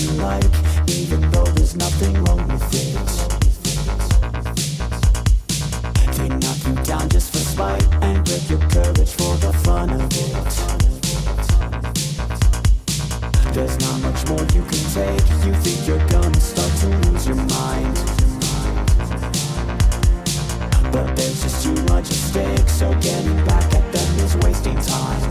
you like, even though there's nothing wrong with it. They knock you down just for spite and break your courage for the fun of it. There's not much more you can take. You think you're gonna start to lose your mind, but there's just too much at stake. So getting back at them is wasting time.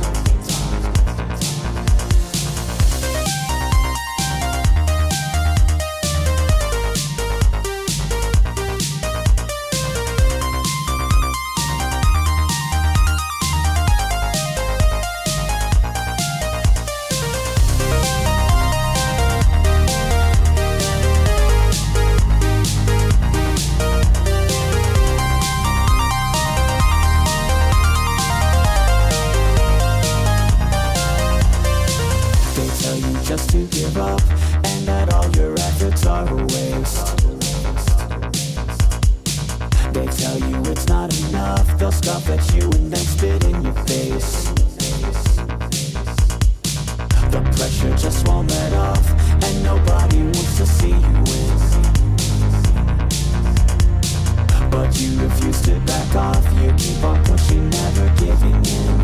Just to give up, and that all your efforts are a waste. They tell you it's not enough, they'll scoff at you and then spit in your face. The pressure just won't let off, and nobody wants to see you win. But you refuse to back off, you keep on pushing, never giving in.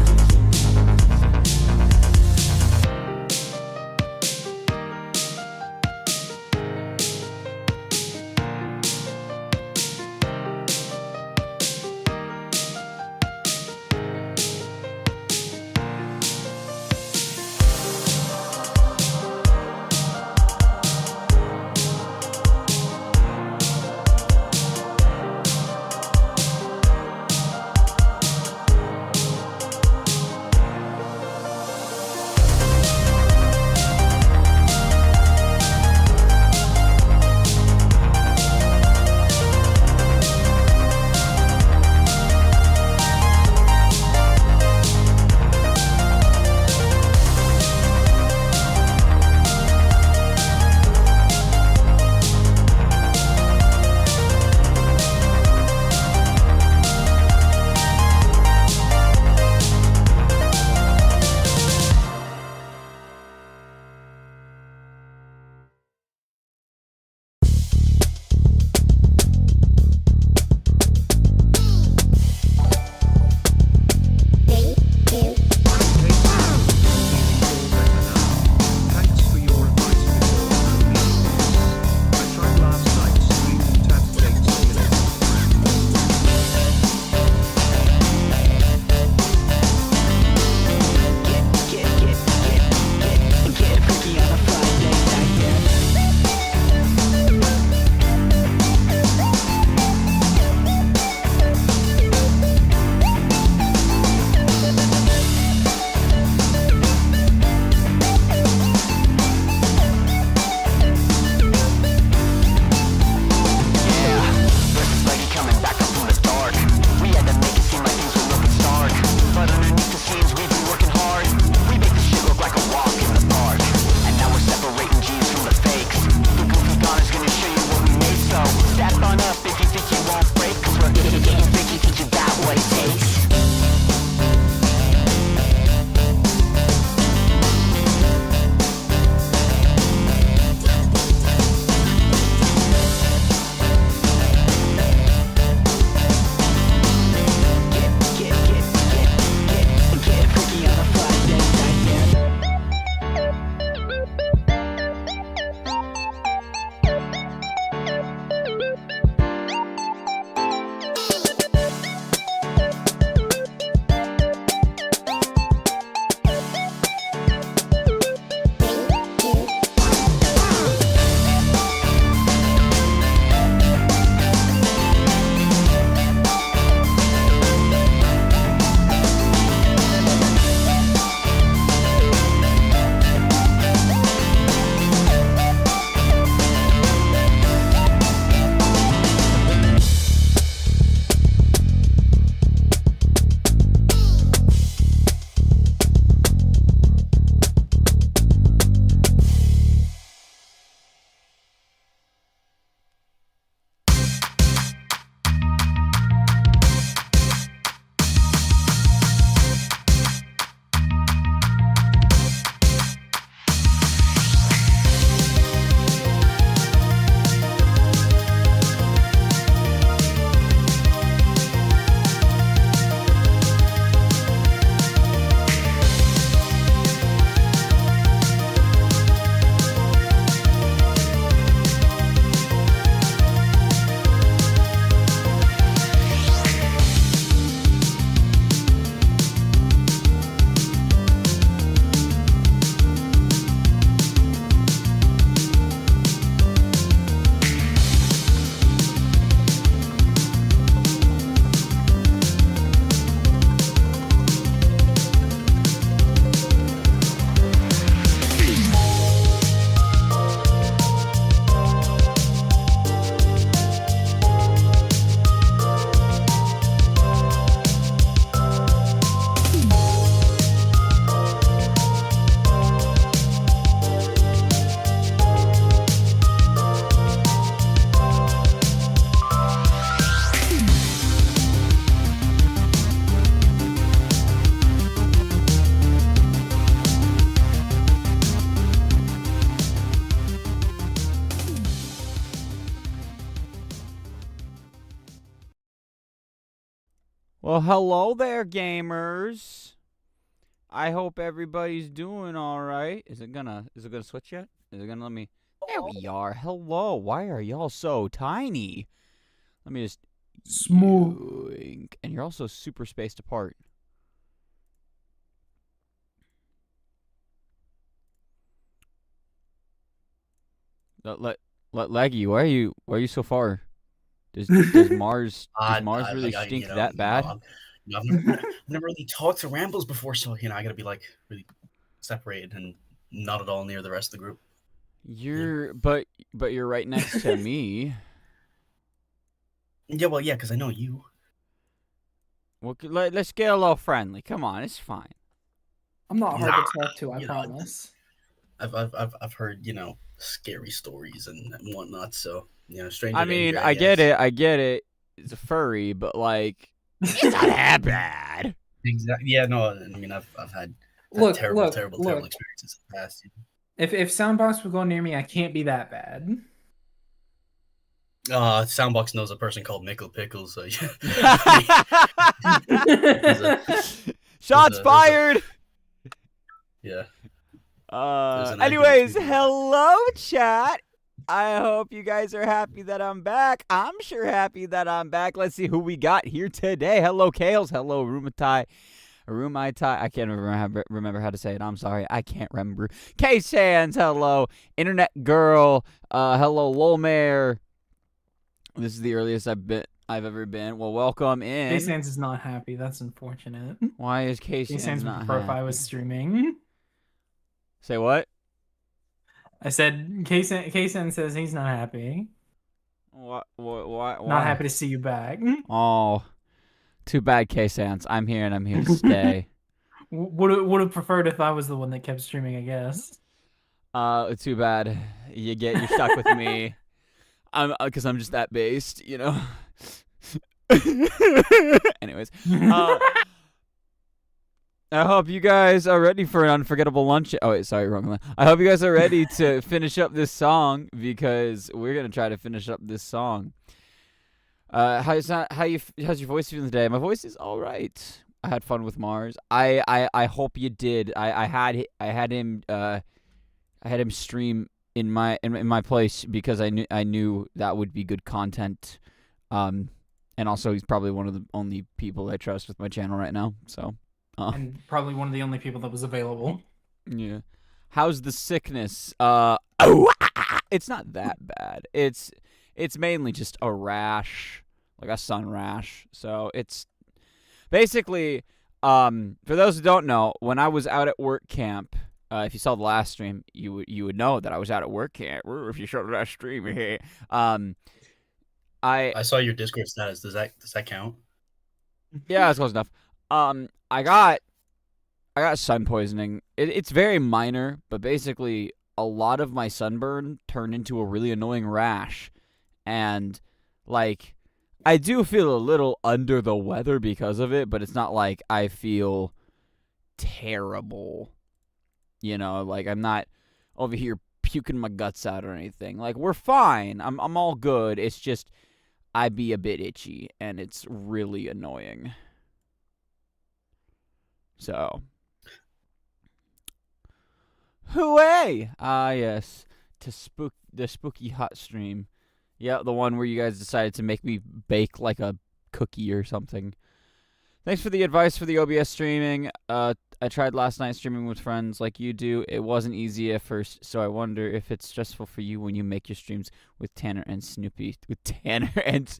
Well, hello there, gamers. I hope everybody's doing all right. Is it gonna switch yet? Is it gonna let me? There we are. Hello. Why are y'all so tiny? Let me just Smooth. yoink. And you're also super spaced apart. Leggy, why are you so far? Does Mars really stink that bad? I've never really talked to Rambles before, so I gotta be like really separated and not at all near the rest of the group. But you're right next to me. Yeah, well, yeah, because I know you. Well, let's get a little friendly. Come on, it's fine. I'm not hard to talk to, I promise. I've heard scary stories and whatnot. So stranger. I mean, I get it. It's a furry, but like, it's not that bad. Exactly. Yeah. No. I mean, I've had terrible experiences in the past. If Soundbox would go near me, I can't be that bad. Soundbox knows a person called Mickle Pickles. So Shots fired. Yeah. Anyways, hello, chat. I hope you guys are happy that I'm back. I'm sure happy that I'm back. Let's see who we got here today. Hello, Kales. Hello, Rumatai. I can't remember how to say it. I'm sorry. I can't remember. K-Sans, hello. Internet Girl. Hello, Lolmare. This is the earliest I've ever been. Well, welcome in. K-Sans is not happy. That's unfortunate. Why is K-Sans not happy? If I was streaming. Say what? I said K-Sans says he's not happy. What? Why? Not happy to see you back. Oh, too bad, K-Sans. I'm here and I'm here to stay. Would have preferred if I was the one that kept streaming, I guess. Too bad. You're stuck with me. Because I'm just that based, Anyways, I hope you guys are ready for an unforgettable lunch. Oh wait, sorry, wrong one. I hope you guys are ready to finish up this song because we're gonna try to finish up this song. How's your voice feeling today? My voice is all right. I had fun with Mars. I hope you did. I had him stream in my place because I knew that would be good content. And also he's probably one of the only people I trust with my channel right now. So. And probably one of the only people that was available. Yeah. How's the sickness? It's not that bad. It's mainly just a rash, like a sun rash. So it's basically, for those who don't know, when I was out at work camp, if you saw the last stream, you would know that I was out at work camp. If you saw the last stream, I saw your Discord status. Does that count? Yeah, that's close enough. I got sun poisoning. It's very minor, but basically a lot of my sunburn turned into a really annoying rash. And like I do feel a little under the weather because of it, but it's not like I feel terrible. Like I'm not over here puking my guts out or anything. Like we're fine. I'm all good. It's just I be a bit itchy and it's really annoying. So, hooray! Yes, to the spooky hot stream. Yeah, the one where you guys decided to make me bake like a cookie or something. Thanks for the advice for the OBS streaming. I tried last night streaming with friends like you do. It wasn't easy at first, so I wonder if it's stressful for you when you make your streams with Tanner and Snoopy. With Tanner and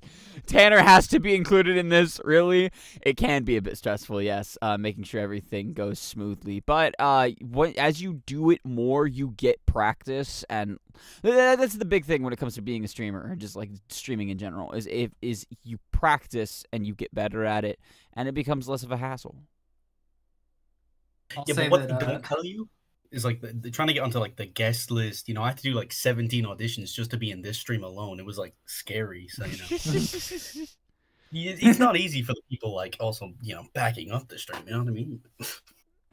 Tanner has to be included in this, really? It can be a bit stressful, yes, making sure everything goes smoothly. But as you do it more, you get practice, and that's the big thing when it comes to being a streamer, or just like streaming in general, is you practice and you get better at it, and it becomes less of a hassle. But what they don't tell you is like they're trying to get onto like the guest list. I had to do like 17 auditions just to be in this stream alone. It was like scary. So it's not easy for the people like also backing up the stream. You know what I mean?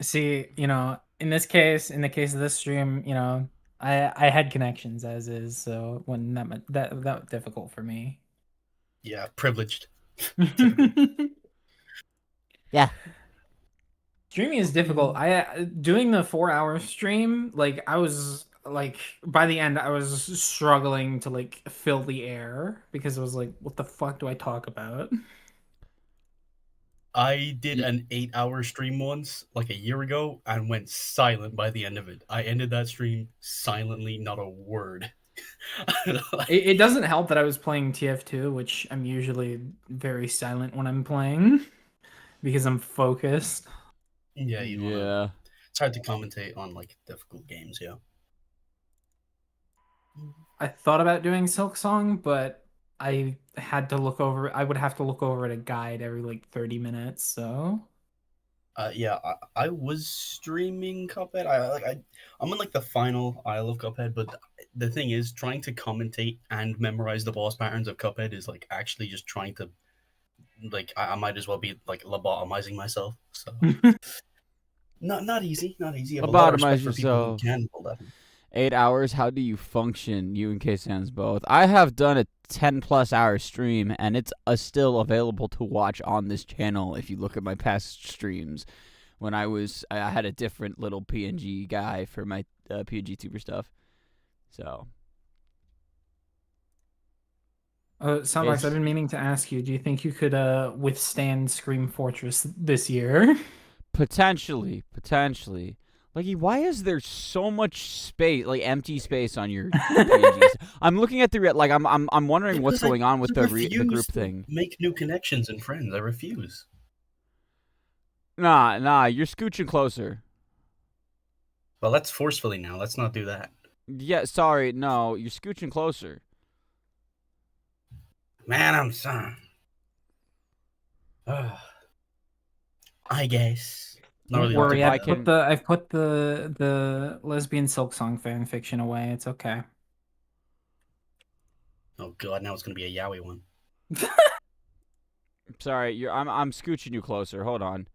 See, in the case of this stream, I had connections as is, so it wasn't that difficult for me. Yeah, privileged. Yeah. Streaming is difficult. I doing the 4-hour stream, like I was like by the end I was struggling to like fill the air because I was like, what the fuck do I talk about? I did an 8-hour stream once, like a year ago, and went silent by the end of it. I ended that stream silently, not a word. It doesn't help that I was playing TF2, which I'm usually very silent when I'm playing because I'm focused. Yeah, you don't wanna, Yeah. it's hard to commentate on like difficult games. Yeah. I thought about doing Silk Song, but I had to look over. I would have to look over at a guide every like 30 minutes. So Yeah, I was streaming Cuphead. I'm in like the final Isle of Cuphead, but the thing is, trying to commentate and memorize the boss patterns of Cuphead is like actually just trying to, like, I might as well be like lobotomizing myself. So not easy, not easy. I have a lot of Lobotomize respect for people who yourself. can pull that. 8 hours. How do you function? You and K-Sans both. I have done a 10+ hour stream, and it's still available to watch on this channel. If you look at my past streams, when I had a different little PNG guy for my PNG tuber stuff. So. Soundbox, I've been meaning to ask you, do you think you could withstand Scream Fortress this year? Potentially. Like, why is there so much space, like empty space on your PNGs? I'm looking at the like I'm wondering what's Because going on with I the refuse group to thing. Make new connections and friends. I refuse. Nah, you're scooching closer. Well, that's forcefully now. Let's not do that. Yeah, sorry, no, you're scooching closer. Man, I'm sorry. I guess. Not Don't really worry, if I I've put the lesbian Silk Song fan fiction away. It's okay. Oh god, now it's gonna be a yaoi one. Sorry, I'm scooching you closer. Hold on.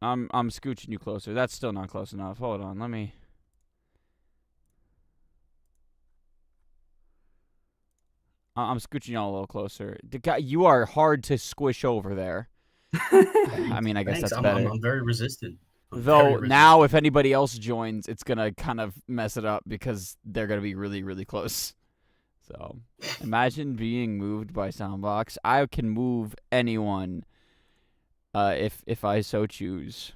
I'm scooching you closer. That's still not close enough. Hold on, let me. I'm scooching y'all a little closer. The guy, you are hard to squish over there. I mean, I guess Thanks. that's better. I'm very resistant. Though now, if anybody else joins, it's gonna kind of mess it up because they're gonna be really, really close. So, imagine being moved by Soundbox. I can move anyone, if I so choose.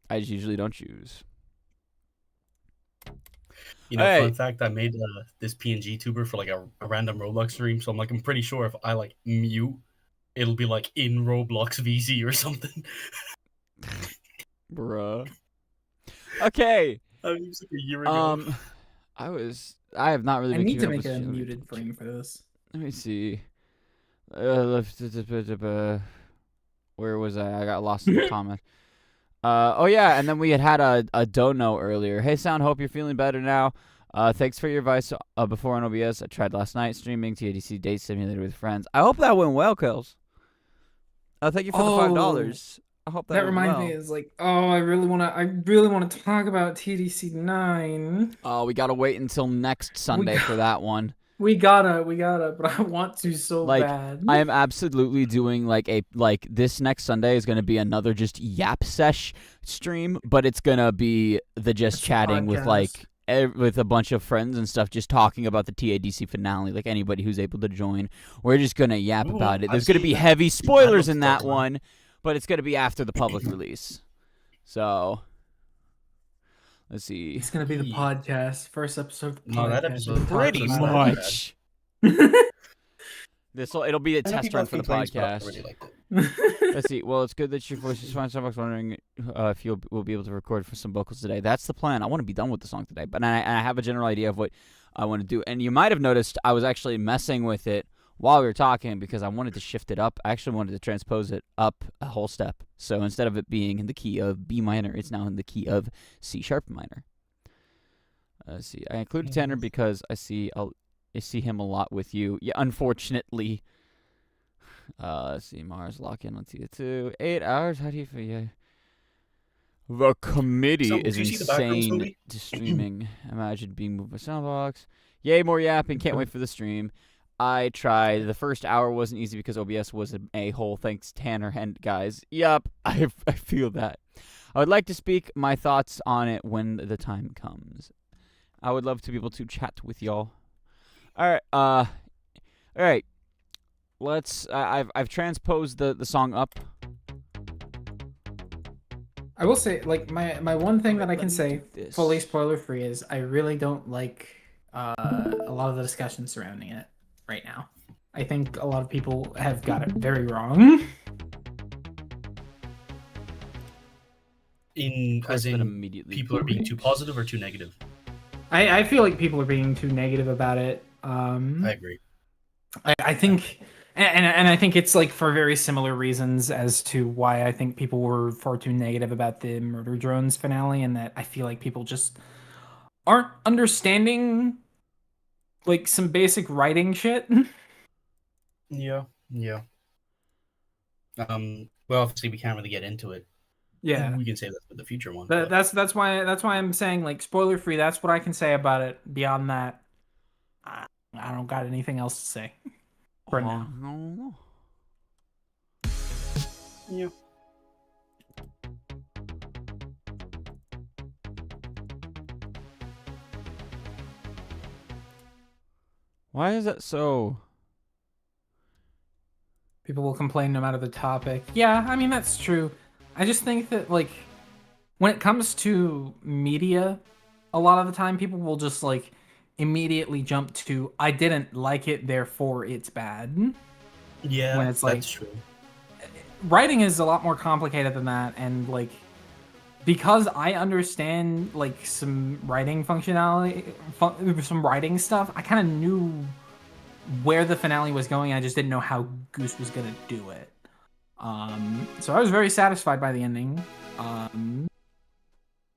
I just usually don't choose. You know, Hey. fun fact: I made this PNG tuber for like a random Roblox stream, so I'm pretty sure if I like mute, it'll be like in Roblox VC or something. Bruh. Okay. It was like a year ago. I have not really I been need to keeping make up a with muted frame for this. Let me see. Where was I? I got lost in the comment. Oh yeah, and then we had a dono earlier. Hey Sound, hope you're feeling better now. Thanks for your advice before on OBS. I tried last night streaming TADC Date Simulator with friends. I hope that went well, Kels. Thank you for the $5. I hope that That went reminds well. me, is like, oh, I really want to talk about TDC 9. Oh, we gotta wait until next Sunday for that one. We gotta, but I want to so Like, bad. I am absolutely doing like this next Sunday is gonna be another just yap sesh stream, but it's gonna be the just It's a chatting with podcast. like with a bunch of friends and stuff, just talking about the TADC finale. Like anybody who's able to join, we're just gonna yap Ooh, about it. I've There's gonna seen be that. heavy spoilers in that spoil that. one, but it's gonna be after the public release. So let's see. It's gonna be the Yeah. podcast, first episode. Of the No, that podcast. episode- We talk Pretty about it. much. It'll be a test run for the podcast. Really liked it. Let's see. Well, it's good that your voice is fine. Someone's wondering if we'll be able to record for some vocals today. That's the plan. I want to be done with the song today, but I have a general idea of what I want to do. And you might have noticed I was actually messing with it while we were talking because I wanted to shift it up. I actually wanted to transpose it up a whole step. So instead of it being in the key of B minor, it's now in the key of C sharp minor. Let's see. I included Tanner because I see him a lot with you. Yeah, unfortunately. Let's see. Mars lock in on T2. 8 hours. How do you feel? Yeah. The committee So, is did you see the Backrooms insane movie? to streaming. Imagine being moved by Soundbox. Yay, more yapping. Can't wait for the stream. I tried. The first hour wasn't easy because OBS was an a-hole. Thanks, Tanner and guys. Yup, I feel that. I would like to speak my thoughts on it when the time comes. I would love to be able to chat with y'all. All right. Let's. I've transposed the song up. I will say, like, my one thing that I can say, This. fully spoiler free, is I really don't like a lot of the discussion surrounding it right now. I think a lot of people have got it very wrong. As in, immediately people are being too positive or too negative. I feel like people are being too negative about it. I agree. I think, and I think it's like for very similar reasons as to why I think people were far too negative about the Murder Drones finale, and that I feel like people just aren't understanding like some basic writing shit. Yeah. Well, obviously we can't really get into it. Yeah, We can say that for the future one. that's why I'm saying like spoiler free. That's what I can say about it. Beyond that, I don't got anything else to say for now. No. Yeah. Why is that so? People will complain no matter the topic. Yeah, I mean that's true. I just think that like when it comes to media, a lot of the time people will just like immediately jump to I didn't like it, therefore it's bad. Yeah, When it's like- that's true. Writing is a lot more complicated than that, and like because I understand like some writing functionality, some writing stuff, I kind of knew where the finale was going. I just didn't know how Goose was gonna do it. So I was very satisfied by the ending. And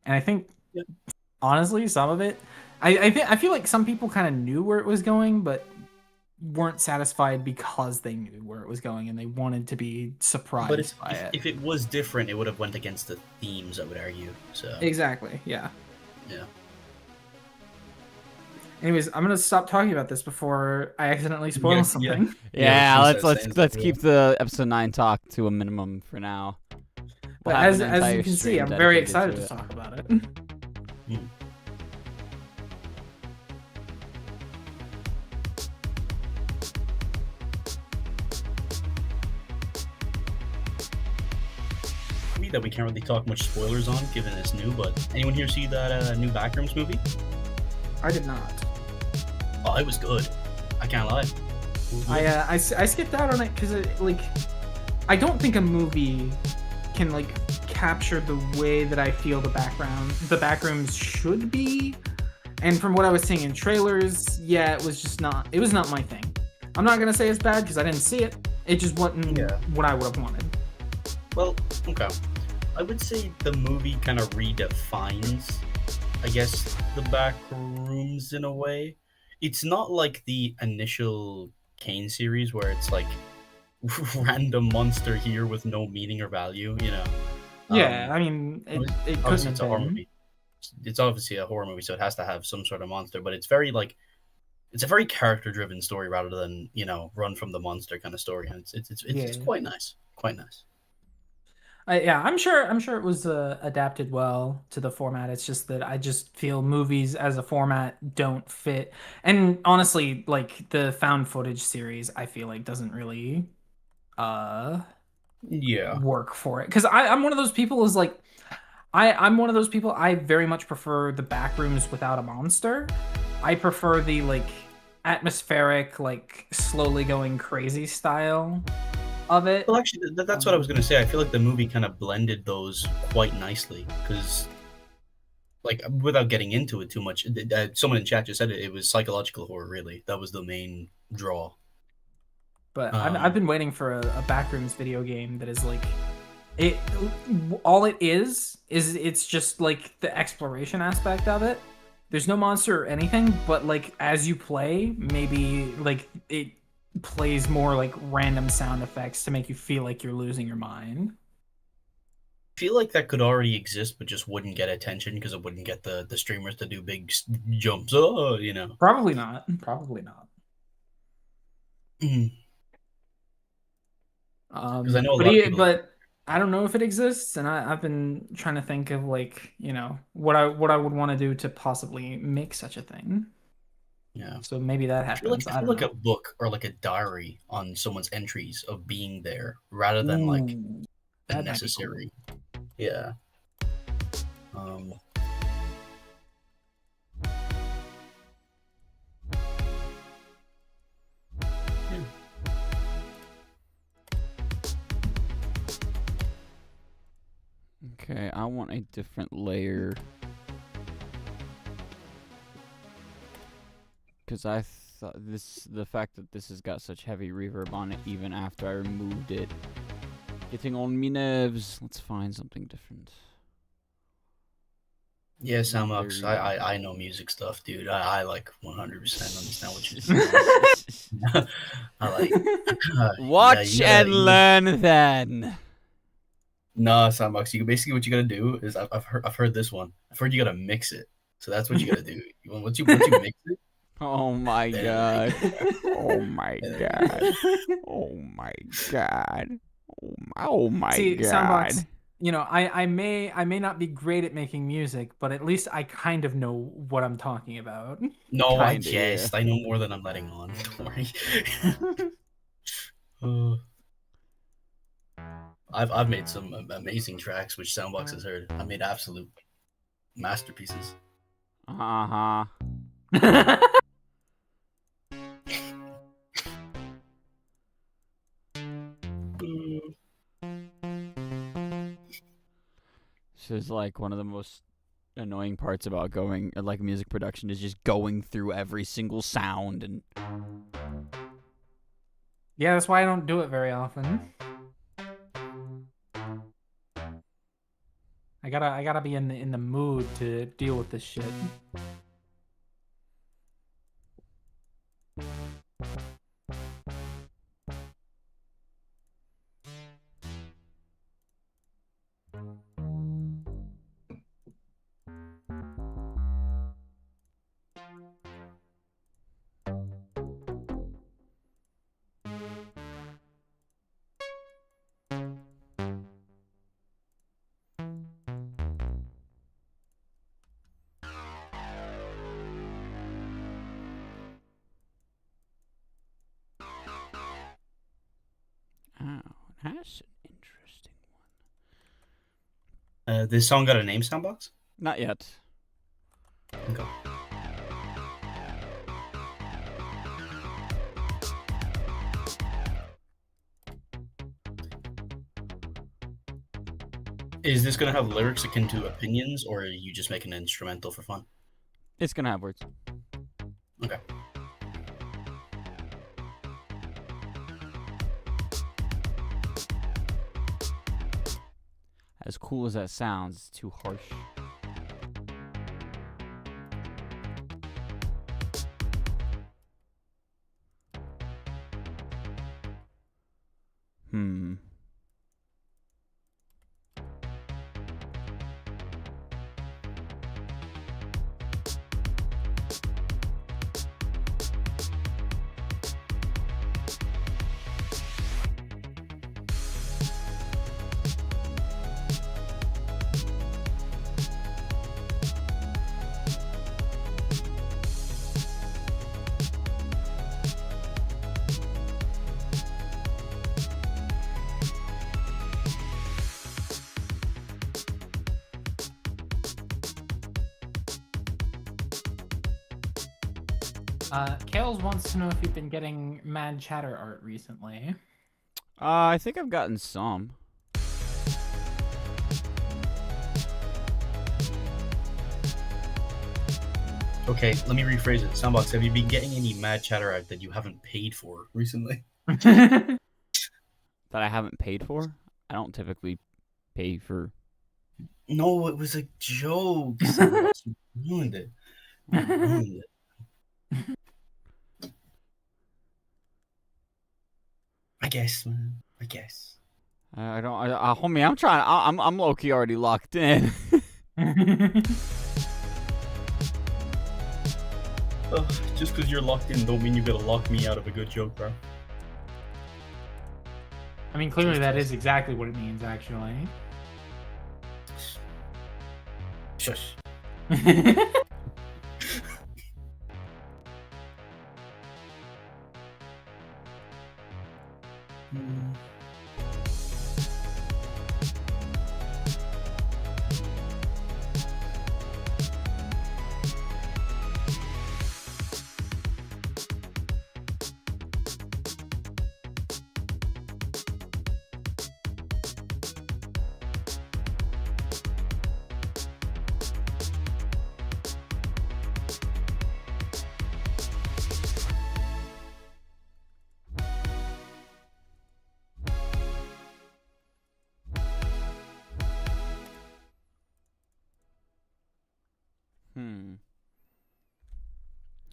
I think, Yep. honestly, some of it, I feel like some people kind of knew where it was going, but weren't satisfied because they knew where it was going and they wanted to be surprised But by it. if it was different, it would have went against the themes, I would argue. So Exactly. Yeah. yeah. Anyways, I'm gonna stop talking about this before I accidentally spoil Yeah, something. Yeah, let's let's keep the episode 9 talk to a minimum for now. But We'll have as an you entire can see, stream I'm very dedicated excited to it. talk about it. Movie that we can't really talk much spoilers on, given it's new. But anyone here see that new Backrooms movie? I did not. Oh, it was good. I can't lie. I skipped out on it because like I don't think a movie can like capture the way that I feel the backrooms should be. And from what I was seeing in trailers, yeah, it was not my thing. I'm not gonna say it's bad because I didn't see it. It just wasn't what I would have wanted. Well, okay. I would say the movie kind of redefines, I guess, the Backrooms in a way. It's not like the initial Kane series where it's like random monster here with no meaning or value, you know. Yeah, I mean, it Obviously, couldn't it's have a horror been. movie. It's obviously a horror movie, so it has to have some sort of monster. But it's very like, it's a very character-driven story rather than run from the monster kind of story, and it's quite nice, quite nice. Yeah, I'm sure it was adapted well to the format. It's just that I just feel movies as a format don't fit. And honestly, like the found footage series, I feel like doesn't really Yeah, work for it. Because I'm one of those people is like I'm one of those people, I very much prefer the Backrooms without a monster. I prefer the like atmospheric, like slowly going crazy style of it. well, actually, that's what I was gonna say. I feel like the movie kind of blended those quite nicely because, like, without getting into it too much, someone in chat just said it. It was psychological horror, really. That was the main draw. But I've been waiting for a Backrooms video game that is like it. All it is it's just like the exploration aspect of it. There's no monster or anything, but like as you play, maybe like it plays more like random sound effects to make you feel like you're losing your mind. I feel like that could already exist, but just wouldn't get attention because it wouldn't get the streamers to do big jumps. Oh, Probably not. Probably not. Because I know a But lot of people. but I don't know if it exists, and I've been trying to think of like, what I would want to do to possibly make such a thing. Yeah. So maybe that happens. I I feel don't like a know. book or like a diary on someone's entries of being there rather than like Ooh, a that might be cool. necessary. Yeah. Um. Yeah. Okay, I want a different layer. Because I thought the fact that this has got such heavy reverb on it even after I removed it. Getting on me nerves. Let's find something different. Yeah, Soundbox. I know music stuff, dude. I like 100% understand what you're saying. I like. Watch and learn then. Nah, Soundbox. You basically what you gotta do is I've heard this one. I've heard you gotta mix it. So that's what you gotta do. Once you mix it. Oh my god. Oh my god. Oh my god. Oh my See, god. Soundbox, I may not be great at making music, but at least I kind of know what I'm talking about. No, I Kinda, guessed. yeah. I know more than I'm letting on. Don't worry. I've made some amazing tracks which Soundbox has heard. I made absolute masterpieces. Uh-huh. This is like one of the most annoying parts about going like music production is just going through every single sound and Yeah, that's why I don't do it very often. I gotta be in the mood to deal with this shit. oh, that's an interesting one. This song got a name, Soundbox? Not yet. Okay. Is this gonna have lyrics akin to opinions, or are you just making an instrumental for fun? It's gonna have words. Okay. As cool as that sounds, it's too harsh. Hmm. Kales wants to know if you've been getting mad chatter art recently. I think I've gotten some. Okay, let me rephrase it. Soundbox, have you been getting any mad chatter art that you haven't paid for recently? That I haven't paid for? I don't typically pay for. No, it was a joke. Soundbox, you ruined it. You ruined it. I guess, man. I guess. I don't. Homie, I'm trying. I'm low key already locked in. Just because you're locked in don't mean you gotta lock me out of a good joke, bro. I mean, clearly that is exactly what it means, actually. Shush.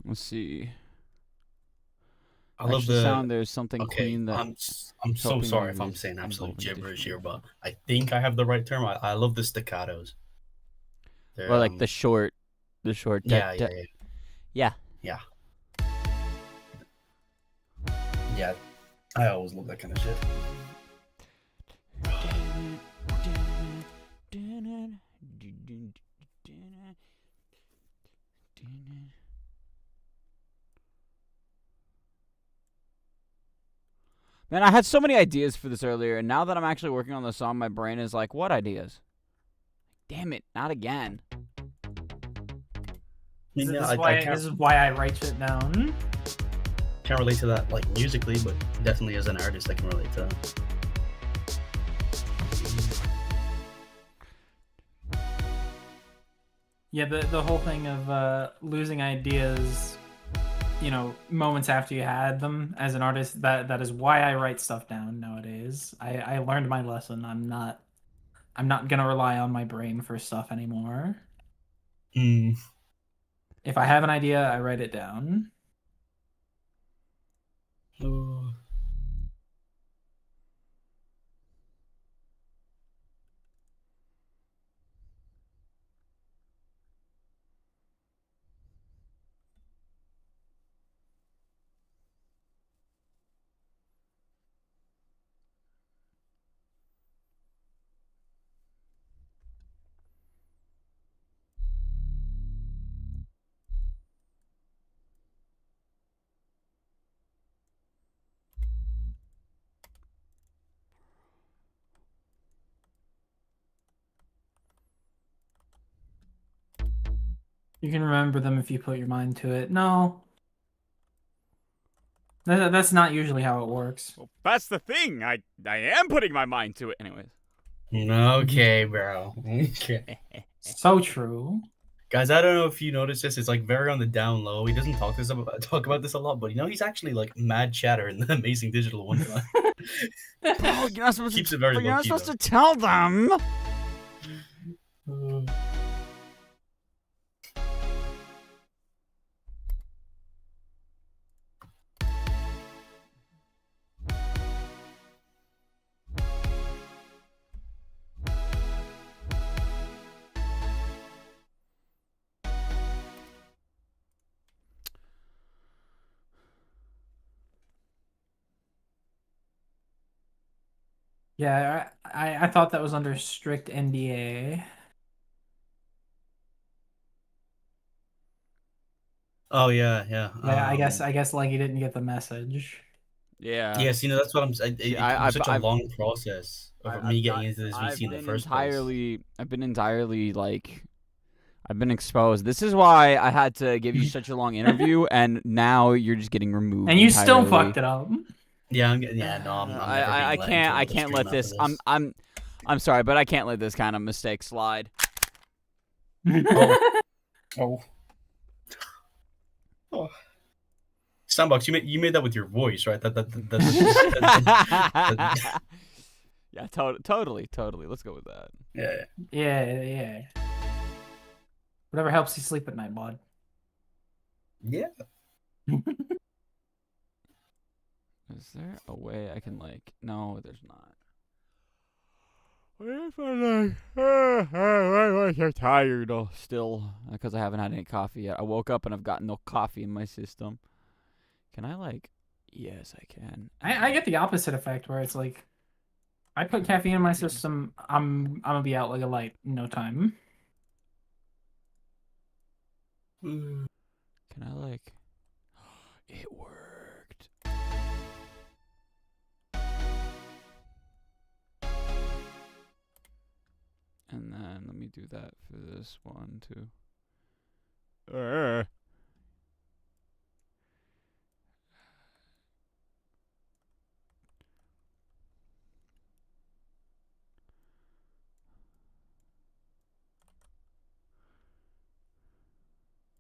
Let's see. I love Actually, the sound. There's something Okay, clean that. I'm so helping sorry me if I'm with saying absolute involving gibberish here, additional- but I think I have the right term. I love the staccatos. They're, Or like the short. yeah, yeah, Yeah. yeah, yeah. I always love that kind of shit. Man, I had so many ideas for this earlier, and now that I'm actually working on the song, my brain is like, what ideas? Damn it, not again. This Yeah, is why I write shit down. can't relate to that like musically, but definitely as an artist, I can relate to that. Yeah, the whole thing of losing ideas, you know, moments after you had them as an artist, that is why I write stuff down nowadays. I learned my lesson. I'm not gonna rely on my brain for stuff anymore. Mm. If I have an idea, I write it down. Oh. You can remember them if you put your mind to it. No. That's not usually how it works. Well, that's the thing. I am putting my mind to it. Anyways. Okay, bro. Okay. So true. Guys, I don't know if you noticed this. It's like very on the down low. He doesn't talk about this a lot, but you know he's actually like mad chatter in the Amazing Digital one time. Bro, you're not supposed Keeps to. it very But you're not low-key, supposed to tell them. though. Yeah, I thought that was under strict NDA. Oh yeah, yeah. I guess like you didn't get the message. Yeah. Yes, you know that's what I'm saying. See, It was such a long process of I've me got- getting into this I've VC in the been first place. I've been entirely like, I've been exposed. This is why I had to give you such a long interview, and now you're just getting removed. And you still entirely. fucked it up. Yeah, I'm getting. Yeah, no, I'm never being I let can't. into I the can't stream let after this. I'm sorry, but I can't let this kind of mistake slide. Oh. Oh. Sandbox, you made that with your voice, right? Yeah, totally. Let's go with that. Yeah. Yeah. Whatever helps you sleep at night, bud. Yeah. Is there a way I can like? No, there's not. What if I'm so tired still because I haven't had any coffee yet. I woke up and I've got no coffee in my system. Can I like? Yes, I can. I get the opposite effect where it's like I put caffeine in my system. I'm gonna be out like a light in no time. Can I like? It worked. And then let me do that for this one too.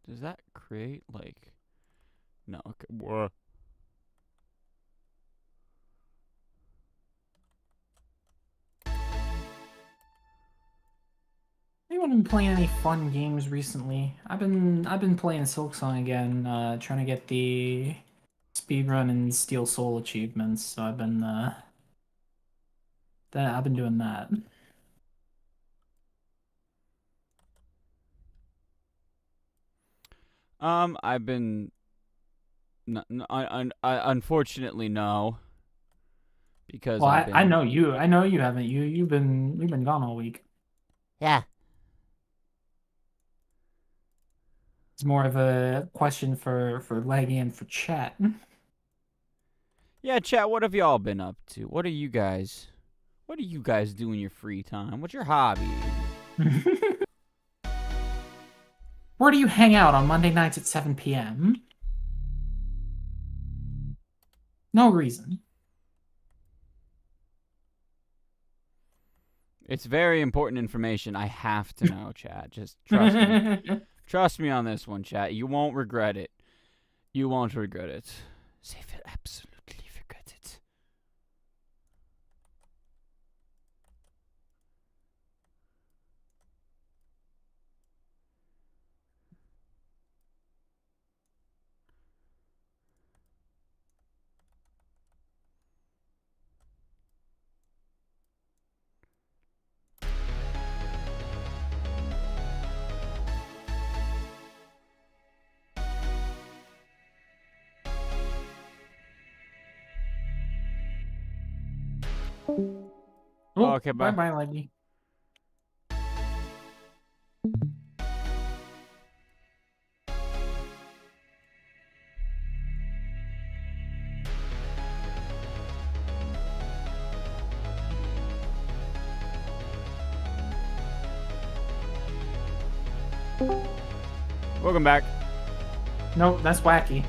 Does that create like? No. Okay. Whoa. Anyone been playing any fun games recently? I've been playing Silksong again, trying to get the speedrun and Steel Soul achievements. So I've been doing that. I've been. Unfortunately, no. Because Well, I've been. I know you. I know you haven't. You've been gone all week. Yeah. It's more of a question for Leggy and for chat. Yeah, chat. What have y'all been up to? What do you guys do in your free time? What's your hobby? Where do you hang out on Monday nights at 7 p.m.? No reason. It's very important information. I have to know, chat. Just trust me. Trust me on this one, chat. You won't regret it. You won't regret it. Say will absolutely regret it. Oh, okay, bye. Bye, Leggy. Welcome back. Nope, that's wacky.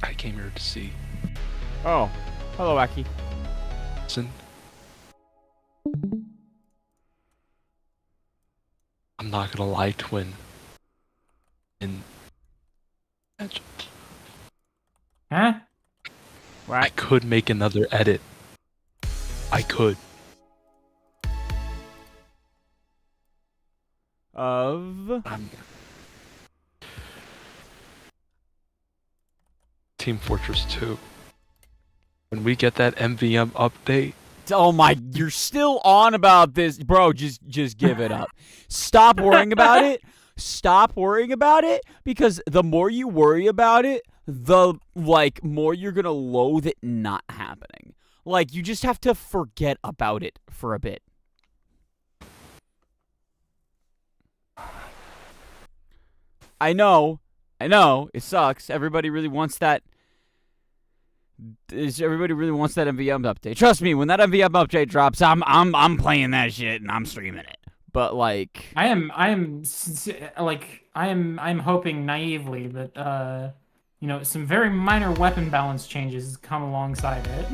I came here to see. Oh, hello, Aki. Listen. I'm not gonna lie, Twin. Huh? I could make another edit. I could. Of Team Fortress 2. When we get that MVM update, oh my, you're still on about this, bro. Just give it up. Stop worrying about it. Stop worrying about it, because the more you worry about it, the more you're gonna loathe it not happening. Like, you just have to forget about it for a bit. I know, it sucks. Everybody really wants that. Everybody really wants that MVM update. Trust me, when that MVM update drops, I'm playing that shit and I'm streaming it. But like, I'm hoping naively that some very minor weapon balance changes come alongside it.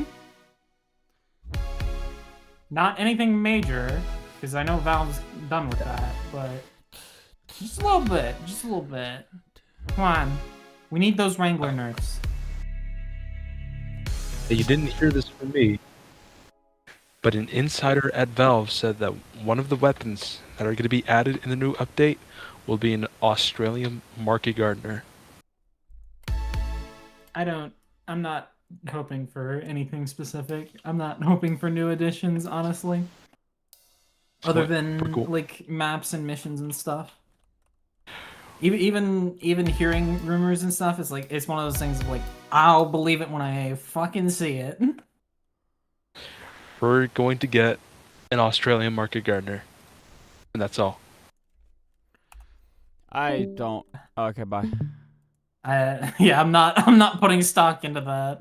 Not anything major, because I know Valve's done with that, but just a little bit. Come on, we need those Wrangler nerfs. you didn't hear this from me, but an insider at Valve said that one of the weapons that are going to be added in the new update will be an Australian Market Gardener. I'm not hoping for anything specific. I'm not hoping for new additions, honestly. Other than cool. like maps and missions and stuff. Even hearing rumors and stuff is like, it's one of those things of like, I'll believe it when I fucking see it. we're going to get an Australian market gardener, and that's all. I don't. Okay, bye. Yeah, I'm not putting stock into that.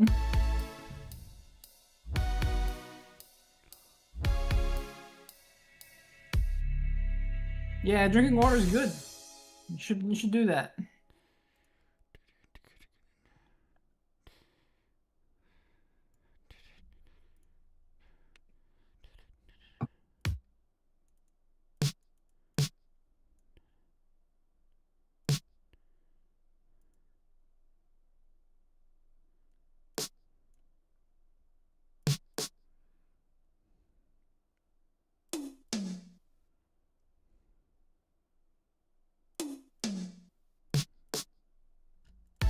Yeah, drinking water is good. You should do that.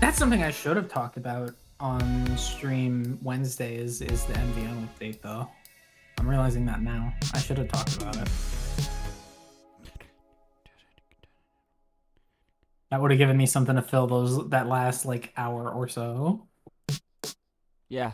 That's something I should have talked about on stream Wednesday is the MVM update though. I'm realizing that now. I should have talked about it. That would have given me something to fill that last like hour or so. Yeah.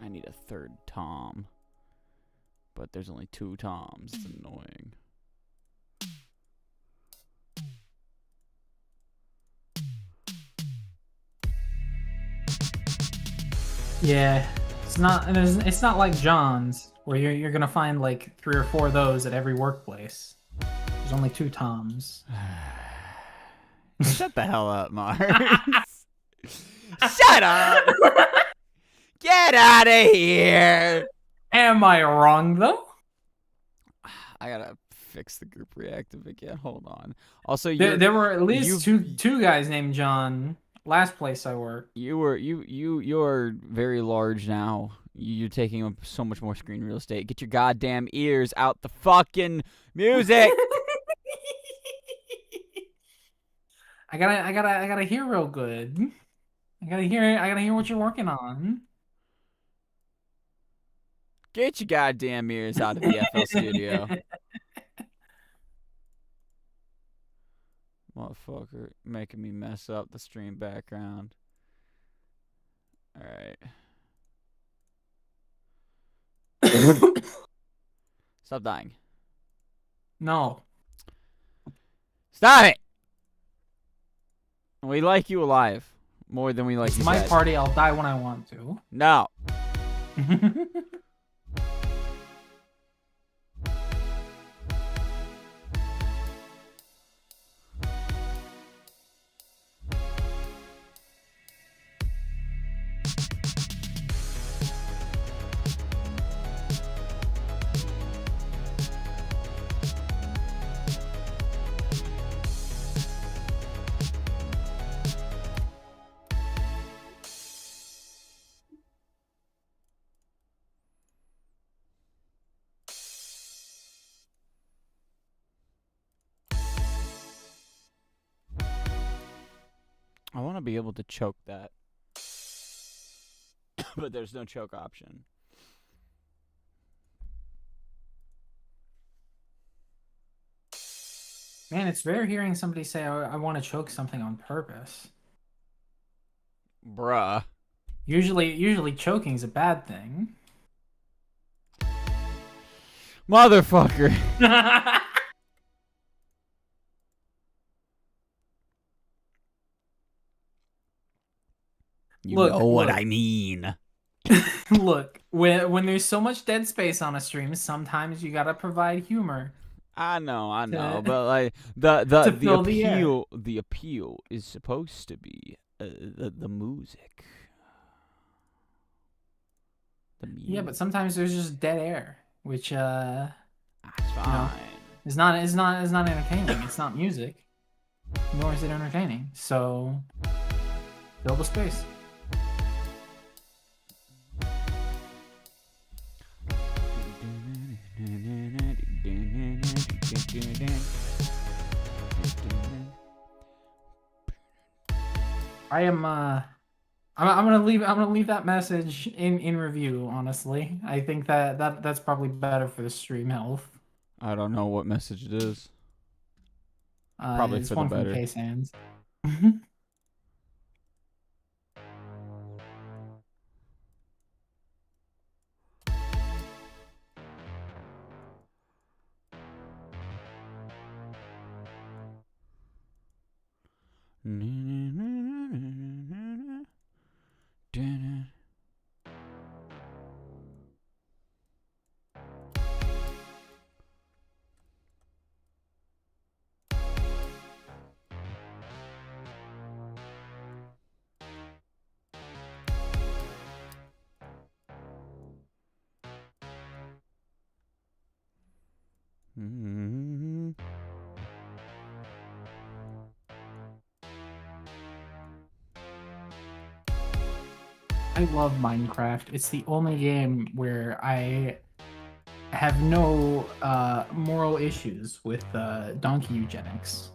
I need a third Tom. But there's only 2 Toms. It's annoying. Yeah, it's not like John's where you're gonna find like 3 or 4 of those at every workplace. There's only 2 Toms. Shut the hell up, Mars. Shut up! Get out of here! Am I wrong though? I gotta fix the group reactive again. Hold on. Also, There were at least two guys named John last place I worked. You're very large now. You're taking up so much more screen real estate. Get your goddamn ears out the fucking music. I gotta hear real good. I gotta hear what you're working on. Get your goddamn ears out of the FL studio. Motherfucker, making me mess up the stream background. Alright. Stop dying. No. Stop it! We like you alive more than we like you It's my dead. party, I'll die when I want to. No. I want to be able to choke that. But there's no choke option. Man, it's rare hearing somebody say, I want to choke something on purpose. Bruh. Usually choking's a bad thing. Motherfucker. You Look, know what look. I mean. Look, when there's so much dead space on a stream, sometimes you gotta provide humor. I know, To- but like to the fill the air. appeal is supposed to be the music. The music. Yeah, but sometimes there's just dead air, which That's fine. know, is not entertaining. It's not music, nor is it entertaining. So fill the space. I am I'm gonna leave that message in review, honestly. I think that's probably better for the stream health. I don't know what message it is. Probably It's for the one better. from K-Sans. I love Minecraft. It's the only game where I have no moral issues with donkey eugenics.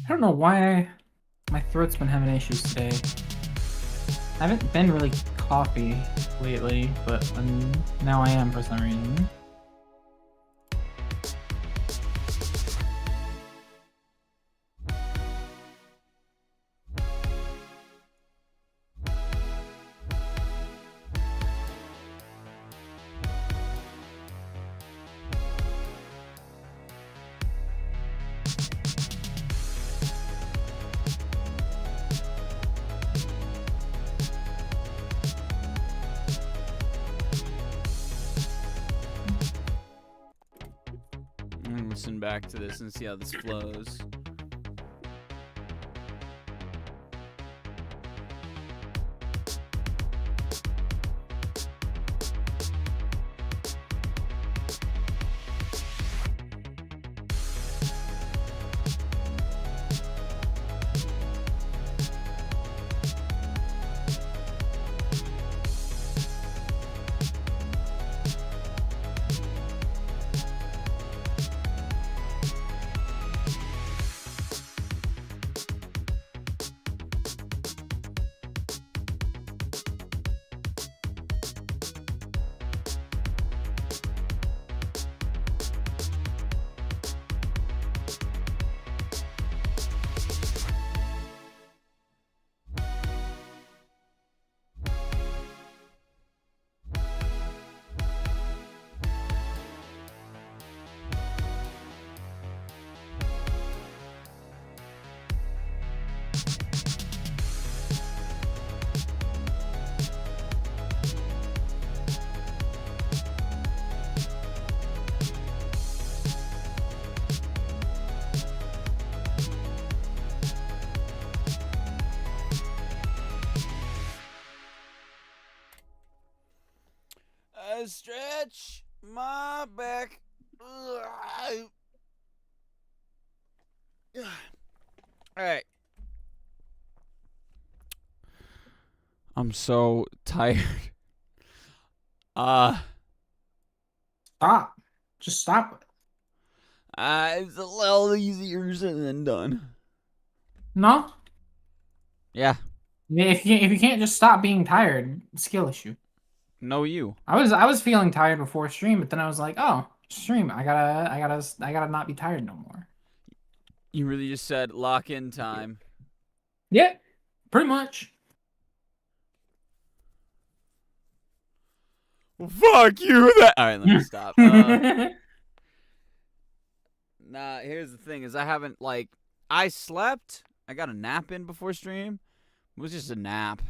I don't know why my throat's been having issues today. I haven't been really coffee lately, but now I am for some reason. Listen back to this and see how this flows. Stretch. My back. Alright. I'm so tired. Stop. Just stop it. It's a little easier said than done. No? Yeah. I mean, if you can't just stop being tired, skill issue. No, you. I was feeling tired before stream, but then I was like, oh, stream, I gotta not be tired no more. You really just said lock in time. Yeah, pretty much. Well, fuck you. Alright, let me stop. Nah, here's the thing: is I haven't I slept. I got a nap in before stream. It was just a nap.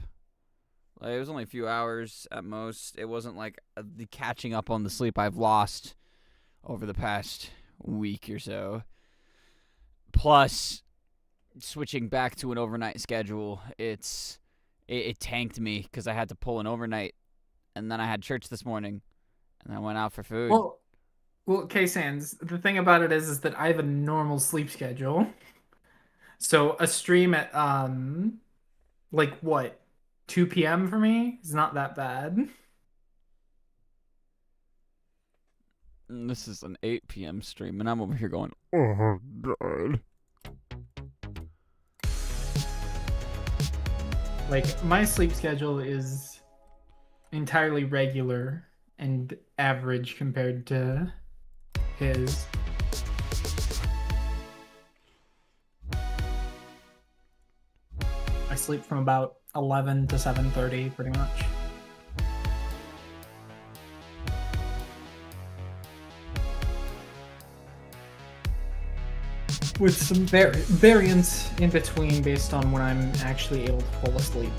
Like it was only a few hours at most. It wasn't like the catching up on the sleep I've lost over the past week or so. Plus, switching back to an overnight schedule, it tanked me because I had to pull an overnight, and then I had church this morning, and then I went out for food. Well, K-Sans, the thing about it is that I have a normal sleep schedule. So a stream at, like what, 2 p.m. for me is not that bad. And this is an 8 p.m. stream, and I'm over here going, oh, God. Like, my sleep schedule is entirely regular and average compared to his. I sleep from about 11 to 7:30 pretty much. With some variance in between based on when I'm actually able to fall asleep.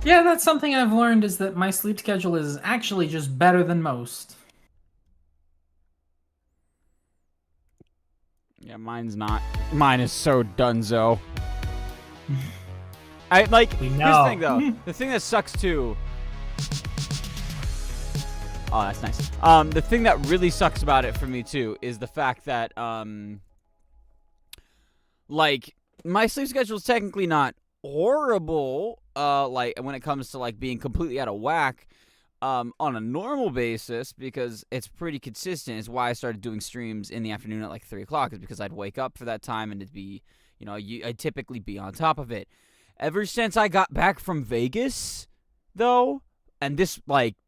Yeah, that's something I've learned is that my sleep schedule is actually just better than most. Yeah, mine's not. Mine is so dunzo. I like. Here's the thing, though. The thing that sucks too. Oh, that's nice. The thing that really sucks about it for me too is the fact that like my sleep schedule is technically not horrible. Like when it comes to like being completely out of whack. On a normal basis, because it's pretty consistent, is why I started doing streams in the afternoon at like 3 o'clock, is because I'd wake up for that time and it'd be, you know, I'd typically be on top of it. Ever since I got back from Vegas, though, and this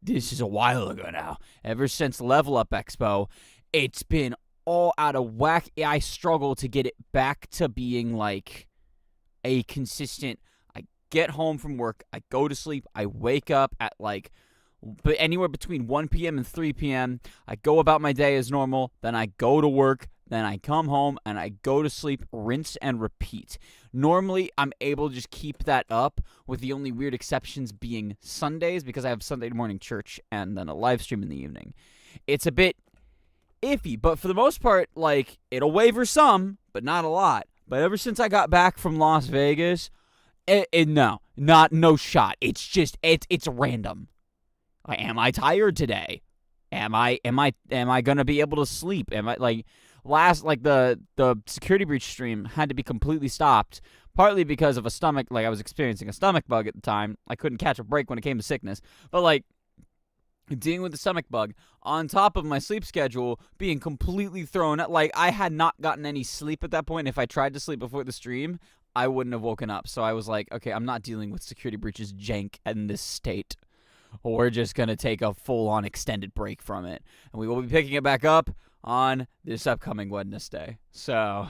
is a while ago now, ever since Level Up Expo, it's been all out of whack. I struggle to get it back to being like a consistent, I get home from work, I go to sleep, I wake up at like but anywhere between 1 p.m. and 3 p.m., I go about my day as normal, then I go to work, then I come home, and I go to sleep, rinse, and repeat. Normally, I'm able to just keep that up, with the only weird exceptions being Sundays, because I have Sunday morning church and then a live stream in the evening. It's a bit iffy, but for the most part, like, it'll waver some, but not a lot. But ever since I got back from Las Vegas, no shot. It's just, it's random. Am I tired today? Am I gonna be able to sleep? Am I the security breach stream had to be completely stopped, partly because of I was experiencing a stomach bug at the time. I couldn't catch a break when it came to sickness. But like dealing with the stomach bug on top of my sleep schedule being completely thrown out, like I had not gotten any sleep at that point. If I tried to sleep before the stream, I wouldn't have woken up. So I was like, okay, I'm not dealing with security breaches jank in this state. we're just going to take a full-on extended break from it. And we will be picking it back up on this upcoming Wednesday. So,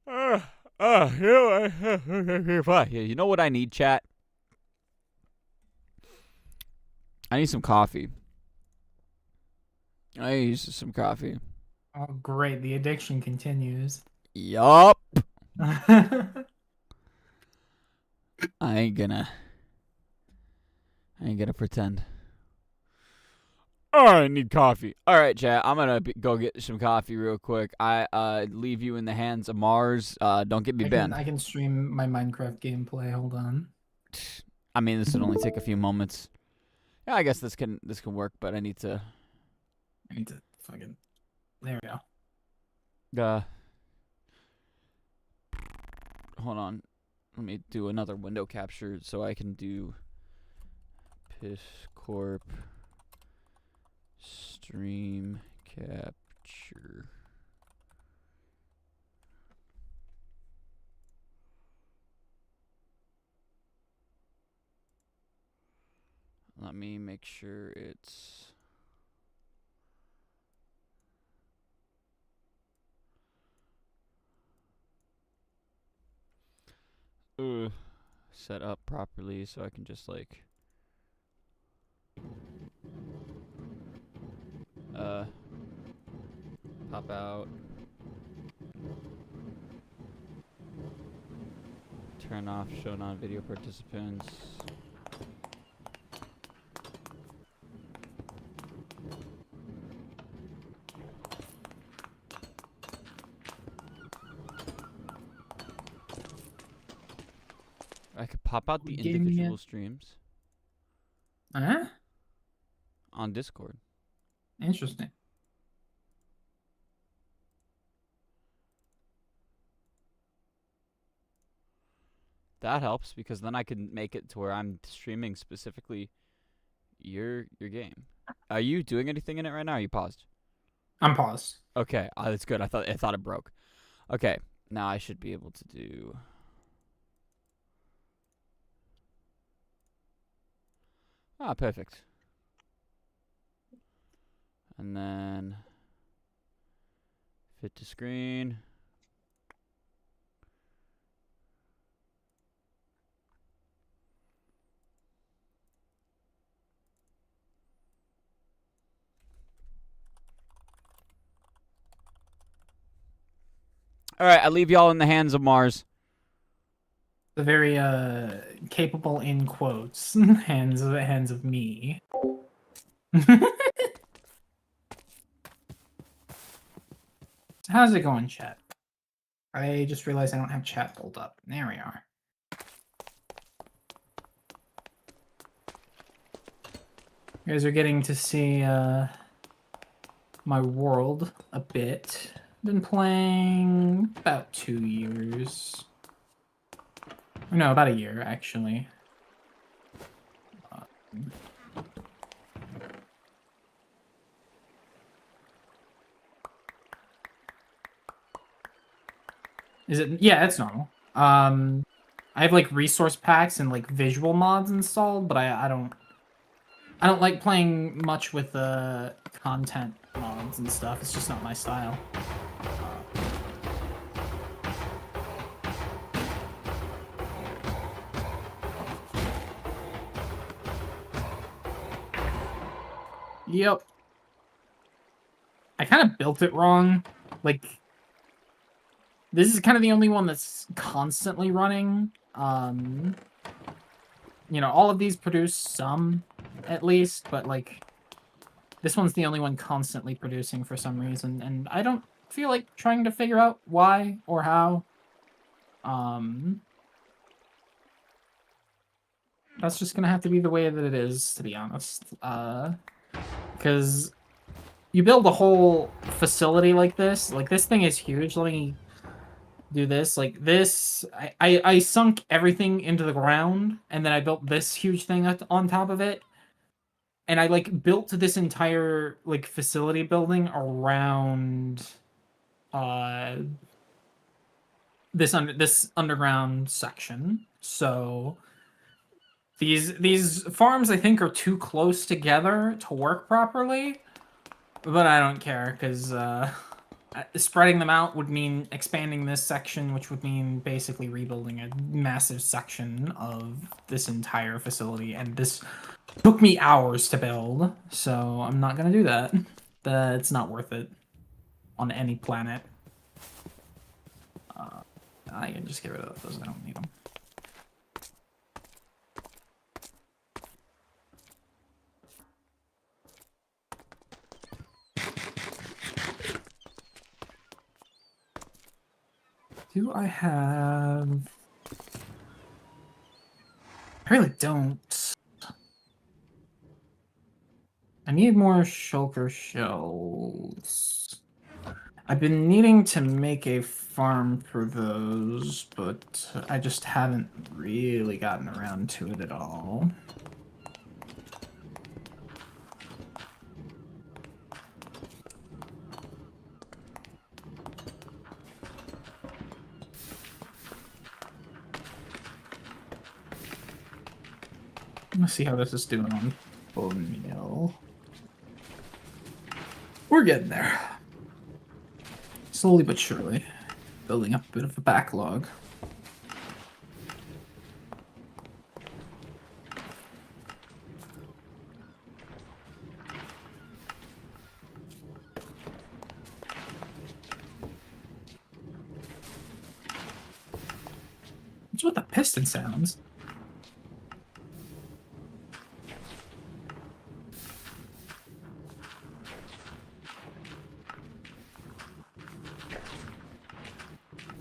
you know what I need, chat? I need some coffee. I need some coffee. Oh, great. The addiction continues. Yup. I ain't gonna pretend. Oh, I need coffee. All right, chat. I'm gonna go get some coffee real quick. I leave you in the hands of Mars. Don't get me bent. I can stream my Minecraft gameplay. Hold on. I mean, this would only take a few moments. Yeah, I guess this can work, but I need to. Fucking. There we go. Hold on. Let me do another window capture so I can do Piscorp stream capture. Let me make sure it's set up properly so I can just like pop out, turn off show non-video participants. I could pop out the individual streams Huh? on Discord. Interesting. That helps because then I can make it to where I'm streaming specifically your game. Are you doing anything in it right now? Or are you paused? I'm paused. Okay, that's good. I thought it broke. Okay, now I should be able to do. Ah, perfect. And then fit to screen. All right, I leave y'all in the hands of Mars. The very capable in quotes hands of me. How's it going, chat? I just realized I don't have chat pulled up. There we are. You guys are getting to see my world a bit. Been playing about 2 years. No, about a year, actually. Is it? Yeah, it's normal. I have like resource packs and like visual mods installed, but I don't like playing much with the content mods and stuff. It's just not my style. Yep. I kind of built it wrong. Like, this is kind of the only one that's constantly running. You know, all of these produce some, at least, but, like, this one's the only one constantly producing for some reason, and I don't feel like trying to figure out why or how. That's just gonna have to be the way that it is, to be honest. Because you build a whole facility like this thing is huge. Let me do this. Like this, I sunk everything into the ground, and then I built this huge thing on top of it. And I like built this entire like facility building around this underground section. So These farms, I think, are too close together to work properly, but I don't care, because spreading them out would mean expanding this section, which would mean basically rebuilding a massive section of this entire facility, and this took me hours to build, so I'm not gonna do that. It's not worth it on any planet. I can just get rid of those, I don't need them. Do I have... I really don't. I need more shulker shells. I've been needing to make a farm for those, but I just haven't really gotten around to it at all. Let's see how this is doing on bone meal. We're getting there. Slowly but surely. Building up a bit of a backlog. What's with the piston sounds?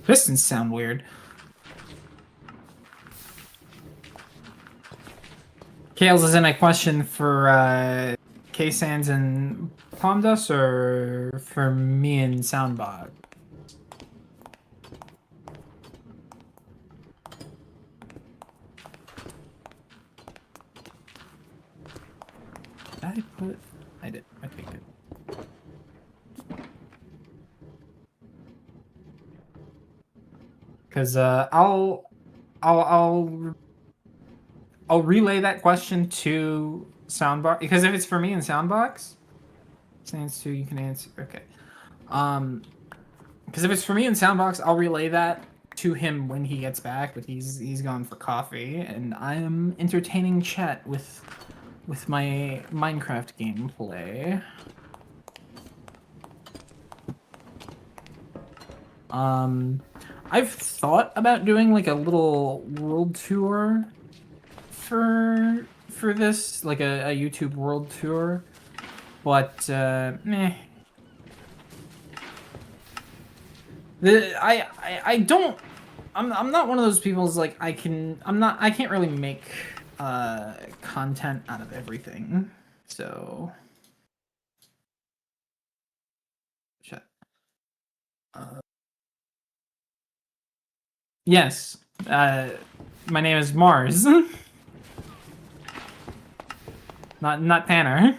Pistons sound weird. Kales, is in a question for K-Sands and Palm Dust, or for me and Soundbot? Did I put... I did. I think it. Because I'll relay that question to Soundbox, because if it's for me and Soundbox, Sans 2, you can answer. Okay. Because if it's for me and Soundbox, I'll relay that to him when he gets back. But he's gone for coffee, and I am entertaining chat with my Minecraft gameplay. I've thought about doing like a little world tour for this, like a YouTube world tour, but meh. I don't. I'm not one of those people who's like I can't really make content out of everything, so. Shut. Yes. My name is Mars. Not Tanner.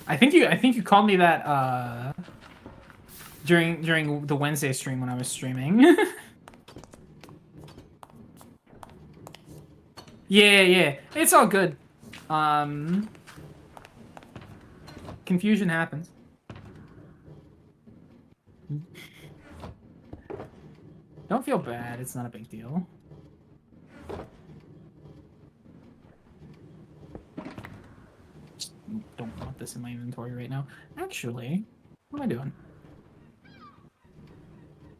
I think you called me that during the Wednesday stream when I was streaming. yeah, it's all good. Confusion happens. Don't feel bad, it's not a big deal. Just don't want this in my inventory right now. Actually, what am I doing?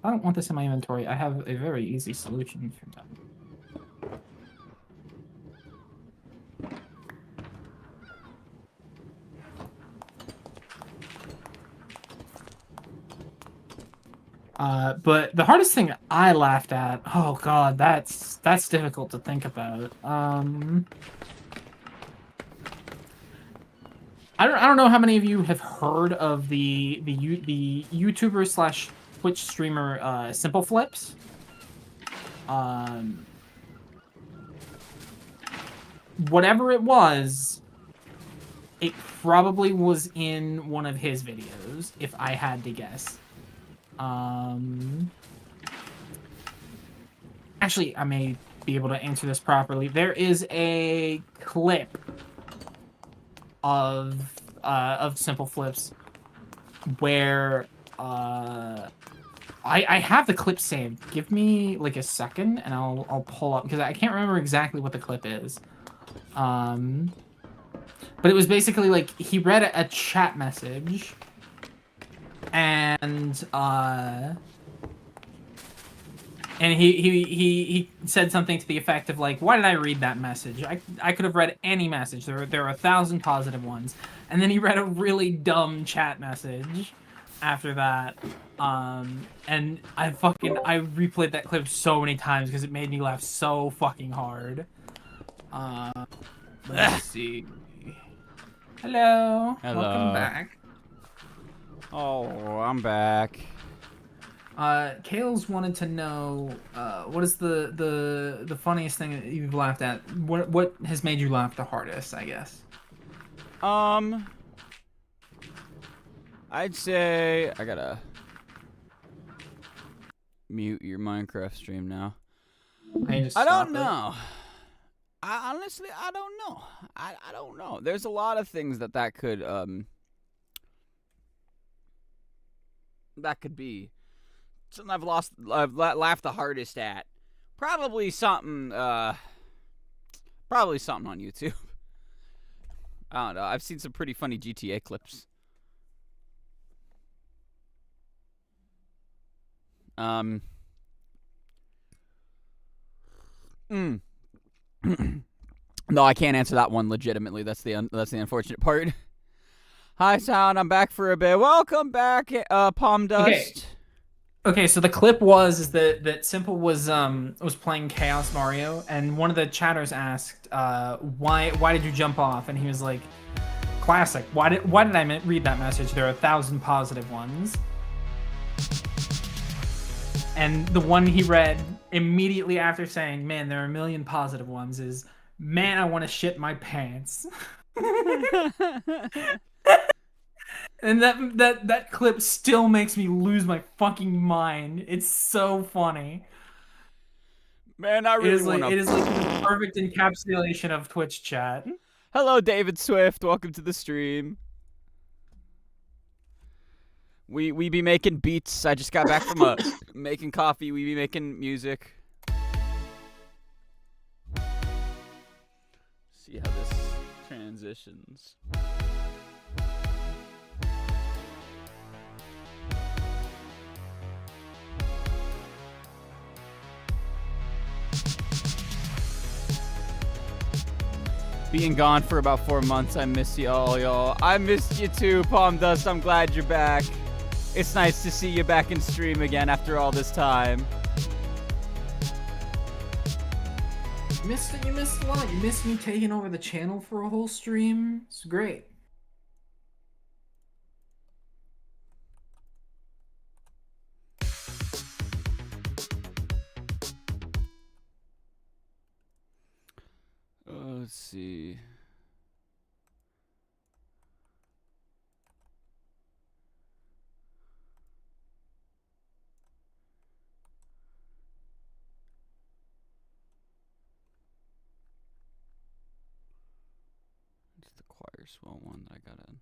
I don't want this in my inventory. I have a very easy solution for that. But the hardest thing I laughed at, oh god, that's difficult to think about. I don't know how many of you have heard of the YouTuber slash Twitch streamer Simple Flips. Whatever it was, it probably was in one of his videos, if I had to guess. Actually, I may be able to answer this properly. There is a clip of Simple Flips where I have the clip saved. Give me like a second and I'll pull up, because I can't remember exactly what the clip is. But it was basically like he read a chat message and he said something to the effect of like, why did I read that message? I could have read any message. There are 1,000 positive ones. And then he read a really dumb chat message after that. And I replayed that clip so many times because it made me laugh so fucking hard. Let's see. Hello. Hello. Welcome back. Oh, I'm back. Kales wanted to know, what is the funniest thing that you've laughed at? What has made you laugh the hardest, I guess? I'd say I gotta mute your Minecraft stream now. I don't know. Honestly, I don't know. I don't know. There's a lot of things that could be. Something I've laughed the hardest at. Probably something on YouTube. I don't know. I've seen some pretty funny GTA clips. No, I can't answer that one legitimately. That's the unfortunate part. Hi, Sound. I'm back for a bit. Welcome back, Palm Dust. Okay, so the clip was that Simple was playing Chaos Mario, and one of the chatters asked, why did you jump off? And he was like, classic. Why did I read that message? There are 1,000 positive ones. And the one he read immediately after saying, man, there are 1,000,000 positive ones is, man, I want to shit my pants. And that clip still makes me lose my fucking mind. It's so funny. Man, I really want to... It is like the perfect encapsulation of Twitch chat. Hello, David Swift. Welcome to the stream. We be making beats. I just got back from making coffee. We be making music. See how this transitions. Being gone for about 4 months, I miss you all, y'all. I missed you too, Palm Dust. I'm glad you're back. It's nice to see you back in stream again after all this time. You missed a lot. You missed me taking over the channel for a whole stream. It's great. Let's see. It's the choir swell one that I got in.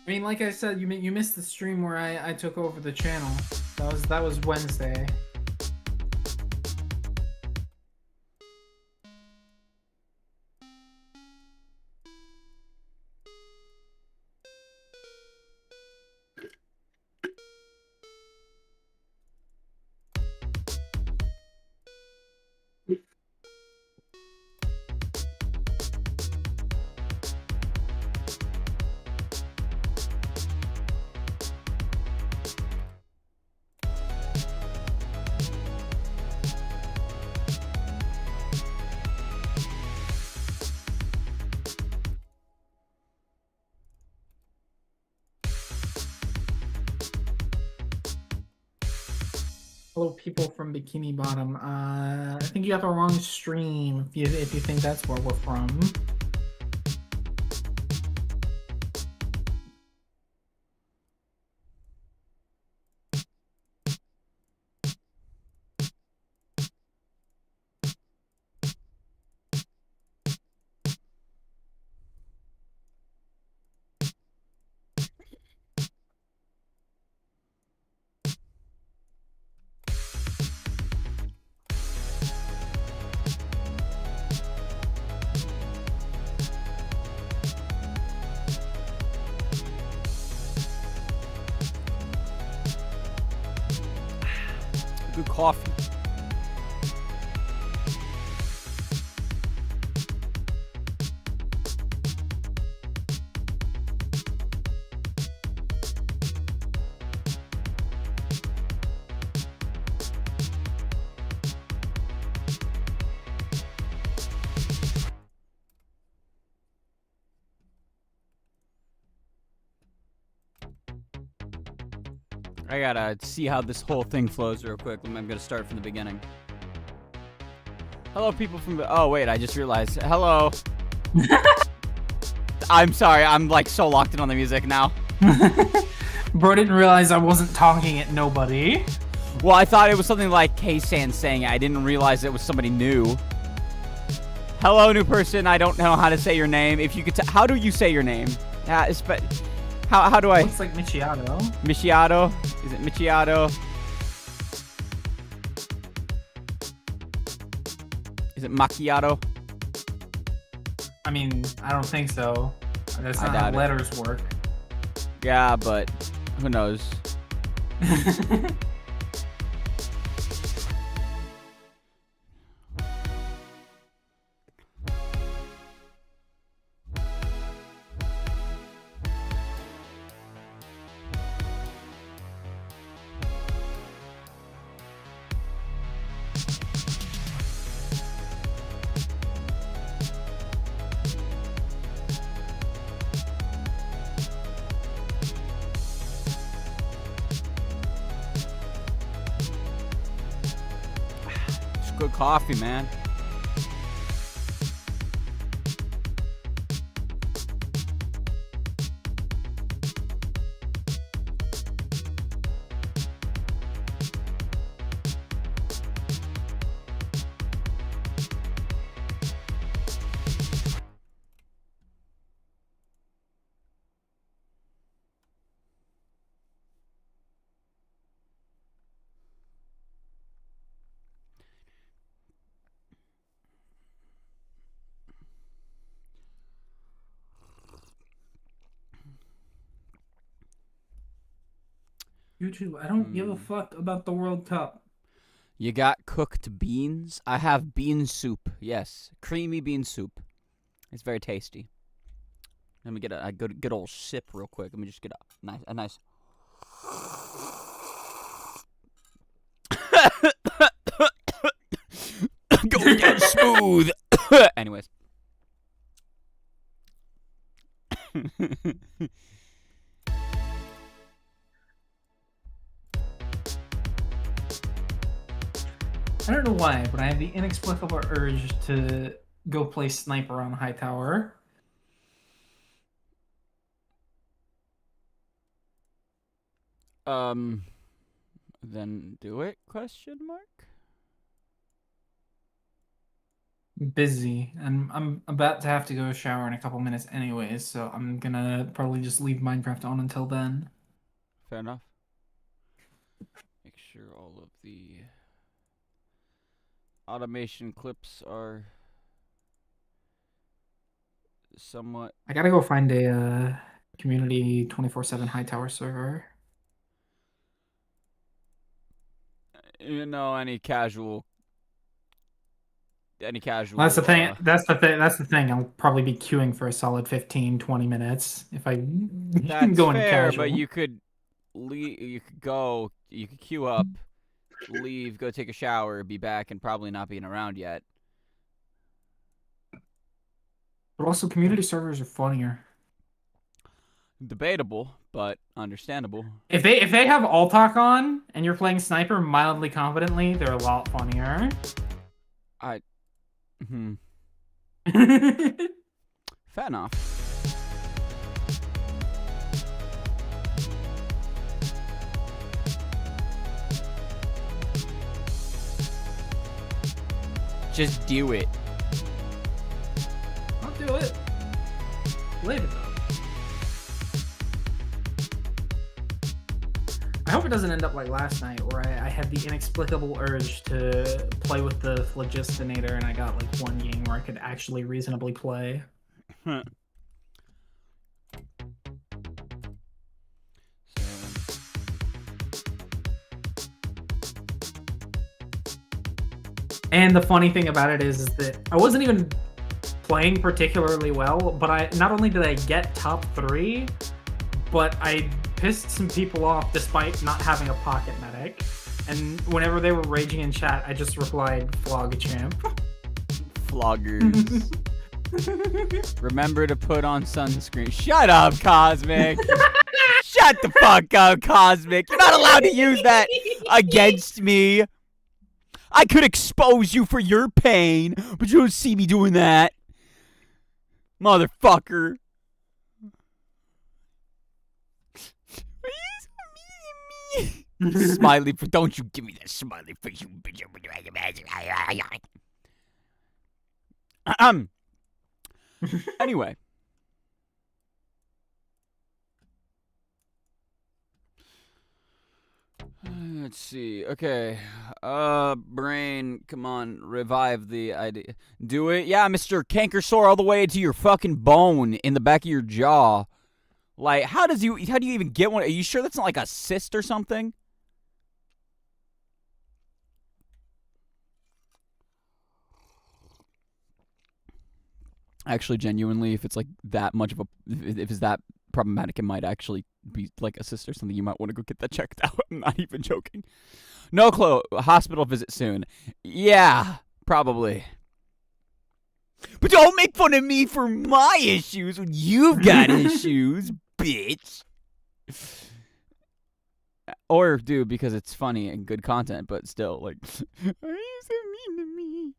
I mean, like I said, you missed the stream where I took over the channel. That was Wednesday. Hello, people from Bikini Bottom. I think you got the wrong stream if you think that's where we're from. Good coffee. I gotta see how this whole thing flows real quick. I'm gonna start from the beginning. Hello, people from... Oh, wait, I just realized. Hello. I'm sorry, I'm like so locked in on the music now. Bro didn't realize I wasn't talking at nobody. Well, I thought it was something like K-San saying it. I didn't realize it was somebody new. Hello, new person. I don't know how to say your name. If you could how do you say your name? How do I... Looks like Michiato. Michiato? Is it Michiato? Is it macchiato? I mean, I don't think so. That's I not how doubt it. letters work. Yeah, but who knows? It's good coffee, man. YouTube, I don't give a fuck about the World Cup. You got cooked beans? I have bean soup. Yes, creamy bean soup. It's very tasty. Let me get a good old sip real quick. Let me just get a nice. Go down smooth. Anyways. I don't know why, but I have the inexplicable urge to go play sniper on Hightower. Then do it? Question mark. busy, and I'm about to have to go shower in a couple minutes anyways, so I'm gonna probably just leave Minecraft on until then. Fair enough. Make sure all of the automation clips are somewhat. I gotta go find a community 24/7 high tower server. You know, any casual. Well, that's the thing. That's the thing. I'll probably be queuing for a solid 15, 20 minutes if I That's go into fair, casual. but you could leave. You could queue up, leave, go take a shower, be back, and probably not being around yet. But also, community servers are funnier. Debatable, but understandable. If they have all talk on and you're playing sniper mildly competently, they're a lot funnier. Fair enough. Just do it. I'll do it. Leave it though. I hope it doesn't end up like last night where I had the inexplicable urge to play with the Phlogistinator and I got like one game where I could actually reasonably play. And the funny thing about it is that I wasn't even playing particularly well, but not only did I get top 3, but I pissed some people off despite not having a pocket medic. And whenever they were raging in chat, I just replied, "Flog a champ." Floggers. Remember to put on sunscreen. Shut up, Cosmic. Shut the fuck up, Cosmic. You're not allowed to use that against me. I could expose you for your pain, but you don't see me doing that. Motherfucker. Smiley, don't you give me that smiley face, you bitch. Anyway. Let's see. Okay. Brain, come on, revive the idea. Do it. Yeah, Mr. Canker sore all the way to your fucking bone in the back of your jaw. Like, how do you even get one? Are you sure that's not like a cyst or something? Actually, genuinely, if it's like that much of a, if it's that problematic, it might actually be like a cyst or something. You might want to go get that checked out. I'm not even joking. No clue. Hospital visit soon. Yeah, probably. But don't make fun of me for my issues when you've got issues, bitch. Or do because it's funny and good content, but still, like, are you so mean to me?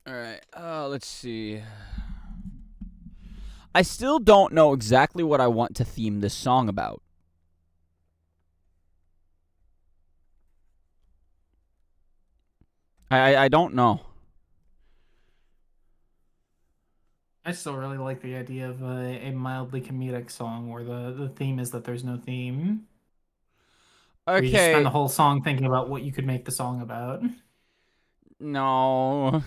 Alright, let's see. I still don't know exactly what I want to theme this song about. I don't know. I still really like the idea of a mildly comedic song where the theme is that there's no theme. Where you just spend the whole song thinking about what you could make the song about. No,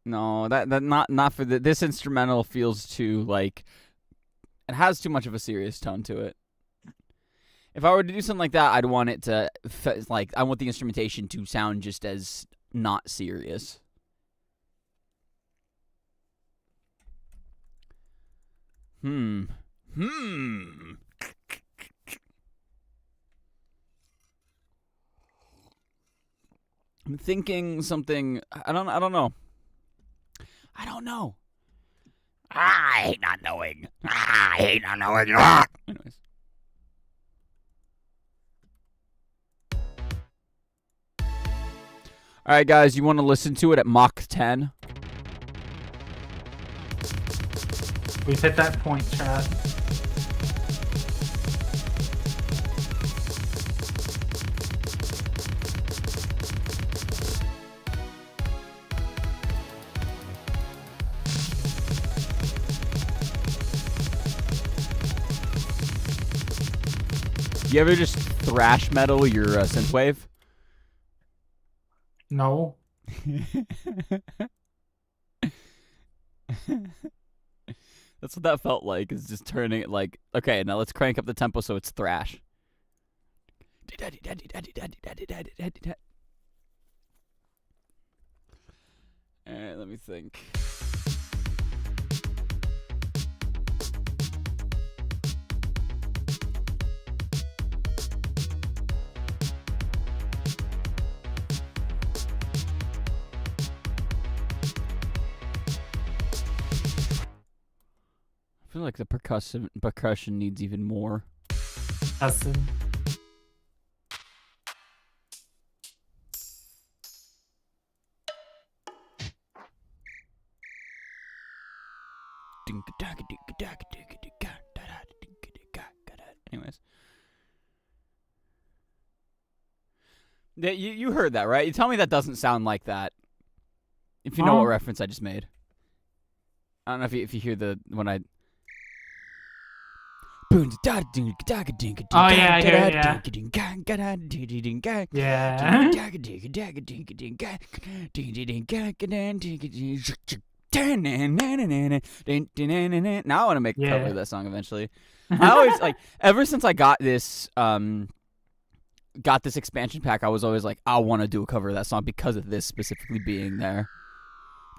that not for this instrumental feels too like it has too much of a serious tone to it. If I were to do something like that, I'd want it to like I want the instrumentation to sound just as not serious. I'm thinking something. I don't know. I don't know. I hate not knowing. I hate not knowing. Anyways. All right, guys. You want to listen to it at Mach 10? We've hit that point, chat. You ever just thrash metal your synthwave? No. That's what that felt like. Is just turning it like, okay, now let's crank up the tempo so it's thrash. Alright, let me think. I feel like the percussion needs even more. Justin. Anyways. You heard that, right? You tell me that doesn't sound like that. If you know what reference I just made. I don't know if you hear the when I Oh yeah, I hear it, yeah. Now I want to make a cover of that song eventually. I always like ever since I got this expansion pack, I was always like, I want to do a cover of that song because of this specifically being there.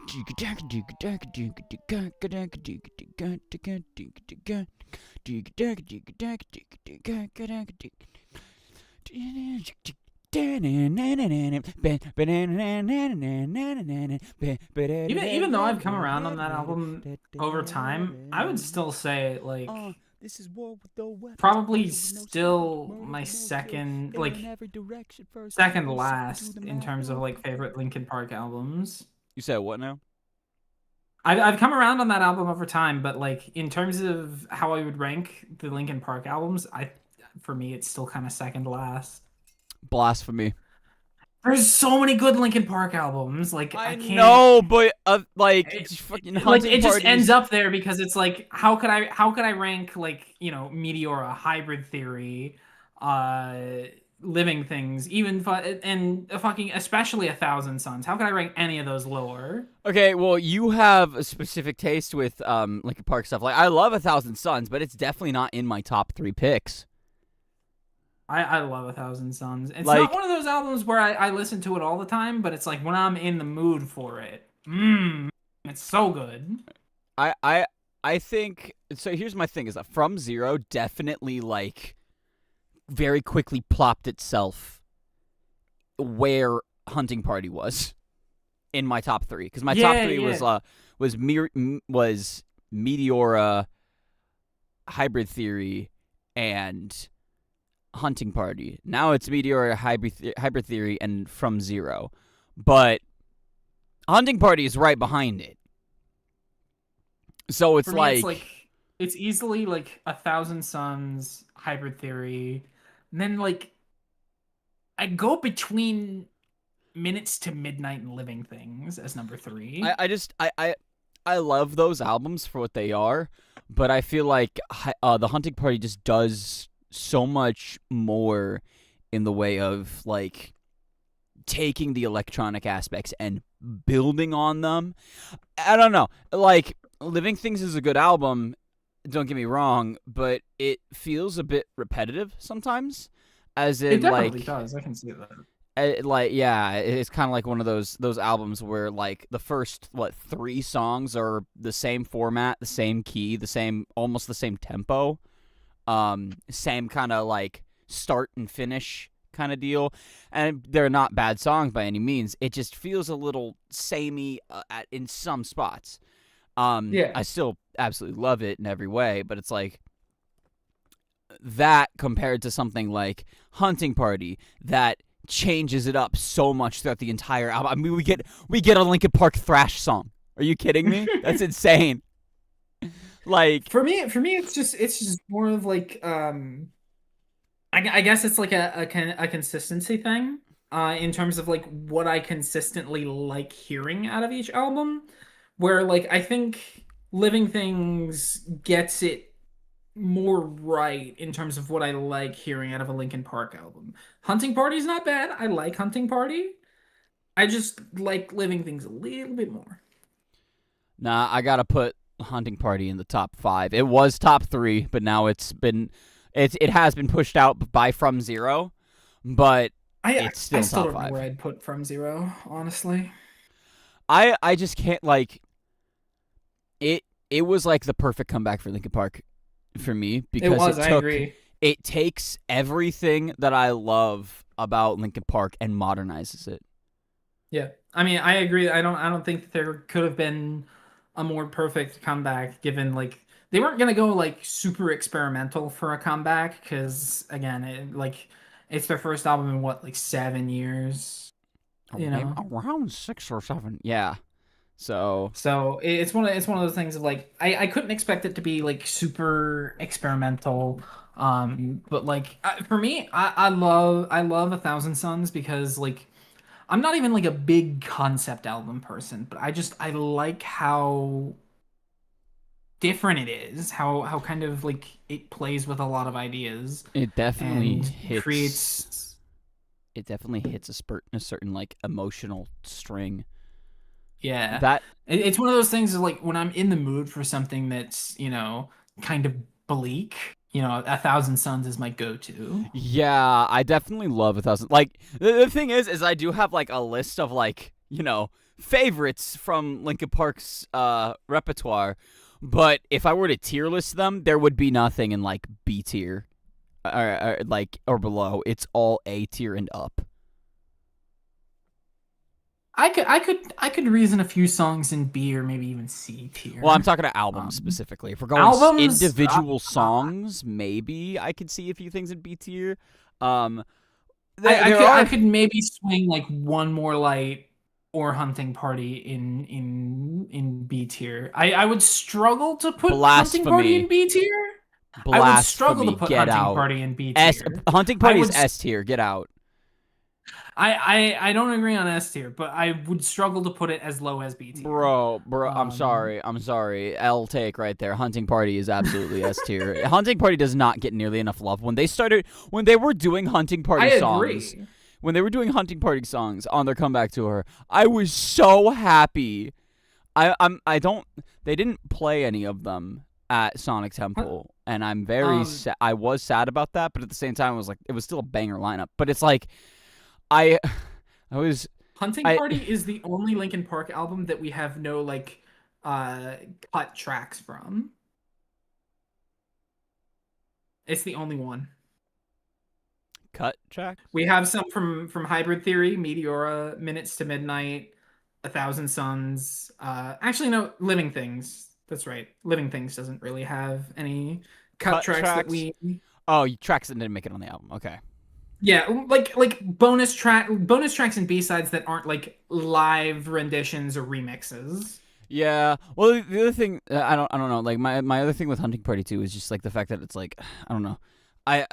Even though I've come around on that album over time, I would still say like probably still my second last in terms of like favorite Linkin Park albums. You said what now? I've come around on that album over time, but like in terms of how I would rank the Linkin Park albums, for me it's still kind of second last. Blasphemy. There's so many good Linkin Park albums. Like I can't. No, but fucking like it just ends up there because it's like how could I rank like Meteora, Hybrid Theory, Living Things, and fucking especially 1,000 Suns. How could I rank any of those lower? Okay, well you have a specific taste with Linkin Park stuff. Like I love 1,000 Suns, but it's definitely not in my top 3 picks. I love 1,000 Suns. It's like, not one of those albums where I listen to it all the time, but it's like when I'm in the mood for it. It's so good. I think so. Here's my thing: is that From Zero definitely like very quickly plopped itself where Hunting Party was in my top 3 because my top 3 was Meteora, Hybrid Theory, and Hunting Party. Now it's Meteora, Hybrid Theory, and From Zero. But Hunting Party is right behind it. So it's it's easily like 1,000 Suns, Hybrid Theory, and then like I go between Minutes to Midnight and Living Things as number 3. I love those albums for what they are, but I feel like the Hunting Party just does so much more in the way of like taking the electronic aspects and building on them. I don't know. Like Living Things is a good album, don't get me wrong, but it feels a bit repetitive sometimes. As in, it definitely does. I can see that. It's kind of like one of those albums where like the first 3 songs are the same format, the same key, almost the same tempo. Same kind of like start and finish kind of deal, and they're not bad songs by any means. It just feels a little samey in some spots. I still absolutely love it in every way, but it's like that compared to something like Hunting Party that changes it up so much throughout the entire album. I mean, we get a Linkin Park thrash song. Are you kidding me? That's insane. Like, For me, it's just more of like I guess it's like a consistency thing, in terms of like what I consistently like hearing out of each album, where like I think Living Things gets it more right in terms of what I like hearing out of a Linkin Park album. Hunting Party's not bad. I like Hunting Party. I just like Living Things a little bit more. nah, I gotta put Hunting Party in the top 5. It was top 3, but now it has been pushed out by From Zero, but it's still I still top don't know 5. where I'd put From Zero, honestly. I just can't, like, it was like the perfect comeback for Linkin Park for me, because I agree. it takes everything that I love about Linkin Park and modernizes it. Yeah. I mean, I agree. I don't think there could have been a more perfect comeback, given like they weren't gonna go like super experimental for a comeback, because again, it's their first album in what, like 7 years, you know. Around 6 or 7. Yeah. So So it's one of those things of like I couldn't expect it to be like super experimental. But like for me, I love A Thousand Suns, because like I'm not even like a big concept album person, but I like how different it is, how kind of like it plays with a lot of ideas it definitely and hits. creates. It definitely hits a certain like emotional string. Yeah. That It's one of those things is like when I'm in the mood for something that's, kind of bleak, A Thousand Suns is my go-to. Yeah, I definitely love 1,000. Like the thing is I do have like a list of like favorites from Linkin Park's repertoire, but if I were to tier list them, there would be nothing in like B tier, or below. It's all A tier and up. I could reason a few songs in B or maybe even C tier. Well, I'm talking to albums Um, specifically. If we're going albums, individual songs, maybe I could see a few things in B tier. Um, I could maybe swing like One More Light or Hunting Party in B tier. I would struggle to put Hunting Party in B tier. I would struggle to Blasphemy. put Get Hunting out. Party in B S tier. Hunting Party I is would S tier. Get out. I don't agree on S tier, but I would struggle to put it as low as B tier. Bro, I'm Um, sorry. I'm sorry. L take right there. Hunting Party is absolutely S tier. Hunting Party does not get nearly enough love. When they were doing Hunting Party I songs, agree. when they were doing Hunting Party songs on their comeback tour, I was so happy. They didn't play any of them at Sonic Temple, and I'm very I was sad about that, but at the same time, it was still a banger lineup. But it's like, I was. Hunting Party is the only Linkin Park album that we have no like cut tracks from. It's the only one. Cut track? We have some from Hybrid Theory, Meteora, Minutes to Midnight, A Thousand Suns. Actually, no, Living Things. That's right. Living Things doesn't really have any cut tracks that we. Oh, tracks that didn't make it on the album. Okay. Yeah, like bonus tracks and B-sides that aren't like live renditions or remixes. Yeah. Well, the other thing, I don't know. Like my other thing with Hunting Party 2 is just like the fact that it's like, I don't know. I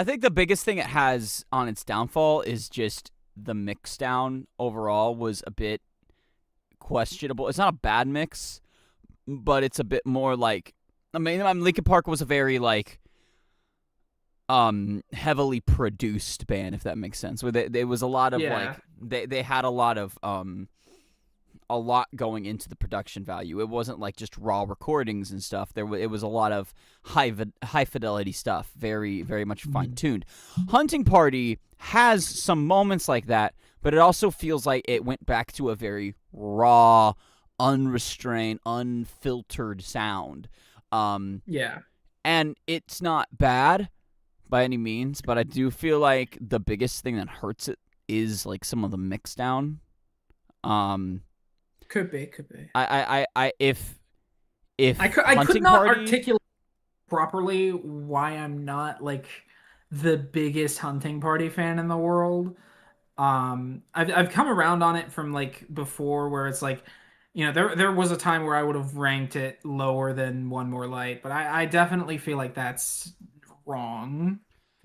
think the biggest thing it has on its downfall is just the mix down overall was a bit questionable. It's not a bad mix, but it's a bit more like, I mean Linkin Park was a very like heavily produced band, if that makes sense. Where there was a lot of like they had a lot going into the production value. It wasn't like just raw recordings and stuff. It was a lot of high fidelity stuff, very very much fine tuned. Hunting Party has some moments like that, but it also feels like it went back to a very raw, unrestrained, unfiltered sound. Yeah. And it's not bad by any means, but I do feel like the biggest thing that hurts it is like some of the mix down. Could be. If I could not Party... articulate properly why I'm not like the biggest Hunting Party fan in the world. I've come around on it from like before, where it's like you know, there was a time where I would have ranked it lower than One More Light, but I definitely feel like that's wrong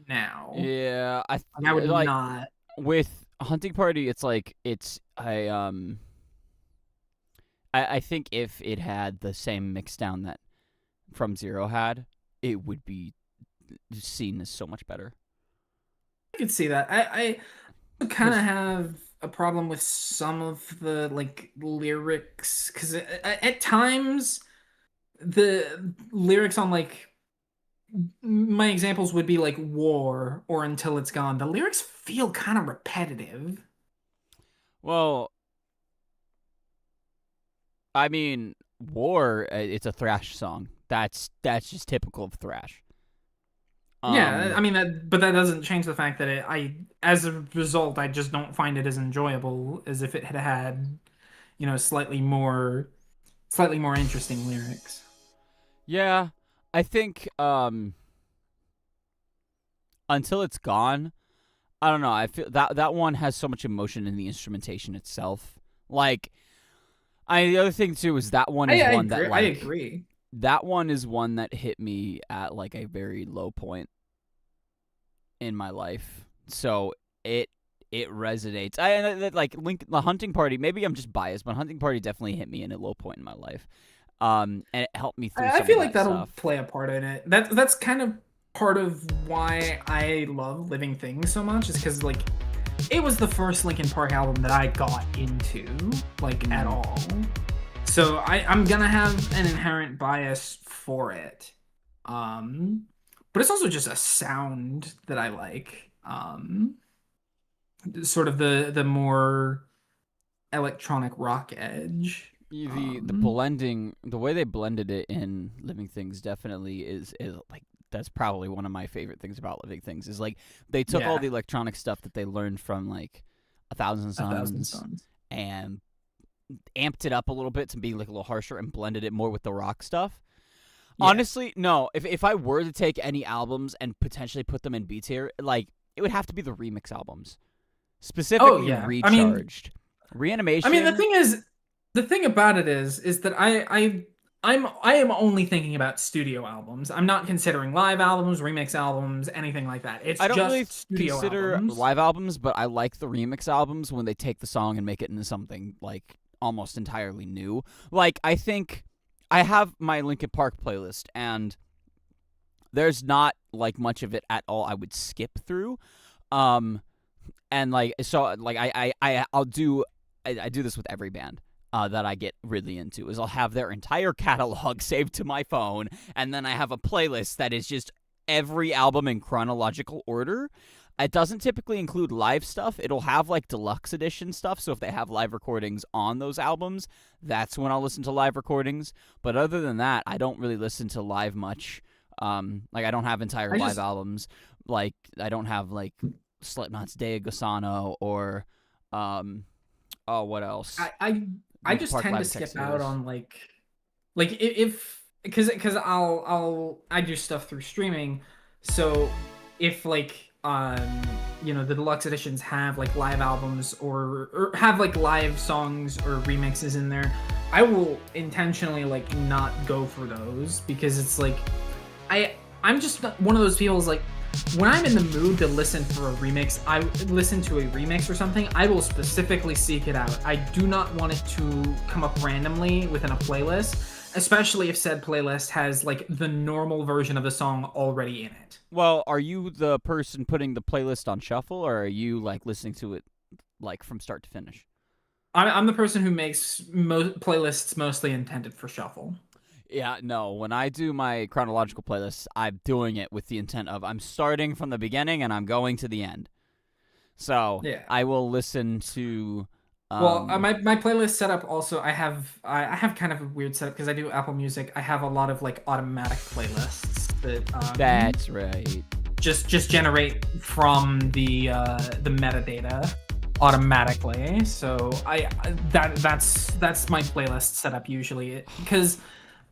now. Yeah, I would like not. with Hunting Party, it's like I think if it had the same mix down that From Zero had, it would be seen as so much better. I could see that. I kind of have a problem with some of the like lyrics because at times the lyrics on like my examples would be like war or until it's gone. The lyrics feel kind of repetitive. Well, I mean, War, it's a thrash song. That's just typical of thrash. Yeah, I mean but that doesn't change the fact that as a result, I just don't find it as enjoyable as if it had had, you know, slightly more interesting lyrics. Yeah, I think Until It's Gone, I don't know. I feel that one has so much emotion in the instrumentation itself. Like, the other thing too is that one is I one agree, that like I agree. that one is one that hit me at like a very low point in my life. So it resonates. Like the Hunting Party. Maybe I'm just biased, but Hunting Party definitely hit me in a low point in my life. And it helped me through. I some feel of like that that'll stuff. play a part in it. That's kind of part of why I love Living Things so much, is because like it was the first Linkin Park album that I got into like at all. So I'm gonna have an inherent bias for it. But it's also just a sound that I like. Sort of the more electronic rock edge. The blending, the way they blended it in Living Things definitely is like that's probably one of my favorite things about Living Things is like they took all Yeah. the electronic stuff that they learned from like A Thousand A Thousand Suns Suns. and amped it up a little bit to be like a little harsher and blended it more with the rock stuff. Yeah. Honestly, no. If I were to take any albums and potentially put them in B tier, like it would have to be the remix albums, specifically yeah. I mean- Recharged, Reanimation. I mean, the thing about it is that I am only thinking about studio albums. I'm not considering live albums, remix albums, anything like that. It's I don't just really studio consider albums. live albums, but I like the remix albums when they take the song and make it into something like almost entirely new. Like I think I have my Linkin Park playlist, and there's not like much of it at all I would skip through. And like so like I'll do I do this with every band that I get really into is I'll have their entire catalog saved to my phone, and then I have a playlist that is just every album in chronological order. It doesn't typically include live stuff. It'll have like deluxe edition stuff, so if they have live recordings on those albums, that's when I'll listen to live recordings. But other than that, I don't really listen to live much. Like I don't have entire live albums. Like I don't have like Slipknot's Day Gusano or what else? I just Park tend Live to skip Texas. out on like if because I do stuff through streaming, so if like you know the deluxe editions have like live albums or have like live songs or remixes in there, I will intentionally like not go for those because it's like I'm just one of those people is like when I'm in the mood to listen for a remix, I listen to a remix or something, I will specifically seek it out. I do not want it to come up randomly within a playlist, especially if said playlist has like the normal version of the song already in it. Well, are you the person putting the playlist on shuffle, or are you like listening to it like from start to finish? I'm the person who makes playlists mostly intended for shuffle. Yeah, no. When I do my chronological playlist, I'm doing it with the intent of I'm starting from the beginning and I'm going to the end. So Yeah. I will listen to. My playlist setup also I have kind of a weird setup because I do Apple Music. I have a lot of like automatic playlists that that's right. Just generate from the metadata automatically. So that's my playlist setup usually because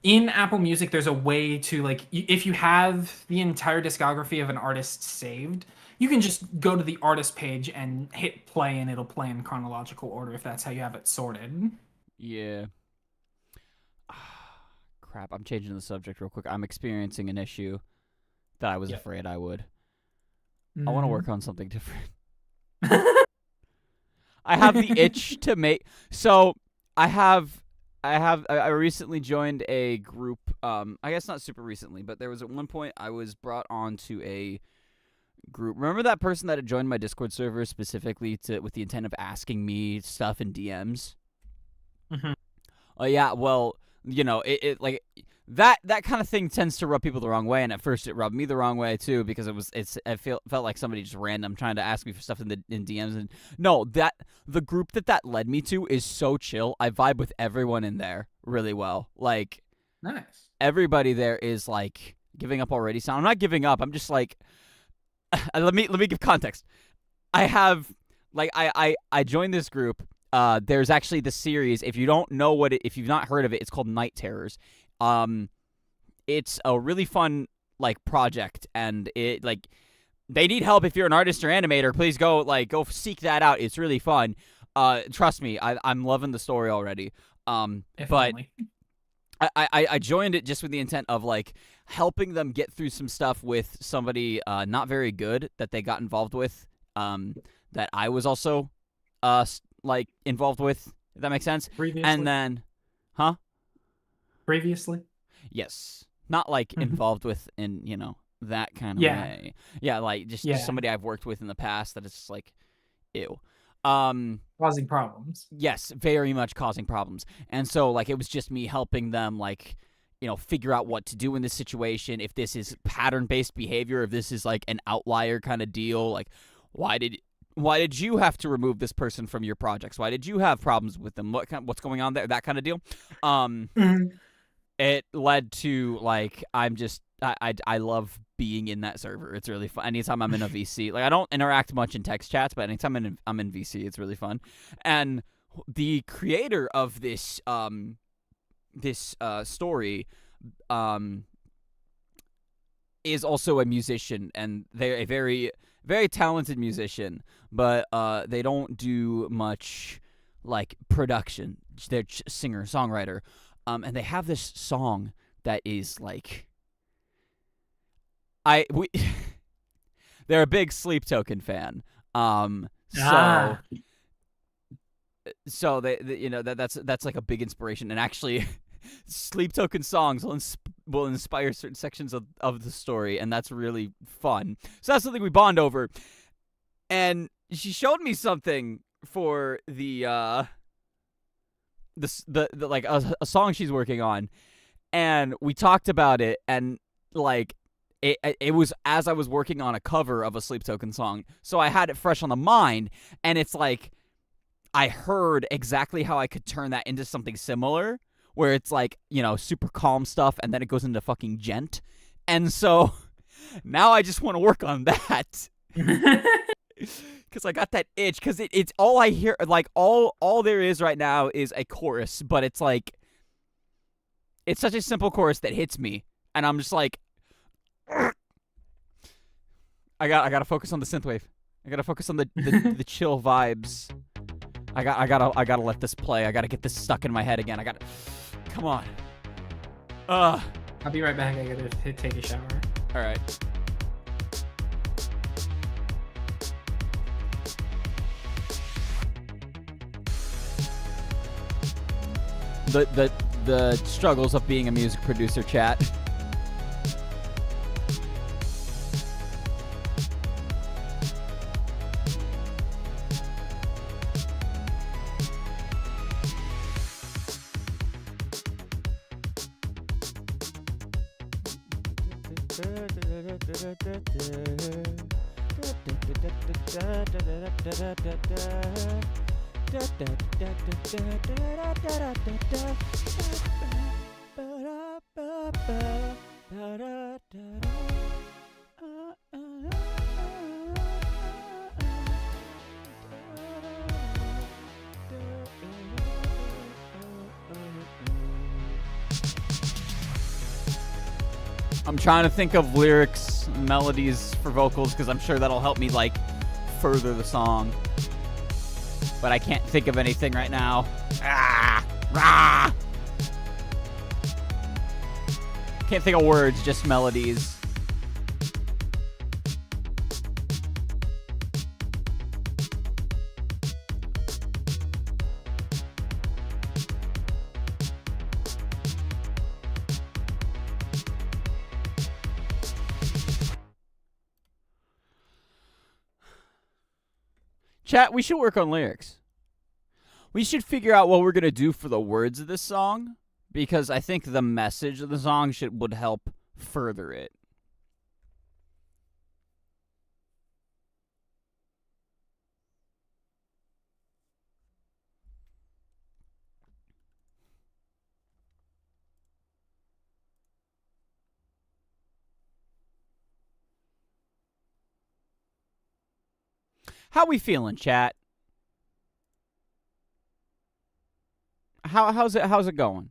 in Apple Music there's a way to like if you have the entire discography of an artist saved, you can just go to the artist page and hit play and it'll play in chronological order if that's how you have it sorted. Yeah. crap. I'm changing the subject real quick. I'm experiencing an issue that I was afraid I would. I want to work on something different. I have the itch to make. So I recently joined a group. I guess not super recently, but there was at one point I was brought onto a group. Remember that person that had joined my Discord server specifically with the intent of asking me stuff in DMs? Mhm. Oh yeah. Well, you know, it like that kind of thing tends to rub people the wrong way, and at first it rubbed me the wrong way too because I felt like somebody just random trying to ask me for stuff in DMs. And no, the group that led me to is so chill. I vibe with everyone in there really well. Like, Nice. everybody there is like giving up already. So I'm not giving up. I'm just like, let me give context. I have like I joined this group. There's actually the series. If you don't know if you've not heard of it, it's called Night Terrors. It's a really fun like project, and it like they need help. If you're an artist or animator, please go seek that out. It's really fun. Trust me, I'm loving the story already. If But only. I joined it just with the intent of like helping them get through some stuff with somebody not very good that they got involved with, that I was also like involved with, if that makes sense. Previously. And then Previously. yes, not like Mhm. involved with in, you know, that kind of Yeah. way. Yeah, like just Yeah. somebody I've worked with in the past that is just like ew. Causing problems. Yes, very much causing problems. And so like it was just me helping them like, you know, figure out what to do in this situation, if this is pattern-based behavior, if this is like an outlier kind of deal, like why did you have to remove this person from your projects? Why did you have problems with them? What's going on there? That kind of deal. It led to like I love being in that server. It's really fun. Anytime I'm in a VC, like I don't interact much in text chats, but anytime I'm in VC, it's really fun. And the creator of this story is also a musician, and they're a very, very talented musician, but they don't do much like production. They're singer songwriter, and they have this song that is like they're a big Sleep Token fan. So they you know that's like a big inspiration, and actually Sleep Token songs will inspire certain sections of the story, and that's really fun. So that's something we bond over. And she showed me something for the like a song she's working on, and we talked about it, and like it was as I was working on a cover of a Sleep Token song, so I had it fresh on the mind, and it's like I heard exactly how I could turn that into something similar, where it's like, you know, super calm stuff, and then it goes into fucking gent, and so now I just want to work on that. Because I got that itch, because it's all I hear, like all there is right now is a chorus, but it's like it's such a simple chorus that hits me, and I'm just like I gotta focus on the synthwave. I gotta focus on the chill vibes. I gotta let this play. I gotta get this stuck in my head again. Come on. I'll be right back. I gotta take a shower. All right. The struggles of being a music producer, chat. I'm trying to think of lyrics, melodies for vocals, because I'm sure that'll help me like further the song. But I can't think of anything right now. Can't think of words, just melodies. Chat, we should work on lyrics. We should figure out what we're going to do for the words of this song, because I think the message of the song would help further it. How we feeling, chat? How's it going?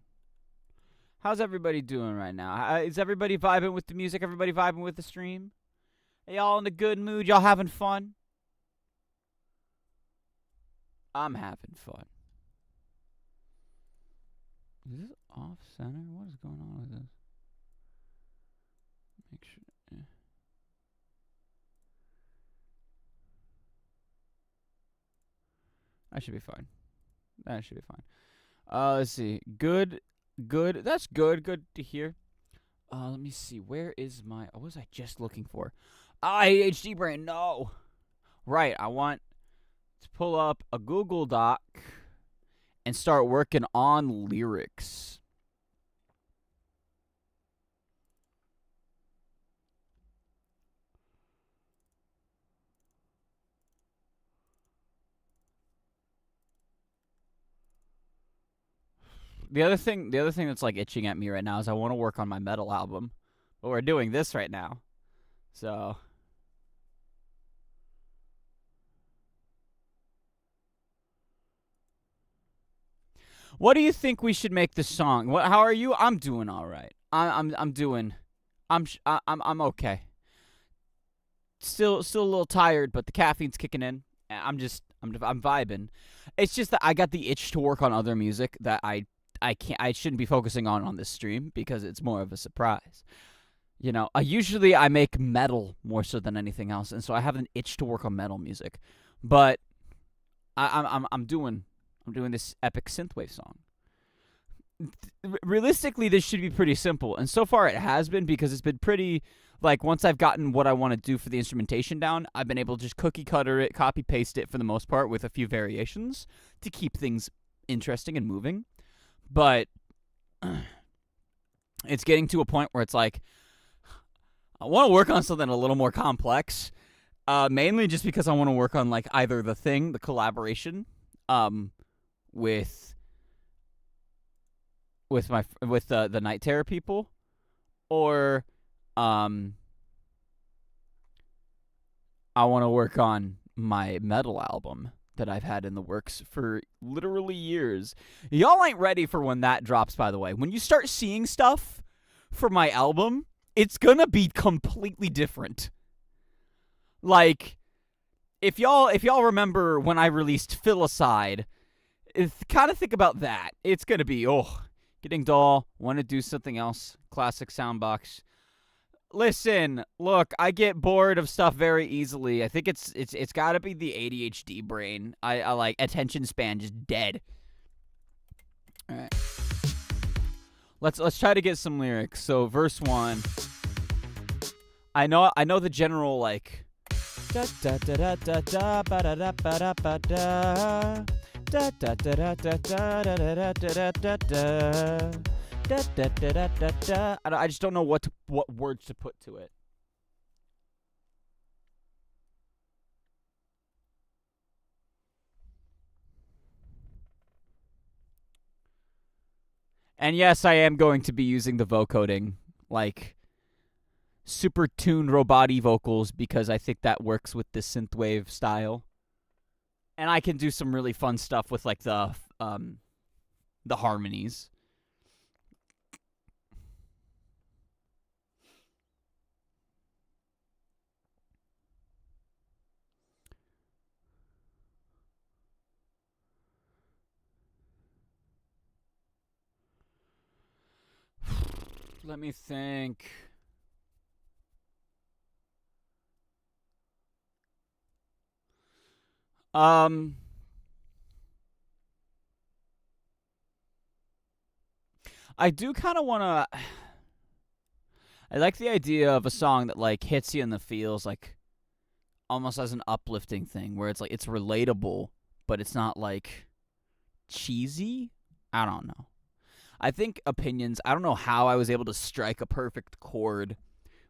How's everybody doing right now? Is everybody vibing with the music? Everybody vibing with the stream? Are y'all in a good mood? Y'all having fun? I'm having fun. Is this off center? What is going on with this? Make sure. Yeah. That should be fine. That should be fine. Let's see. Good. That's good. Good to hear. Let me see. Where is my... what was I just looking for? ADHD brain. No. Right. I want to pull up a Google Doc and start working on lyrics. The other thing that's like itching at me right now is I want to work on my metal album, but we're doing this right now, so. What do you think we should make this song? How are you? I'm doing all right. I'm okay. Still a little tired, but the caffeine's kicking in. I'm vibing. It's just that I got the itch to work on other music that I shouldn't be focusing on this stream because it's more of a surprise. You know, usually I make metal more so than anything else, and so I have an itch to work on metal music. But I'm doing this epic synthwave song. Realistically, this should be pretty simple, and so far it has been, because it's been pretty, like, once I've gotten what I want to do for the instrumentation down, I've been able to just cookie cutter it, copy paste it for the most part with a few variations to keep things interesting and moving. But it's getting to a point where it's like, I want to work on something a little more complex, mainly just because I want to work on, like, either the collaboration, with the Night Terror people, or I want to work on my metal album that I've had in the works for literally years. Y'all ain't ready for when that drops, by the way. When you start seeing stuff for my album, it's gonna be completely different. Like, if y'all remember when I released Filicide, kind of think about that. It's gonna be, getting dull, want to do something else. Classic soundbox. Listen, look, I get bored of stuff very easily. I think it's got to be the ADHD brain. I like attention span just dead. All right. Let's try to get some lyrics. So verse 1. I know the general, like, da da da da da da ba da da ba da ba da da da da da da da da da da da da. Da, da, da, da, da, da. I just don't know what words to put to it. And yes, I am going to be using the vocoding, like super tuned robot-y vocals, because I think that works with the synthwave style. And I can do some really fun stuff with, like, the harmonies. Let me think. I do kind of want to. I like the idea of a song that like hits you in the feels, like almost as an uplifting thing, where it's like it's relatable, but it's not like cheesy. I don't know. I think Opinions. I don't know how I was able to strike a perfect chord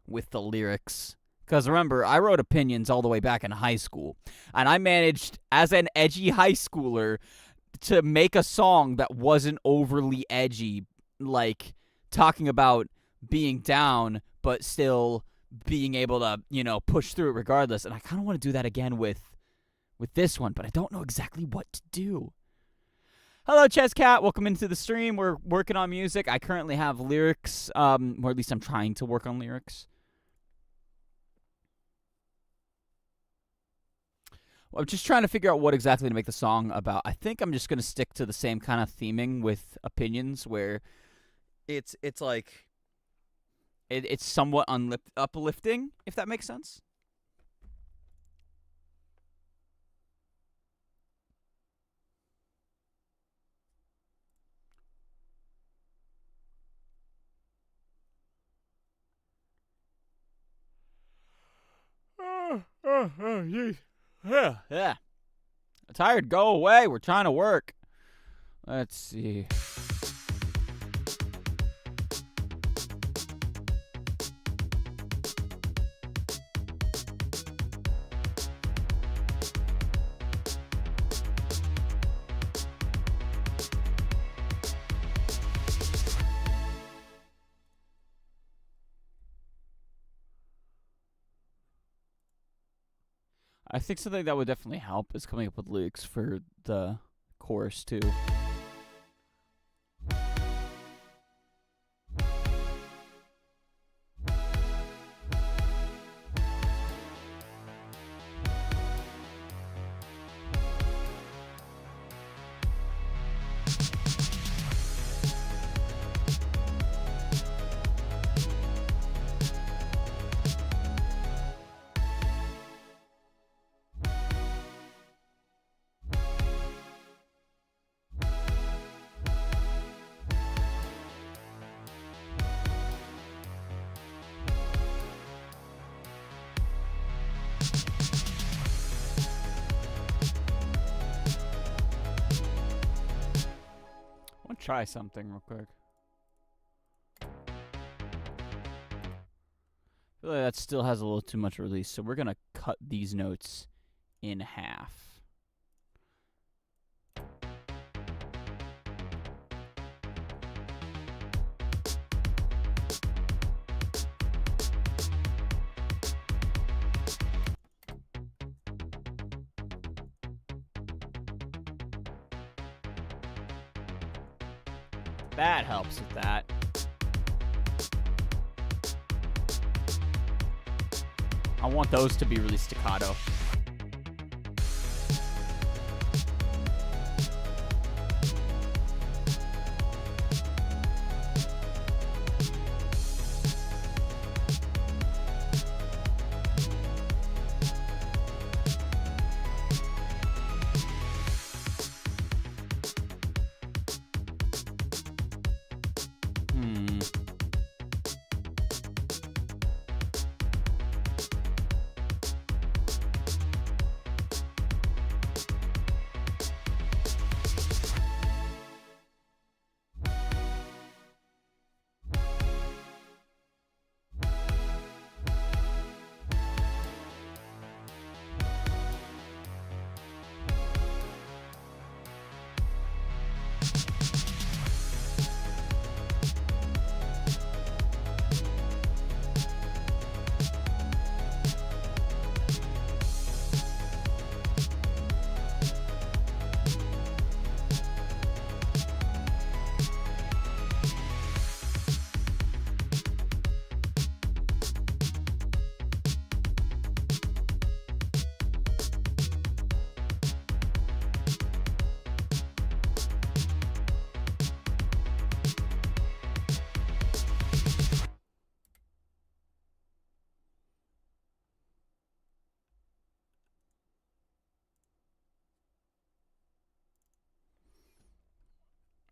with the lyrics. Because remember, I wrote Opinions all the way back in high school. And I managed, as an edgy high schooler, to make a song that wasn't overly edgy, like talking about being down, but still being able to, you know, push through it regardless. And I kind of want to do that again with this one, but I don't know exactly what to do. Hello, Chess Cat. Welcome into the stream. We're working on music. I currently have lyrics, or at least I'm trying to work on lyrics. I'm just trying to figure out what exactly to make the song about. I think I'm just going to stick to the same kind of theming with Opinions, where it's like it's somewhat uplifting, if that makes sense. Yeah. I'm tired. Go away. We're trying to work. Let's see. I think something that would definitely help is coming up with lyrics for the chorus, too. I want to try something real quick. I feel like that still has a little too much release, so we're going to cut these notes in half. That helps with that. I want those to be really staccato.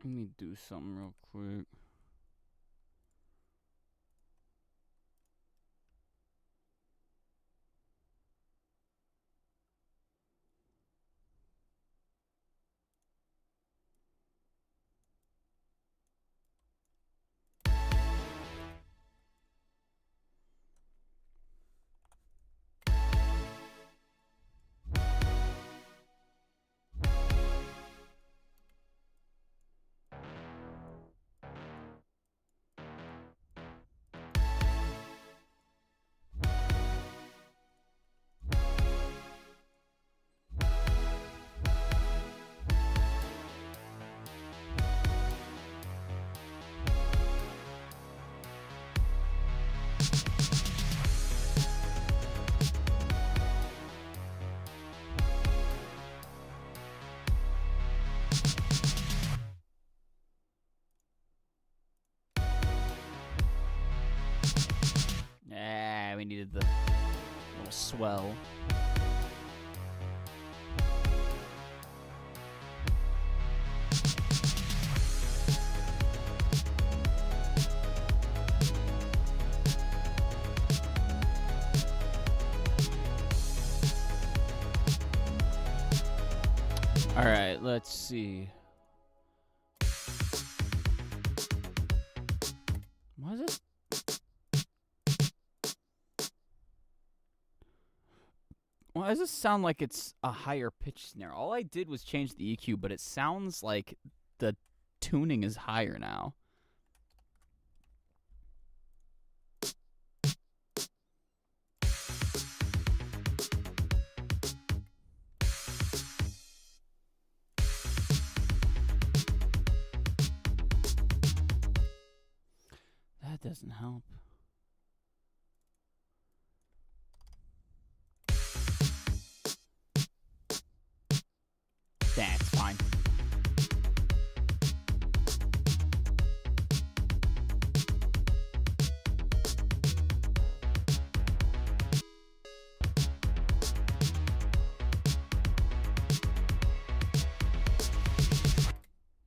Let me do something real quick. Yeah, we needed the little swell. All right, let's see. Why is it? Why does this sound like it's a higher pitch snare? All I did was change the EQ, but it sounds like the tuning is higher now. That doesn't help. That's fine.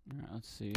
All right, let's see.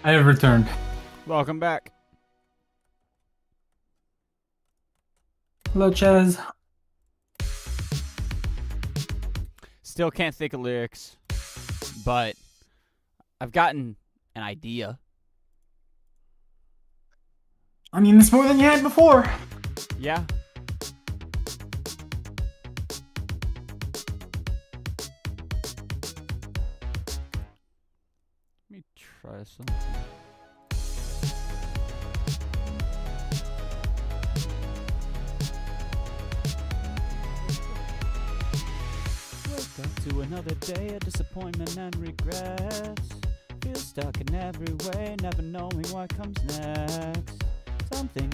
I have returned. Welcome back. Hello, Chaz. Still can't think of lyrics, but I've gotten an idea. I mean, it's more than you had before. Yeah. Let me try something. Wake up to another day of disappointment and regrets. Feel stuck in every way, never knowing what comes next. Something,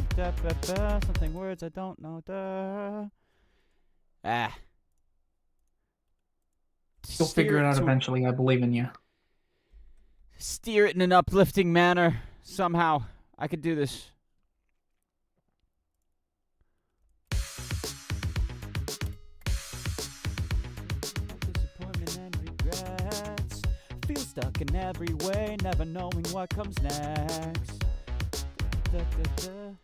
something words I don't know. You'll figure it out eventually. I believe in you. Steer it in an uplifting manner. Somehow, I could do this. Disappointment and regrets. Feel stuck in every way, never knowing what comes next. Da, da, da.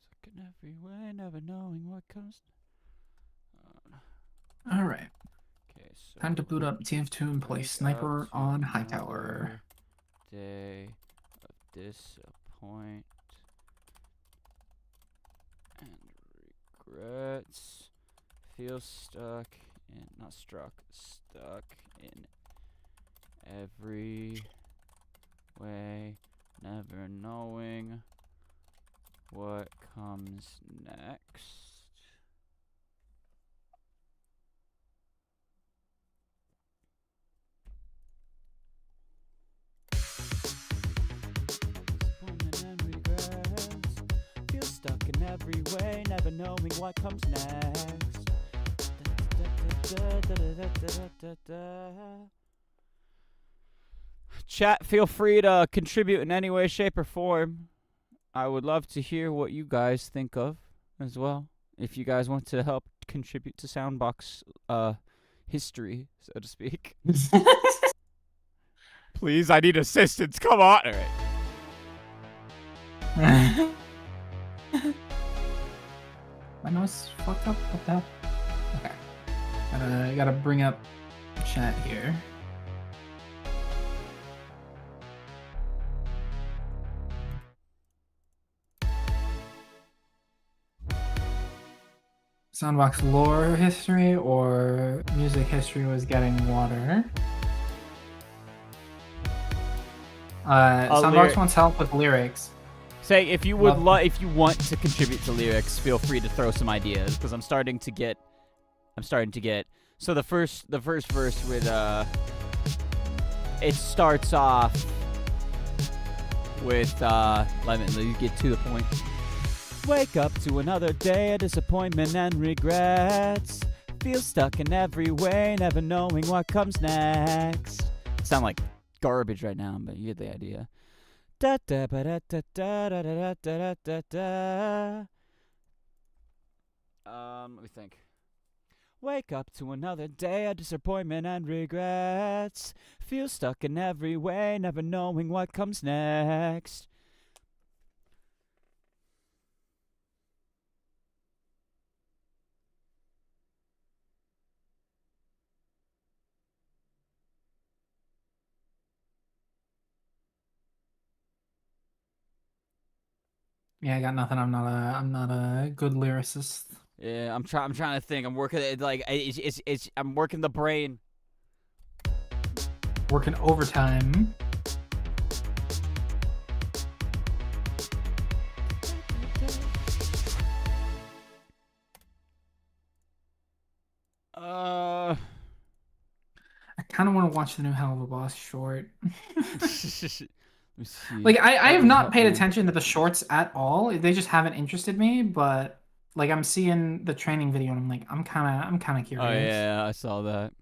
Stuck in every way, never knowing what comes. All right. Okay, so Time to boot up TF2 and play wake Sniper up to on Hightower. another Day of disappointment and regrets. Feel stuck in, not struck, stuck in every way, never knowing what comes next. Disappointment and regrets. Feel stuck in every way, never knowing what comes next. Chat, feel free to contribute in any way, shape, or form. I would love to hear what you guys think of as well. If you guys want to help contribute to Soundbox history, so to speak. Please, I need assistance. Come on. All right. My nose fucked up. What the hell? Okay. Gotta bring up chat here. Soundbox lore history or music history was getting water. Soundbox lyric. wants help with lyrics. Say if you would Love- if you want to contribute to lyrics, feel free to throw some ideas because I'm starting to get. So the first verse with it starts off with let me get to the point. Wake up to another day of disappointment and regrets. Feel stuck in every way, never knowing what comes next. Sound like garbage right now, but you get the idea. Da da ba da da da da da da da da. Let me think. Wake up to another day of disappointment and regrets. Feel stuck in every way, never knowing what comes next. Yeah, I got nothing. I'm not a good lyricist. Yeah, I'm trying to think. I'm working it like I'm working the brain. Working overtime. I kind of want to watch the new Hell of a Boss short. Let me see. Like I have That not would paid help me. attention to the shorts at all. They just haven't interested me. But like I'm seeing the training video and I'm like I'm kind of curious. Oh yeah, I saw that.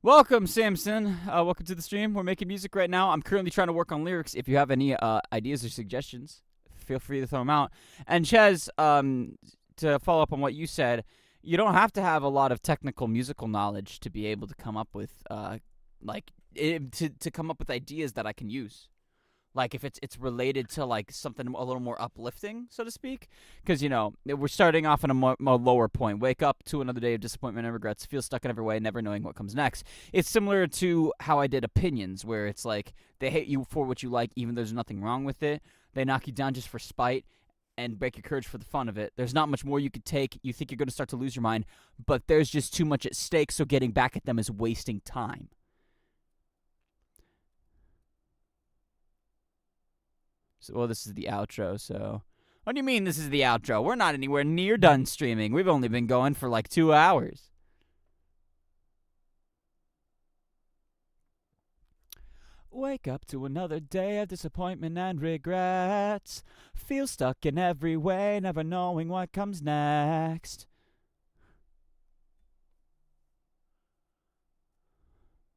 Welcome, Samson. Welcome to the stream. We're making music right now. I'm currently trying to work on lyrics. If you have any ideas or suggestions, feel free to throw them out. And Ches, to follow up on what you said, you don't have to have a lot of technical musical knowledge to be able to come up with to come up with ideas that I can use. Like if it's related to like something a little more uplifting, so to speak, because we're starting off on a more lower point. Wake up to another day of disappointment and regrets. Feel stuck in every way, never knowing what comes next. It's similar to how I did opinions, where it's like they hate you for what you like, even though there's nothing wrong with it. They knock you down just for spite and break your courage for the fun of it. There's not much more you could take. You think you're going to start to lose your mind, but there's just too much at stake. So getting back at them is wasting time. So, well, this is the outro, so... What do you mean this is the outro? We're not anywhere near done streaming. We've only been going for like 2 hours. Wake up to another day of disappointment and regrets. Feel stuck in every way, never knowing what comes next.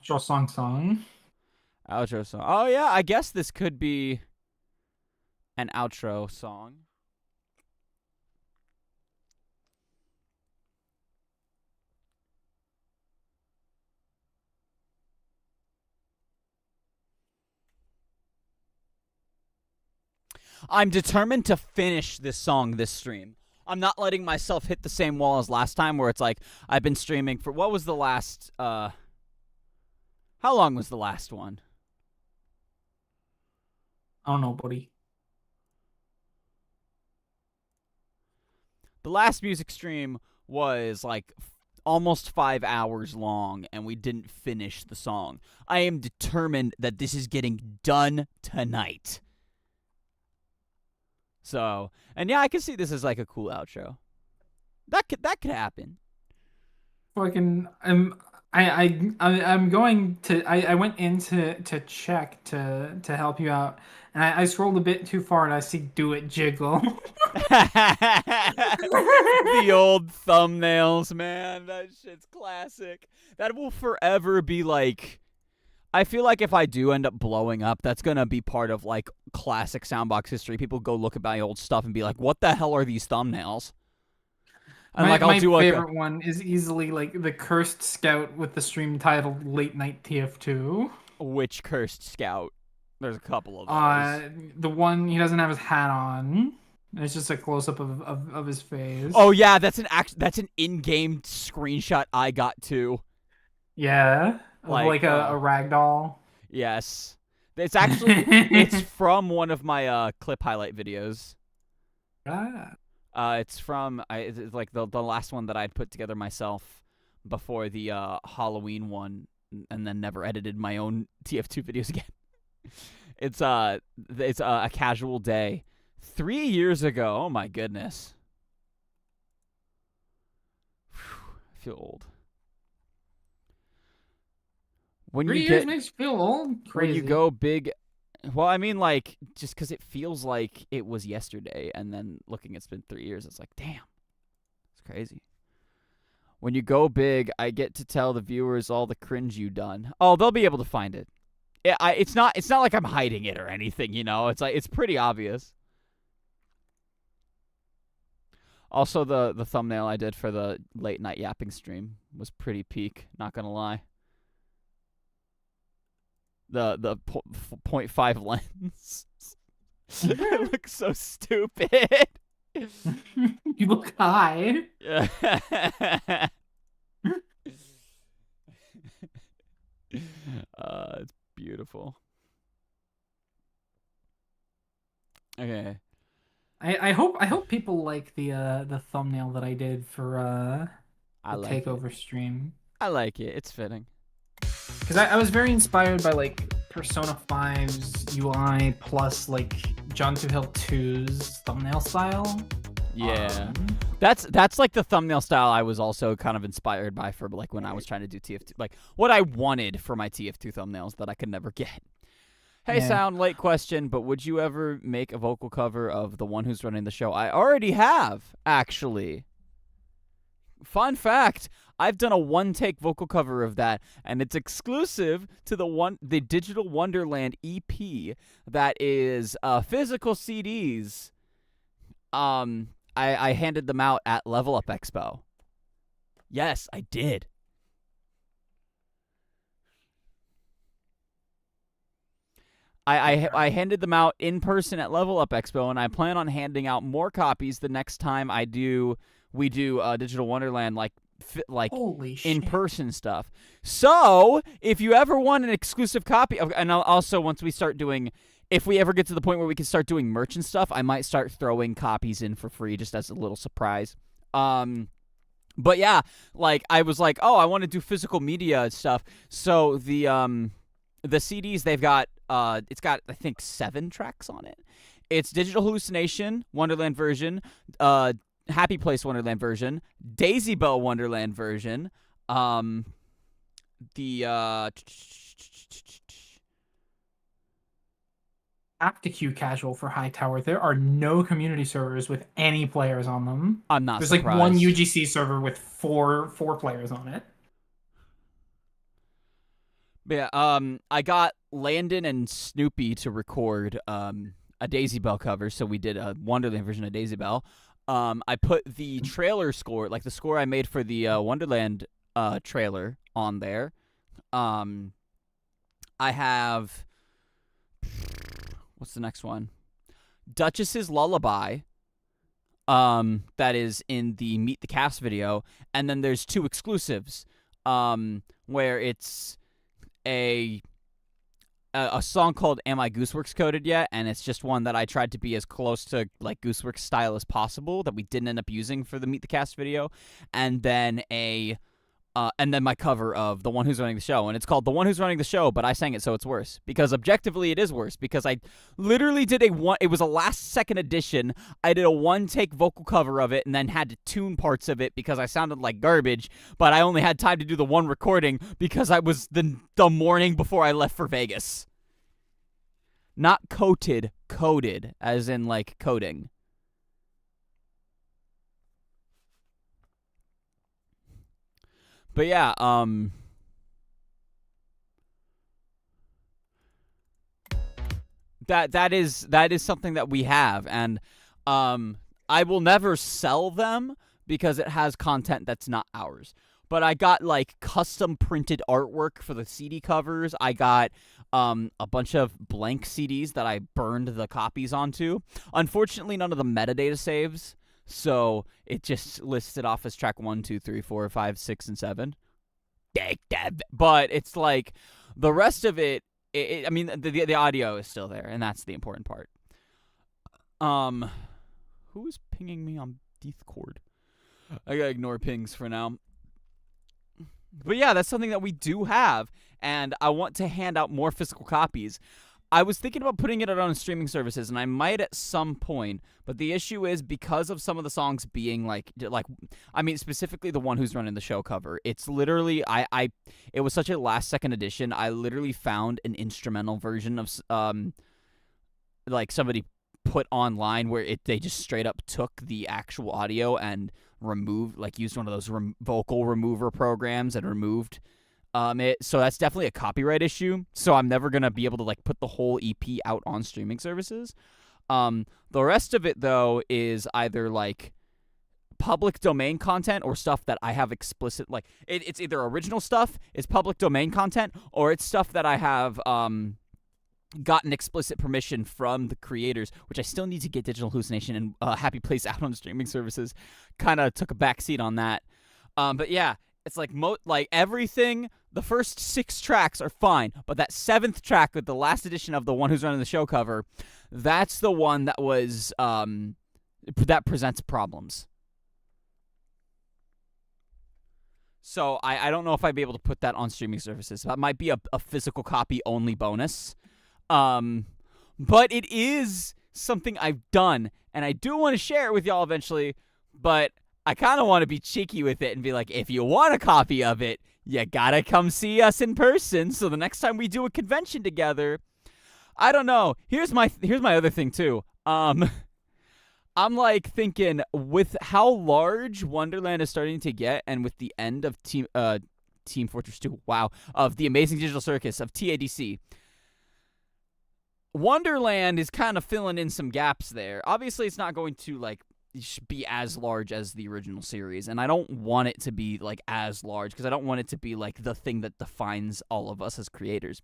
Outro song. Outro song. Oh, yeah, I guess this could be... an outro song. I'm determined to finish this song this stream. I'm not letting myself hit the same wall as last time where it's like I've been streaming for what was the last how long was the last one? I don't know, buddy. The last music stream was like almost 5 hours long, and we didn't finish the song. I am determined that this is getting done tonight. So, and yeah, I can see this as like a cool outro. That could happen. Fucking, I'm going to. I went in to check to help you out, and I scrolled a bit too far, and I see "Do It Jiggle." The old thumbnails, man. That shit's classic. That will forever be like... I feel like if I do end up blowing up, that's going to be part of like classic Soundbox history. People go look at my old stuff and be like, what the hell are these thumbnails? And my I'll do like favorite one is easily like the Cursed Scout with the stream titled Late Night TF2. Which Cursed Scout? There's a couple of those. The one he doesn't have his hat on. It's just a close up of his face. Oh yeah, that's an in-game screenshot I got too. Yeah, like a ragdoll. Yes, it's actually it's from one of my clip highlight videos. It's from it's like the last one that I'd put together myself before the Halloween one, and then never edited my own TF2 videos again. It's a casual day. 3 years ago. Oh my goodness. Whew, I feel old. When 3 years makes you feel old. Crazy. When you go big, well, I mean, like, just because it feels like it was yesterday, and then looking, it's been 3 years. It's like, damn, it's crazy. When you go big, I get to tell the viewers all the cringe you done. Oh, they'll be able to find it. It's not like I'm hiding it or anything, you know. It's like it's pretty obvious. Also, the thumbnail I did for the late night yapping stream was pretty peak. Not gonna lie. The 0.5 lens. It looks so stupid. You look high. Yeah. It's beautiful. Okay. I hope people like the thumbnail that I did for the takeover stream. I like it. It's fitting. Because I was very inspired by like Persona 5's UI plus like John 2 Hill 2's thumbnail style. Yeah. That's like the thumbnail style I was also kind of inspired by for like when I was trying to do TF2, like what I wanted for my TF2 thumbnails that I could never get. Hey, Yeah. Sound, late question, but would you ever make a vocal cover of The One Who's Running the Show? I already have, actually. Fun fact, I've done a one-take vocal cover of that, and it's exclusive to the Digital Wonderland EP that is physical CDs. I handed them out at Level Up Expo. Yes, I did. I handed them out in person at Level Up Expo, and I plan on handing out more copies the next time we do Digital Wonderland like Holy in shit. person stuff. So if you ever want an exclusive copy of, and also once we start doing, if we ever get to the point where we can start doing merch and stuff, I might start throwing copies in for free just as a little surprise. But yeah, like I was like, oh, I want to do physical media stuff. So the CDs, they've got it's got I think 7 tracks on it. It's Digital Hallucination Wonderland version, Happy Place Wonderland version, Daisy Bell Wonderland version, Aptitude Casual for Hightower. There are no community servers with any players on them. I'm not There's surprised. like one UGC server with four players on it. Yeah, I got Landon and Snoopy to record a Daisy Bell cover, so we did a Wonderland version of Daisy Bell. I put the trailer score, like the score I made for the Wonderland trailer, on there. I have, what's the next one? Duchess's Lullaby. That is in the Meet the Cast video, and then there's 2 exclusives. Where it's a song called Am I Gooseworks Coded Yet? And it's just one that I tried to be as close to like Gooseworks style as possible that we didn't end up using for the Meet the Cast video. And then and then my cover of The One Who's Running the Show. And it's called The One Who's Running the Show, but I sang it so it's worse. Because objectively it is worse. Because I literally did it was a last second edition. I did a 1-take vocal cover of it and then had to tune parts of it because I sounded like garbage. But I only had time to do the 1 recording because I was the morning before I left for Vegas. Not coded, as in like coding. But yeah, that is something that we have, and I will never sell them because it has content that's not ours. But I got like custom printed artwork for the CD covers. I got a bunch of blank CDs that I burned the copies onto. Unfortunately, none of the metadata saves. So it just lists it off as track 1, 2, 3, 4, 5, 6, and 7. But it's like the rest of it. I mean, the audio is still there, and that's the important part. Who is pinging me on Discord? I gotta ignore pings for now. But yeah, that's something that we do have, and I want to hand out more physical copies. I was thinking about putting it out on streaming services, and I might at some point, but the issue is because of some of the songs being like I mean, specifically the One Who's Running the Show cover. It's literally it was such a last second edition. I literally found an instrumental version of like somebody put online where they just straight up took the actual audio and used one of those vocal remover programs and removed so that's definitely a copyright issue. So I'm never gonna be able to like put the whole EP out on streaming services. The rest of it though is either like public domain content or stuff that I have explicit like it's either original stuff, it's public domain content, or it's stuff that I have gotten explicit permission from the creators, which I still need to get Digital Hallucination and Happy Place out on streaming services. Kind of took a backseat on that. But yeah, it's like everything. The first 6 tracks are fine, but that 7th track with the last edition of The One Who's Running the Show cover, that's the one that was that presents problems. So I don't know if I'd be able to put that on streaming services. That might be a physical copy only bonus. But it is something I've done, and I do want to share it with y'all eventually, but I kind of want to be cheeky with it and be like, if you want a copy of it, you gotta come see us in person. So the next time we do a convention together, I don't know. Here's my other thing too. I'm like thinking with how large Wonderland is starting to get, and with the end of Team Fortress 2, of the Amazing Digital Circus of TADC, Wonderland is kind of filling in some gaps there. Obviously, it's not going to like be as large as the original series, and I don't want it to be like as large because I don't want it to be like the thing that defines all of us as creators.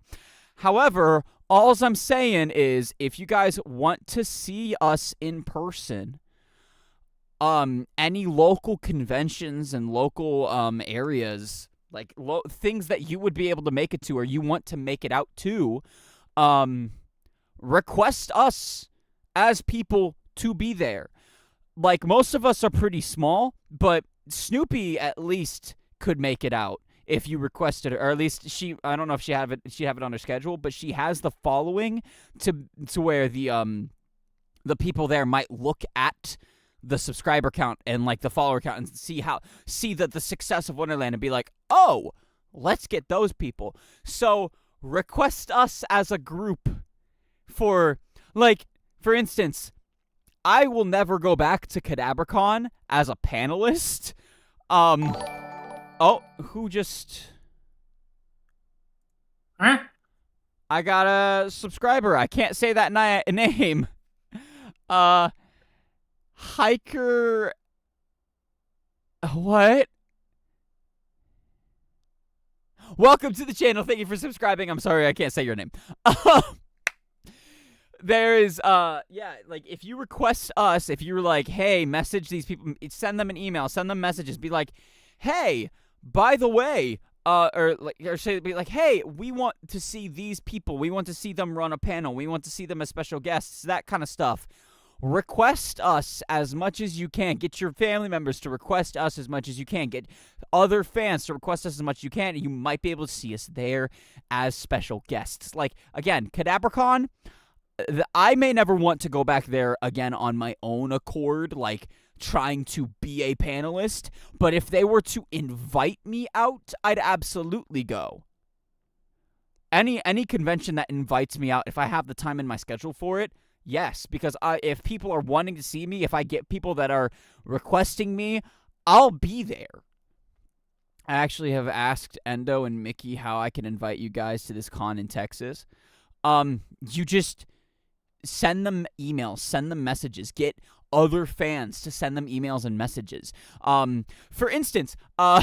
However, all I'm saying is if you guys want to see us in person, any local conventions and local areas, like things that you would be able to make it to or you want to make it out to, request us as people to be there. Like, most of us are pretty small, but Snoopy at least could make it out if you requested it, or at least I don't know if she have it on her schedule, but she has the following to where the people there might look at the subscriber count and like the follower count and see the success of Wonderland and be like, oh, let's get those people. So request us as a group for instance, I will never go back to Cadabricon as a panelist. Oh, who just... Huh? I got a subscriber. I can't say that name. Hiker... What? Welcome to the channel. Thank you for subscribing. I'm sorry I can't say your name. There is, like, if you request us, if you're like, hey, message these people, send them an email, send them messages, be like, hey, by the way, or say, be like, hey, we want to see these people, we want to see them run a panel, we want to see them as special guests, that kind of stuff. Request us as much as you can. Get your family members to request us as much as you can. Get other fans to request us as much as you can, and you might be able to see us there as special guests. Like, again, Cadabricon, I may never want to go back there again on my own accord, like trying to be a panelist, but if they were to invite me out, I'd absolutely go. Any convention that invites me out, if I have the time in my schedule for it, yes, because if people are wanting to see me, if I get people that are requesting me, I'll be there. I actually have asked Endo and Mickey how I can invite you guys to this con in Texas. You just send them emails, send them messages, get other fans to send them emails and messages. For instance, for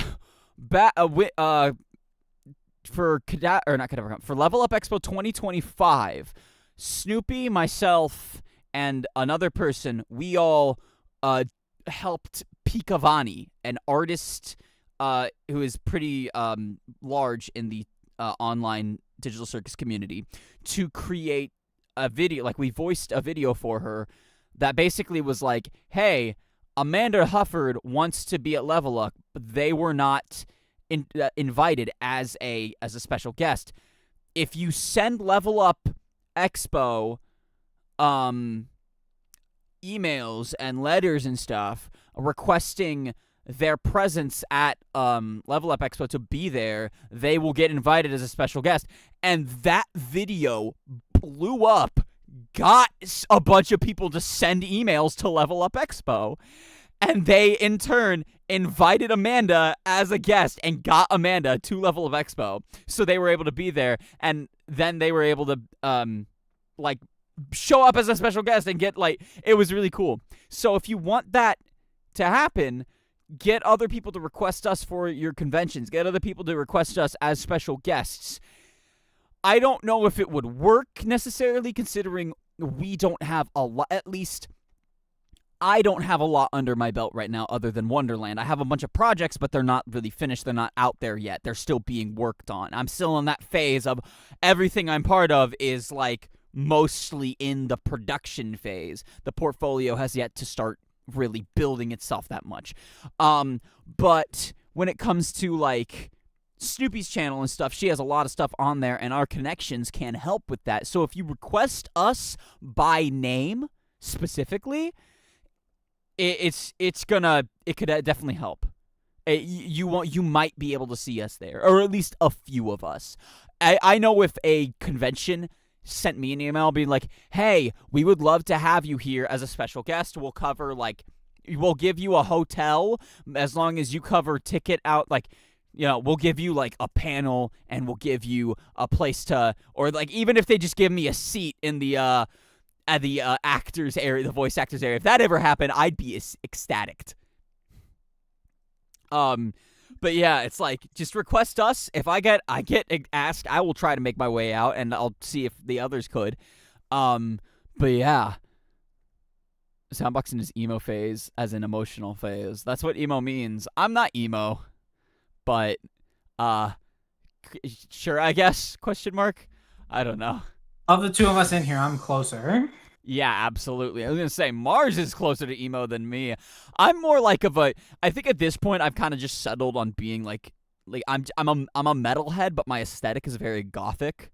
Level Up Expo 2025, Snoopy, myself, and another person, we all helped Pikavani, an artist who is pretty large in the online digital circus community, to create a video. Like, we voiced a video for her that basically was like, hey, Amanda Hufford wants to be at Level Up, but they were not invited as a special guest. If you send Level Up Expo emails and letters and stuff requesting their presence at Level Up Expo to be there, they will get invited as a special guest. And that video blew up, got a bunch of people to send emails to Level Up Expo, and they in turn invited Amanda as a guest and got Amanda to Level Up Expo, so they were able to be there, and then they were able to like show up as a special guest and get, like, it was really cool. So if you want that to happen, get other people to request us for your conventions, get other people to request us as special guests. I don't know if it would work necessarily, considering we don't have a lot, at least I don't have a lot under my belt right now other than Wonderland. I have a bunch of projects, but they're not really finished. They're not out there yet. They're still being worked on. I'm still in that phase of everything I'm part of is, like, mostly in the production phase. The portfolio has yet to start really building itself that much. But when it comes to, like, Snoopy's channel and stuff, she has a lot of stuff on there, and our connections can help with that. So if you request us by name specifically, it could definitely help. You might be able to see us there, or at least a few of us. I know if a convention sent me an email being like, hey, we would love to have you here as a special guest. We'll cover, like, we'll give you a hotel as long as you cover ticket out, like, you know, we'll give you, like, a panel, and we'll give you a place to, or, like, even if they just give me a seat in the at the actors area, the voice actors area, if that ever happened, I'd be ecstatic. But yeah, it's like, just request us. If I get asked, I will try to make my way out, and I'll see if the others could. But yeah. Soundbox in his emo phase as an emotional phase. That's what emo means. I'm not emo, but sure, I guess, question mark. I don't know. Of the two of us in here, I'm closer. Yeah, absolutely. I was gonna say Mars is closer to emo than me. I'm more like I think at this point I've kind of just settled on being like I'm a metalhead, but my aesthetic is very gothic.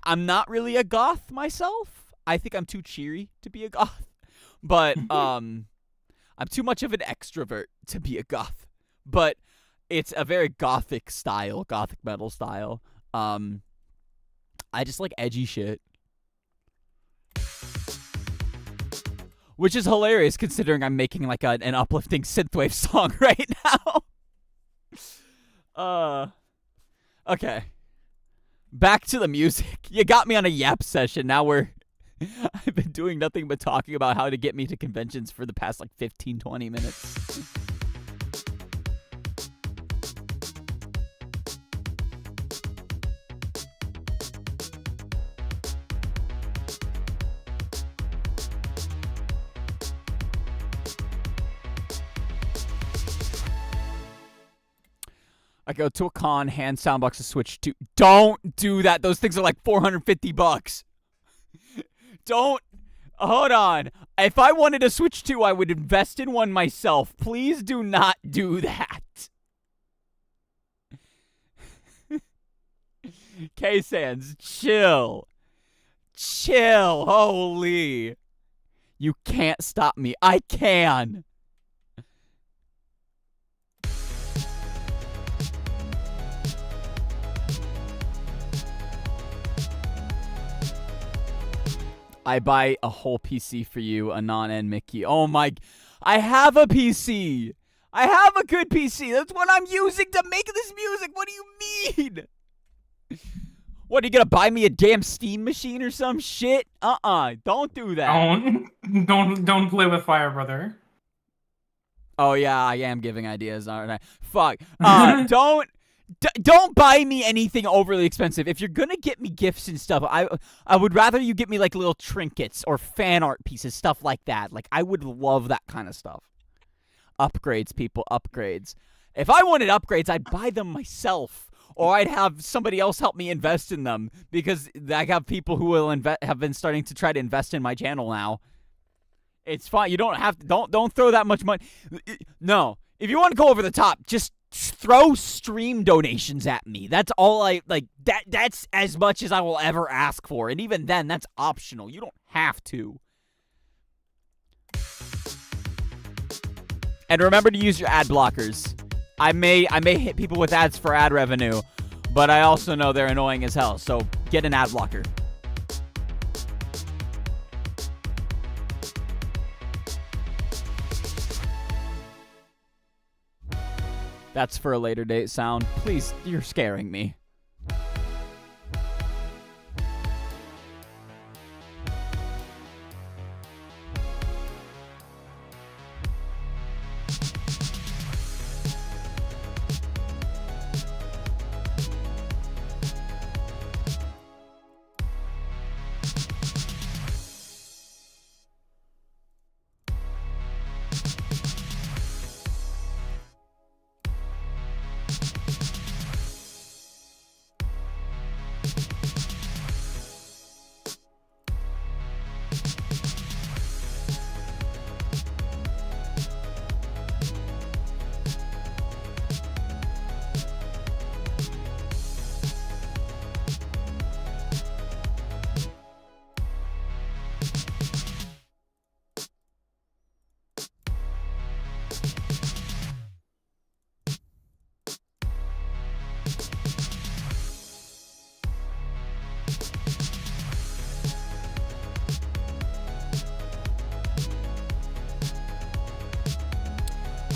I'm not really a goth myself. I think I'm too cheery to be a goth. But I'm too much of an extrovert to be a goth. But it's a very gothic style, gothic metal style. I just like edgy shit. Which is hilarious considering I'm making like an uplifting synthwave song right now. Okay. Back to the music. You got me on a yap session. Now I've been doing nothing but talking about how to get me to conventions for the past like 15, 20 minutes. I go to a con, hand Soundbox a Switch 2. Don't do that. Those things are like $450. Don't. Hold on. If I wanted a Switch 2, I would invest in one myself. Please do not do that. K-Sans, chill. Chill. Holy. You can't stop me. I can. I buy a whole PC for you, Anon and Mickey. Oh my... I have a PC! I have a good PC! That's what I'm using to make this music! What do you mean? What, are you gonna buy me a damn Steam machine or some shit? Don't do that. Don't play with fire, brother. Oh yeah, I am giving ideas, aren't I? Fuck. Don't buy me anything overly expensive. If you're gonna get me gifts and stuff, I would rather you get me like little trinkets or fan art pieces, stuff like that. Like, I would love that kind of stuff. Upgrades, people, upgrades. If I wanted upgrades, I'd buy them myself, or I'd have somebody else help me invest in them, because I have people who will have been starting to try to invest in my channel now. It's fine. You don't have to. Don't throw that much money. No, if you want to go over the top, just throw stream donations at me. That's all I like. That's as much as I will ever ask for, and even then, that's optional. You don't have to. And remember to use your ad blockers. I may hit people with ads for ad revenue, but I also know they're annoying as hell. So get an ad blocker. That's for a later date sound. Please, you're scaring me.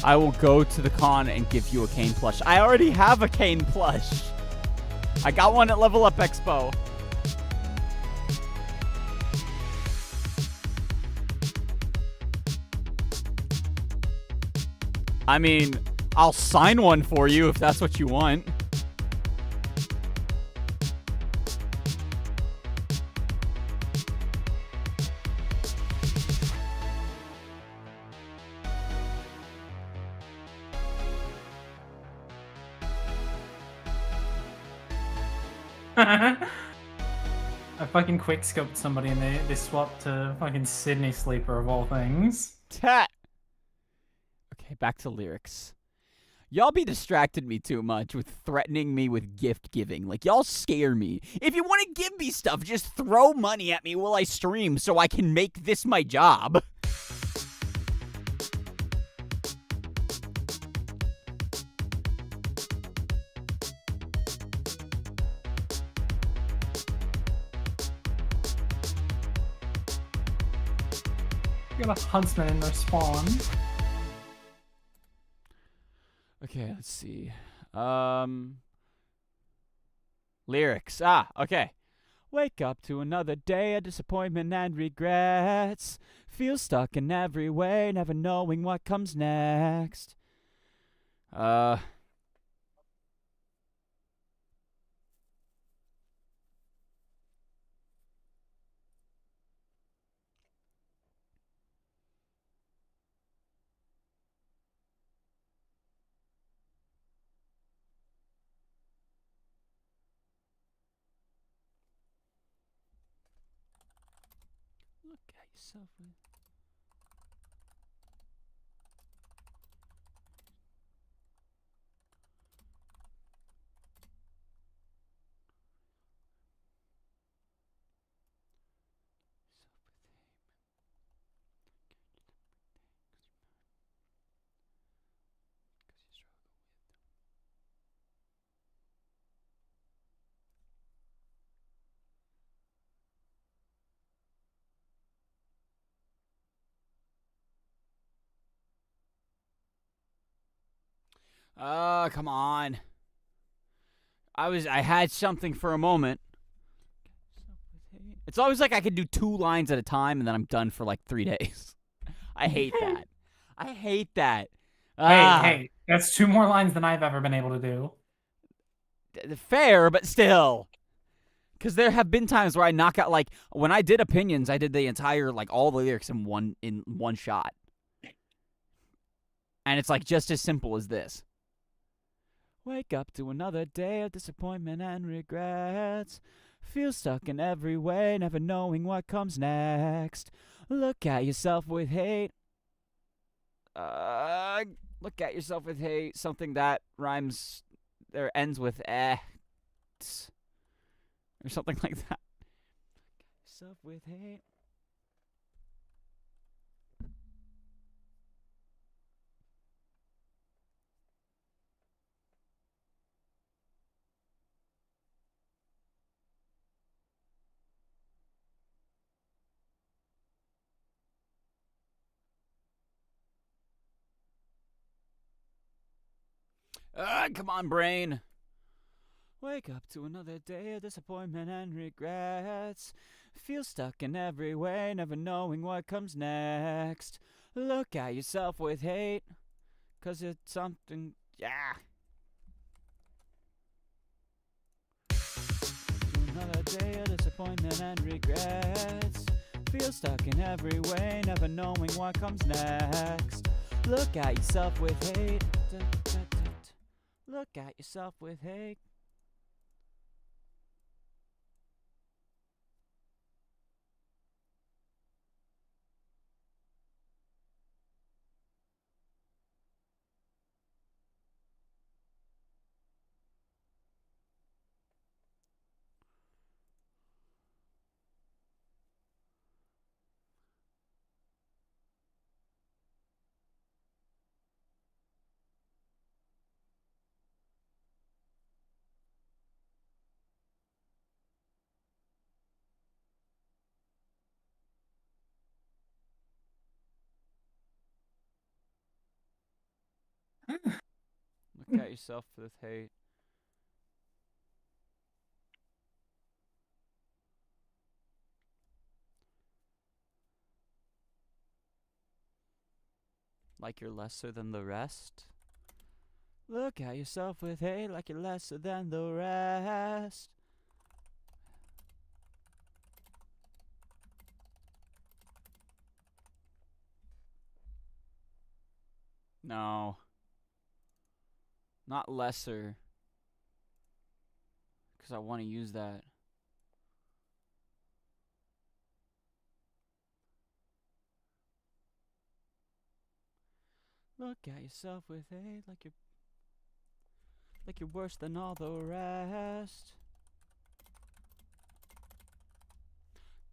I will go to the con and give you a Kane plush. I already have a Kane plush. I got one at Level Up Expo. I mean, I'll sign one for you if that's what you want. I fucking quickscoped somebody and they swapped to fucking Sydney Sleeper of all things. Tat. Okay, back to lyrics. Y'all be distracting me too much with threatening me with gift giving. Like, y'all scare me. If you want to give me stuff, just throw money at me while I stream so I can make this my job. You got a huntsman in their spawn. Okay, let's see. Lyrics. Okay. Wake up to another day of disappointment and regrets. Feel stuck in every way, never knowing what comes next. Look at yourself with... come on. I had something for a moment. It's always like I can do 2 lines at a time and then I'm done for like 3 days. I hate that. I hate that. Hey, that's 2 more lines than I've ever been able to do. Fair, but still. Because there have been times where I knock out, like, when I did opinions, I did the entire, like, all the lyrics in one shot. And it's, like, just as simple as this. Wake up to another day of disappointment and regrets. Feel stuck in every way, never knowing what comes next. Look at yourself with hate. Look at yourself with hate. Something that rhymes or ends with or something like that. Yourself with hate. Come on, brain. Wake up to another day of disappointment and regrets. Feel stuck in every way, never knowing what comes next. Look at yourself with hate, 'cause it's something, yeah. Another day of disappointment and regrets. Feel stuck in every way, never knowing what comes next. Look at yourself with hate. Look at yourself with hate. Look at yourself with hate. Like you're lesser than the rest? Look at yourself with hate like you're lesser than the rest. No. Not lesser. Because I want to use that. Look at yourself with hate like you're worse than all the rest.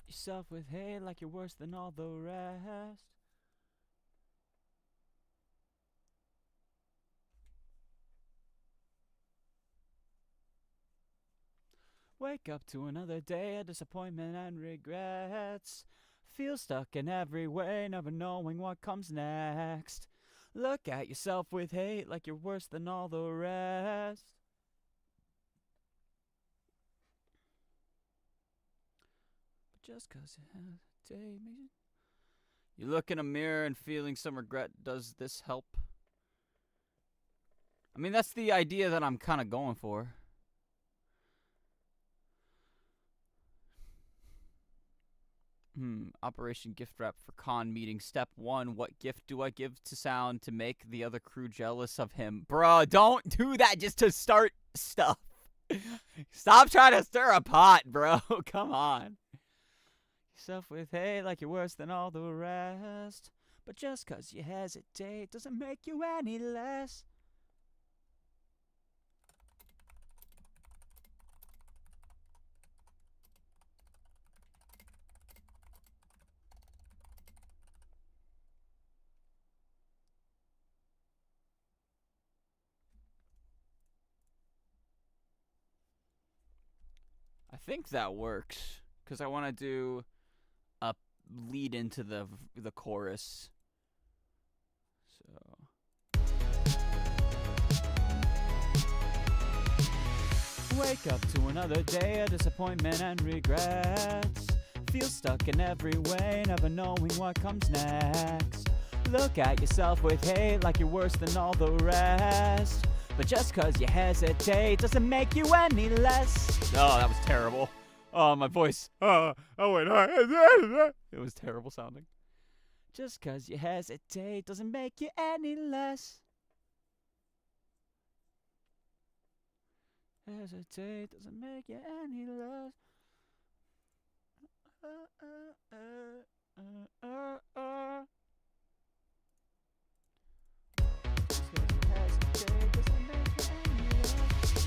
Yourself with hate like you're worse than all the rest. Wake up to another day of disappointment and regrets. Feel stuck in every way, never knowing what comes next. Look at yourself with hate like you're worse than all the rest. But just 'cause you have a day makes you look in a mirror and feeling some regret. Does this help? I mean, that's the idea that I'm kind of going for. Operation gift wrap for con meeting. Step 1, what gift do I give to Sound to make the other crew jealous of him? Bruh, don't do that just to start stuff. Stop trying to stir a pot, bro. Come on. Yourself with hate like you're worse than all the rest. But just 'cause you hesitate doesn't make you any less. I think that works because I want to do a lead into the chorus. So wake up to another day of disappointment and regrets. Feel stuck in every way, never knowing what comes next. Look at yourself with hate like you're worse than all the rest. But just 'cause you hesitate doesn't make you any less. Oh, that was terrible. Oh, my voice. Oh wait. It was terrible sounding. Just 'cause you hesitate doesn't make you any less. Hesitate doesn't make you any less. Just 'cause you hesitate doesn't make you any less.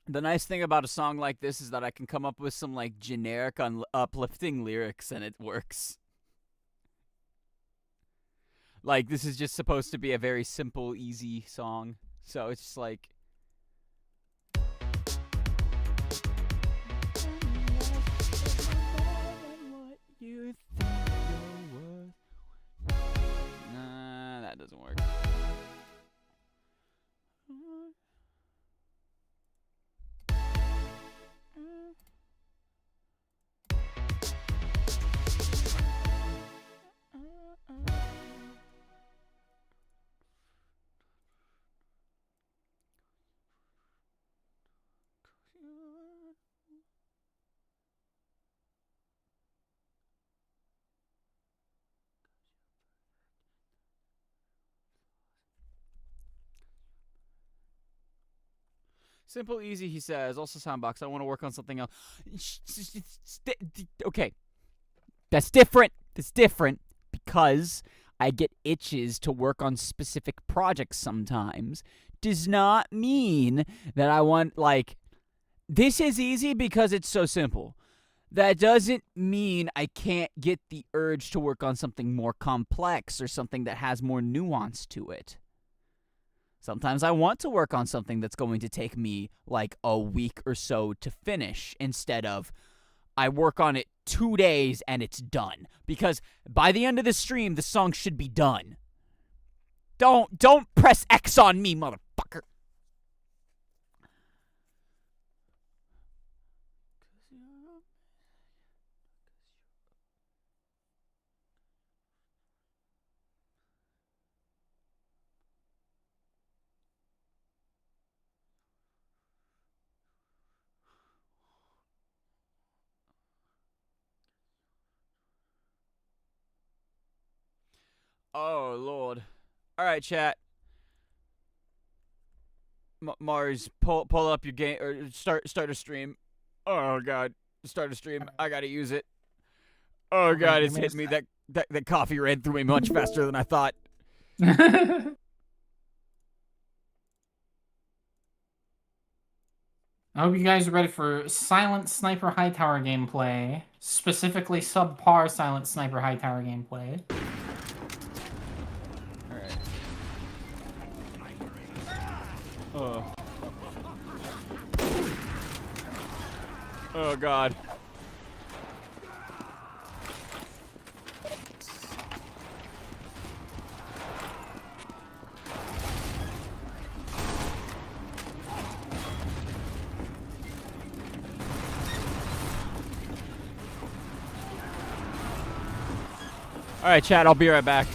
The nice thing about a song like this is that I can come up with some like generic uplifting lyrics and it works. Like this is just supposed to be a very simple, easy song. So it's just like you think you're worth. Nah, that doesn't work. Simple, easy, he says. Also, Soundbox, I want to work on something else. Okay. That's different. That's different because I get itches to work on specific projects sometimes. Does not mean that I want, like, this is easy because it's so simple. That doesn't mean I can't get the urge to work on something more complex or something that has more nuance to it. Sometimes I want to work on something that's going to take me like a week or so to finish instead of I work on it 2 days and it's done. Because by the end of the stream, the song should be done. Don't press X on me, motherfucker. Oh, Lord. All right, chat. Mars, pull up your game or start a stream. Oh God, start a stream. I gotta use it. Oh God, it's hit me. That coffee ran through me much faster than I thought. I hope you guys are ready for Silent Sniper High Tower gameplay. Specifically, subpar Silent Sniper High Tower gameplay. Alright. Oh. Oh God. All right, chat, I'll be right back.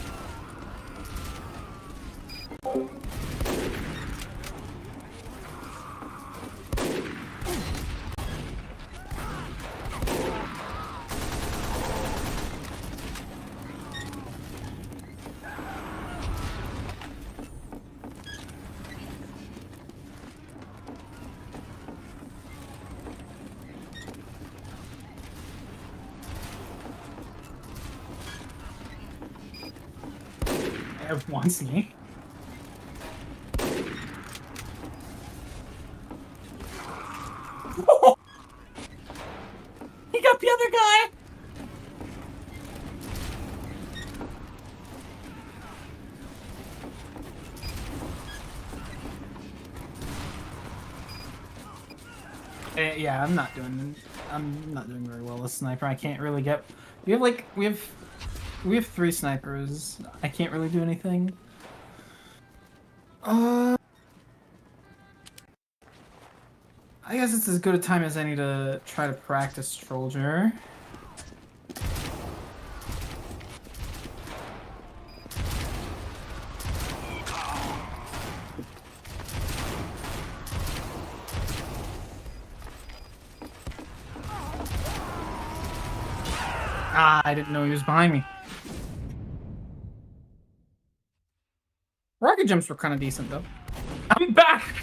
It wants me. He got the other guy! Yeah, I'm not doing very well with sniper. I can't really get. We have 3 snipers. I can't really do anything. I guess it's as good a time as any to try to practice Trollger. Ah, I didn't know he was behind me. Rocket jumps were kind of decent, though. I'm back!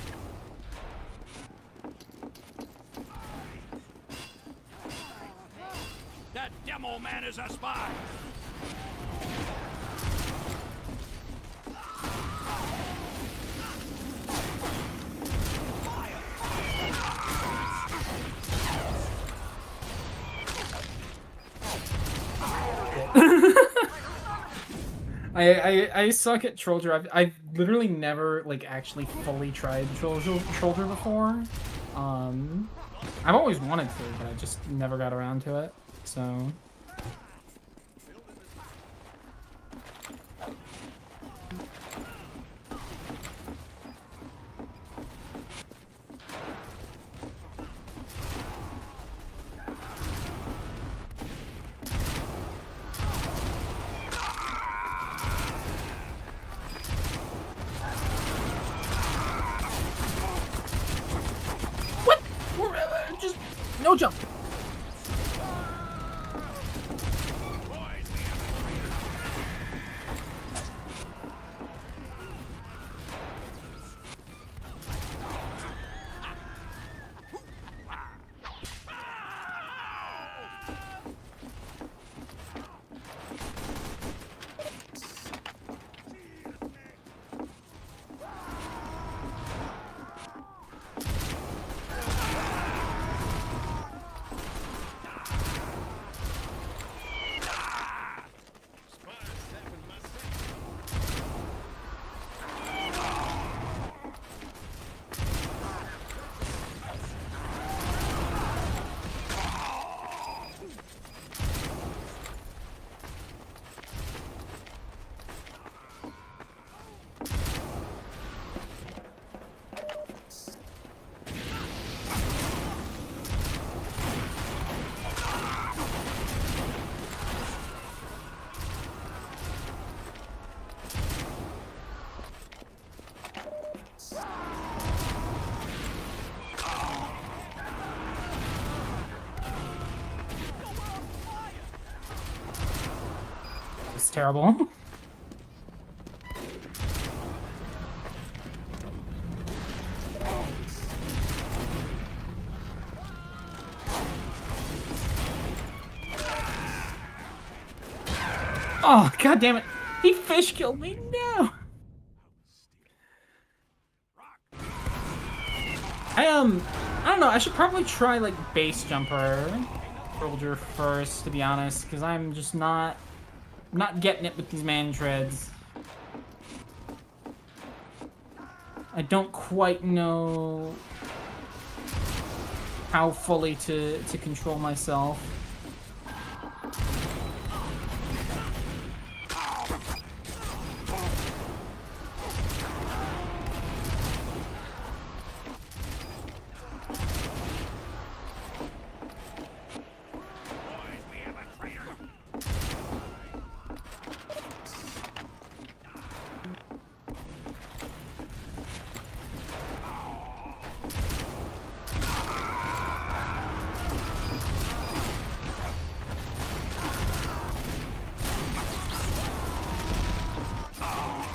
That demo man is a spy! I suck at Trollger. I've literally never like actually fully tried Trollger before. I've always wanted to, but I just never got around to it. So. Just no jump. terrible. Oh, god damn it. He fish killed me. No. I don't know. I should probably try like base jumper soldier first, to be honest, because I'm just not getting it with these man treads. I don't quite know how fully to control myself.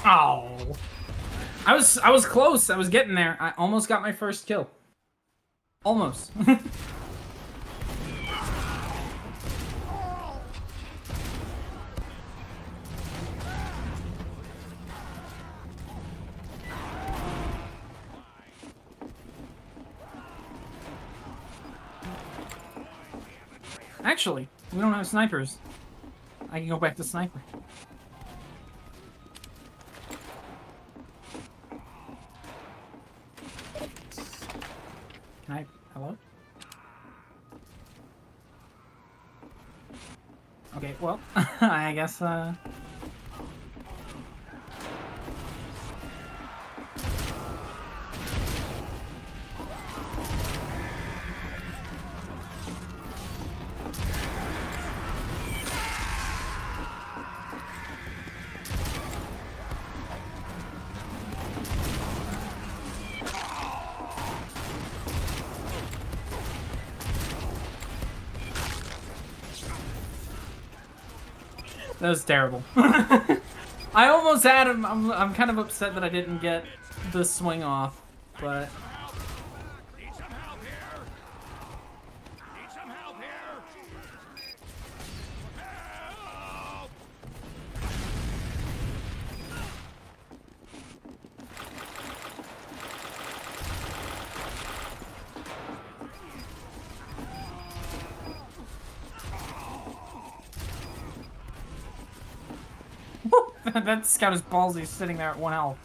Oh, I was close. I was getting there. I almost got my first kill. Almost. Actually, we don't have snipers. I can go back to sniper. Can I? Hello? Okay, well, I guess, that was terrible. I almost had him. I'm kind of upset that I didn't get the swing off, but Need some help here. Need some help here. Help! that scout is ballsy sitting there at 1 health.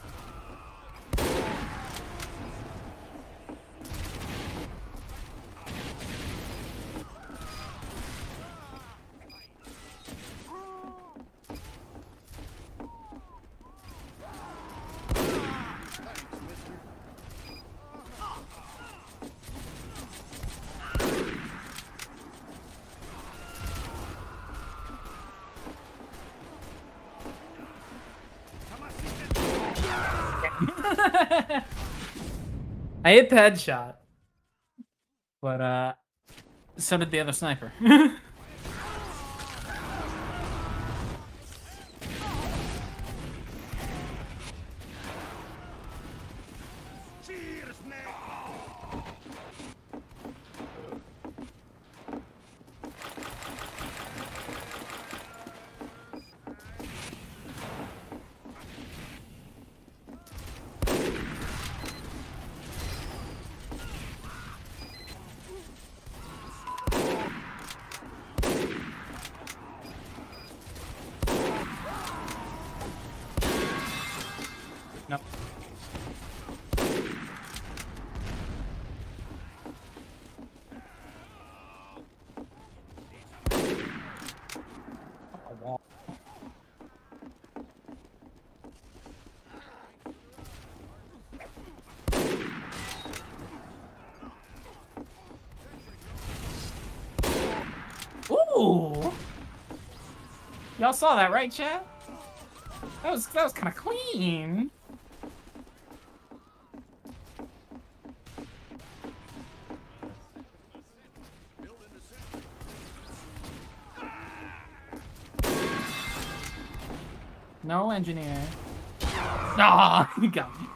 I hit the headshot, but so did the other sniper. Cheers, mate. Nope. Ooh! Y'all saw that, right, chat? That was kind of clean. No engineer. Ah, you got me.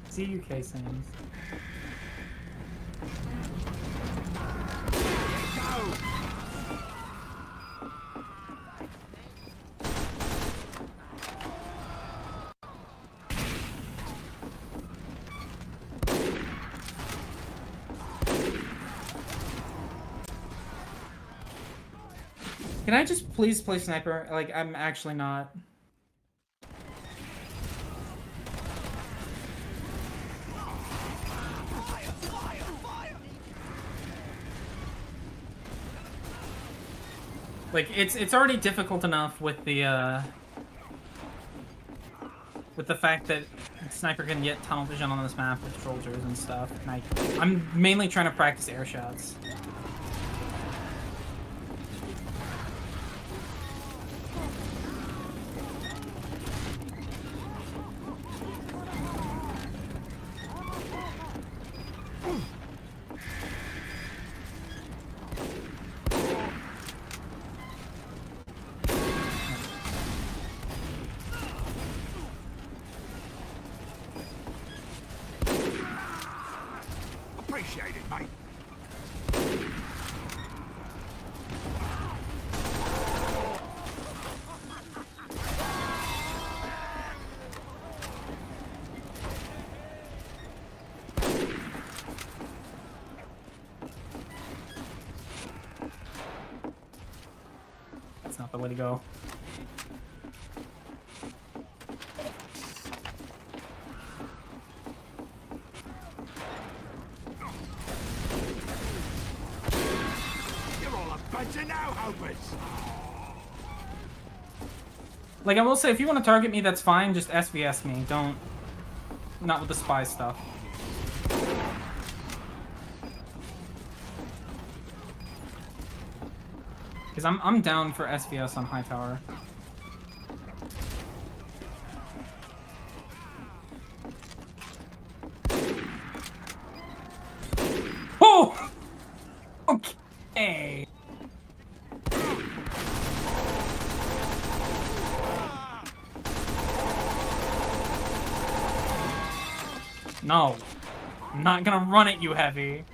See you, K-Sans. Can I just please play sniper? Like, I'm actually not. Like, it's already difficult enough with the fact that sniper can get tunnel vision on this map with soldiers and stuff. And I'm mainly trying to practice air shots. Appreciate it, mate. That's not the way to go. You're all a bunch of no-hopers. Like, I will say, if you want to target me, that's fine. Just SVS me. Don't... Not with the spy stuff. Because I'm down for SVS on high tower. Oh! Okay. No. I'm not gonna run at you, Heavy.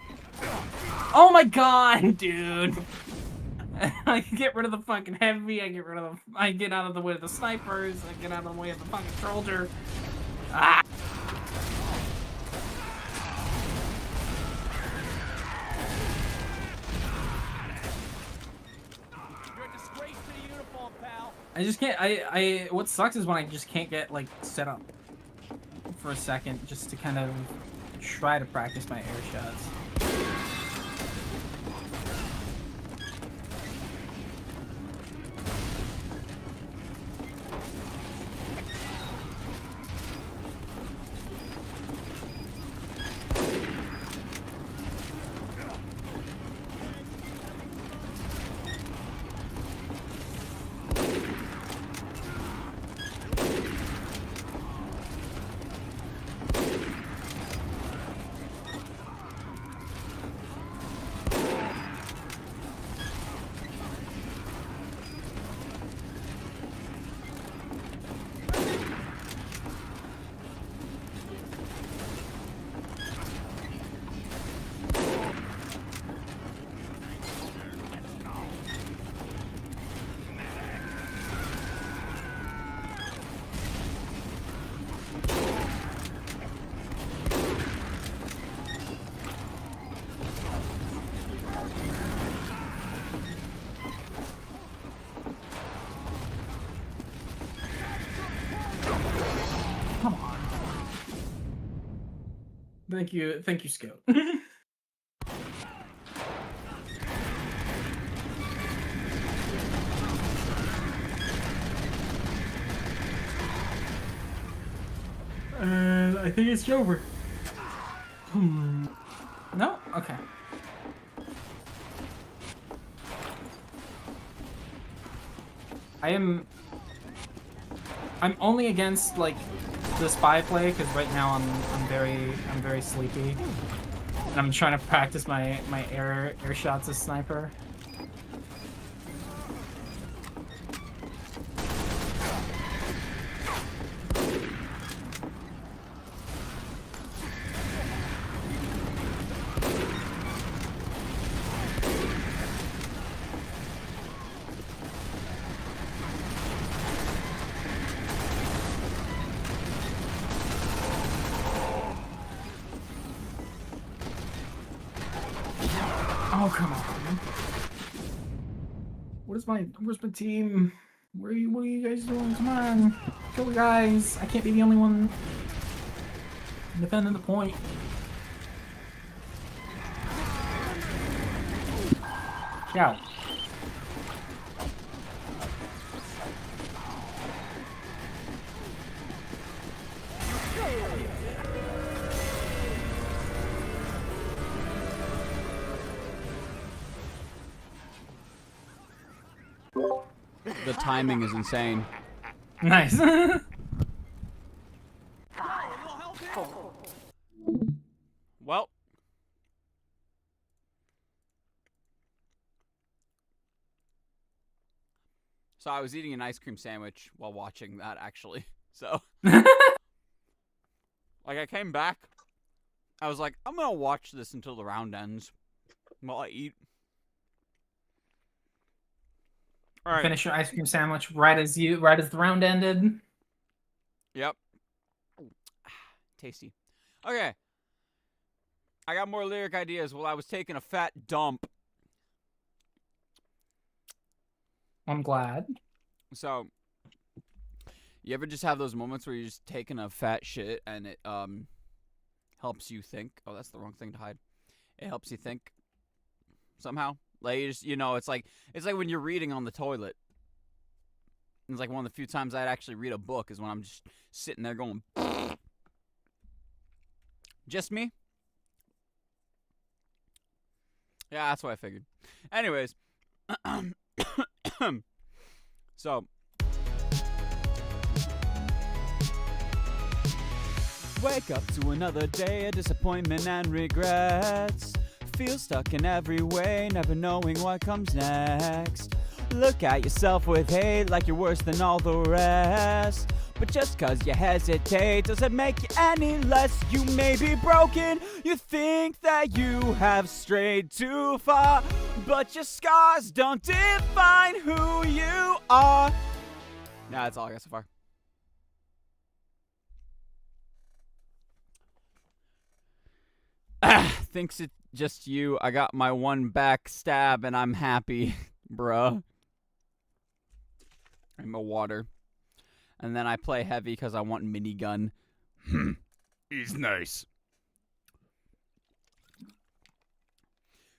Oh my god, dude! I get rid of the fucking Heavy, I get out of the way of the snipers, I get out of the way of the fucking soldier. Ah! You're a disgrace to the uniform, pal. I just can't, what sucks is when I just can't get, like, set up for a second just to kind of try to practice my air shots. Come on. Thank you, Scout. I think it's over. No? Okay. I'm only against like the spy play because right now I'm very sleepy, and I'm trying to practice my air shots as sniper. Oh, come on. Where's my team? What are you guys doing? Come on. Kill the guys. I can't be the only one defending the point. Out. The timing is insane. Nice. Well. So I was eating an ice cream sandwich while watching that, actually. So, like, I came back. I was like, I'm gonna watch this until the round ends while I eat. All right. Finish your ice cream sandwich right as the round ended. Yep. Tasty. Okay. I got more lyric ideas while I was taking a fat dump. I'm glad. So, you ever just have those moments where you're just taking a fat shit and it helps you think? Oh, that's the wrong thing to hide. It helps you think somehow. Like, you just, it's like when you're reading on the toilet. It's like one of the few times I'd actually read a book is when I'm just sitting there going, just me? Yeah, that's what I figured. Anyways, so, wake up to another day of disappointment and regrets. Feel stuck in every way, never knowing what comes next. Look at yourself with hate like you're worse than all the rest. But just cause you hesitate doesn't make you any less. You may be broken, you think that you have strayed too far, but your scars don't define who you are. Nah, that's all I got so far. Thinks it's just you. I got my one back stab and I'm happy, bruh. I'm a water. And then I play heavy because I want minigun. He's nice.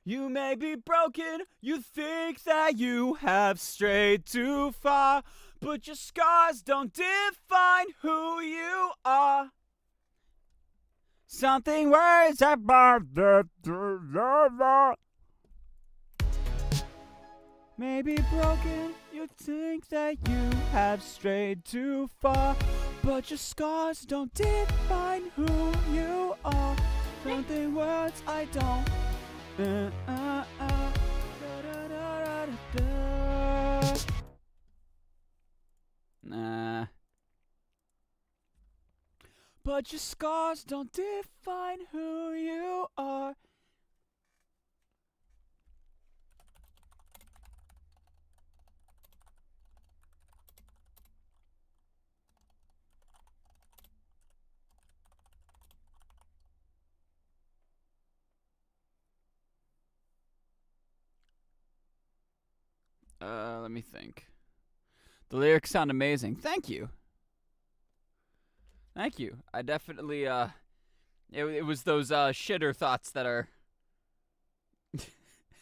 You may be broken, you think that you have strayed too far, but your scars don't define who you are. Something worries about the lover. Maybe broken, you think that you have strayed too far, but your scars don't define who you are. Something words I don't. Nah. But your scars don't define who you are. Let me think. The lyrics sound amazing. Thank you. Thank you. I definitely, it was those, shitter thoughts that are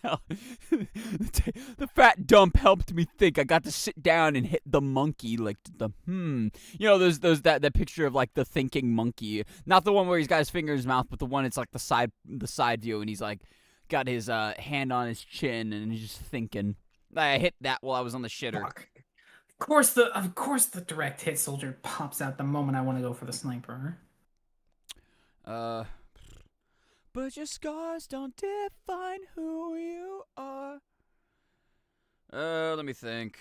The fat dump helped me think. I got to sit down and hit the monkey, like You know, that picture of like the thinking monkey, not the one where he's got his finger in his mouth, but the one it's like the side view, and he's like got his hand on his chin and he's just thinking. I hit that while I was on the shitter. Fuck. Of course the direct hit soldier pops out the moment I want to go for the sniper. But your scars don't define who you are. Let me think.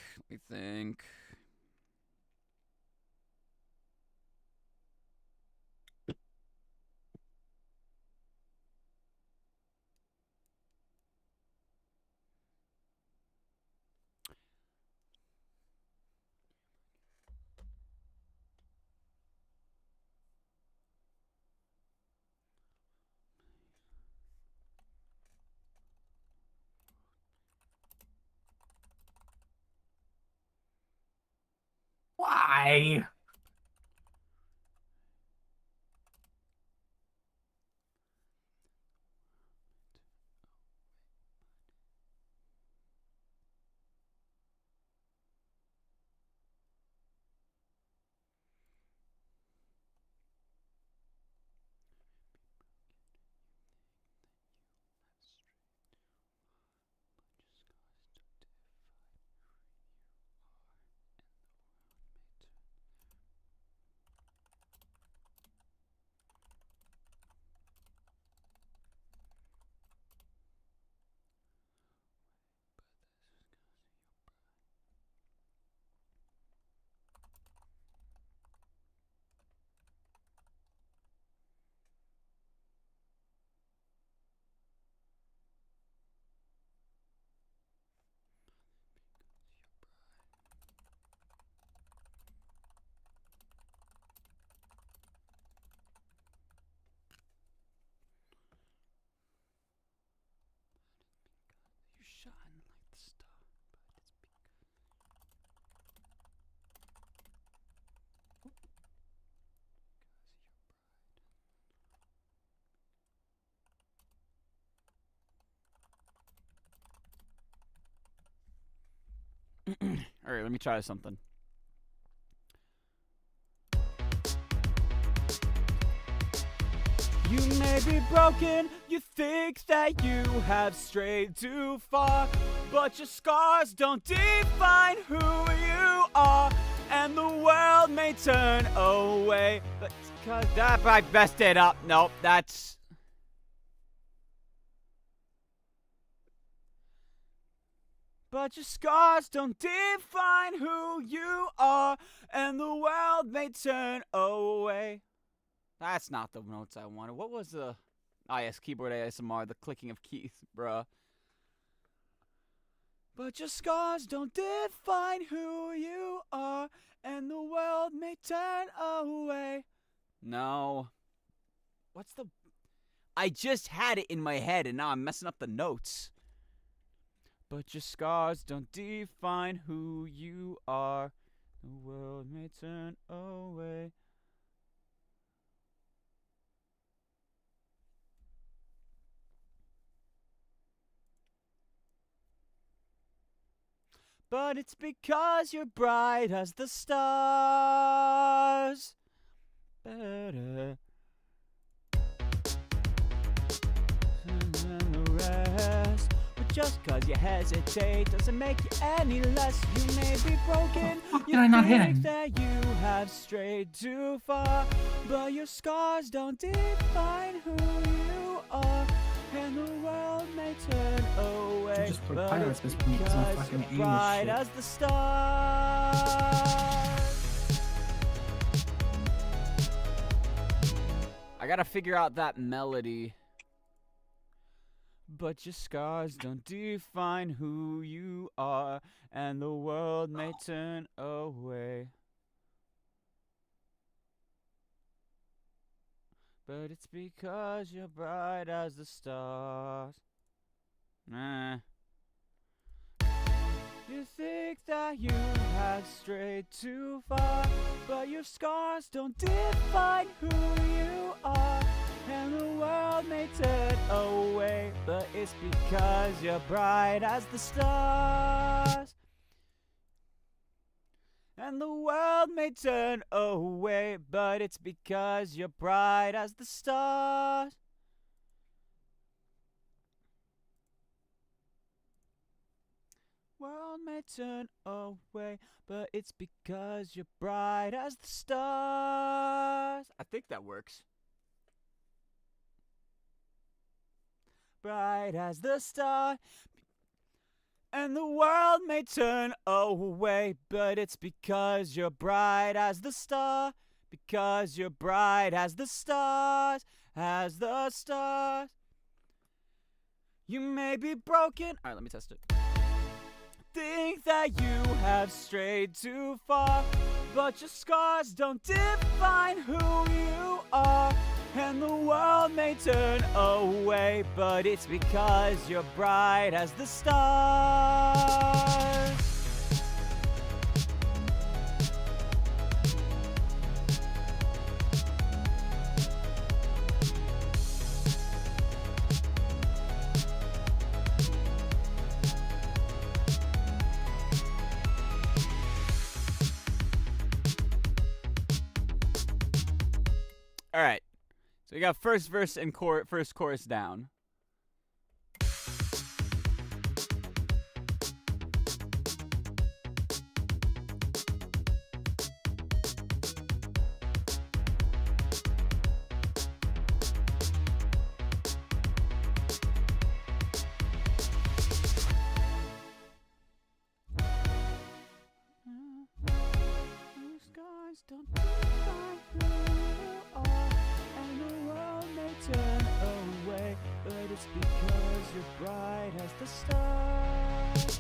Why? You shine like the star, but it's All right, let me try something. You may be broken, you think that you have strayed too far, but your scars don't define who you are, and the world may turn away. But cause that I messed it up. Nope, that's. But your scars don't define who you are, and the world may turn away. That's not the notes I wanted. What was the... yes, keyboard ASMR, the clicking of keys, bruh. But your scars don't define who you are, and the world may turn away. No. What's the... I just had it in my head, and now I'm messing up the notes. But your scars don't define who you are. The world may turn away. But it's because you're bright as the stars. Better than the rest. But just cause you hesitate doesn't make you any less. You may be broken. How did I not hit think him? that you have strayed too far, but your scars don't define who you are, and the world may turn away. Just play But Pyro it's at this point, 'cause I'm because fucking you're aiming bright shit. as the stars. I gotta figure out that melody. But your scars don't define who you are, and the world may turn away. But it's because you're bright as the stars. Nah. You think that you have strayed too far, but your scars don't define who you are, and the world may turn away. But it's because you're bright as the stars. And the world may turn away, but it's because you're bright as the stars. World may turn away, but it's because you're bright as the stars. I think that works. Bright as the star. And the world may turn away, but it's because you're bright as the star. Because you're bright as the stars. As the stars. You may be broken. Alright, let me test it. Think that you have strayed too far, but your scars don't define who you are. And the world may turn away, but it's because you're bright as the stars. All right. So we got first verse and first chorus down. Skies don't define who you are, and the world may turn away, but it's because you're bright as the stars.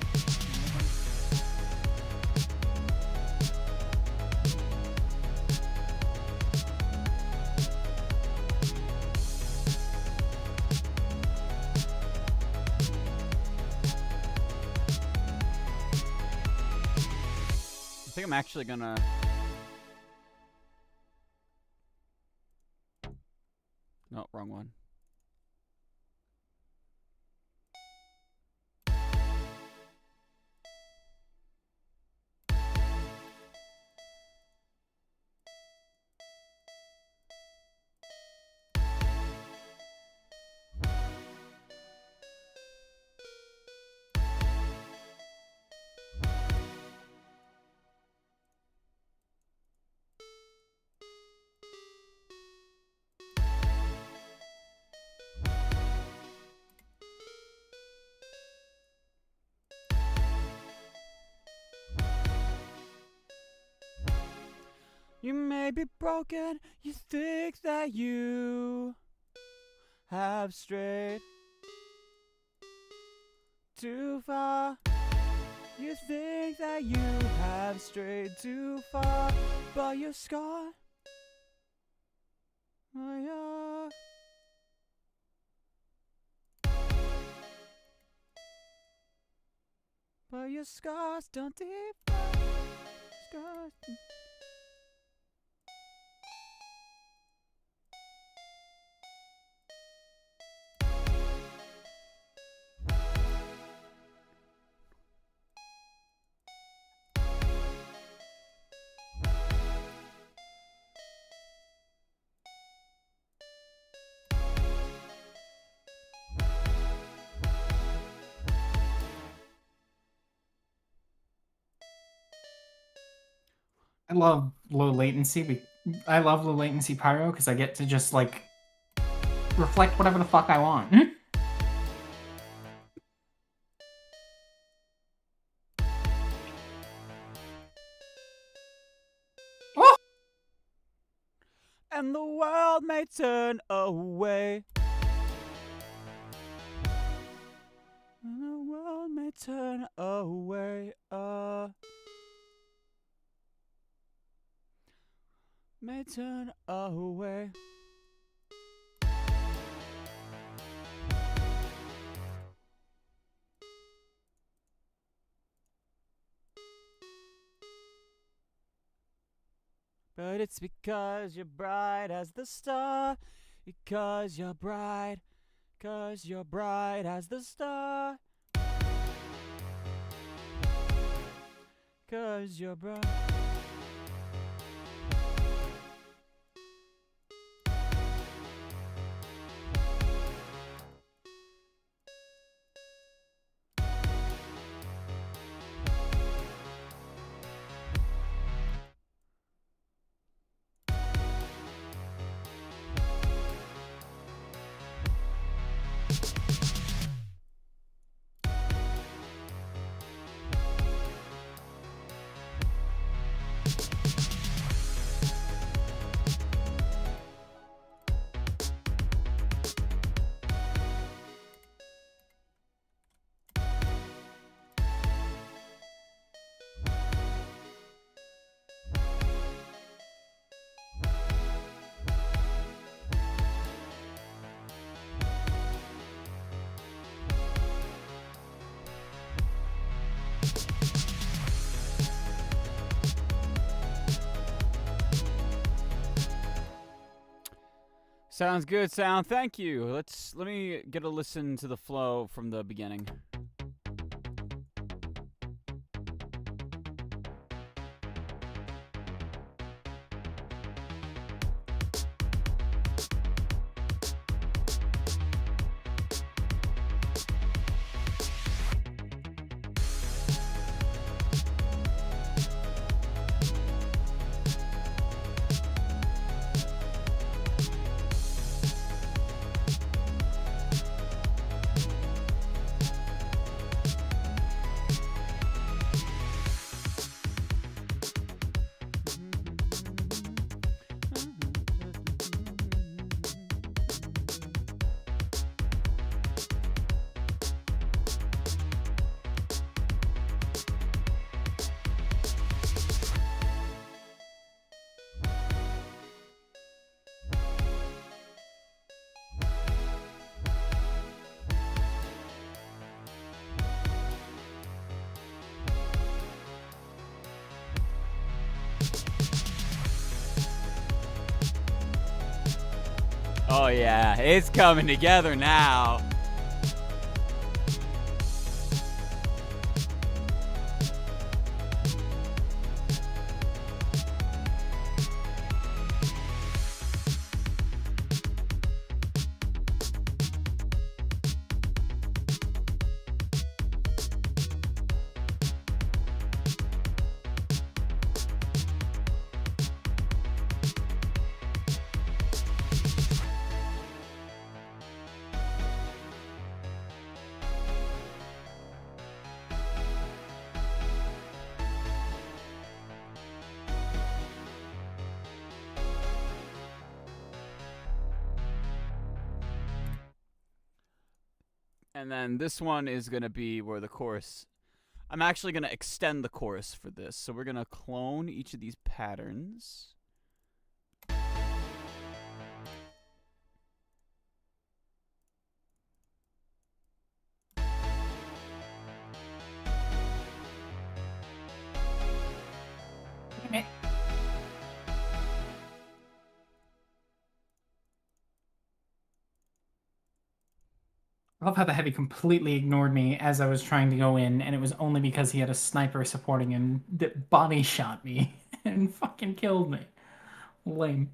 I think I'm actually gonna... No, wrong one. You may be broken, you think that you have strayed too far. You think that you have strayed too far, but you're scarred. Oh, yeah. But your scars don't define. Scars. I love low latency. I love low latency pyro because I get to just like reflect whatever the fuck I want. Oh! And the world may turn away. And the world may turn away. May turn away. But it's because you're bright as the star. Because you're bright. 'Cause you're bright as the star. 'Cause you're bright. Sounds good, Sound. Thank you. Let me get a listen to the flow from the beginning. Oh yeah, it's coming together now. And then this one is going to be where the chorus... I'm actually going to extend the chorus for this. So we're going to clone each of these patterns. I love how the heavy completely ignored me as I was trying to go in, and it was only because he had a sniper supporting him that body shot me and fucking killed me. Lame.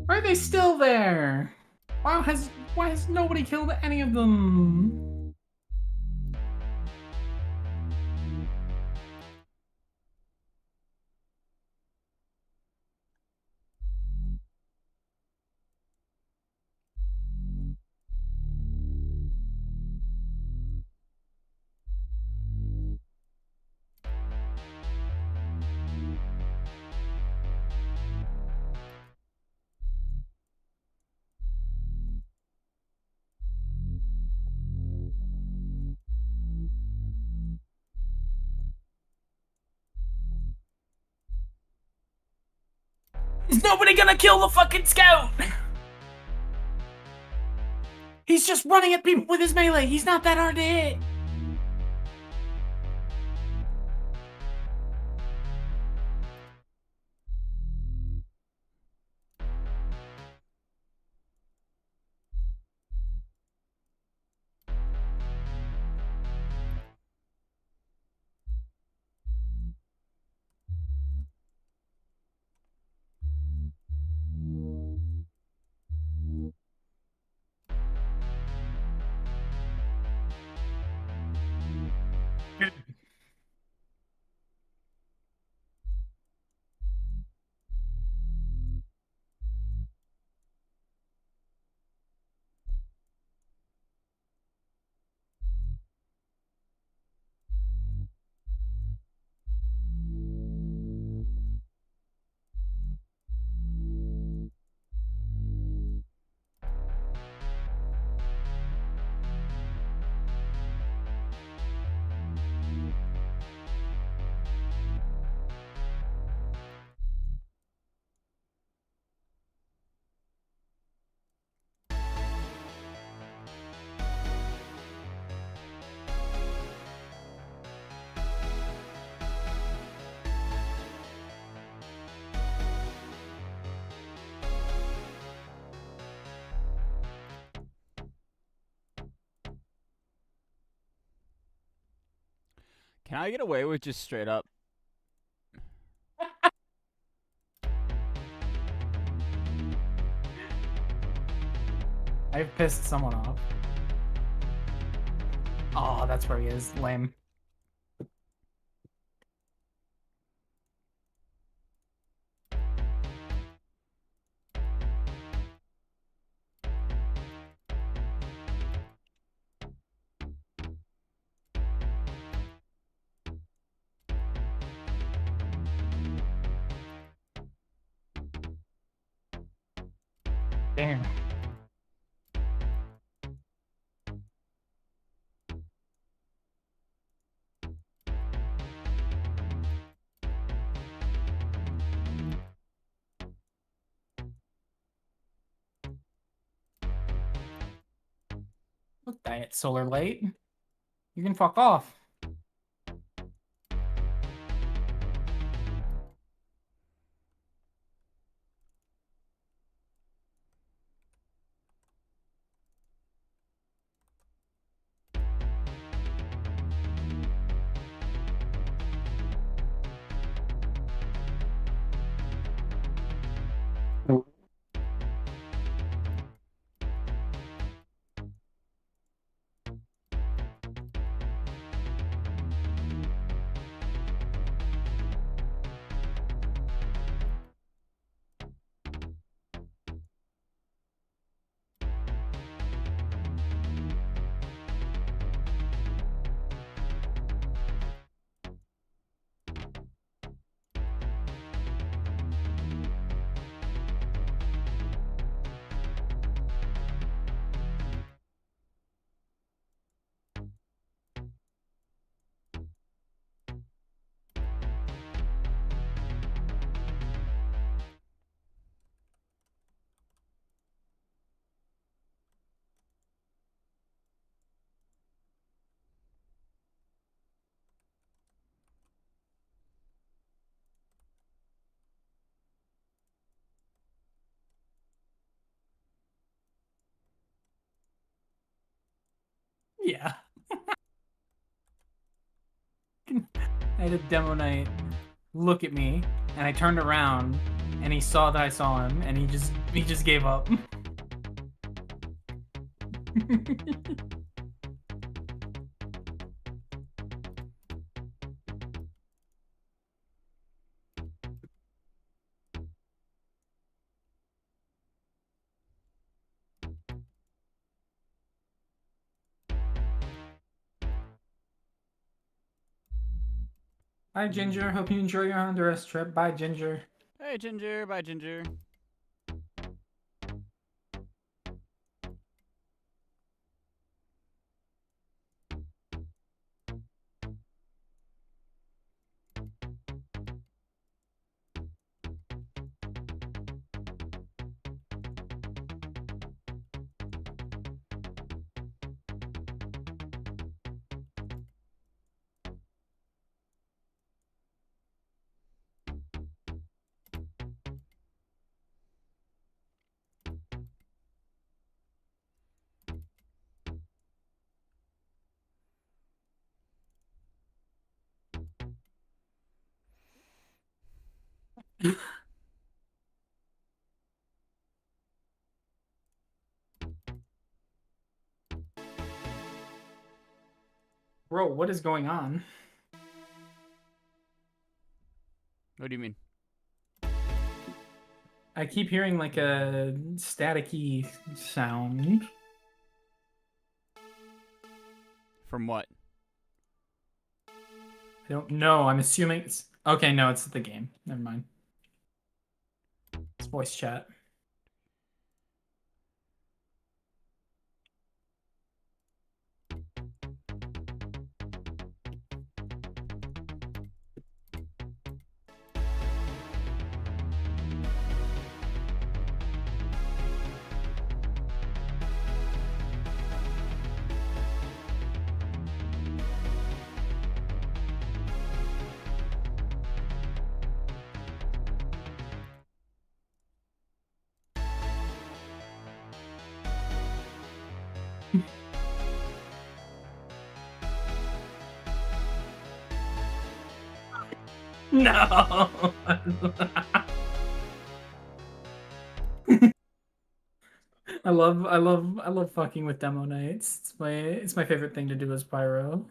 Why are they still there? Why has nobody killed any of them? Is nobody gonna kill the fucking scout? He's just running at people with his melee. He's not that hard to hit. Can I get away with just straight up? I've pissed someone off. Oh, that's where he is. Lame. Damn. Look, Diet Solar Light. You can fuck off. Yeah. I had a demo night look at me, and I turned around, and he saw that I saw him, and he just gave up. Bye, Ginger. Hope you enjoy your Honduras trip. Bye, Ginger. Hey, Ginger. Bye, Ginger. Bro, what is going on? What do you mean? I keep hearing like a staticky sound. From what? I don't know. I'm assuming it's okay. No, it's the game. Never mind. It's voice chat. No. I love fucking with demo nights. It's my favorite thing to do as pyro.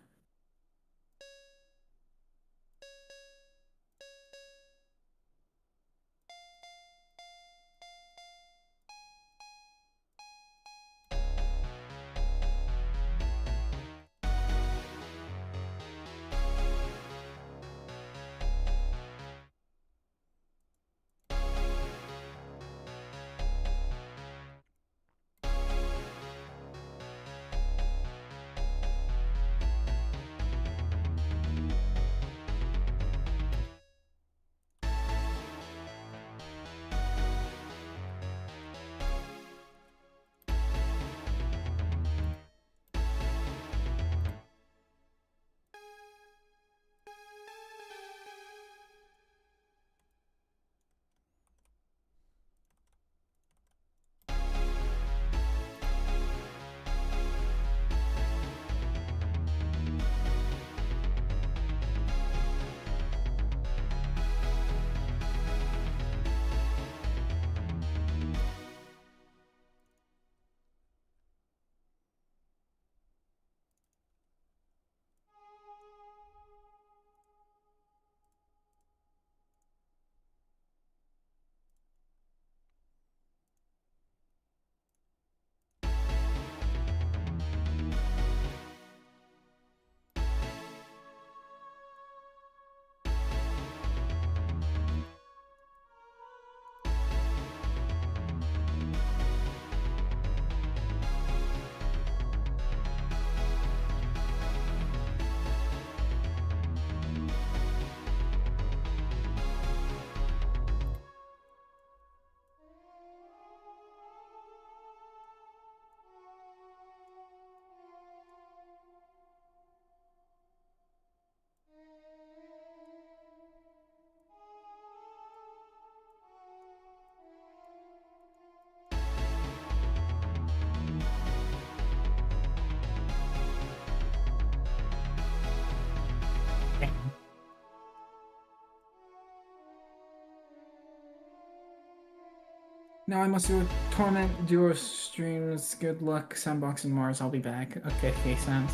Now I must do a Torment Duo streams. Good luck, Sandbox and Mars. I'll be back. Okay, sounds.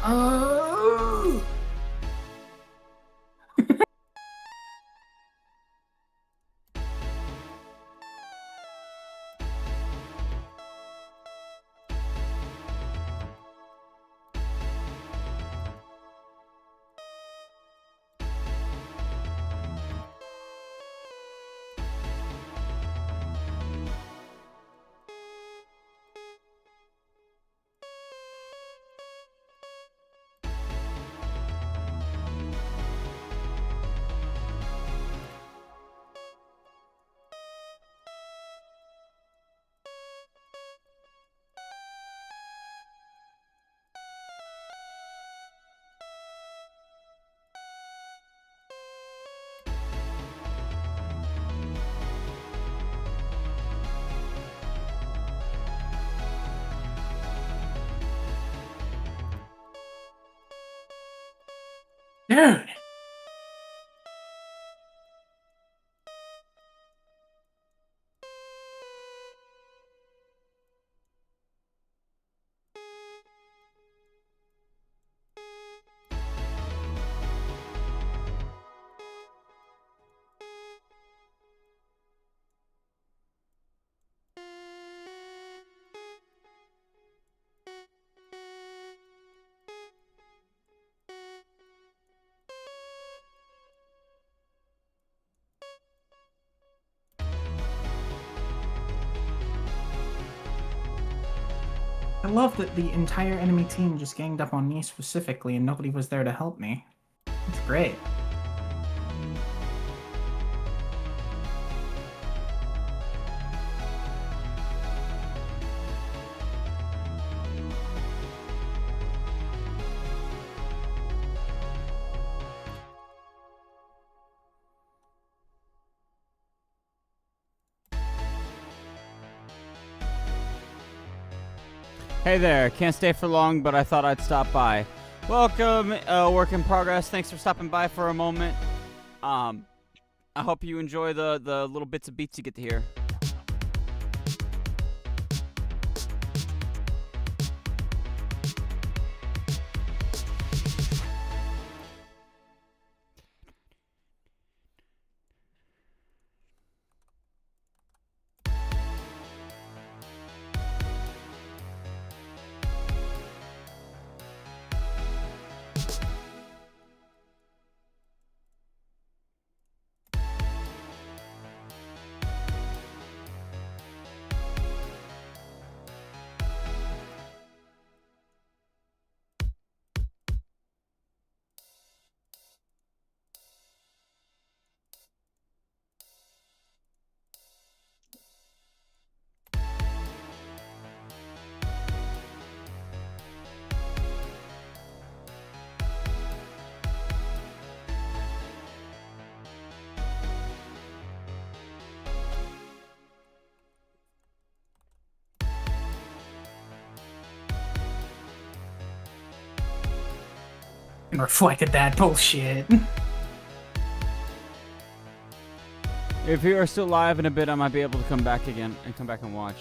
Oh! Dude. I love that the entire enemy team just ganged up on me specifically and nobody was there to help me. It's great. Hey there, can't stay for long, but I thought I'd stop by. Welcome, work in progress. Thanks for stopping by for a moment. I hope you enjoy the little bits of beats you get to hear. And reflected that bullshit. If you are still live in a bit, I might be able to come back again and come back and watch.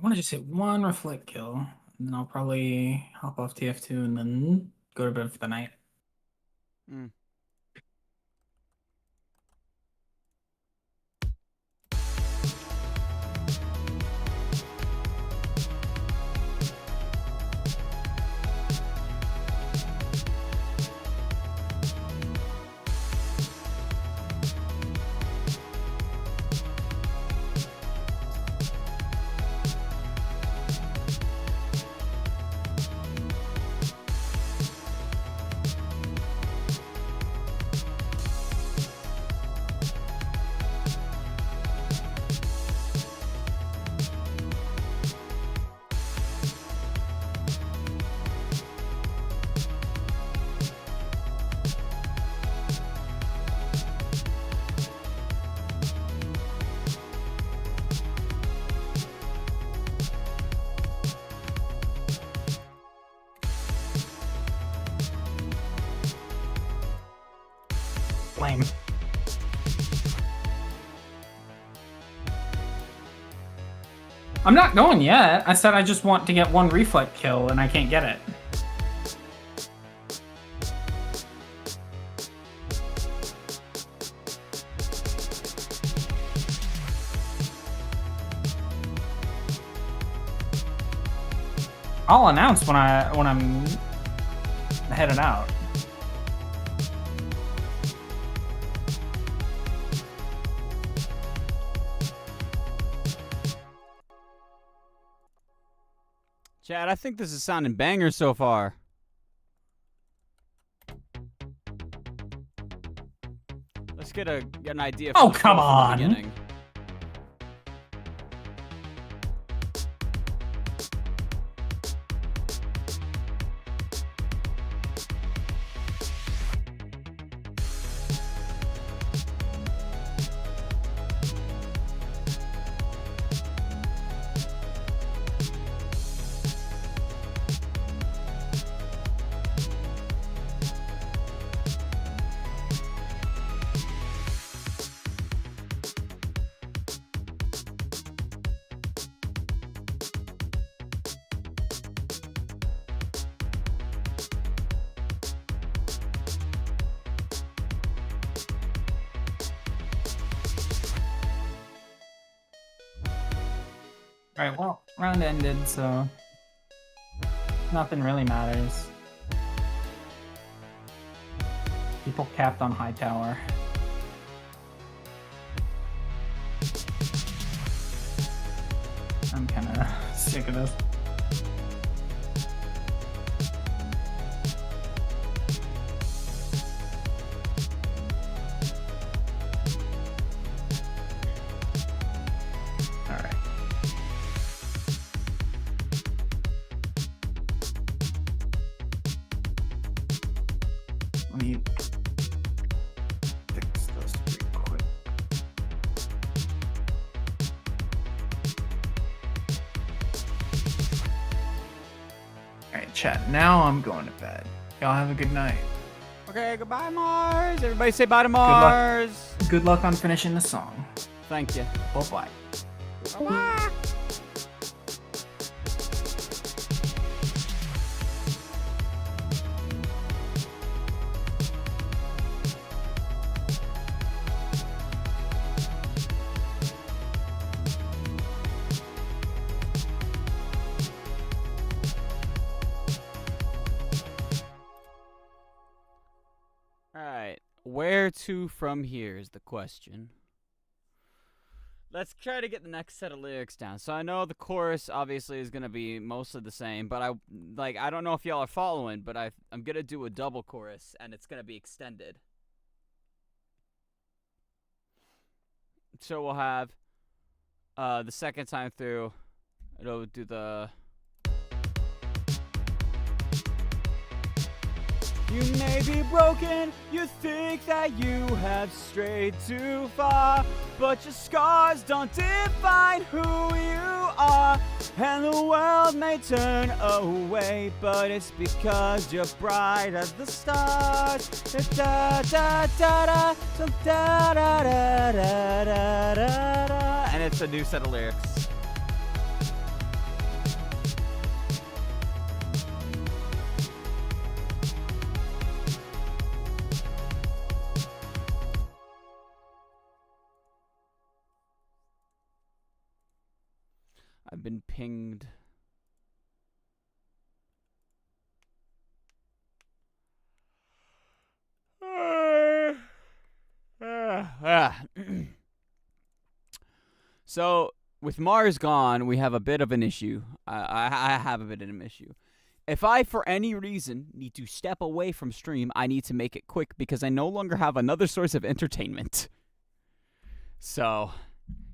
want to just hit one reflect kill, and then I'll probably hop off TF2 and then go to bed for the night. Mm. Lame. I'm not going yet. I said I just want to get one reflect kill, and I can't get it. I'll announce when I'm headed out. Chad, I think this is sounding banger so far. Let's get an idea. Oh, from the come flow from on. the beginning. Alright, well, round ended, so nothing really matters. People capped on high tower. I'm kinda sick of this. Alright. Let me fix this pretty quick. Alright, chat. Now I'm going to bed. Y'all have a good night. Okay, goodbye, Mars. Everybody say bye to luck. Mars. Good luck on finishing the song. Thank you. Bye-bye. Bye. Alright, where to from here is the question. Let's try to get the next set of lyrics down. So I know the chorus obviously is gonna be mostly the same, but I don't know if y'all are following, but I'm gonna do a double chorus and it's gonna be extended. So we'll have the second time through, it'll do the. You may be broken, you think that you have strayed too far, but your scars don't define who you are, and the world may turn away, but it's because you're bright as the stars. Da da da da, so da da da da da da, and it's a new set of lyrics. I've been pinged. So, with Mars gone, we have a bit of an issue. I have a bit of an issue. If I, for any reason, need to step away from stream, I need to make it quick because I no longer have another source of entertainment. So,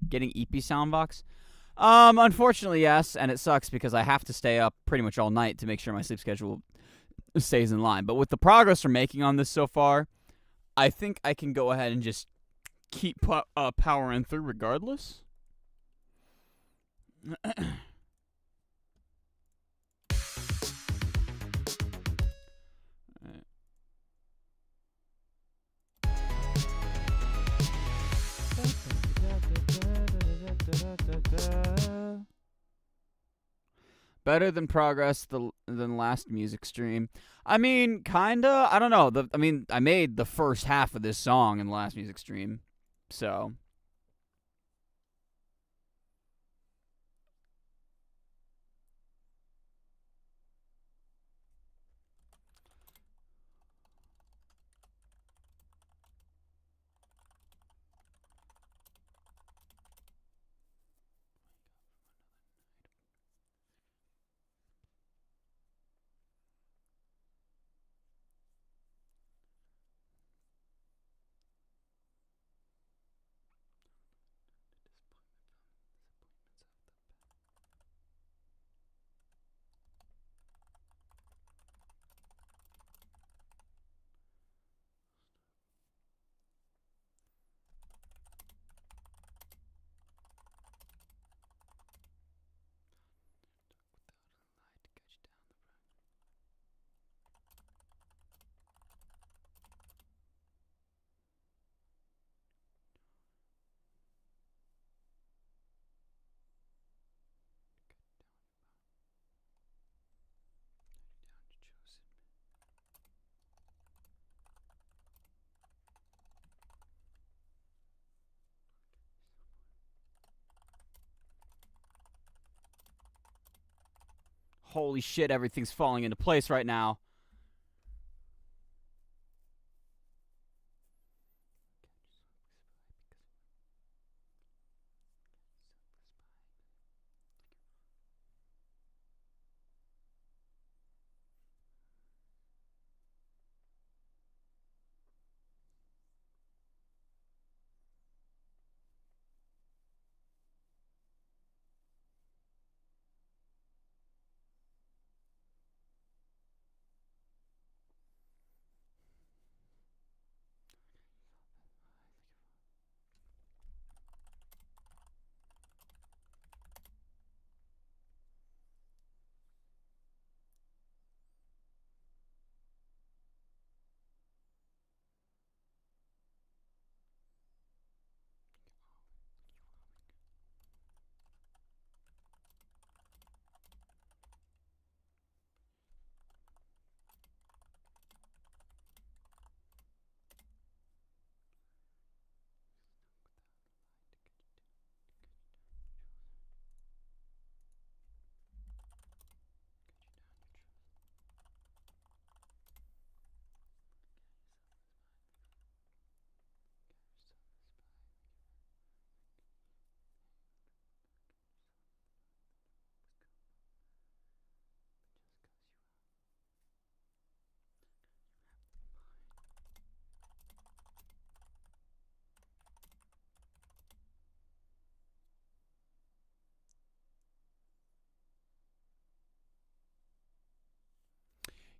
getting EP Soundbox? Unfortunately, yes, and it sucks because I have to stay up pretty much all night to make sure my sleep schedule stays in line. But with the progress we're making on this so far, I think I can go ahead and just keep powering through regardless. Better than progress than last music stream. I mean, kinda. I don't know. I made the first half of this song in the last music stream, so. Holy shit, everything's falling into place right now.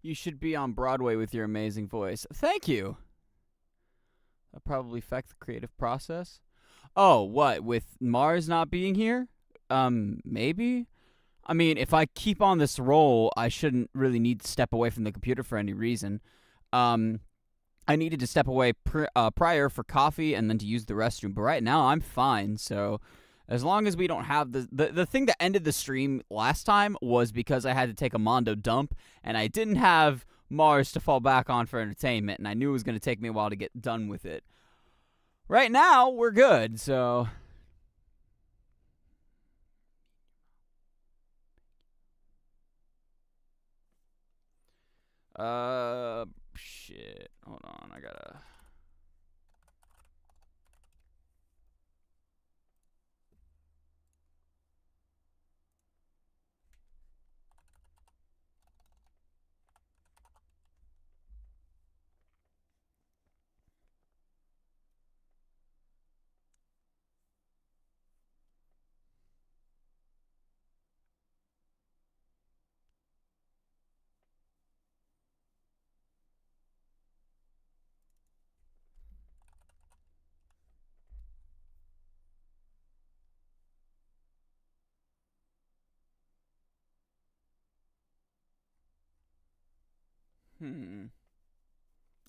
You should be on Broadway with your amazing voice. Thank you. That probably affect the creative process. Oh, what? With Mars not being here? Maybe? I mean, if I keep on this role, I shouldn't really need to step away from the computer for any reason. I needed to step away prior for coffee and then to use the restroom, but right now I'm fine, so as long as we don't have the thing that ended the stream last time was because I had to take a Mondo dump, and I didn't have Mars to fall back on for entertainment, and I knew it was going to take me a while to get done with it. Right now, we're good, so... Shit. Hold on, I gotta.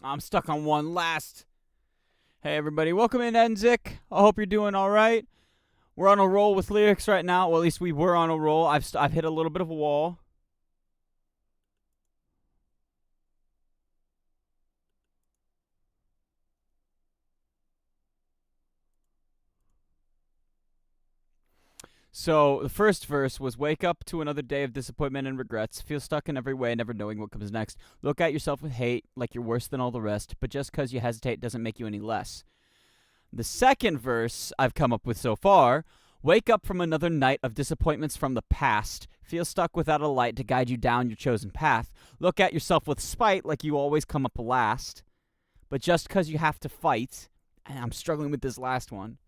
I'm stuck on one last. Hey everybody, welcome in Enzik. I hope you're doing all right. We're on a roll with lyrics right now. Well, at least we were on a roll. I've hit a little bit of a wall. So the first verse was wake up to another day of disappointment and regrets, feel stuck in every way, never knowing what comes next. Look at yourself with hate, like you're worse than all the rest, but just because you hesitate doesn't make you any less. The second verse I've come up with so far, wake up from another night of disappointments from the past, feel stuck without a light to guide you down your chosen path. Look at yourself with spite, like you always come up last, but just because you have to fight, and I'm struggling with this last one.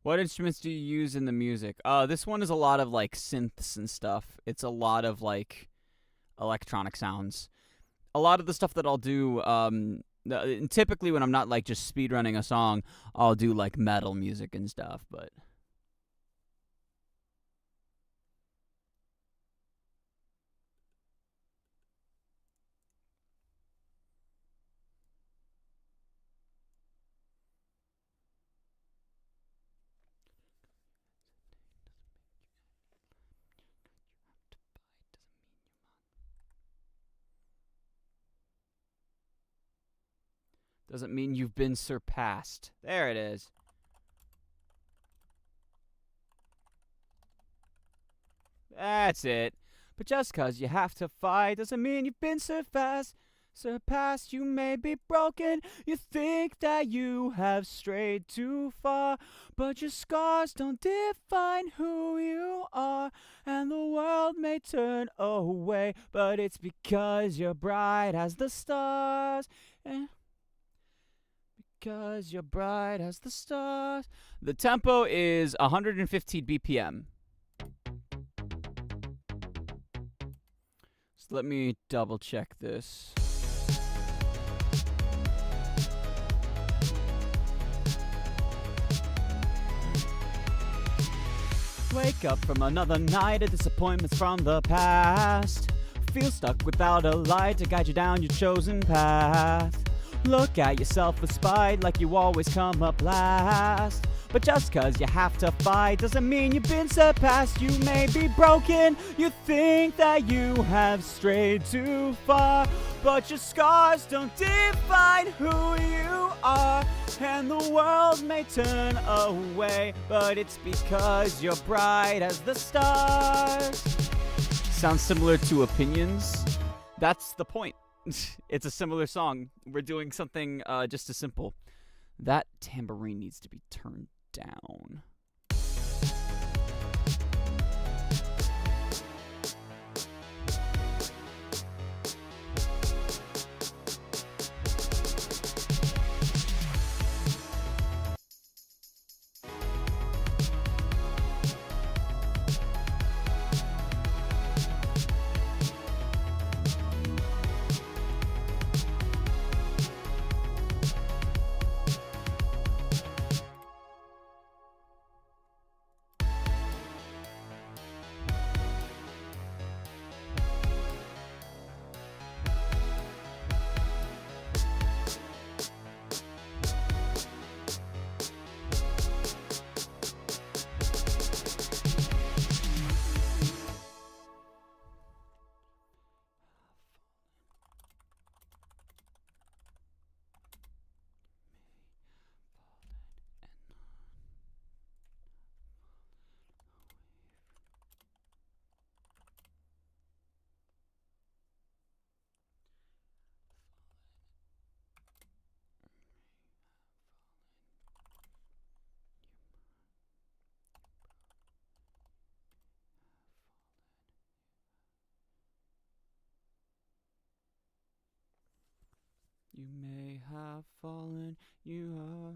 What instruments do you use in the music? This one is a lot of like synths and stuff. It's a lot of like electronic sounds. A lot of the stuff that I'll do, typically when I'm not like just speedrunning a song, I'll do like metal music and stuff, but. Doesn't mean you've been surpassed. There it is. That's it. But just 'cause you have to fight doesn't mean you've been surpassed. Surpassed, you may be broken. You think that you have strayed too far, but your scars don't define who you are. And the world may turn away, but it's because you're bright as the stars. Because you're bright as the stars. The tempo is 115 BPM. So let me double check this. Wake up from another night of disappointments from the past. Feel stuck without a light to guide you down your chosen path. Look at yourself with spite, like you always come up last. But just 'cause you have to fight doesn't mean you've been surpassed. You may be broken, you think that you have strayed too far, but your scars don't define who you are. And the world may turn away, but it's because you're bright as the stars. Sounds similar to Opinions. That's the point. It's a similar song. We're doing something just as simple. That tambourine needs to be turned down. You may have fallen, you are.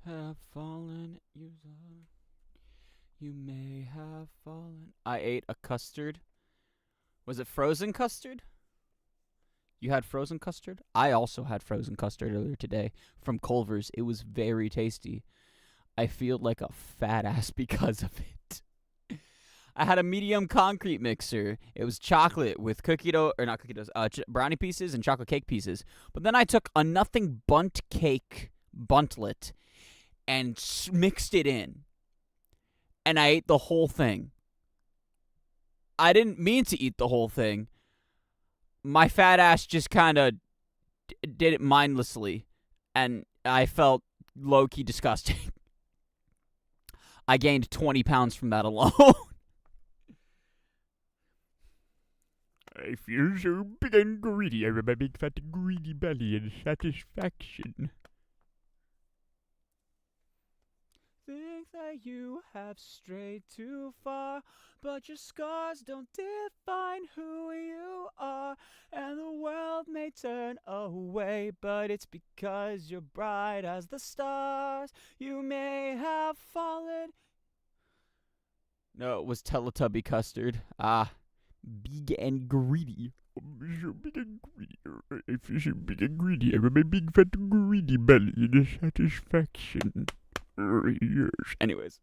Have fallen, you are. You may have fallen. I ate a custard. Was it frozen custard? You had frozen custard? I also had frozen custard earlier today from Culver's. It was very tasty. I feel like a fat ass because of it. I had a medium concrete mixer. It was chocolate with cookie dough, or not cookie doughs, brownie pieces and chocolate cake pieces. But then I took a nothing bunt cake buntlet and mixed it in. And I ate the whole thing. I didn't mean to eat the whole thing. My fat ass just kind of did it mindlessly. And I felt low-key disgusting. I gained 20 pounds from that alone. I feel so big and greedy. I have a big fat greedy belly and satisfaction. Think that you have strayed too far, but your scars don't define who you are, and the world may turn away, but it's because you're bright as the stars. You may have fallen. No, it was Teletubby custard. Big and greedy. I'm so big and greedy. I feel so big and greedy. I have a big fat greedy belly and satisfaction. Yes. Anyways.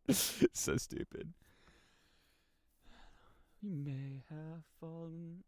So stupid. You may have fallen.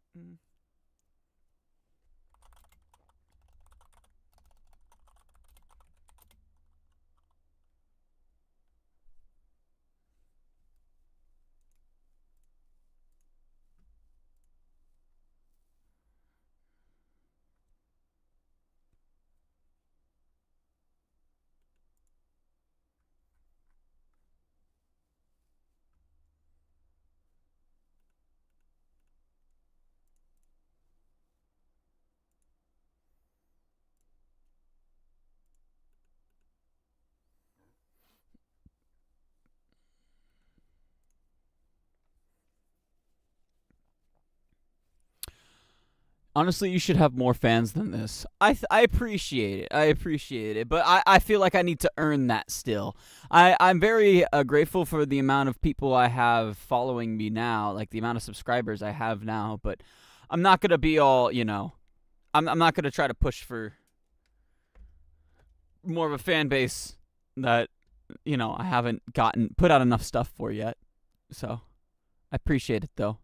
Honestly, you should have more fans than this. I appreciate it. But I feel like I need to earn that still. I'm very grateful for the amount of people I have following me now, like the amount of subscribers I have now. But I'm not going to be all, I'm not going to try to push for more of a fan base that, I haven't put out enough stuff for yet. So I appreciate it, though.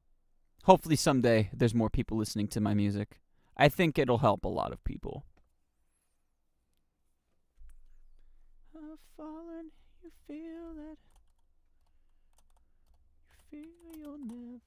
Hopefully someday there's more people listening to my music. I think it'll help a lot of people. I've fallen, you feel that. You feel you'll never.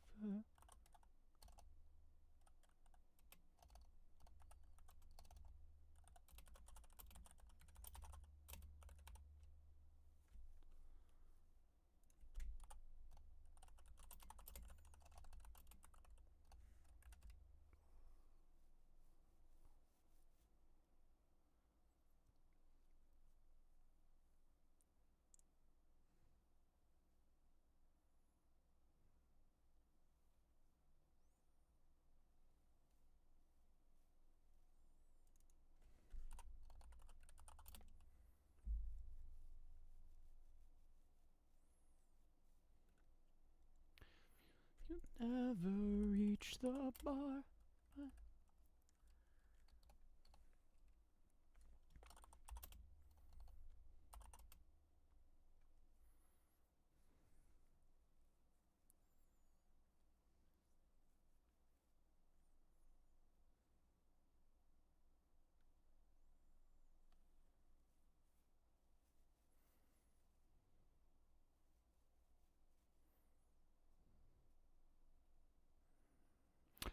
Never reach the bar.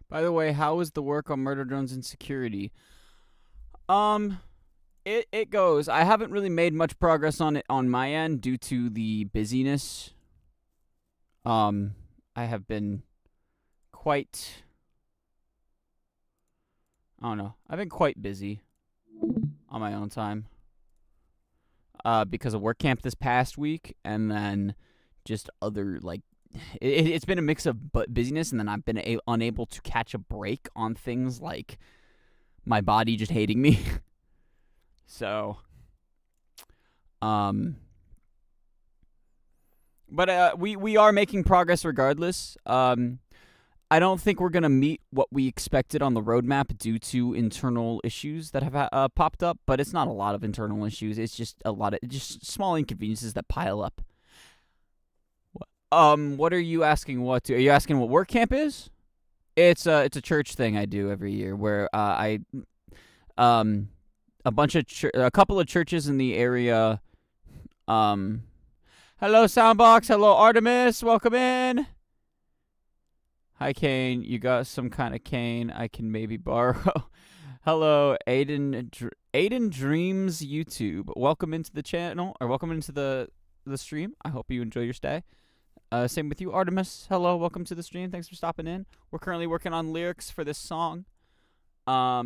By the way, how is the work on Murder Drones and Security? It goes. I haven't really made much progress on it on my end due to the busyness. I have been quite... I don't know. I've been quite busy on my own time. Because of work camp this past week, and then just other, like... It's been a mix of busyness, and then I've been unable to catch a break on things like my body just hating me. So... But we are making progress regardless. I don't think we're gonna meet what we expected on the roadmap due to internal issues that have popped up. But it's not a lot of internal issues. It's just a lot of just small inconveniences that pile up. What are you asking? Are you asking what work camp is? It's a church thing I do every year where a couple of churches in the area. Hello, Soundbox. Hello, Artemis. Welcome in. Hi, Kane. You got some kind of cane I can maybe borrow. Hello, Aiden Dreams YouTube. Welcome into the channel, or welcome into the stream. I hope you enjoy your stay. Same with you, Artemis. Hello, welcome to the stream. Thanks for stopping in. We're currently working on lyrics for this song. But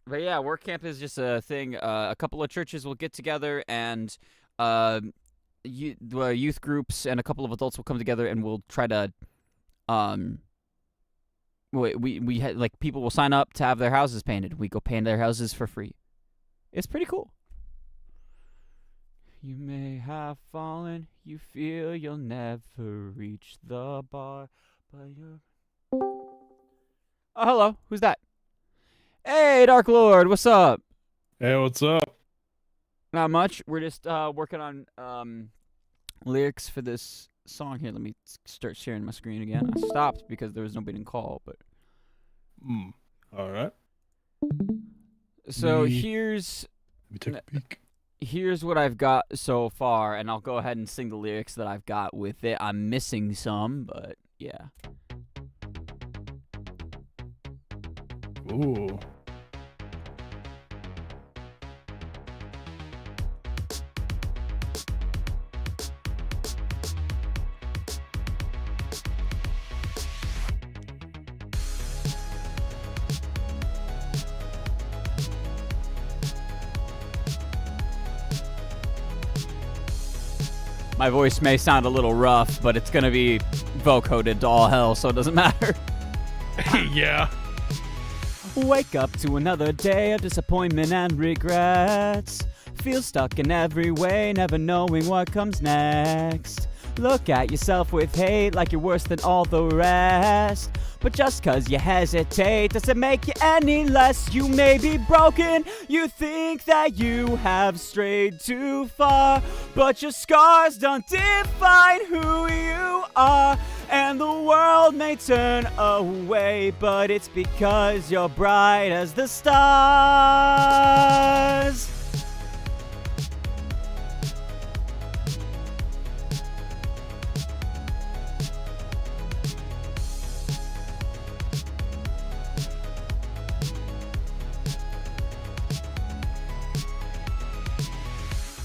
yeah, work camp is just a thing. A couple of churches will get together, and youth groups and a couple of adults will come together, and we'll try to like people will sign up to have their houses painted. We go paint their houses for free. It's pretty cool. You may have fallen, you feel you'll never reach the bar, but you're... Oh, hello. Who's that? Hey, Dark Lord, what's up? Hey, what's up? Not much. We're just working on lyrics for this song here. Let me start sharing my screen again. I stopped because there was nobody in call, but... All right. So Let me take a peek. here's what I've got so far, and I'll go ahead and sing the lyrics that I've got with it. I'm missing some, but yeah. Ooh. My voice may sound a little rough, but it's gonna be vocoded to all hell, so it doesn't matter. Yeah. Wake up to another day of disappointment and regrets. Feel stuck in every way, never knowing what comes next. Look at yourself with hate like you're worse than all the rest. But just cause you hesitate doesn't make you any less. You may be broken, you think that you have strayed too far, but your scars don't define who you are. And the world may turn away, but it's because you're bright as the stars.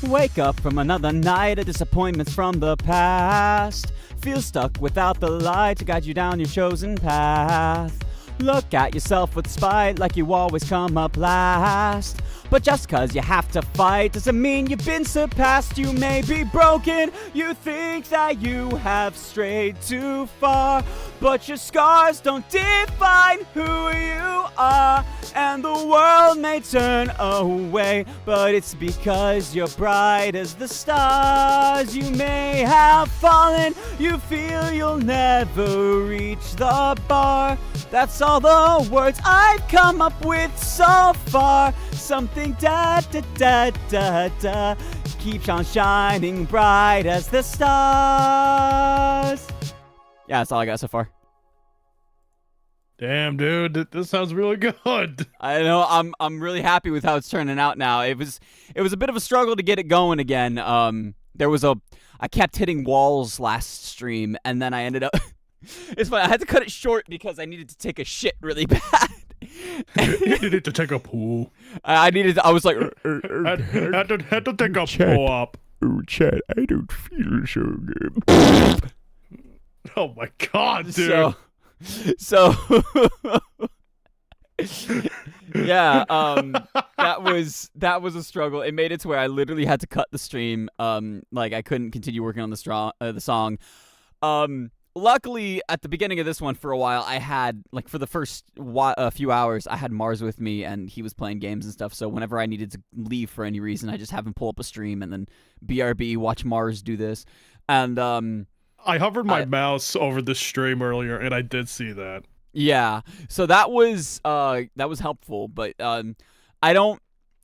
Wake up from another night of disappointments from the past. Feel stuck without the light to guide you down your chosen path. Look at yourself with spite like you always come up last. But just cause you have to fight doesn't mean you've been surpassed. You may be broken, you think that you have strayed too far, but your scars don't define who you are. And the world may turn away, but it's because you're bright as the stars. You may have fallen, you feel you'll never reach the bar. That's all the words I've come up with so far. Something da da da da da keeps on shining bright as the stars. Yeah, that's all I got so far. Damn, dude, this sounds really good. I know. I'm really happy with how it's turning out now. It was a bit of a struggle to get it going again. I kept hitting walls last stream, and then I ended up It's funny. I had to cut it short because I needed to take a shit really bad. You needed to take a poo. I needed. I was like, Had to take a Chat. poo up. Oh, Chad, I don't feel so good. Oh my god, dude. so yeah, that was a struggle. It made it to where I literally had to cut the stream. Like I couldn't continue working on the song. Luckily, at the beginning of this one, for a while, I had, like, for the first few hours, I had Mars with me, and he was playing games and stuff, so whenever I needed to leave for any reason, I just have him pull up a stream, and then BRB, watch Mars do this, and, I hovered my mouse over the stream earlier, and I did see that. yeah, so that was helpful, but,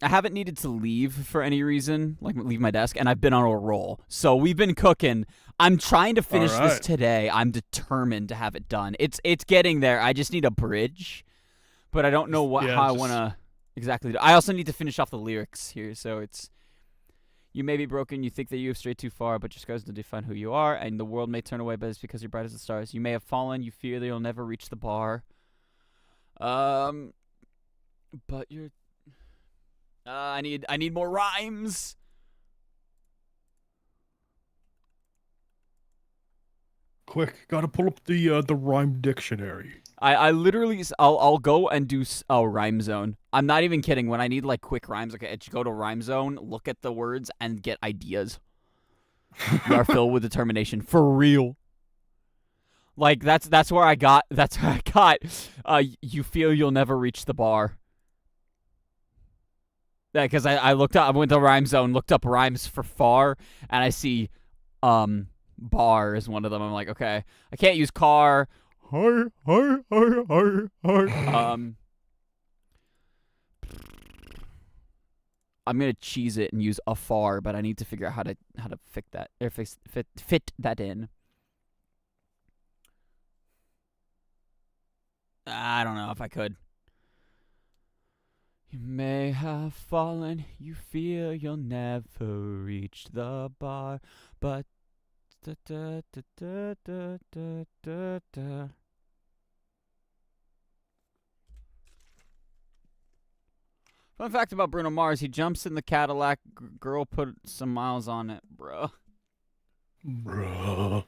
I haven't needed to leave for any reason, like leave my desk, and I've been on a roll. So we've been cooking. I'm trying to finish this today. I'm determined to have it done. It's getting there. I just need a bridge, but I don't know how I want to exactly do. I also need to finish off the lyrics here. So it's, you may be broken, you think that you have strayed too far, but your scars don't define who you are, and the world may turn away, but it's because you're bright as the stars. You may have fallen, you fear that you'll never reach the bar. But you're... I need more rhymes. Quick, gotta pull up the rhyme dictionary. I literally I'll go and do rhyme zone. I'm not even kidding. When I need like quick rhymes, okay, I just go to rhyme zone, look at the words, and get ideas. You are filled with determination, for real. Like that's where I got. That's where I got. You feel you'll never reach the bar. Yeah, because I looked up, I went to Rhyme Zone, looked up rhymes for far, and I see, bar is one of them. I'm like, okay, I can't use car. Har. I'm gonna cheese it and use afar, but I need to figure out how to fit that or fit that in. I don't know if I could. You may have fallen, you feel you'll never reach the bar, but da, da, da, da, da, da, da, da. Fun fact about Bruno Mars, he jumps in the Cadillac, girl put some miles on it, bro. Bruh.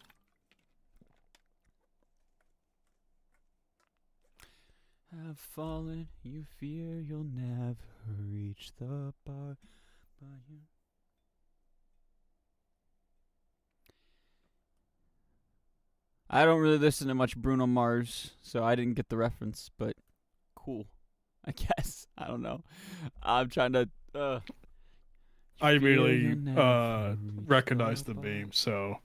Have fallen, you fear you'll never reach the bar, but you... I don't really listen to much Bruno Mars, so I didn't get the reference, but cool, I guess. I don't know. I'm trying to, I immediately you'll never reach recognized the bar. meme, so...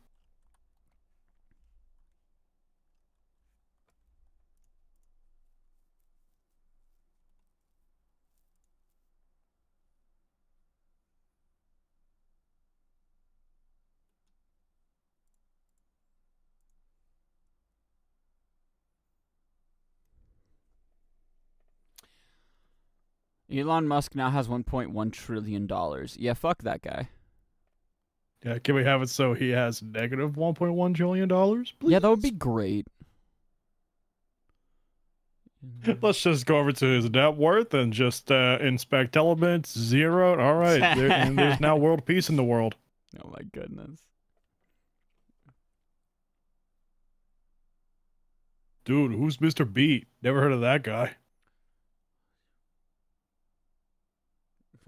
Elon Musk now has $1.1 trillion. Yeah, fuck that guy. Yeah, can we have it so he has negative $1.1 trillion, please? Yeah, that would be great. Let's just go over to his net worth and just inspect elements, zero. All right, and there's now world peace in the world. Oh my goodness. Dude, who's Mr. Beat? Never heard of that guy.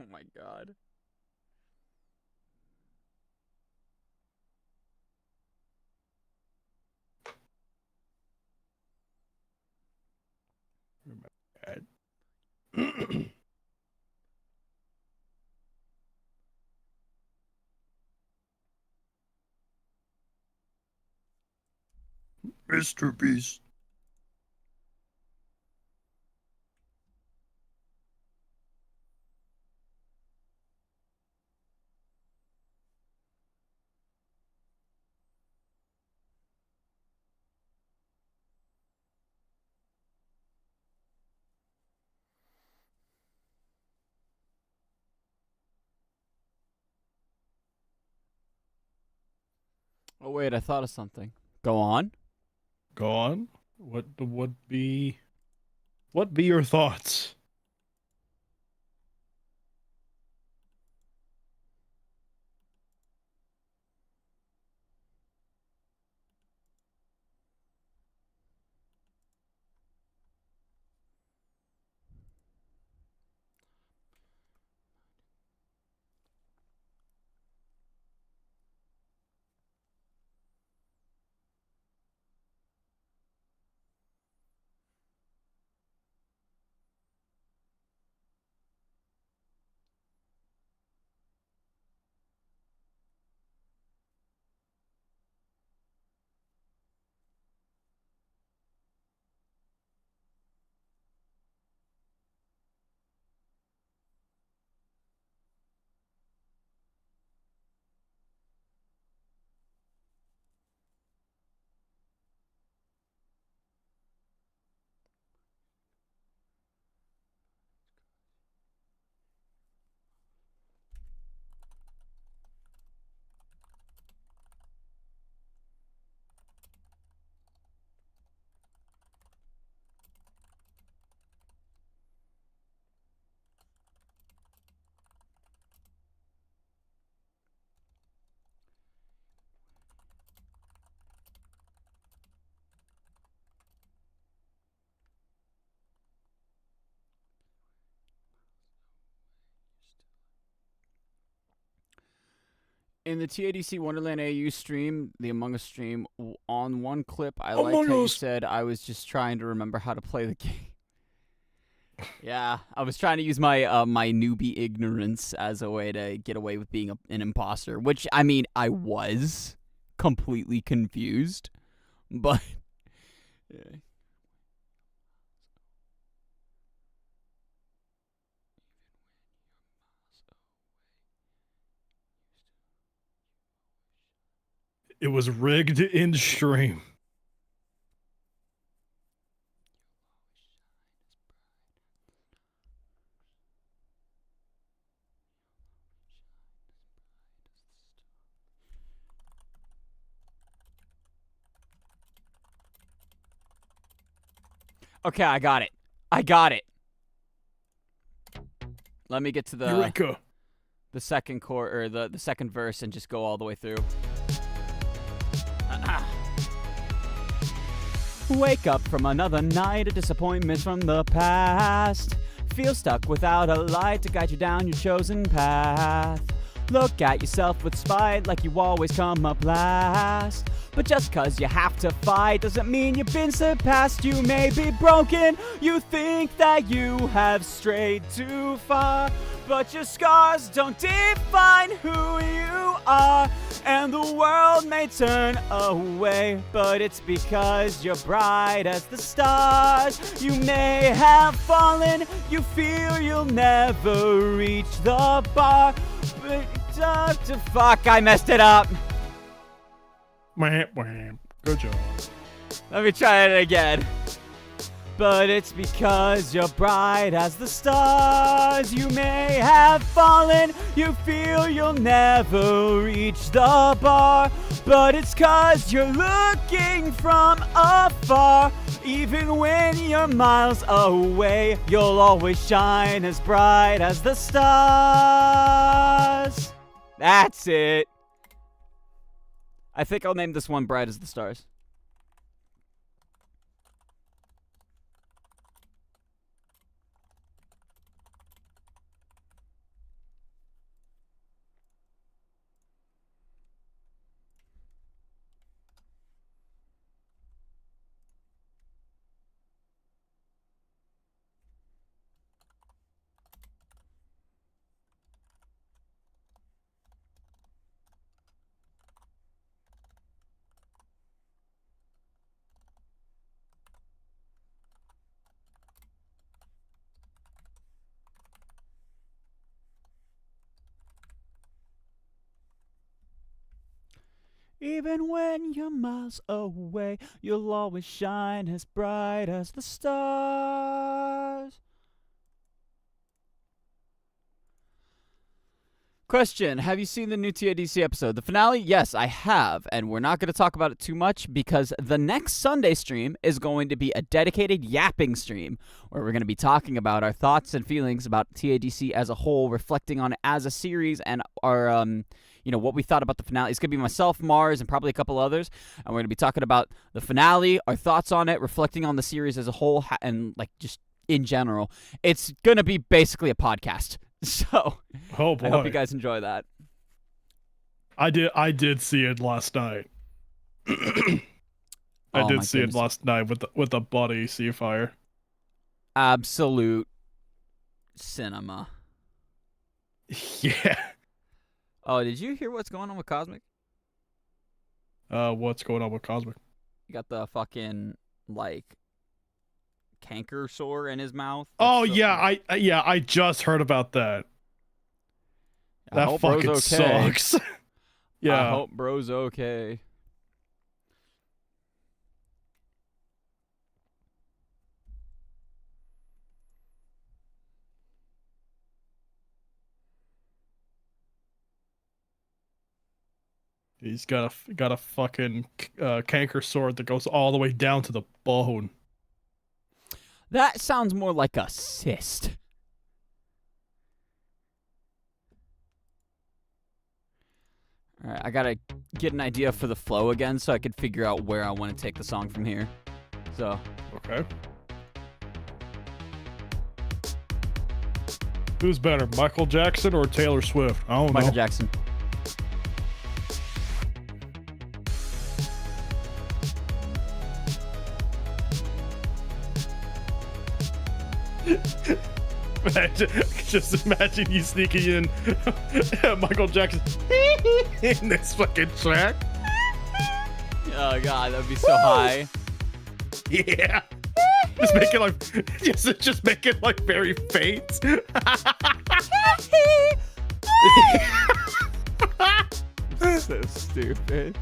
Oh my god. Mr. Beast. Oh wait, I thought of something. Go on. Go on. What be your thoughts? In the TADC Wonderland AU stream, the Among Us stream, on one clip, I liked Among how you Us. said I was just trying to remember how to play the game. Yeah, I was trying to use my my newbie ignorance as a way to get away with being an imposter, which, I mean, I was completely confused, but... Yeah. It was rigged in stream. Okay, I got it. I got it. Let me get to the Eureka. second chord, or the second verse, and just go all the way through. Wake up from another night of disappointments from the past. Feel stuck without a light to guide you down your chosen path. Look at yourself with spite like you always come up last. But just cause you have to fight doesn't mean you've been surpassed. You may be broken, you think that you have strayed too far, but your scars don't define who you are. And the world may turn away, but it's because you're bright as the stars. You may have fallen, you feel you'll never reach the bar, but fuck, I messed it up. Wham, wham. Good job. Let me try it again. But it's because you're bright as the stars. You may have fallen, you feel you'll never reach the bar, but it's cause you're looking from afar. Even when you're miles away, you'll always shine as bright as the stars. That's it. I think I'll name this one Bright as the Stars. Even when you're miles away, you'll always shine as bright as the stars. Question: have you seen the new TADC episode? The finale? Yes, I have, and we're not going to talk about it too much because the next Sunday stream is going to be a dedicated yapping stream where we're going to be talking about our thoughts and feelings about TADC as a whole, reflecting on it as a series, and our what we thought about the finale. It's going to be myself, Mars, and probably a couple others, and we're going to be talking about the finale, our thoughts on it, reflecting on the series as a whole, and like just in general. It's going to be basically a podcast. So, Oh boy. I hope you guys enjoy that. I did see it last night. I Oh, did my see it goodness. last night with the buddy Seafire. Absolute cinema. Yeah. Oh, did you hear what's going on with Cosmic? What's going on with Cosmic? He got the fucking, like, canker sore in his mouth. Oh That's so- yeah, I just heard about that. I That hope bro's fucking okay. sucks. I Yeah. hope bro's okay. He's got a fucking canker sword that goes all the way down to the bone. That sounds more like a cyst. Alright, I gotta get an idea for the flow again so I could figure out where I want to take the song from here. So, Okay. Who's better, Michael Jackson or Taylor Swift? I don't Michael know. Jackson. Just imagine you sneaking in Michael Jackson in this fucking track. Oh god, that'd be so high. Yeah. Just make it like just make it like very faint. So stupid.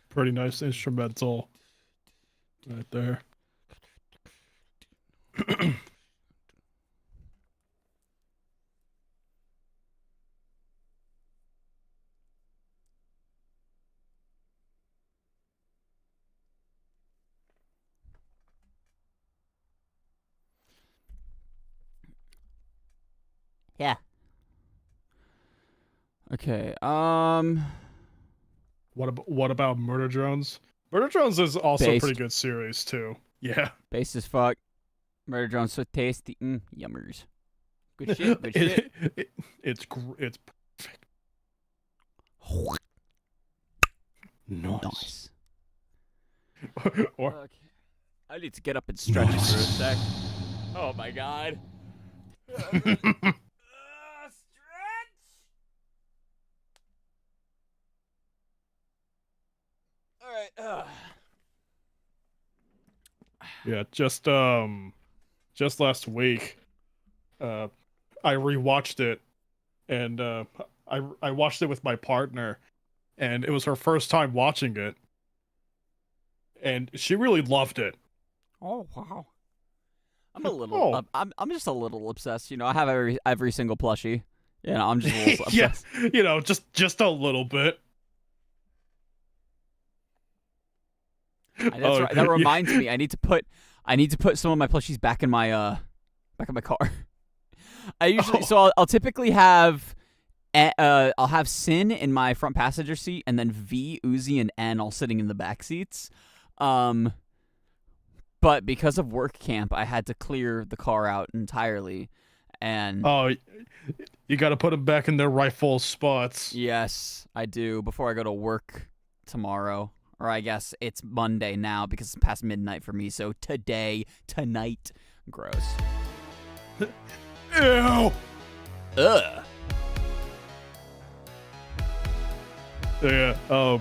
Pretty nice instrumental right there. Yeah. Okay. What about Murder Drones? Murder Drones is also a Based. pretty good series too. Yeah. Base as fuck. Murder drones so tasty. Yummers. Good shit. Good shit. It's perfect. Nice. Or Okay. I need to get up and stretch for a sec. Oh my god. Stretch. All right. yeah, just last week, I rewatched it, and I watched it with my partner, and it was her first time watching it, and she really loved it. Oh wow. I'm a little. I'm just a little obsessed. You know, I have every single plushie. You know, I'm just a little obsessed. Yeah, just a little bit. That's right. That reminds me. I need to put some of my plushies back in my car. I usually I'll typically have I'll have Sin in my front passenger seat, and then V, Uzi, and N all sitting in the back seats. But because of work camp, I had to clear the car out entirely, and you got to put them back in their rightful spots. Yes, I do before I go to work tomorrow. Or I guess it's Monday now because it's past midnight for me. So tonight, gross. Ew. Ugh. Yeah.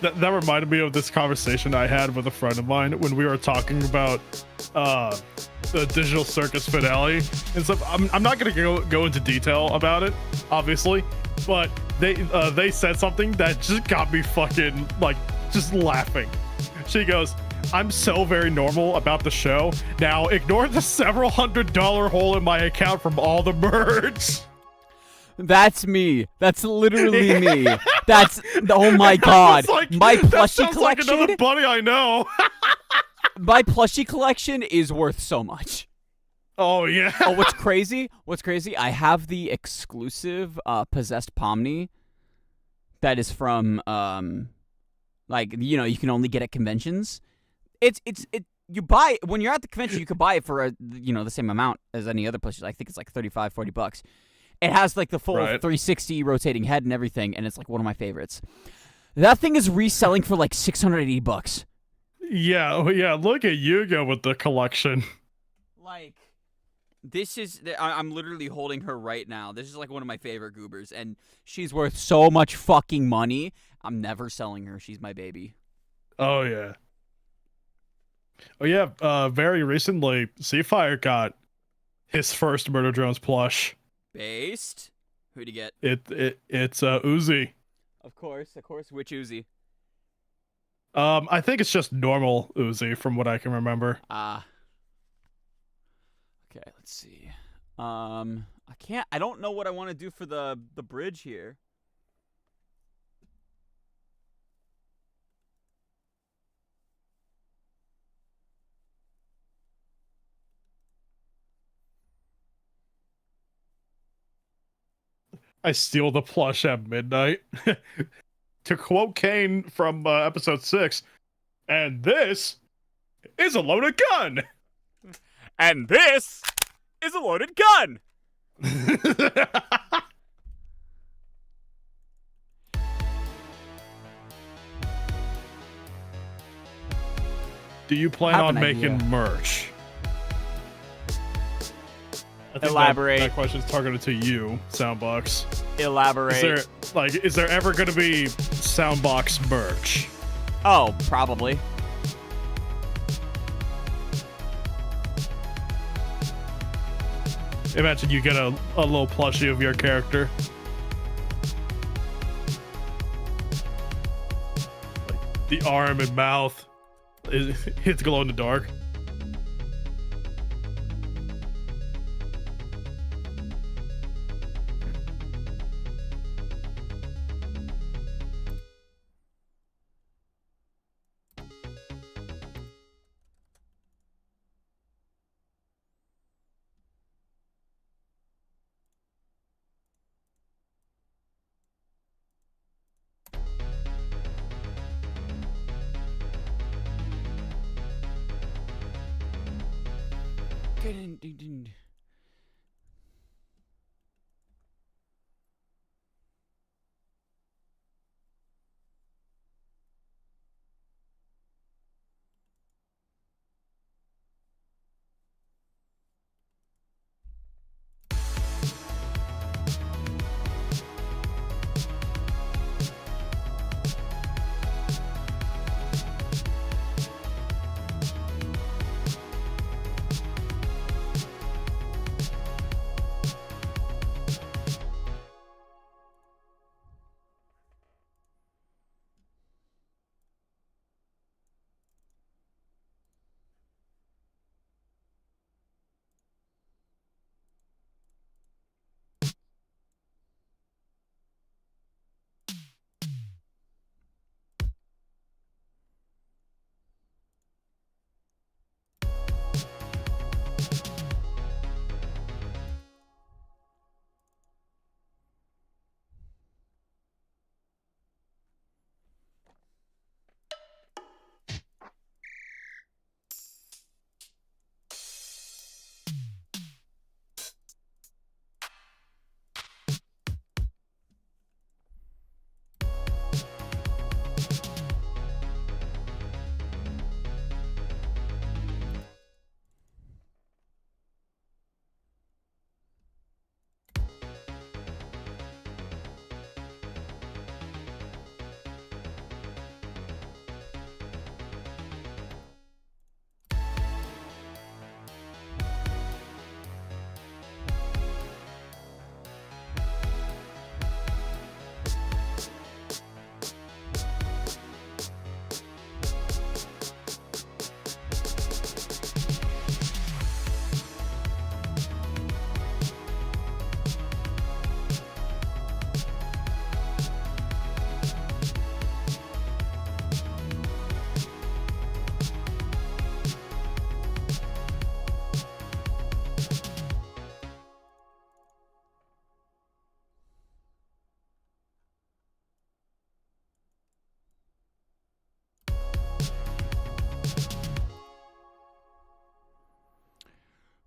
That reminded me of this conversation I had with a friend of mine when we were talking about the Digital Circus finale and stuff. I'm not gonna go into detail about it, obviously, but they said something that just got me fucking like just laughing. She goes, "I'm so very normal about the show. Now ignore the several $100 hole in my account from all the merch." That's me. That's literally me. That's oh my god. Like, my that plushie sounds collection. like another buddy I know. My plushie collection is worth so much. Oh yeah. Oh, what's crazy? I have the exclusive possessed Pomni that is from like, you know, you can only get at conventions. You buy when you're at the convention, you could buy it for the same amount as any other plushie. I think it's like $35-$40. It has like the full 360 rotating head and everything, and it's like one of my favorites. That thing is reselling for like $680. Yeah, look at you go with the collection. Like, this is, I'm literally holding her right now. This is like one of my favorite goobers, and she's worth so much fucking money. I'm never selling her. She's my baby. Oh yeah. Oh yeah, very recently, Seafire got his first Murder Drones plush. Based? Who'd you get? It's Uzi. Of course. Which Uzi? I think it's just normal Uzi from what I can remember. Okay, let's see. I don't know what I want to do for the bridge here. I steal the plush at midnight. To quote Kane from episode 6, and this is a loaded gun. And this is a loaded gun. Do you plan on making merch? I think Elaborate. That question's targeted to you, Søundbøx. Elaborate. Is there ever going to be Søundbøx merch? Oh, probably. Imagine you get a little plushie of your character. Like the arm and mouth. It's glow in the dark.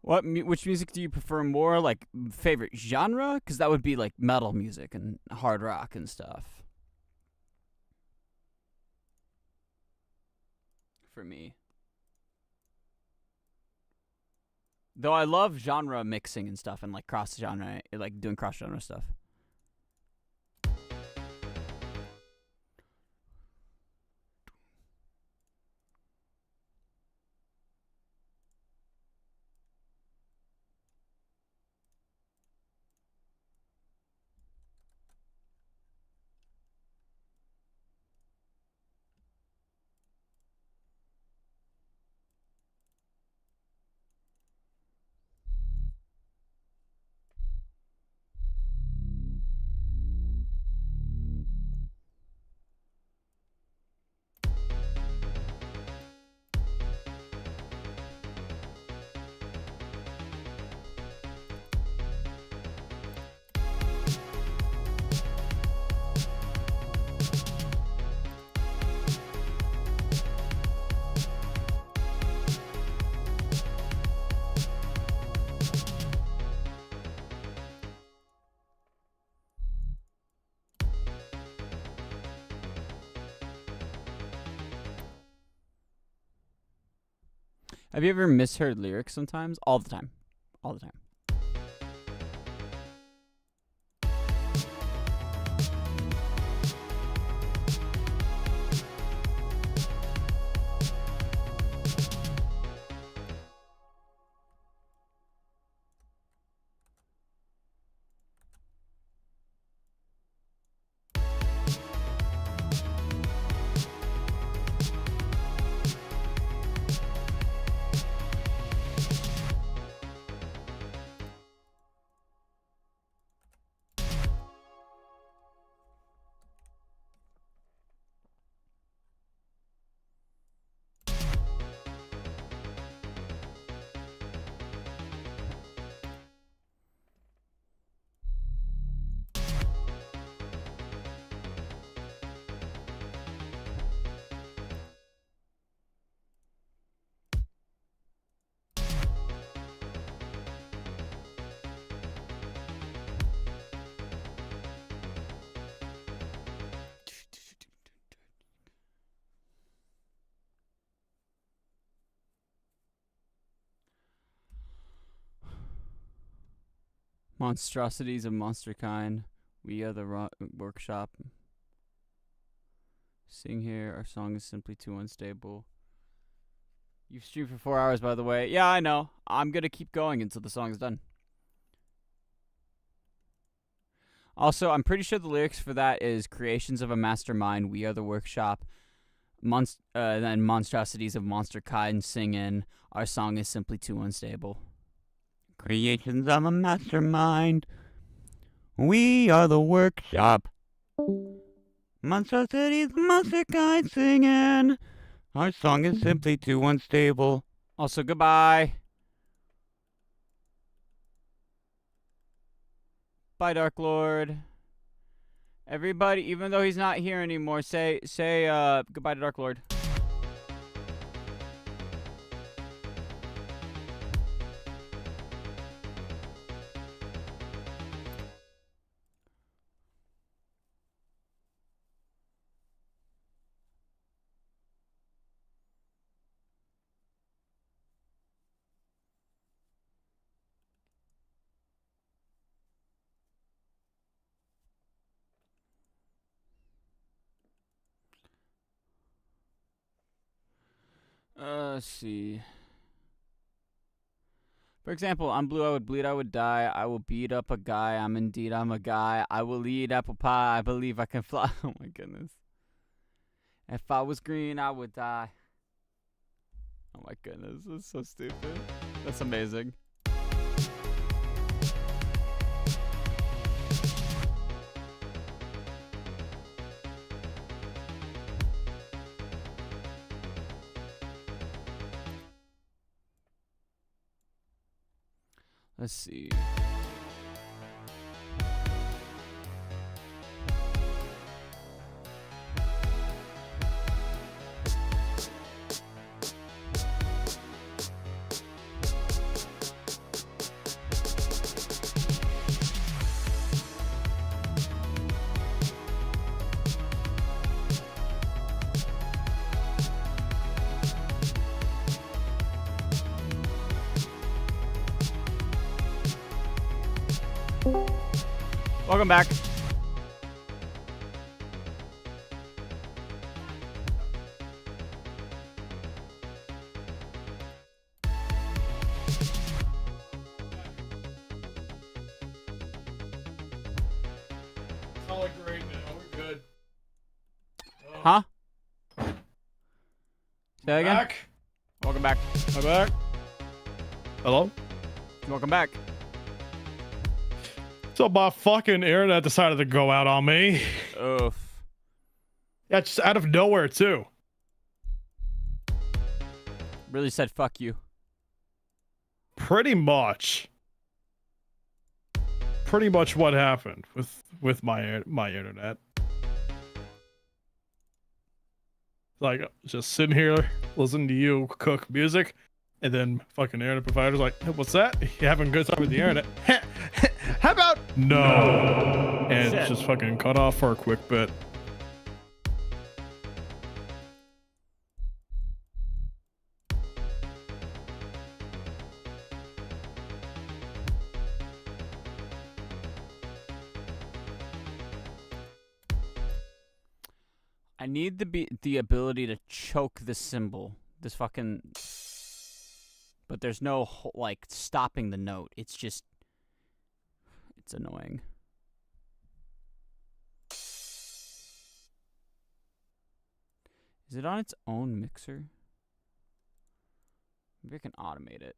Which music do you prefer more? Like favorite genre? Because that would be like metal music and hard rock and stuff. For me. Though I love genre mixing and stuff and like cross genre, like doing cross genre stuff. Have you ever misheard lyrics sometimes? All the time. All the time. Monstrosities of monster kind. We are the workshop. Sing here. Our song is simply too unstable. You've streamed for 4 hours, by the way. Yeah, I know. I'm gonna keep going until the song is done. Also, I'm pretty sure the lyrics for that is creations of a mastermind. We are the workshop. Then monstrosities of monster kind. Sing in. Our song is simply too unstable. Creations of a mastermind. We are the workshop. Monstrosities, monster kind singing. Our song is simply too unstable. Also, goodbye. Bye, Dark Lord. Everybody, even though he's not here anymore, say goodbye to Dark Lord. Let's see. For example, I'm blue, I would bleed, I would die. I will beat up a guy. I'm a guy. I will eat apple pie. I believe I can fly. Oh my goodness. If I was green, I would die. Oh my goodness. That's so stupid. That's amazing. Let's see. Welcome back. It's all great now. We're good. Huh? Say that again? Back. Welcome back. I'm back. Hello? Welcome back. So my fucking internet decided to go out on me. Oof. Yeah, just out of nowhere too. Really said fuck you. Pretty much. Pretty much what happened with my internet. Like just sitting here listening to you cook music, and then fucking internet provider's like, hey, "What's that? You having a good time with the internet? How about no?" And it's Shit. just fucking cut off for a quick bit. I need the ability to choke the symbol. This fucking. But there's no like stopping the note. It's just. It's annoying. Is it on its own mixer? Maybe I can automate it.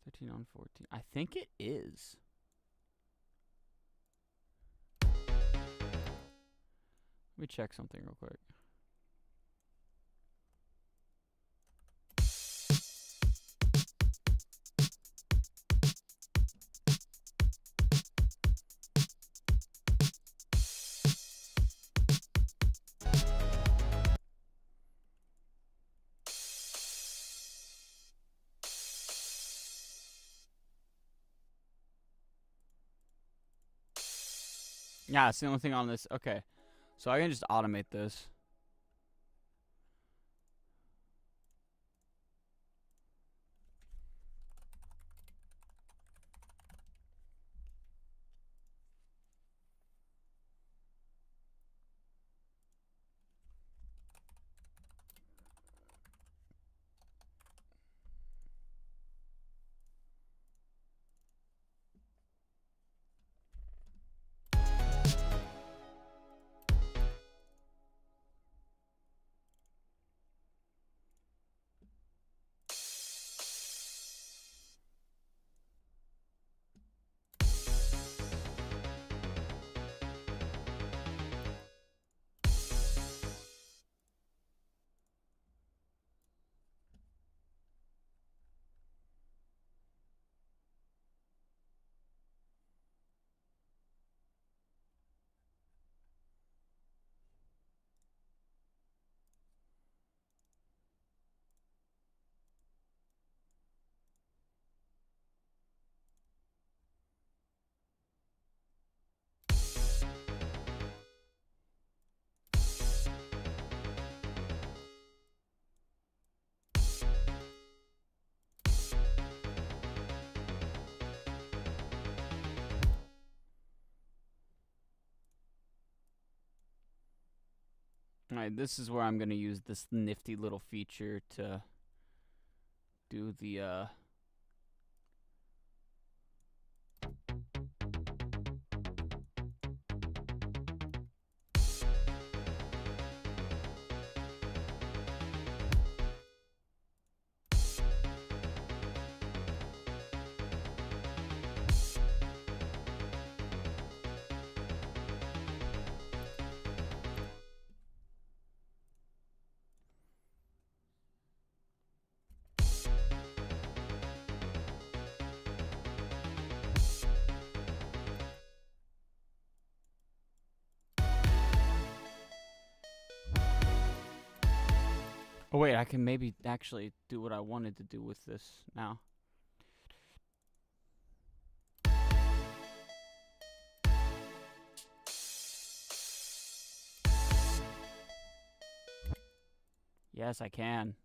13 on 14. I think it is. Let me check something real quick. Yeah, it's the only thing on this. Okay. So I can just automate this. Alright, this is where I'm going to use this nifty little feature to do the, Oh wait, I can maybe actually do what I wanted to do with this now. Yes, I can.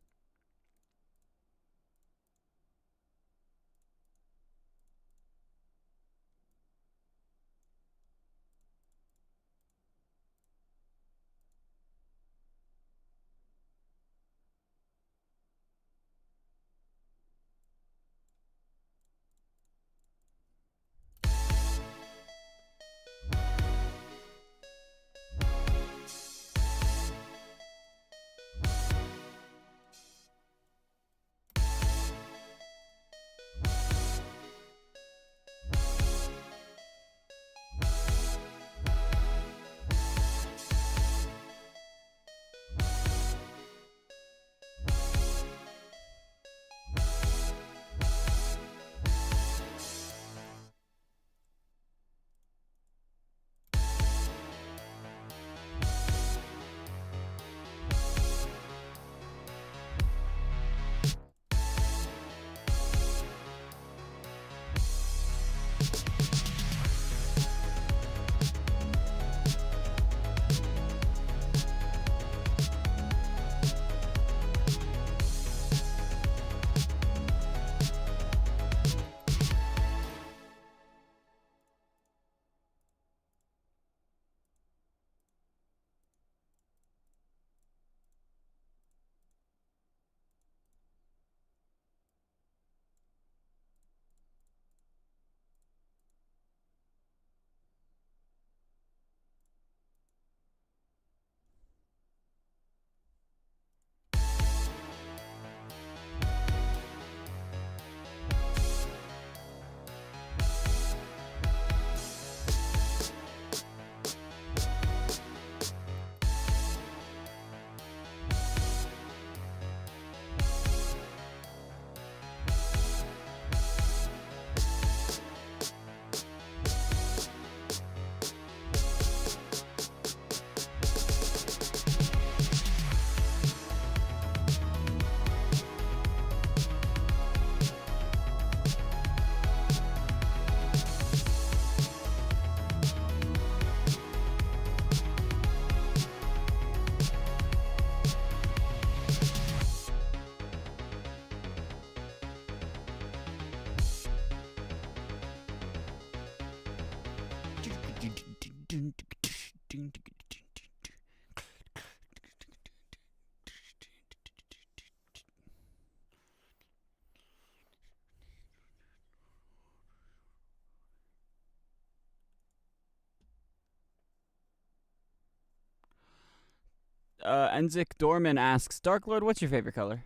Enzik Dorman asks, Dark Lord, what's your favorite color?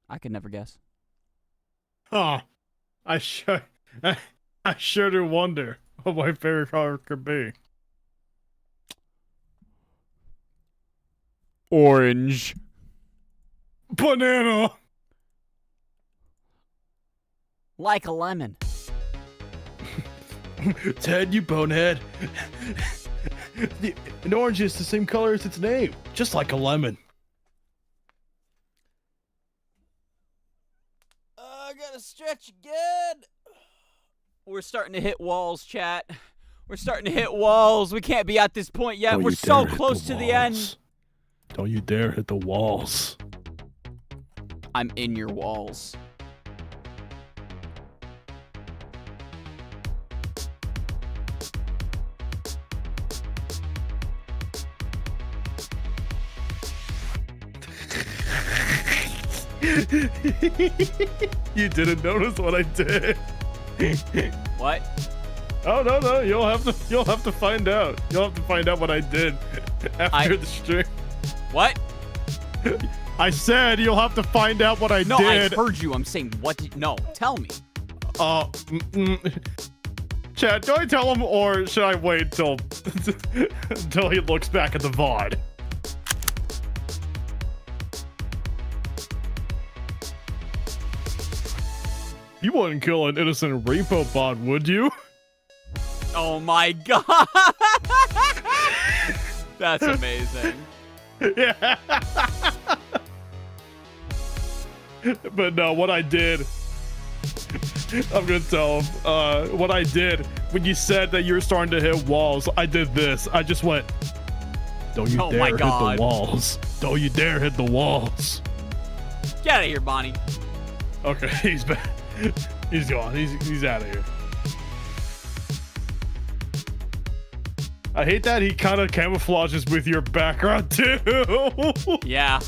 I could never guess. Huh. I sure do wonder what my favorite color could be. Orange. Banana. Like a lemon. Ted, you bonehead. An orange is the same color as its name, just like a lemon. I gotta stretch again. We're starting to hit walls, chat. We're starting to hit walls. We can't be at this point yet. We're so close to the end. Don't you dare hit the walls. I'm in your walls. You didn't notice what I did. What? Oh no, you'll have to find out. You'll have to find out what I did after the stream. What? I said you'll have to find out what I No, did. I heard you. I'm saying what did... No, tell me. Chad, do I tell him or should I wait till until he looks back at the VOD? You wouldn't kill an innocent repo bot, would you? Oh my god. That's amazing. Yeah. But no, what I did, I'm gonna tell him. What I did when you said that you're starting to hit walls, I did this. I just went, don't you dare hit the walls. Don't you dare hit the walls. Get out of here, Bonnie. Okay, he's back. He's gone. He's out of here. I hate that he kind of camouflages with your background too. Yeah.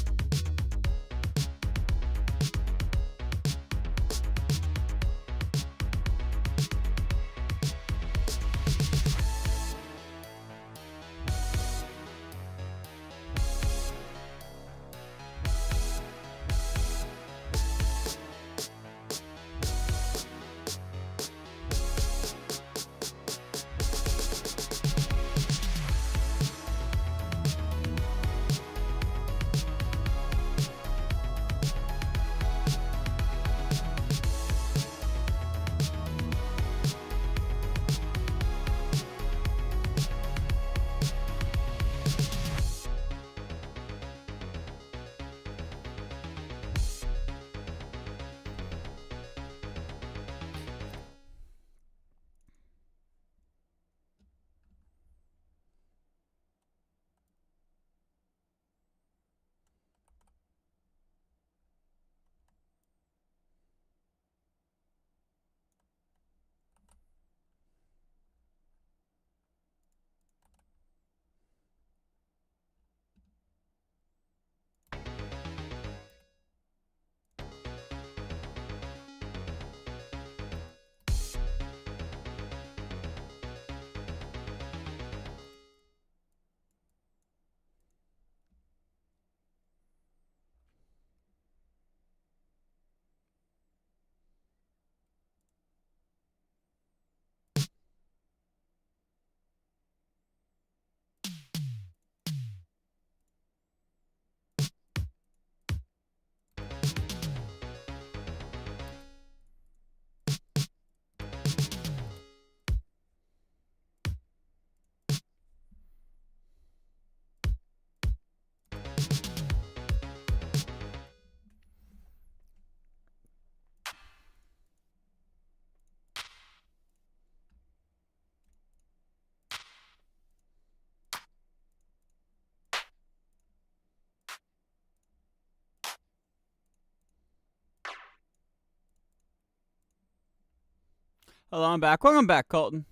Hello, I'm back. Welcome back, Colton.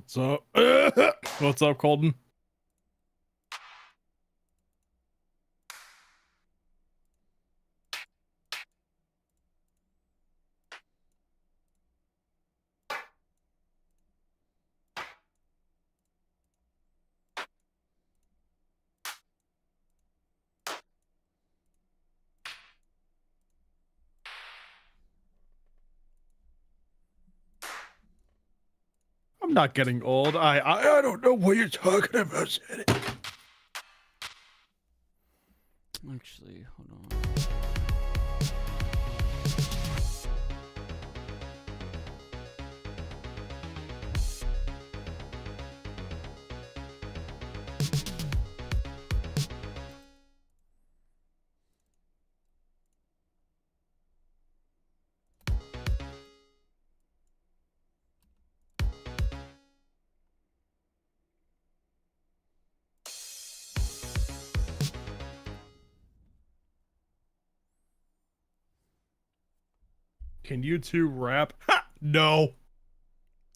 What's up? What's up, Colton? I'm not getting old. I don't know what you're talking about, Sandy. Actually, hold on. Can you two rap? Ha! No.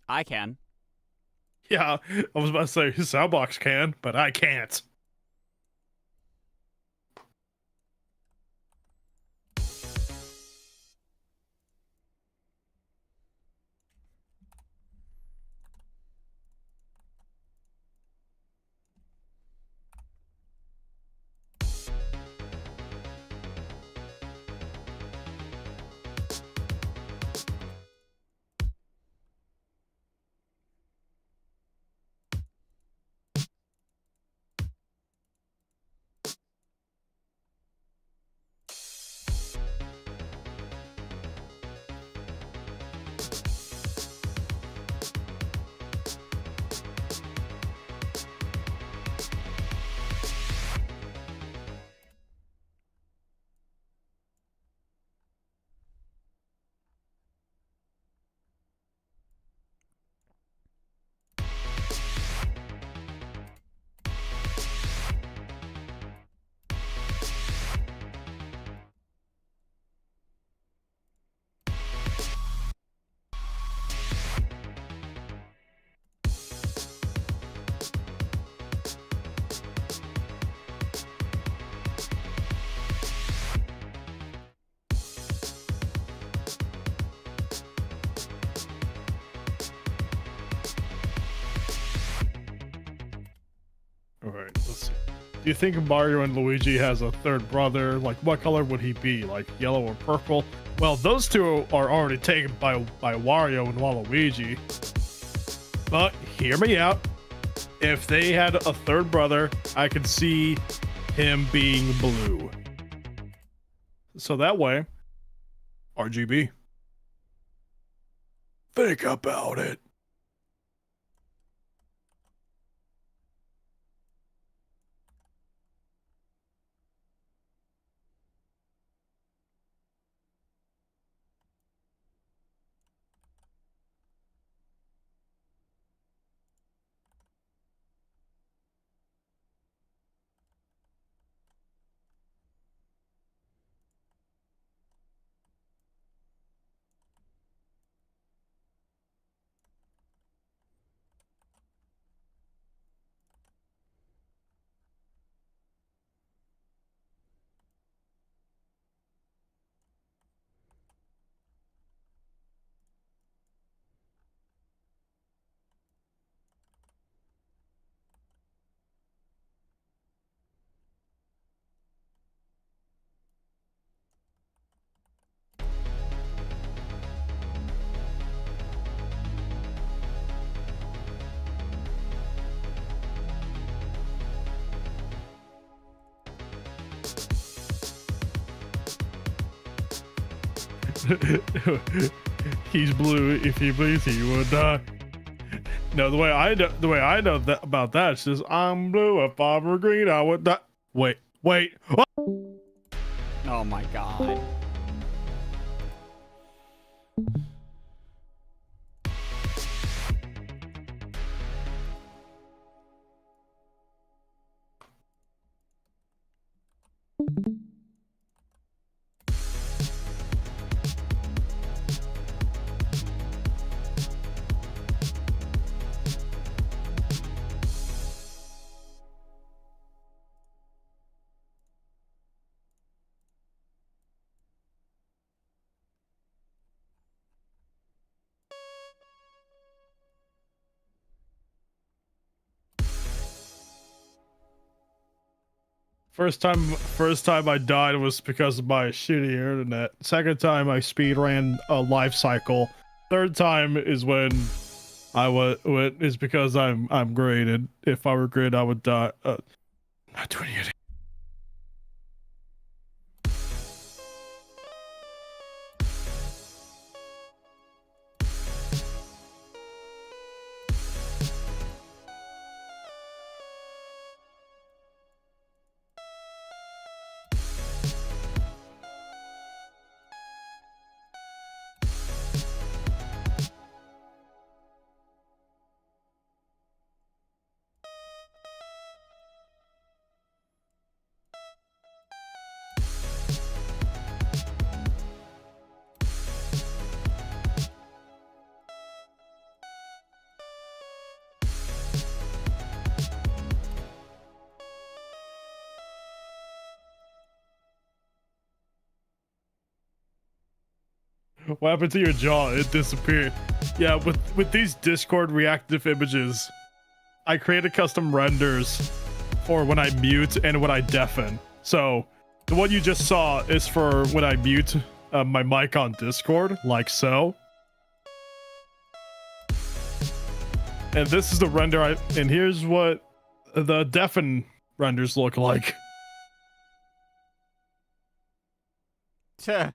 I can. Yeah, I was about to say Soundbox can, but I can't. All right, let's see. Do you think Mario and Luigi has a third brother? Like, what color would he be? Like yellow or purple? Well, those two are already taken by Wario and Waluigi. But hear me out. If they had a third brother, I could see him being blue. So that way, RGB. Think about it. He's blue. If he bleeds, he will die. No, the way I know that about that is just I'm blue. If I were green, I would die. Wait. Oh! Oh my god. First time I died was because of my shitty internet. Second time I speed ran a life cycle. Third time is when is because I'm great, and if I were great I would die. Not doing it. What happened to your jaw? It disappeared. Yeah, with these Discord reactive images, I created custom renders for when I mute and when I deafen. So the one you just saw is for when I mute my mic on Discord, like so. And this is the render and here's what the deafen renders look like. Tuh.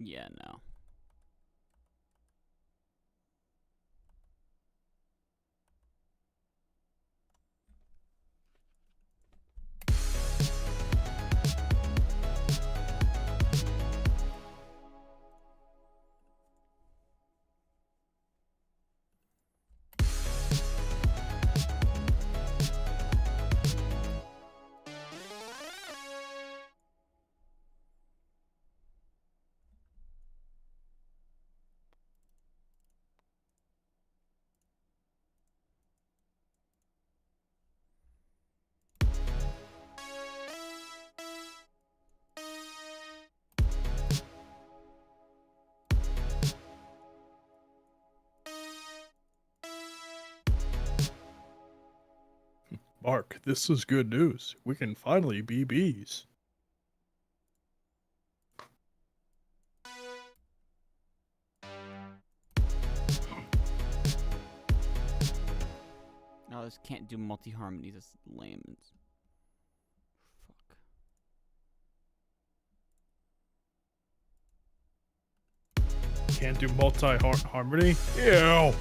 Yeah, no. Mark, this is good news. We can finally be bees. No, this can't do multi-harmonies. That's lame. Fuck. Can't do multi-harmony? Ew!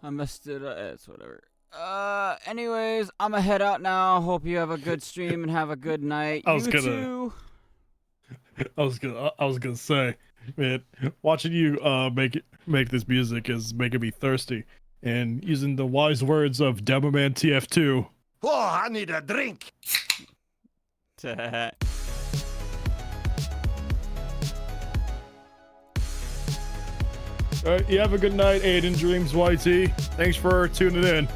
I missed it. It's whatever. Anyways, I'm gonna head out now. Hope you have a good stream and have a good night. I was You gonna- too. I was gonna say, man, watching you make this music is making me thirsty. And using the wise words of Demoman TF2. Oh, I need a drink. All right, you have a good night, Aiden Dreams YT. Thanks for tuning in.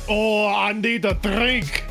Oh, I need a drink.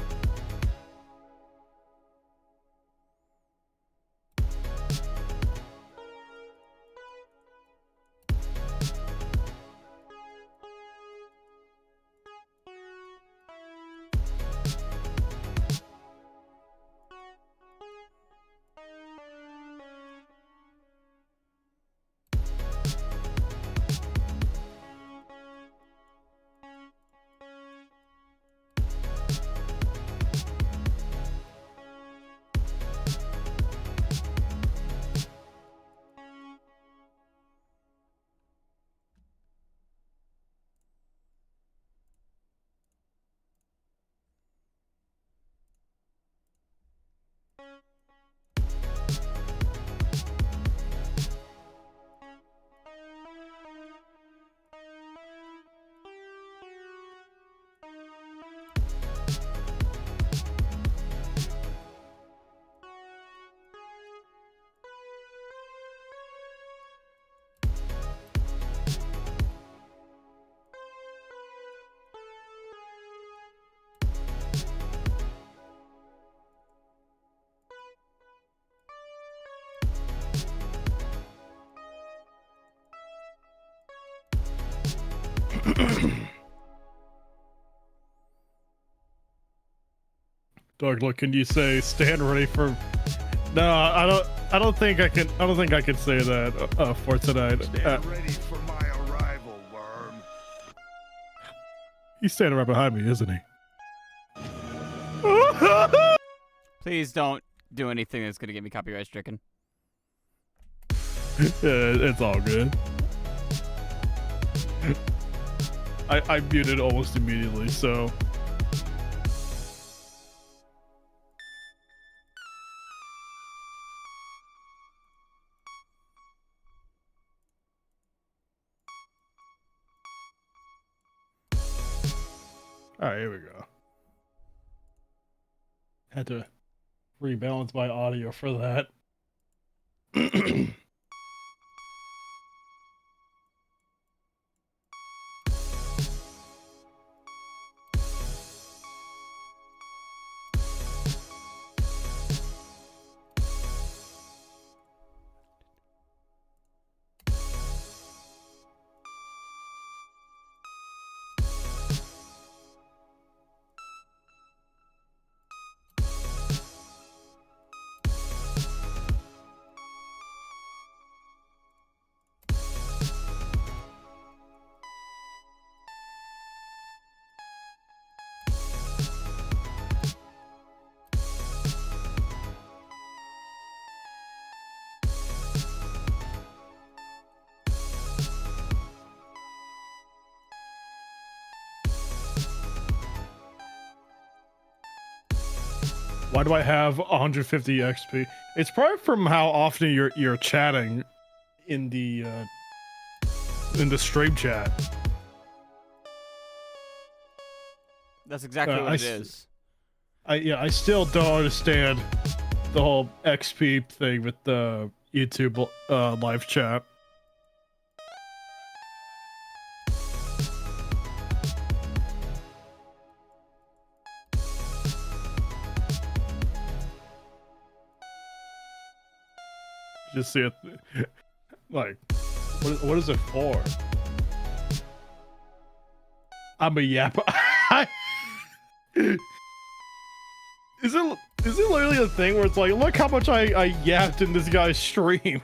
Dog, look, can you say stand ready for? No, I don't think I can. I don't think I can say that for tonight. Stand ready for my arrival, worm. He's standing right behind me, isn't he? Please don't do anything that's gonna get me copyright stricken. Yeah, it's all good. I muted almost immediately, so. All right, here we go. Had to rebalance my audio for that. Why do I have 150 XP? It's probably from how often you're chatting in the stream chat. That's exactly what it is. I still don't understand the whole XP thing with the YouTube live chat. Just see it, like, what is it for? I'm a yapper. Is it literally a thing where it's like, look how much I yapped in this guy's stream?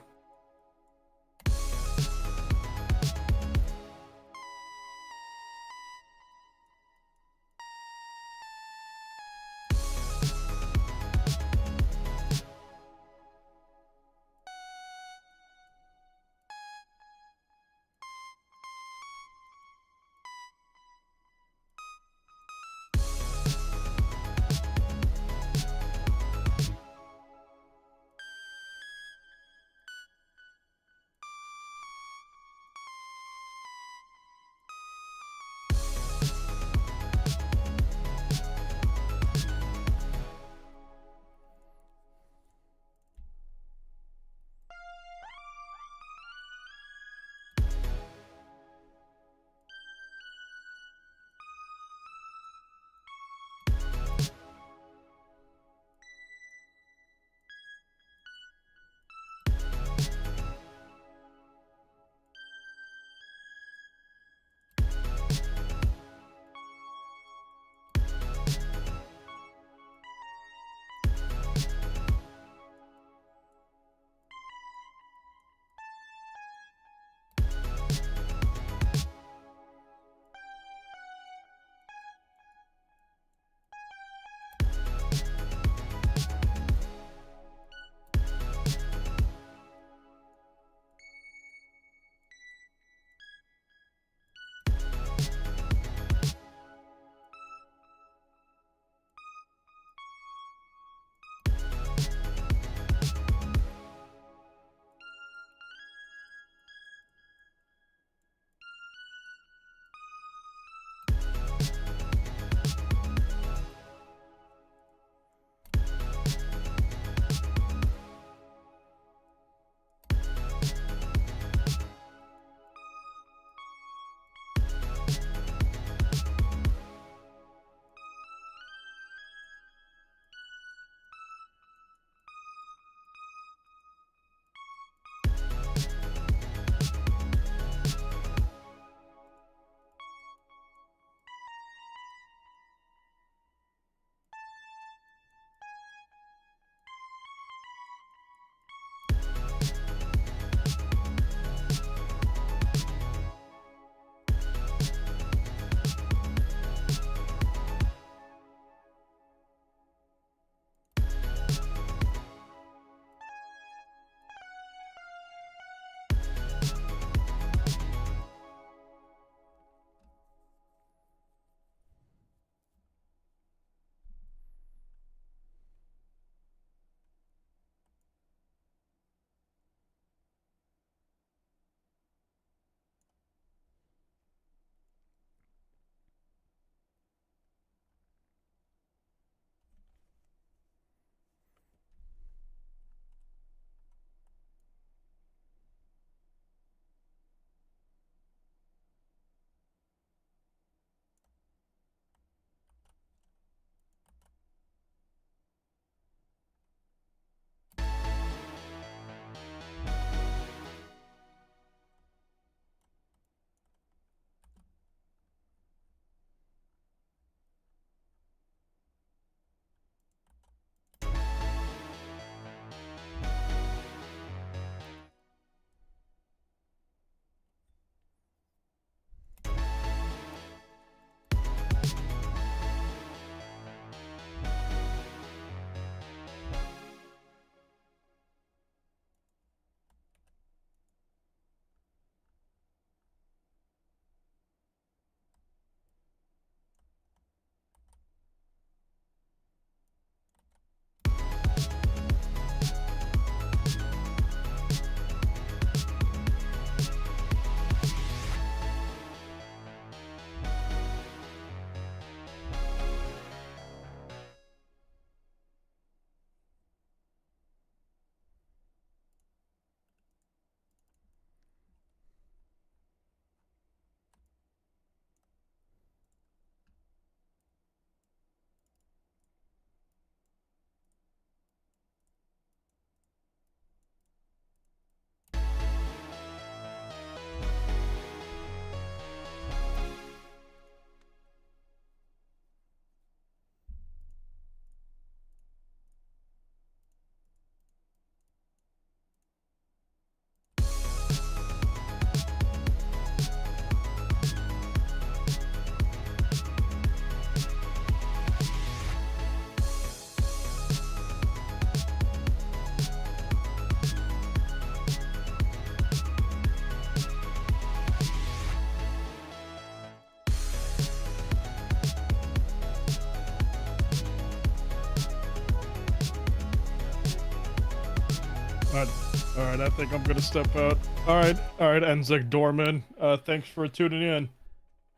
All right, I think I'm gonna step out. All right, Enzik Dorman. Thanks for tuning in.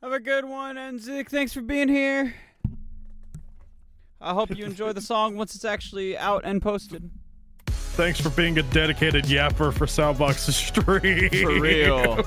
Have a good one, Enzik. Thanks for being here. I hope you enjoy the song once it's actually out and posted. Thanks for being a dedicated yapper for Soundbox's stream. For real.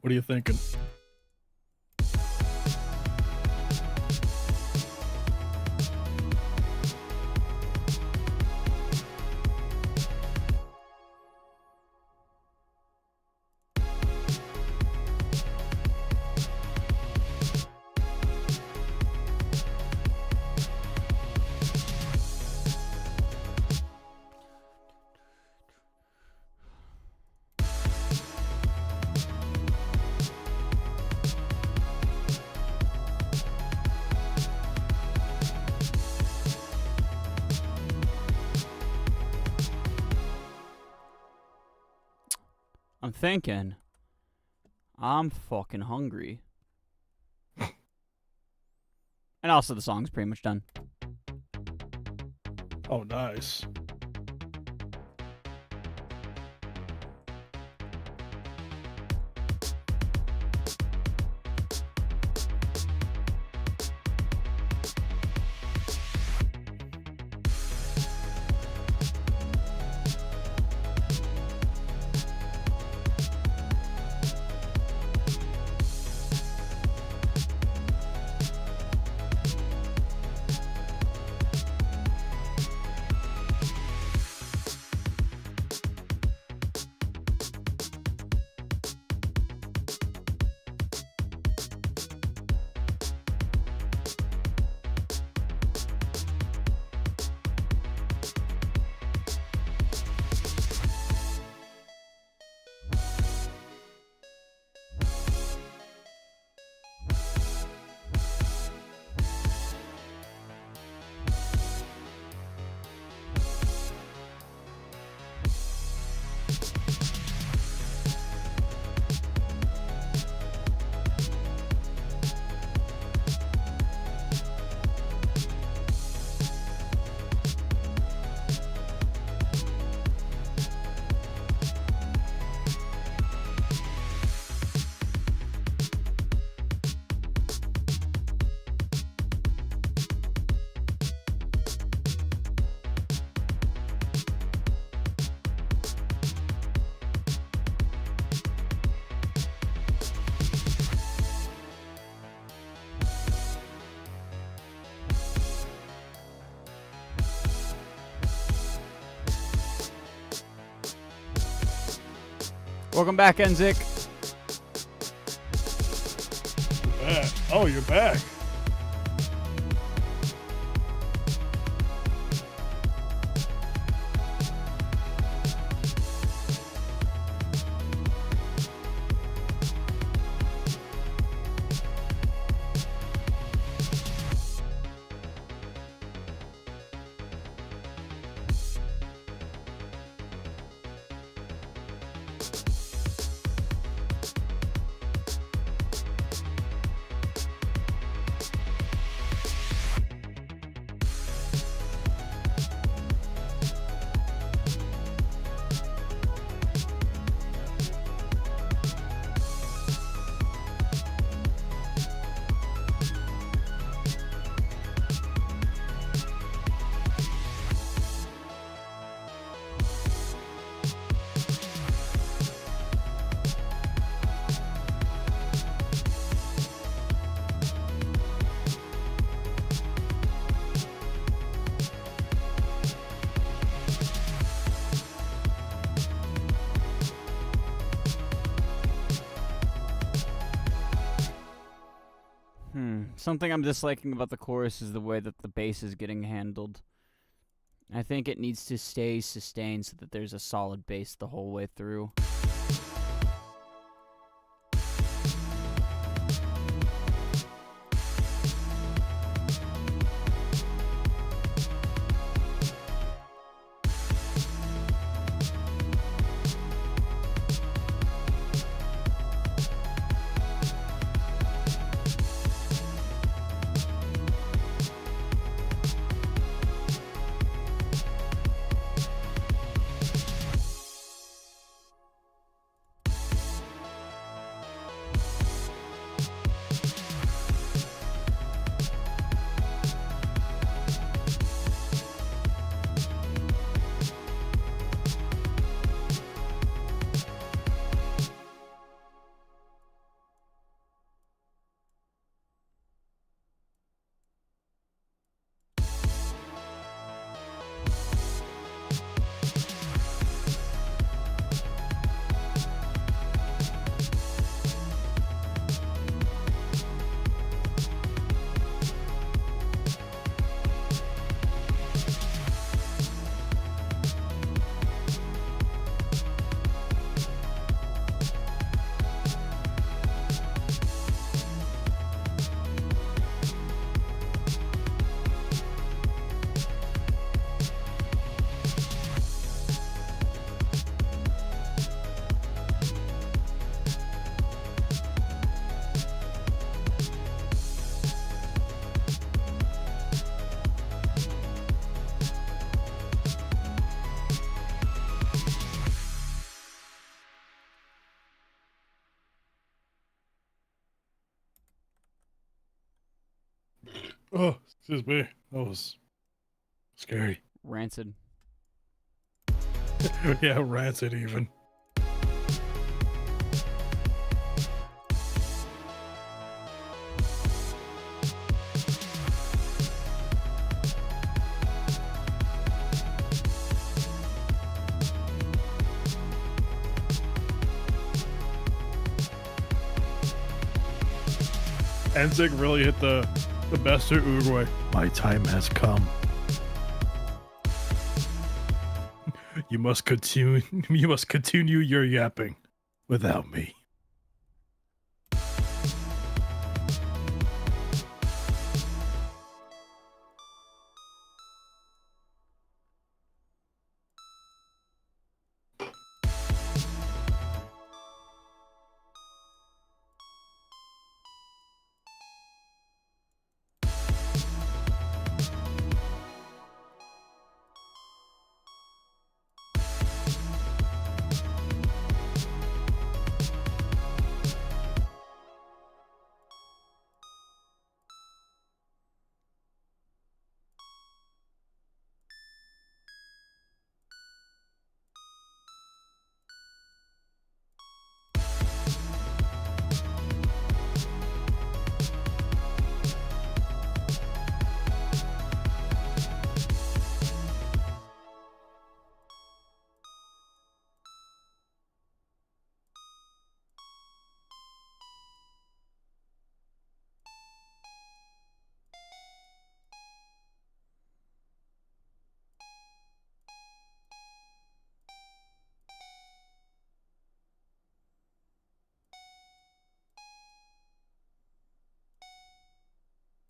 What are you thinking? I'm thinking. I'm fucking hungry. And also the song's pretty much done. Oh, nice. Welcome back, Enzik. Oh, you're back. Something I'm disliking about the chorus is the way that the bass is getting handled. I think it needs to stay sustained so that there's a solid bass the whole way through. Oh, excuse me. That was scary. Rancid. Yeah, rancid even. Enzik really hit the best of Uruguay. My time has come. You must continue your yapping without me.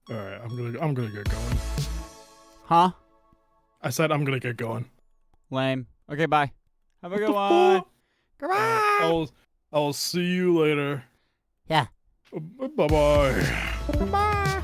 All right, I'm gonna get going. Huh? I said I'm gonna get going. Lame. Okay, bye. Have a What good the one. fuck? Goodbye. I'll see you later. Yeah. Bye bye. Bye.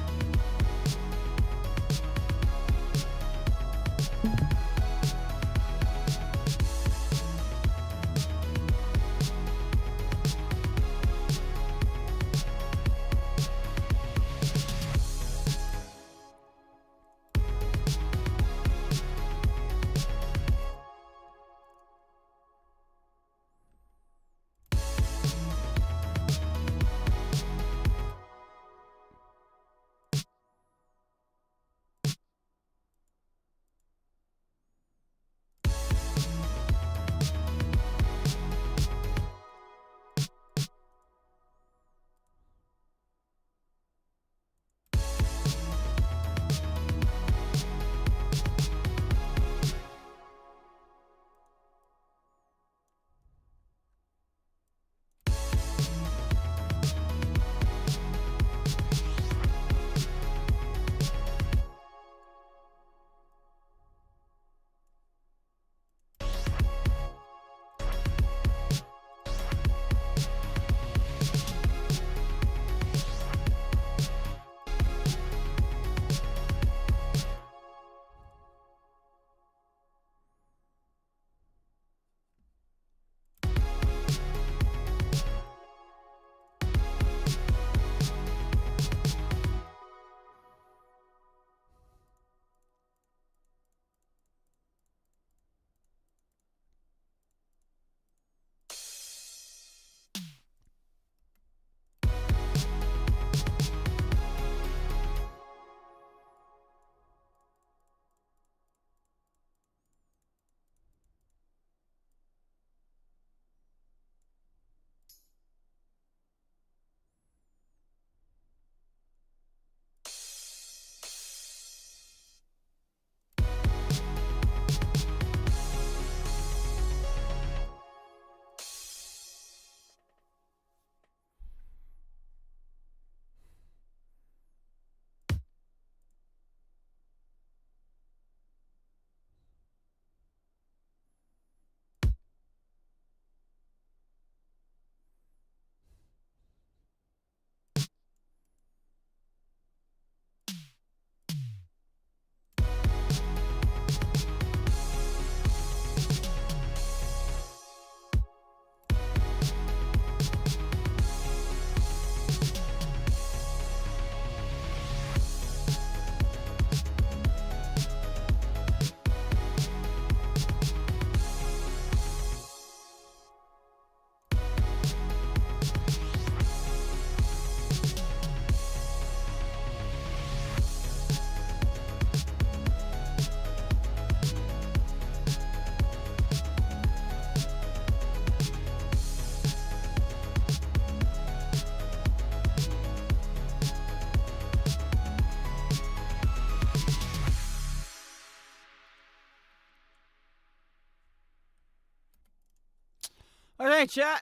Okay, chat.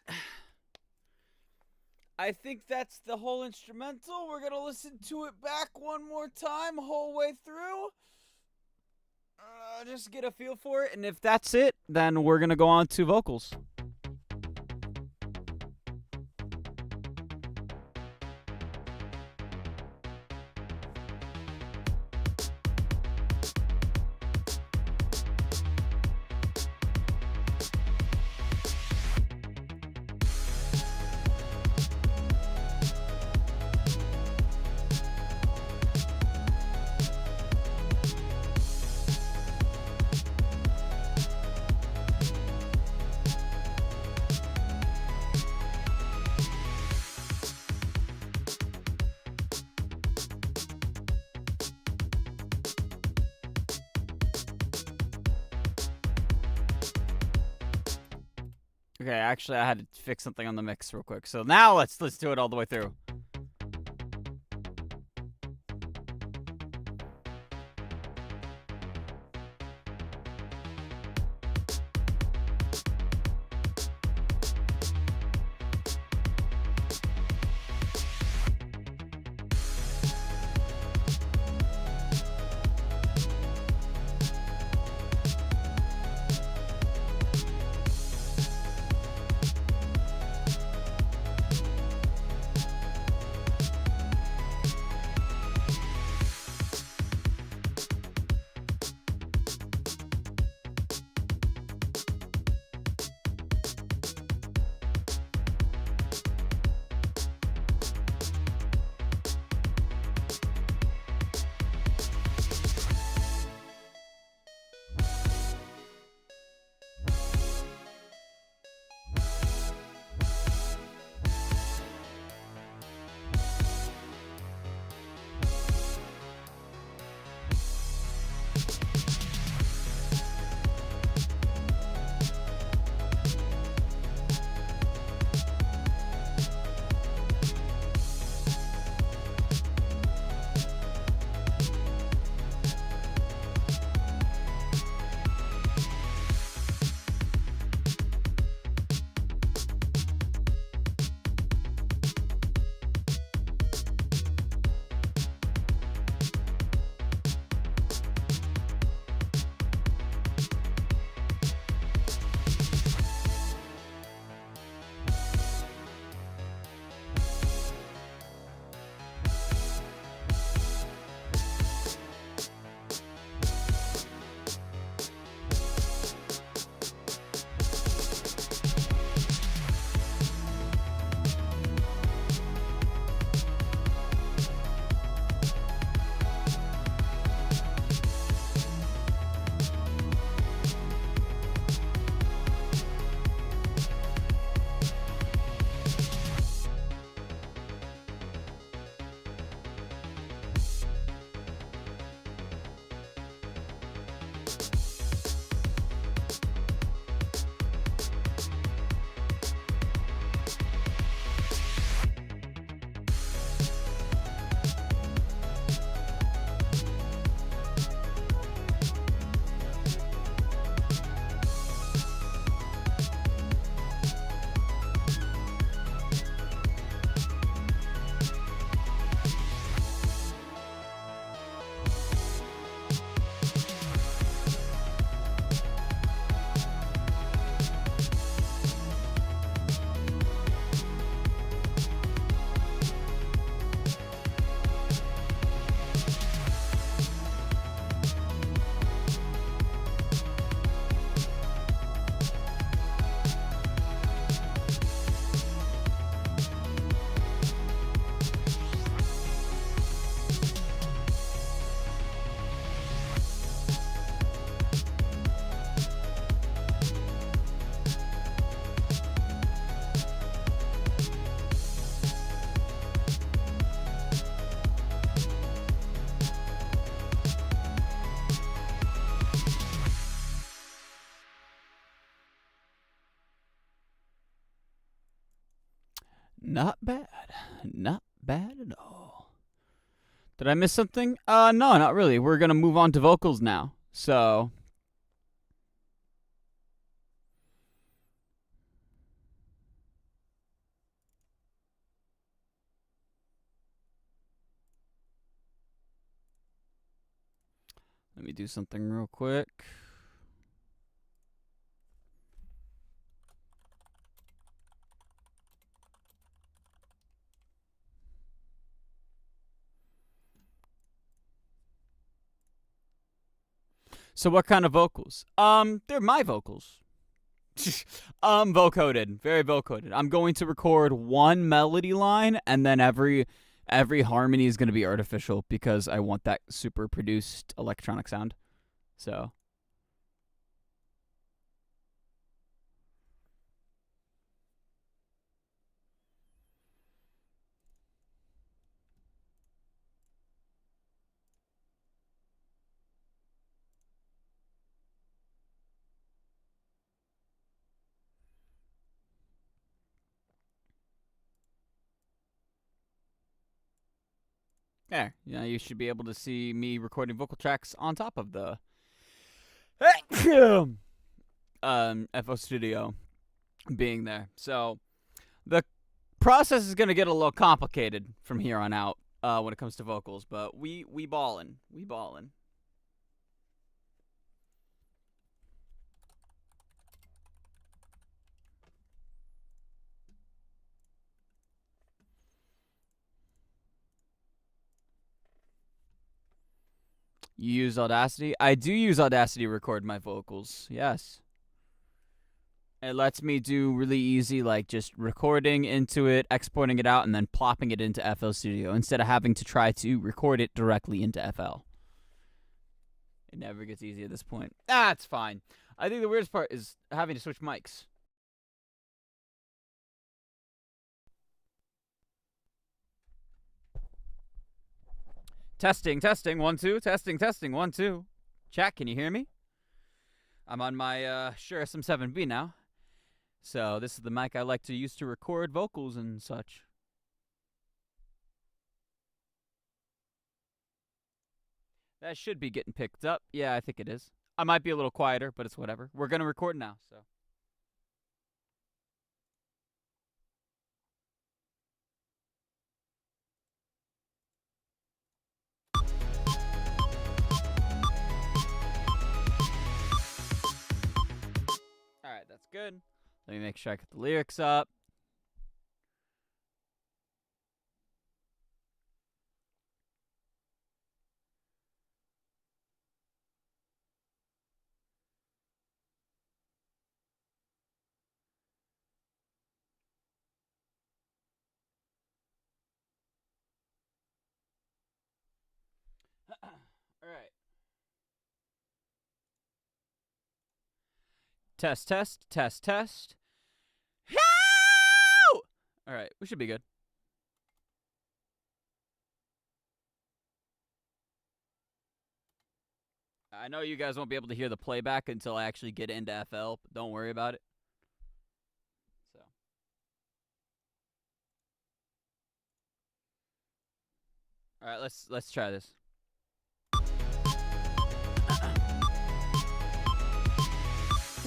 I think that's the whole instrumental. We're going to listen to it back one more time, whole way through. Just get a feel for it. And if that's it, then we're going to go on to vocals. Okay, actually, I had to fix something on the mix real quick. So now let's do it all the way through. Not bad. Not bad at all. Did I miss something? No, not really. We're going to move on to vocals now. So... let me do something real quick. So what kind of vocals? They're my vocals. Vocoded. Very vocoded. I'm going to record one melody line, and then every harmony is going to be artificial because I want that super produced electronic sound. So... there, you should be able to see me recording vocal tracks on top of the FL Studio being there. So the process is gonna get a little complicated from here on out when it comes to vocals, but we ballin'. You use Audacity? I do use Audacity to record my vocals, yes. It lets me do really easy, like, just recording into it, exporting it out, and then plopping it into FL Studio instead of having to try to record it directly into FL. It never gets easy at this point. It's fine. I think the weirdest part is having to switch mics. Testing, 1, 2. Testing, 1, 2. Chat, can you hear me? I'm on my Shure SM7B now. So this is the mic I like to use to record vocals and such. That should be getting picked up. Yeah, I think it is. I might be a little quieter, but it's whatever. We're going to record now, so... Alright, that's good. Let me make sure I get the lyrics up. Alright. Test. Alright, we should be good. I know you guys won't be able to hear the playback until I actually get into FL, but don't worry about it. So. Alright, let's try this.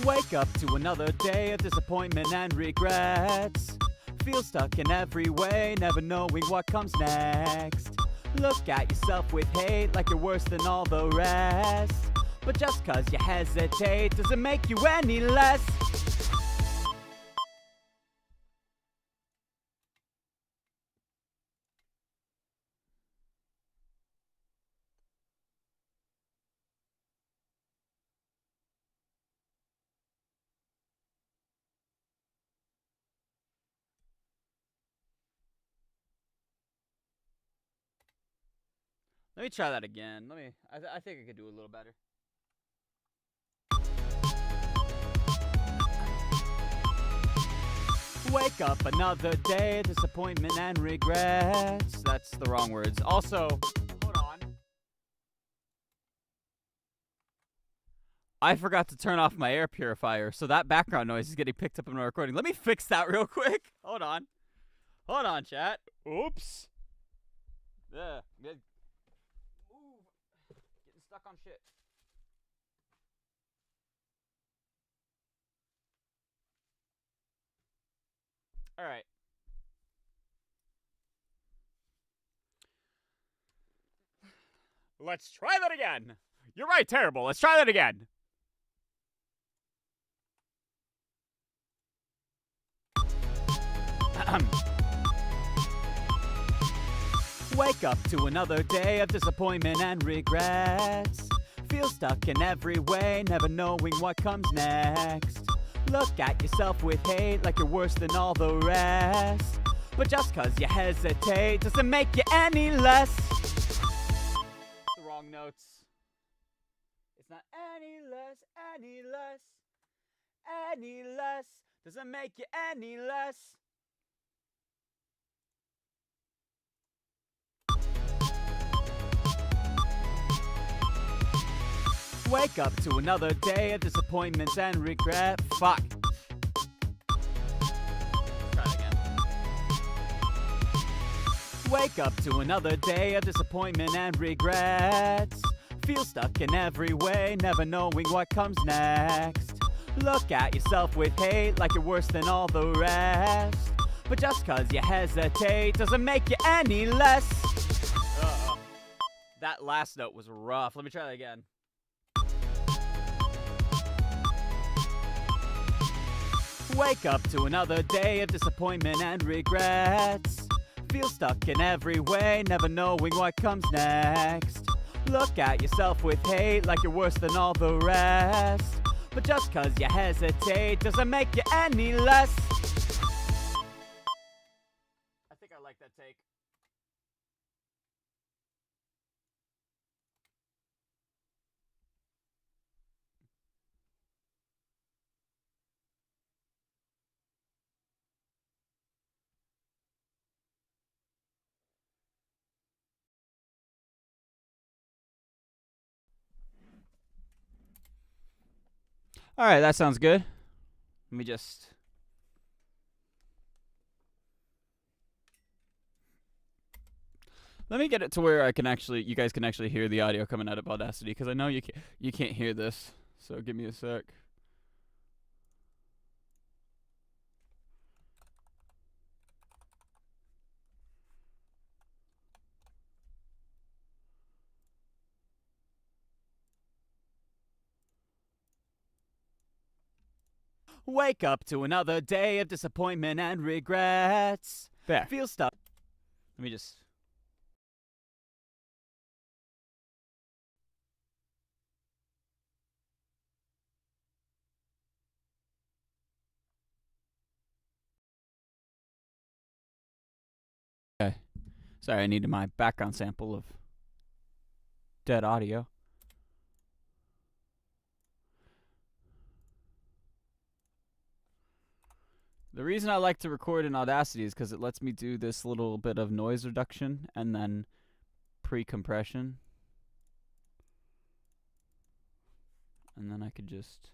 Wake up to another day of disappointment and regrets. Feel stuck in every way, never knowing what comes next. Look at yourself with hate like you're worse than all the rest. But just cause you hesitate doesn't make you any less. Let me try that again. I think I could do a little better. Wake up another day, disappointment and regrets. That's the wrong words. Also, hold on. I forgot to turn off my air purifier, so that background noise is getting picked up in my recording. Let me fix that real quick. Hold on. Hold on, chat. Oops. Yeah. Move. Getting stuck on shit. All right. Let's try that again. You're right, terrible. Let's try that again. Wake up to another day of disappointment and regrets. Feel stuck in every way, never knowing what comes next. Look at yourself with hate like you're worse than all the rest. But just cause you hesitate doesn't make you any less. The wrong notes. It's not any less, any less, any less. Doesn't make you any less. Wake up to another day of disappointments and regret. Fuck. Try it again. Wake up to another day of disappointment and regrets. Feel stuck in every way, never knowing what comes next. Look at yourself with hate like you're worse than all the rest. But just cause you hesitate doesn't make you any less. That last note was rough. Let me try that again. Wake up to another day of disappointment and regrets. Feel stuck in every way, never knowing what comes next. Look at yourself with hate like you're worse than all the rest. But just cause you hesitate doesn't make you any less. I think I like that take. All right, that sounds good. Let me just... Let me get it to where I can actually, you guys can actually hear the audio coming out of Audacity, because I know you can't hear this. So give me a sec. Wake up to another day of disappointment and regrets. There. Feel stuck. Let me just... Okay. Sorry, I needed my background sample of dead audio. The reason I like to record in Audacity is because it lets me do this little bit of noise reduction and then pre-compression. And then I could just...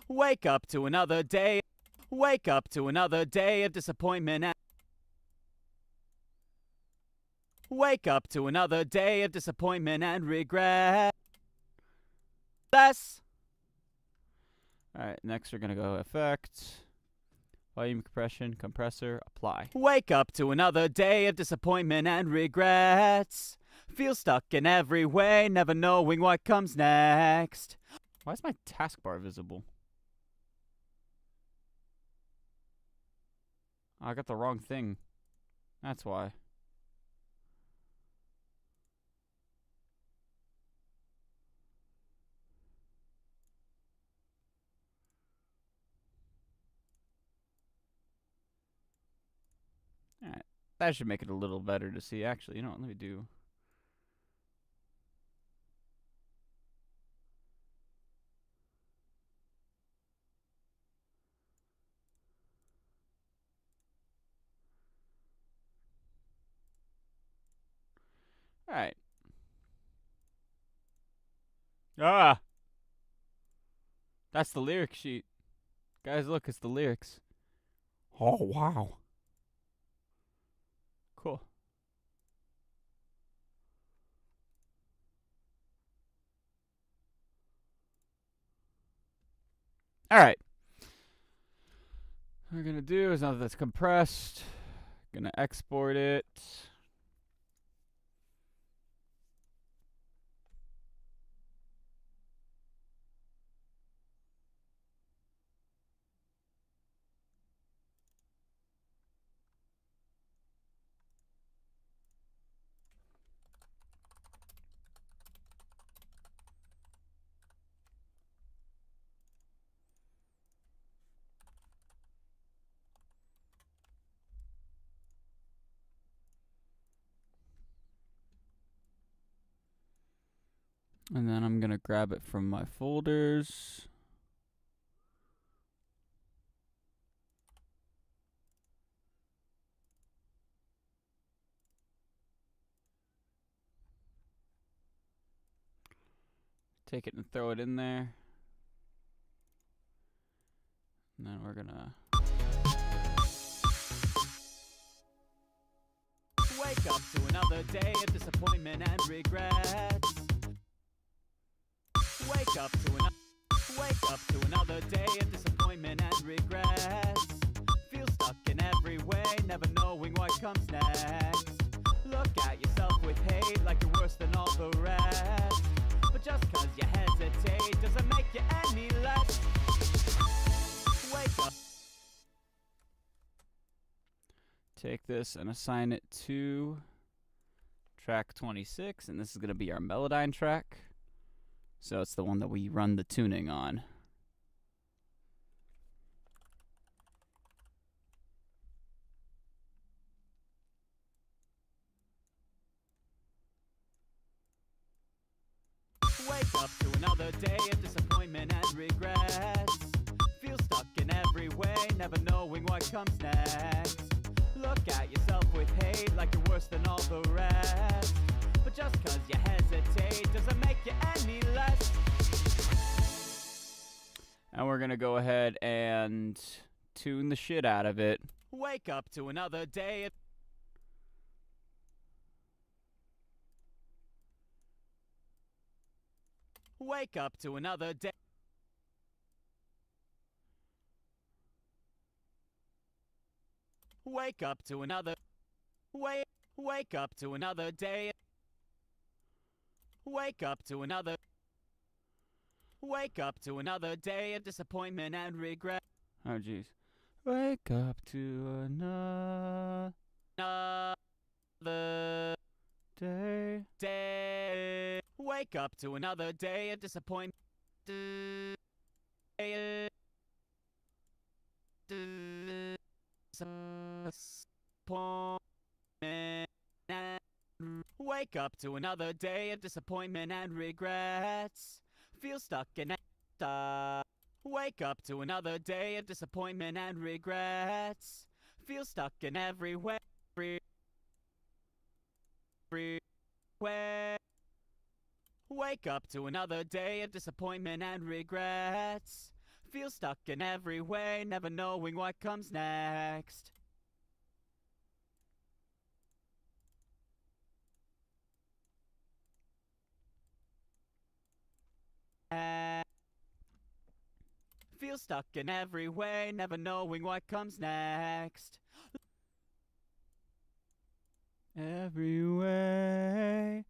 Wake up to another day. Wake up to another day of disappointment and... Wake up to another day of disappointment and regret. Less. Alright, next we're gonna go effect, volume compression, compressor, apply. Wake up to another day of disappointment and regrets. Feel stuck in every way, never knowing what comes next. Why is my taskbar visible? Oh, I got the wrong thing. That's why. Alright, that should make it a little better to see. Actually, you know what, let me do... Alright. Ah! That's the lyric sheet. Guys, look, it's the lyrics. Oh, wow. Cool. All right. What we're going to do is now that that's compressed, going to export it. And then I'm going to grab it from my folders. Take it and throw it in there. And then we're going to wake up to another day of disappointment and regrets. Wake up to another day of disappointment and regrets. Feel stuck in every way, never knowing what comes next. Look at yourself with hate like you're worse than all the rest. But just cause you hesitate doesn't make you any less. Wake up. Take this and assign it to track 26, and this is going to be our Melodyne track. So it's the one that we run the tuning on. Wake up to another day of disappointment and regrets. Feel stuck in every way, never knowing what comes next. Look at yourself with hate like you're worse than all the rest. But just cause you hesitate doesn't make you any less. And we're gonna go ahead and tune the shit out of it. Wake up to another day. Wake up to another day. Wake up to another. Wake up to another day. Wake up to another. Wake up to another day of disappointment and regret. Oh jeez. Wake up to another day. Wake up to another day of disappointment. Wake up to another day of disappointment and regrets. Feel stuck in Wake up to another day of disappointment and regrets. Feel stuck in every way. Wake up to another day of disappointment and regrets. Feel stuck in every way, never knowing what comes next. Feel stuck in every way, never knowing what comes next. Every way,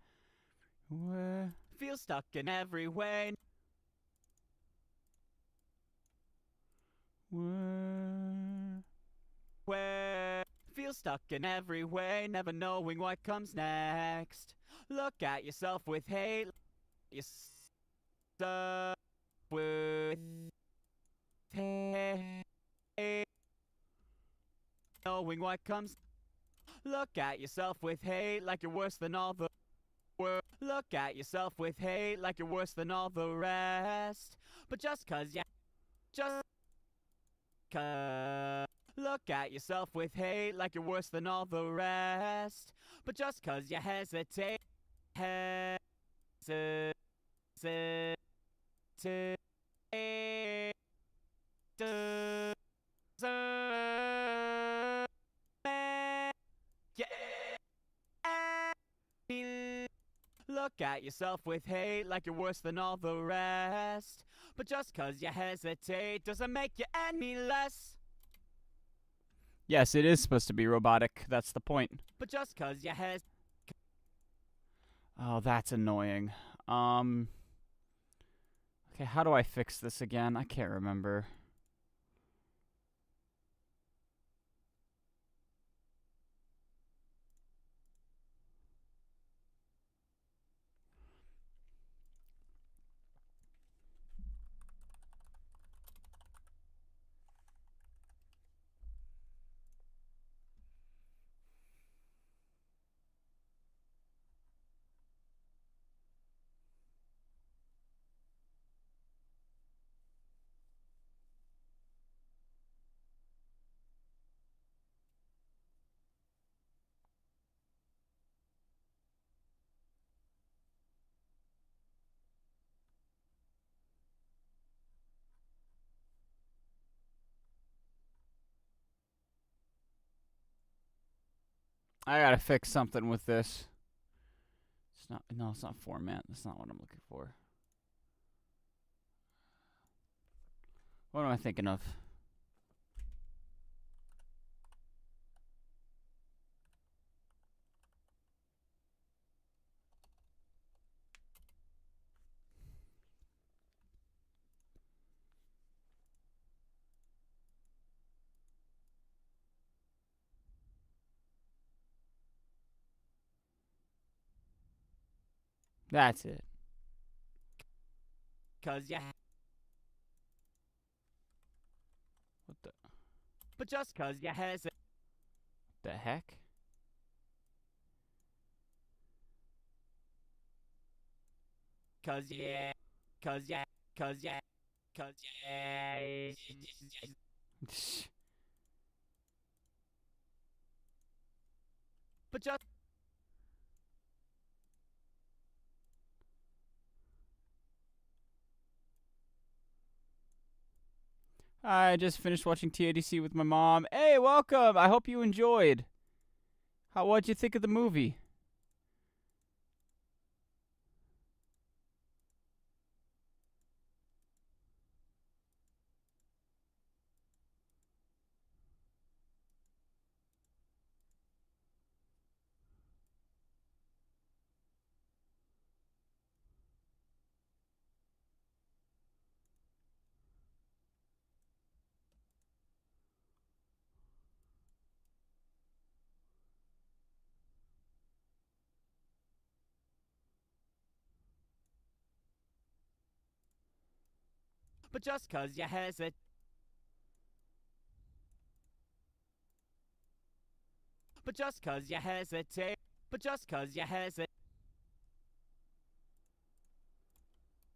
feel stuck in every way. Where feel stuck in every way, never knowing what comes next. Look at yourself with hate. Yourself with hate, knowing what comes. Look at yourself with hate like you're worse than all the world. Look at yourself with hate like you're worse than all the rest. But just cause you look at yourself with hate like you're worse than all the rest. But just cause you hesitate, hesitate. Look at yourself with hate like you're worse than all the rest. But just 'cause you hesitate doesn't make you any less. Yes, it is supposed to be robotic. That's the point. But just 'cause you Oh, that's annoying. Okay, how do I fix this again? I can't remember. I gotta fix something with this. It's not. No, it's not format. That's not what I'm looking for. What am I thinking of? That's it. 'Cause yeah. What the? But just 'cause you hesitate. The heck? Cause yeah. Cause yeah. Cause yeah. Cause yeah. But just. I just finished watching TADC with my mom. Hey, welcome! I hope you enjoyed. What'd you think of the movie? But just 'cause you hesitate. But just 'cause you hesitate. But just 'cause you hesitate.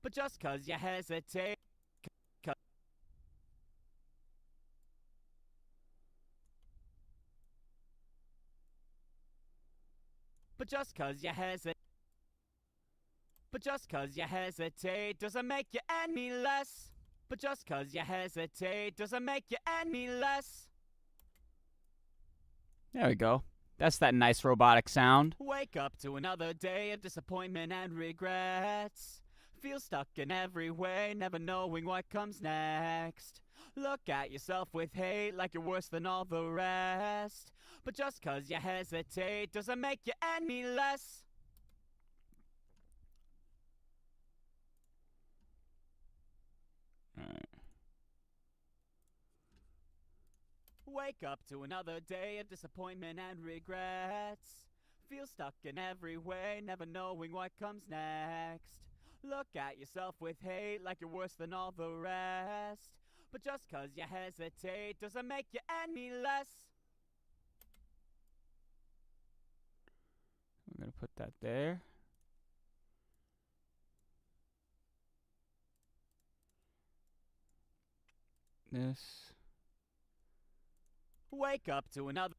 But just 'cause you hesitate. But just 'cause you hesitate. But just 'cause you hesitate doesn't make you any less. But just 'cause you hesitate doesn't make you any less. There we go. That's that nice robotic sound. Wake up to another day of disappointment and regrets. Feel stuck in every way, never knowing what comes next. Look at yourself with hate like you're worse than all the rest. But just 'cause you hesitate doesn't make you any less. Alright. Wake up to another day of disappointment and regrets. Feel stuck in every way, never knowing what comes next. Look at yourself with hate like you're worse than all the rest. But just 'cause you hesitate doesn't make you any less. I'm gonna put that there. This. Wake up to another.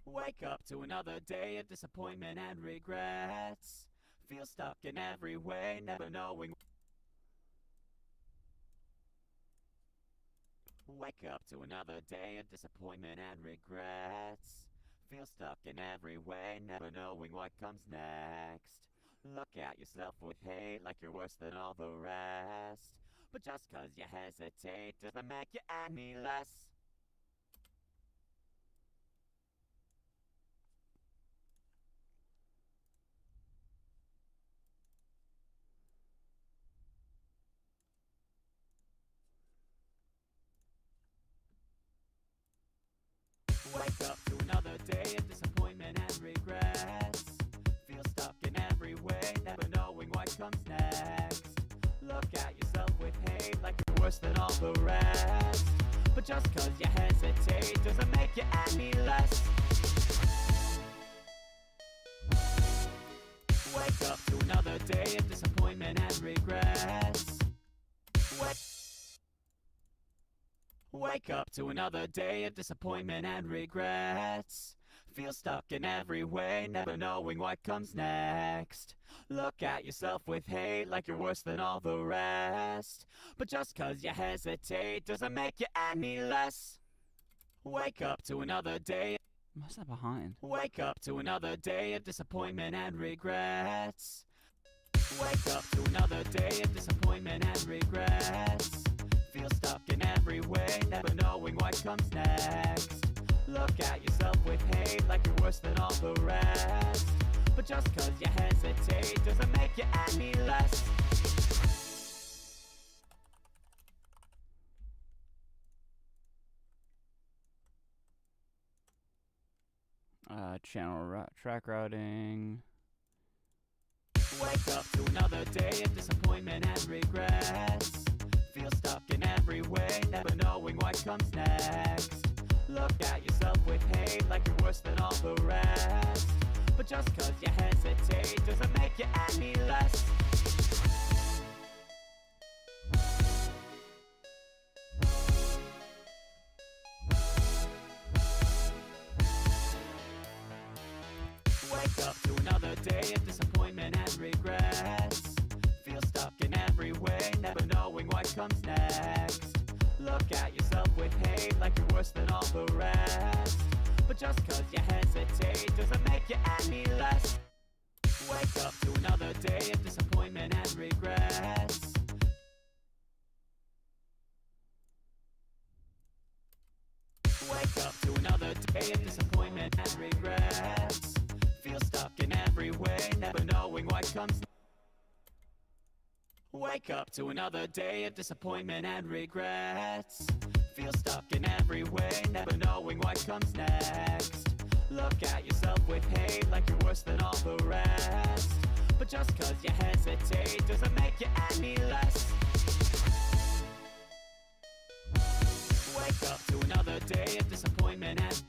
Wake up to another day of disappointment and regrets. Feel stuck in every way, never knowing. Wake up to another day of disappointment and regrets. Feel stuck in every way, never knowing what comes next. Look at yourself with hate like you're worse than all the rest. But just 'cause you hesitate doesn't make you any less. Wake up to another day of disappointment and regrets. Feel stuck in every way, never knowing what comes next. Look at yourself with hate like you're worse than all the rest. But just 'cause you hesitate doesn't make you any less. Wake up to another day of disappointment and regrets. Wake up to another day of disappointment and regrets. Feel stuck in every way, never knowing what comes next. Look at yourself with hate like you're worse than all the rest. But just 'cause you hesitate doesn't make you any less. Wake up to another day. What's that behind? Wake up to another day of disappointment and regrets. Wake up to another day of disappointment and regrets. Feel stuck in every way, never knowing what comes next. Look at yourself with hate like you're worse than all the rest. But just 'cause you hesitate doesn't make you any less. Track routing. Wake up to another day of disappointment and regrets. Feel stuck in every way, never knowing what comes next. Look at yourself with hate like you're worse than all the rest. But just 'cause you hesitate doesn't make you any less. Wake up to another day of disappointment and regrets. Feel stuck in every way, never knowing what comes next. Look at yourself with hate like you're worse than all the rest. But just 'cause you hesitate doesn't make you any less. Wake up to another day of disappointment and regrets. Wake up to another day of disappointment and regrets. Feel stuck in every way, never knowing what comes next. Wake up to another day of disappointment and regrets. Feel stuck in every way, never knowing what comes next. Look at yourself with hate like you're worse than all the rest. But just 'cause you hesitate doesn't make you any less. Wake up to another day of disappointment and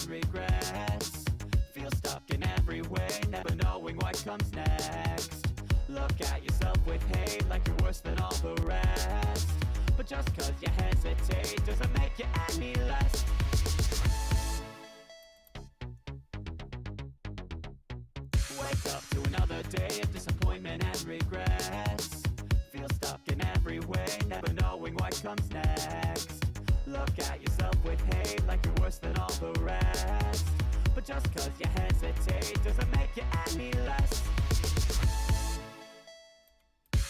regrets. Feel stuck in every way, never knowing what comes next. Look at yourself with hate like you're worse than all the rest. But just 'cause you hesitate doesn't make you any less. Wake up to another day of disappointment and regrets. Feel stuck in every way, never knowing what comes next. Look at yourself with hate like you're worse than all the rest. But just 'cause you hesitate doesn't make you any less.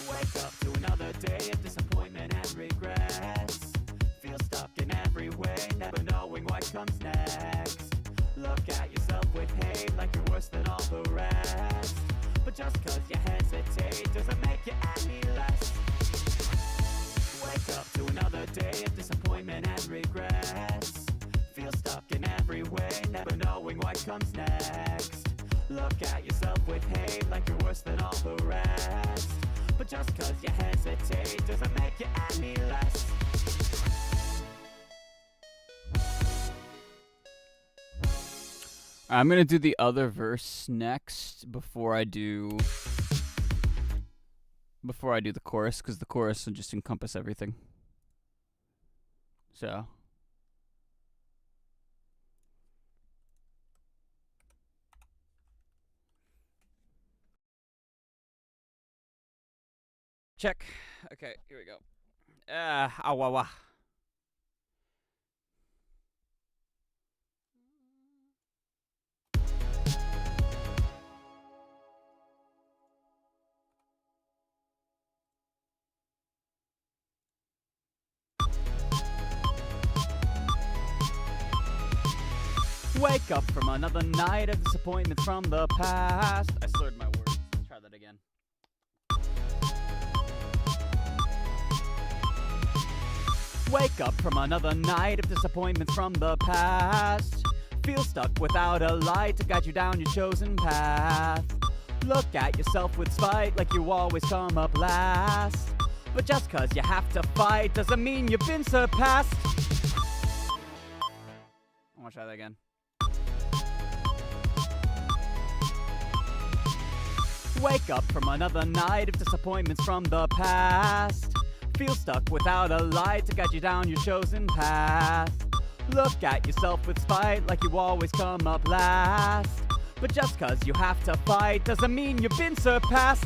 Wake up to another day of disappointment and regrets. Feel stuck in every way, never knowing what comes next. Look at yourself with hate like you're worse than all the rest. But just 'cause you hesitate doesn't make you any less. Wake up to another day of disappointment and regrets. Feel stuck in every way, never knowing what comes next. Look at yourself with hate like you're worse than all the rest. But just cause you hesitate doesn't make you any less. I'm gonna do the other verse next before I do the chorus, because the chorus will just encompass everything. So check. Okay, here we go. Wah. Wake up from another night of disappointments from the past. I slurred my words. Let's try that again. Wake up from another night of disappointments from the past. Feel stuck without a light to guide you down your chosen path. Look at yourself with spite like you always come up last. But just cause you have to fight doesn't mean you've been surpassed. I wanna try that again. Wake up from another night of disappointments from the past. Feel stuck without a light to guide you down your chosen path. Look at yourself with spite like you always come up last. But just cause you have to fight doesn't mean you've been surpassed.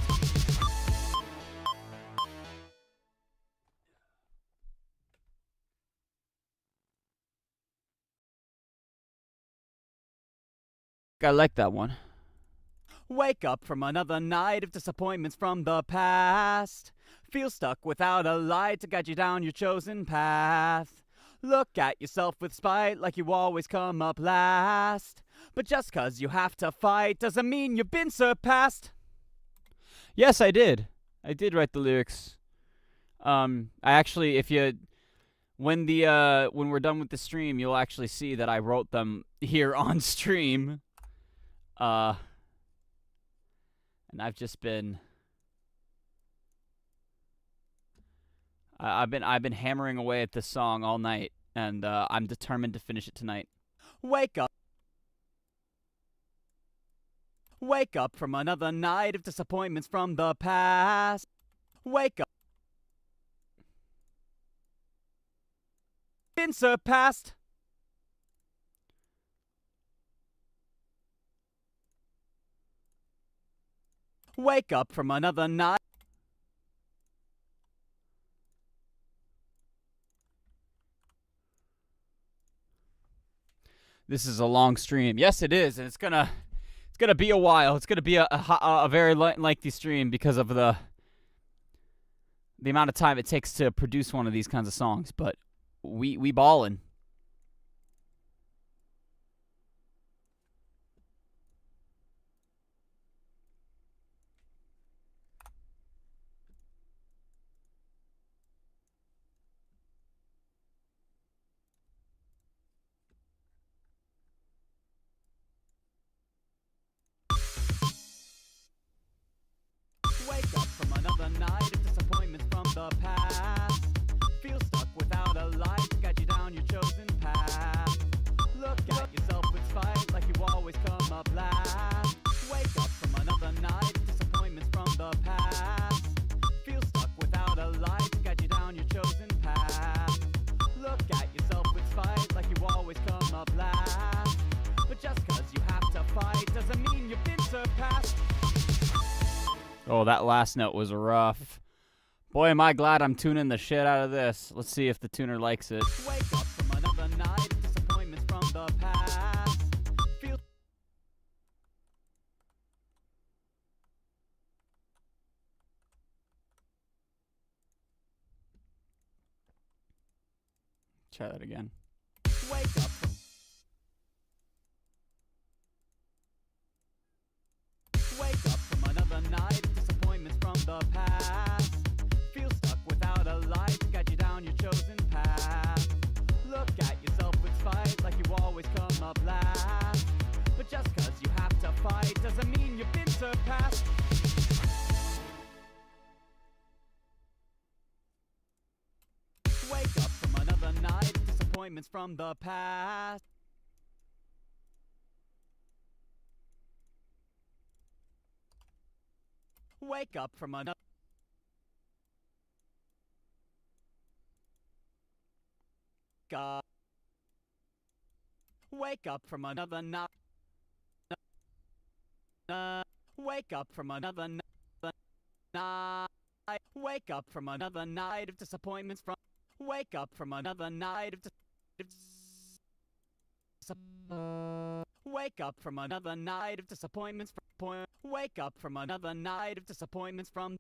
I like that one. Wake up from another night of disappointments from the past. Feel stuck without a light to guide you down your chosen path. Look at yourself with spite like you always come up last. But just cause you have to fight doesn't mean you've been surpassed. Yes, I did. I did write the lyrics. I actually, when we're done with the stream, you'll actually see that I wrote them here on stream. And I've just been I've been hammering away at this song all night, and I'm determined to finish it tonight. Wake up. Wake up from another night of disappointments from the past. Wake up. Been surpassed. Wake up from another night. This is a long stream. Yes, it is, and it's gonna be a while. It's gonna be a very lengthy stream because of the amount of time it takes to produce one of these kinds of songs. But we ballin'. Wake up from another night of disappointments from the past. Feel stuck without a light to guide you down your chosen path. Look at yourself with spite like you always come up last. Wake up from another night of disappointments from the past. Feel stuck without a light to guide you down your chosen path. Look at yourself with spite like you always come up last. But just cause you have to fight doesn't mean you've been surpassed. Oh, that last note was rough. Boy, am I glad I'm tuning the shit out of this. Let's see if the tuner likes it. Wake up from another night of disappointments from the past. Feel Try that again. Wake up from Wake up from another night of disappointments from the past. Feel stuck without a light to guide you down your chosen path. Look at yourself with spite like you always come up last. But just cause you have to fight doesn't surpassed. Wake up from another night of disappointments from the past. Wake up from another. Wake up from another night. Wake up from another night. Wake up from another night of disappointments from. Wake up from another night of. Wake up from another night of disappointments from. Wake up from another night of disappointments from.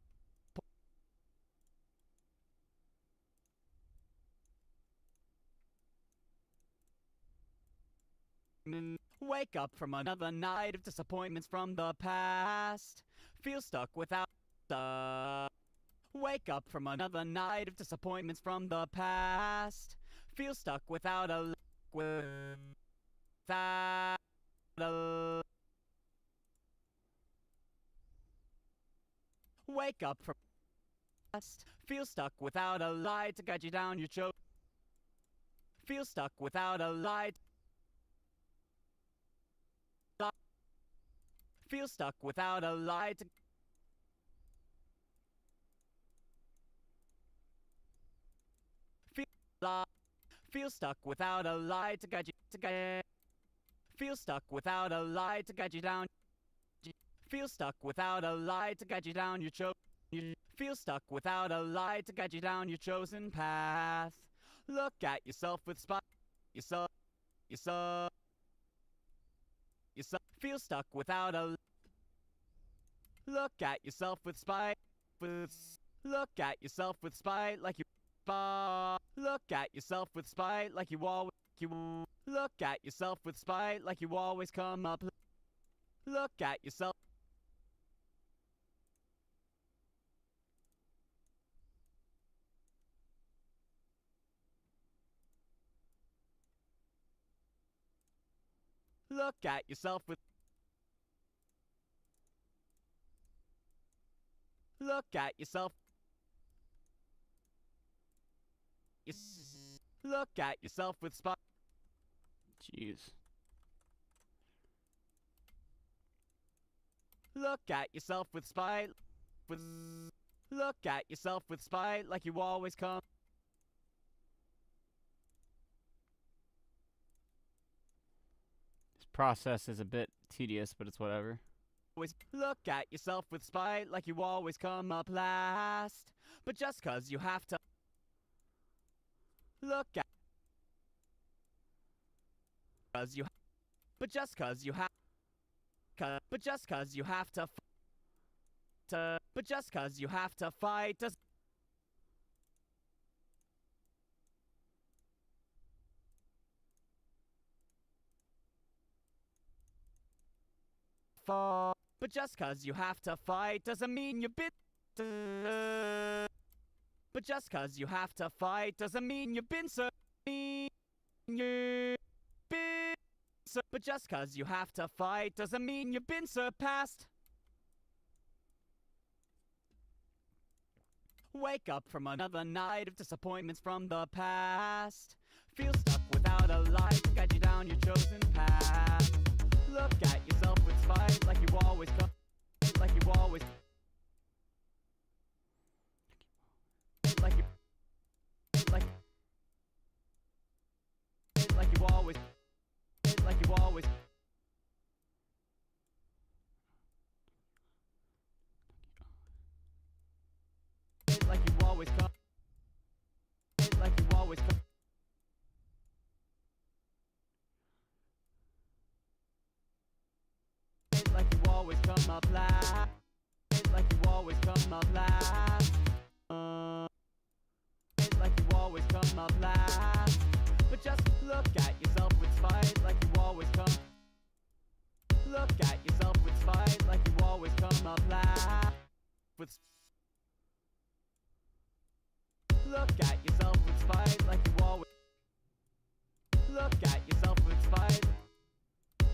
Wake up from another night of disappointments from the past. Feel stuck without. Wake up from another night of disappointments from the past. Feel stuck without a. Without a. Wake up from. Feel stuck without a light to guide you down your choke. Feel stuck without a light. Feel stuck without a light to. Feel stuck without a light to guide you. Feel stuck without a light to guide you down. Feel stuck without a light to guide you down your choke. Feel stuck without a light to guide you down your chosen path. Look at yourself with spot. Yourself. Feel stuck without a. Look at yourself with spite. Look at yourself with spite like you. Look at yourself with spite like you always. Look at yourself with spite like you always come up. Look at yourself. Look at yourself with. Look at yourself. Look at yourself with spot. Jeez. Look at yourself with spite. Look at yourself with spite like you always come. This process is a bit tedious, but it's whatever. Always look at yourself with spite like you always come up last. But just cause you have to. Look at. Cause you. But just cause you have. But just cause you have to. But just cause you have to fight does. But just cause you have to fight doesn't mean you're bit. But just cause you have to fight doesn't mean you've been But just cause you have to fight doesn't mean you've been surpassed. Wake up from another night of disappointments from the past. Feel stuck without a light to guide you down your chosen path. Look at yourself with spite like you always come. Like you always. Like you. Like you always. Like you always. Like you always come. Like you always come. Like you always come up last. Like you always come up last. Like you always come up last. But just look at yourself with spite like you always come. Look at yourself with spite like you always come up last. With. Look at yourself with spite like you always. Look at yourself with spite.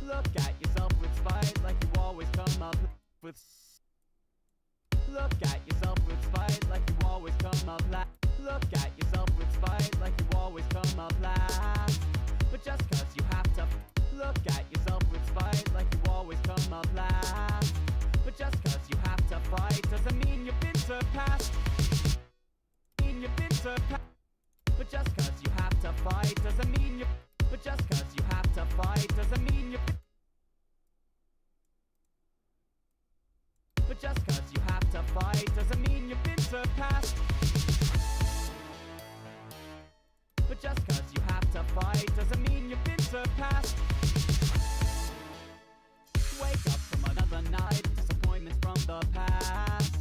Look at yourself with spite like you always come up with. with Look at yourself with spite like you always come up last. Look at yourself with spite like you always come up last. But just cause you have to look at yourself with spite like you always come up last. But just cause you have to fight doesn't mean you've been surpassed. Mean you've been surpassed. But just cause you have to fight doesn't mean you. But just cause you have to fight doesn't mean you've been. But just cause you have to fight doesn't mean you've been surpassed. But just cause you have to fight doesn't mean you've been surpassed. Wake up from another night of disappointments from the past.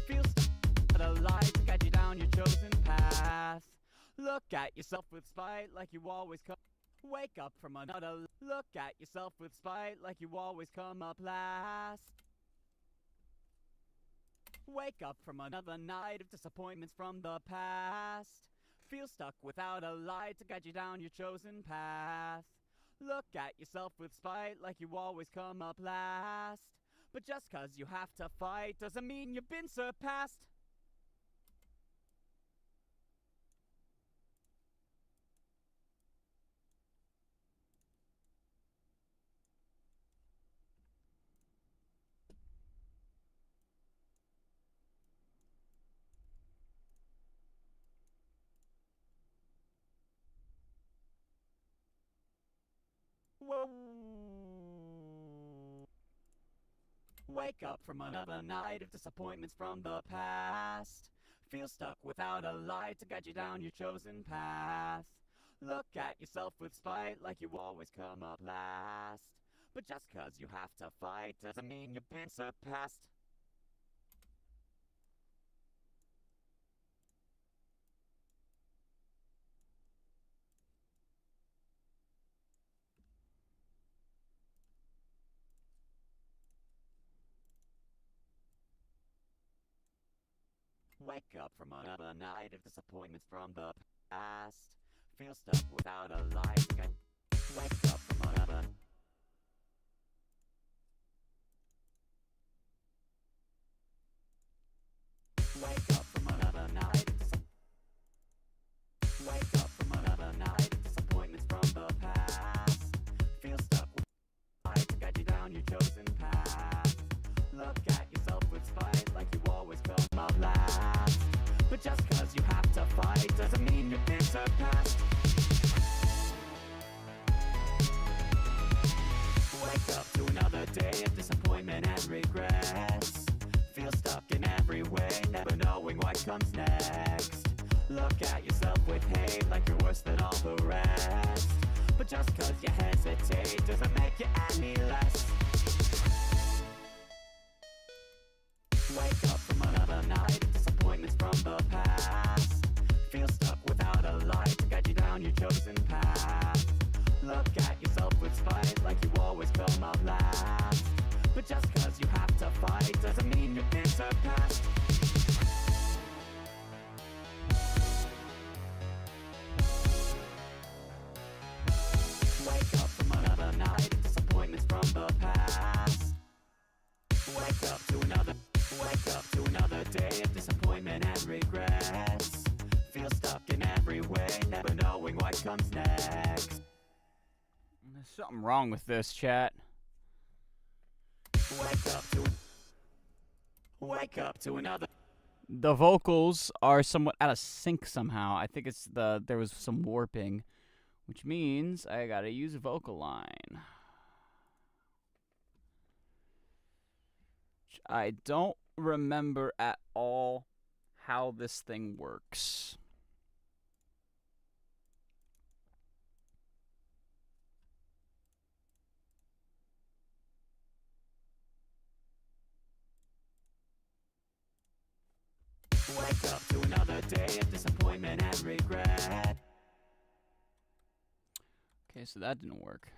Feel stuck at a lie to guide you down your chosen path. Look at yourself with spite like you always come. Wake up from another. Look at yourself with spite like you always come up last. Wake up from another night of disappointments from the past. Feel stuck without a light to guide you down your chosen path. Look at yourself with spite like you always come up last. But just cause you have to fight doesn't mean you've been surpassed. Wake up from another night of disappointments from the past. Feel stuck without a light to guide you down your chosen path. Look at yourself with spite like you always come up last. But just cause you have to fight doesn't mean you've been surpassed. Wake up from another night of disappointments from the past. Feel stuck without a light. Wake up from another. Wake up from another night of Wake up from another night of disappointments from the past. Feel stuck with light to guide you down your chosen path. Look at yourself with spite like you always come up last. But just cause you have to fight doesn't mean you've been surpassed. Wake up to another day of disappointment and regrets. Feel stuck in every way, never knowing what comes next. Look at yourself with hate like you're worse than all the rest. But just cause you hesitate doesn't make you any less. Wake up from another night of disappointments from the past. Feel stuck without a light to guide you down your chosen path. Look at yourself with spite like you always come up last. But just cause you have to fight doesn't mean you've been surpassed. Wake up from another night of disappointments from the past. Wake up to another. Wake up to another day of disappointment and regrets. Feel stuck in every way, never knowing what comes next. There's something wrong with this, chat. Wake up to another. The vocals are somewhat out of sync somehow. I think it's there was some warping, which means I gotta use a vocal line. I don't remember at all how this thing works. Wake up to another day of disappointment and regret. Okay, so that didn't work.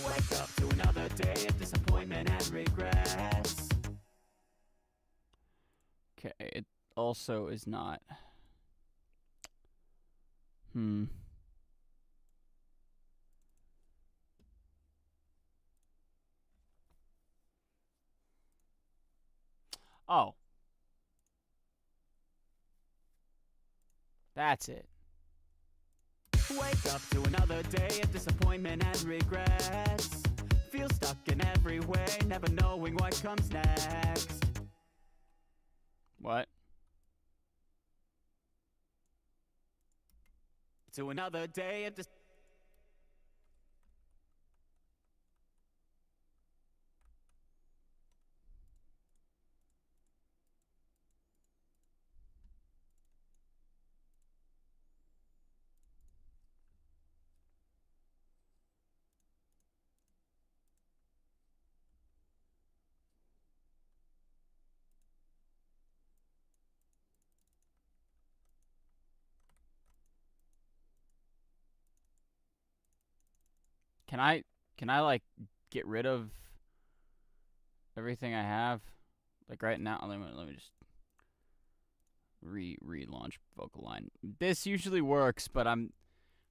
Wake up to another day of disappointment and regrets. Okay, it also is not. Hmm. Oh. That's it. Wake up to another day of disappointment and regrets. Feel stuck in every way, never knowing what comes next. What? To another day of Can I like get rid of everything I have? Like right now, let me just relaunch vocal line. This usually works, but I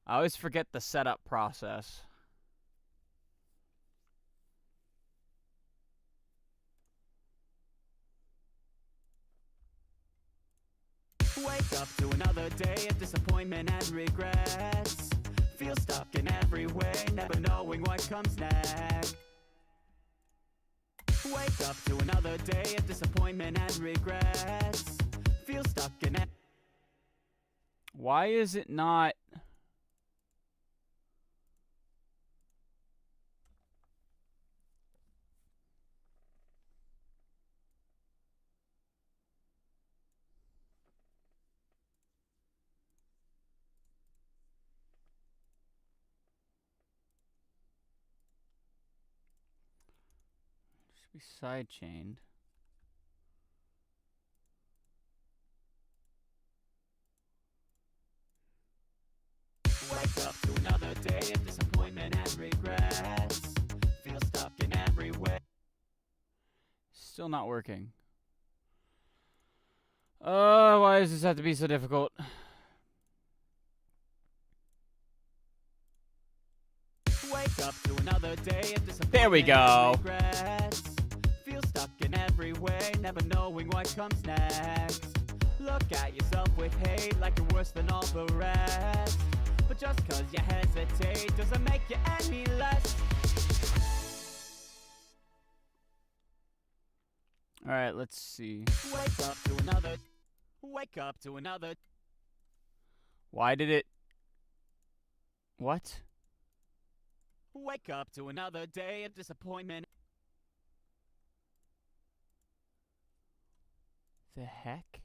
always forget the setup process. Wake up to another day of disappointment and regrets. Feel stuck in every way, never knowing what comes next. Wake up to another day of disappointment and regrets. Feel stuck in it. Why is it not? Should be sidechained. Wake up to another day of disappointment and regrets. Feel stuck in every way. Still not working. Why does this have to be so difficult? Wake up to another day of disappointment There we go. and regrets. Feel stuck in every way, never knowing what comes next. Look at yourself with hate like you're worse than all the rest. But just cause you hesitate doesn't make you any less. Alright, let's see. Wake up to another. Wake up to another. Why did it... What? Wake up to another day of disappointment. The heck?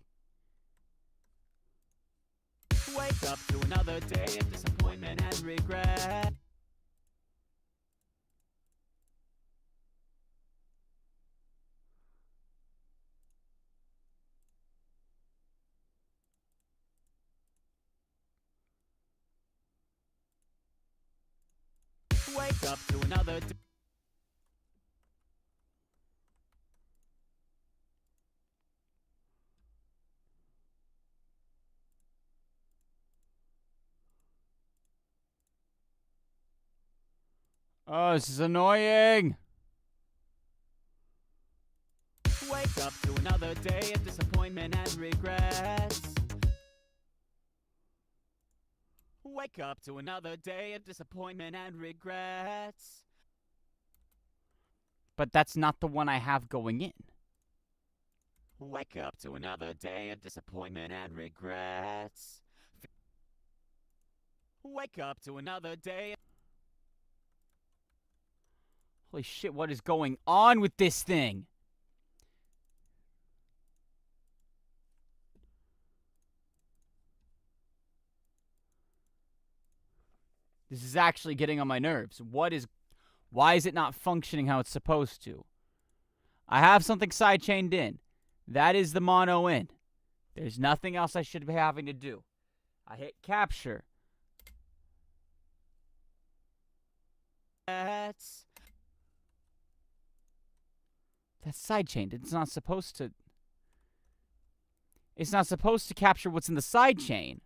Wake up to another day of disappointment and regret. Wake up to another day. Oh, this is annoying! Wake up to another day of disappointment and regrets. Wake up to another day of disappointment and regrets. But that's not the one I have going in. Wake up to another day of disappointment and regrets. Wake up to another day. Holy shit, what is going on with this thing? This is actually getting on my nerves. Why is it not functioning how it's supposed to? I have something sidechained in. That is the mono in. There's nothing else I should be having to do. I hit capture. That's sidechained. It's not supposed to... It's not supposed to capture what's in the sidechain.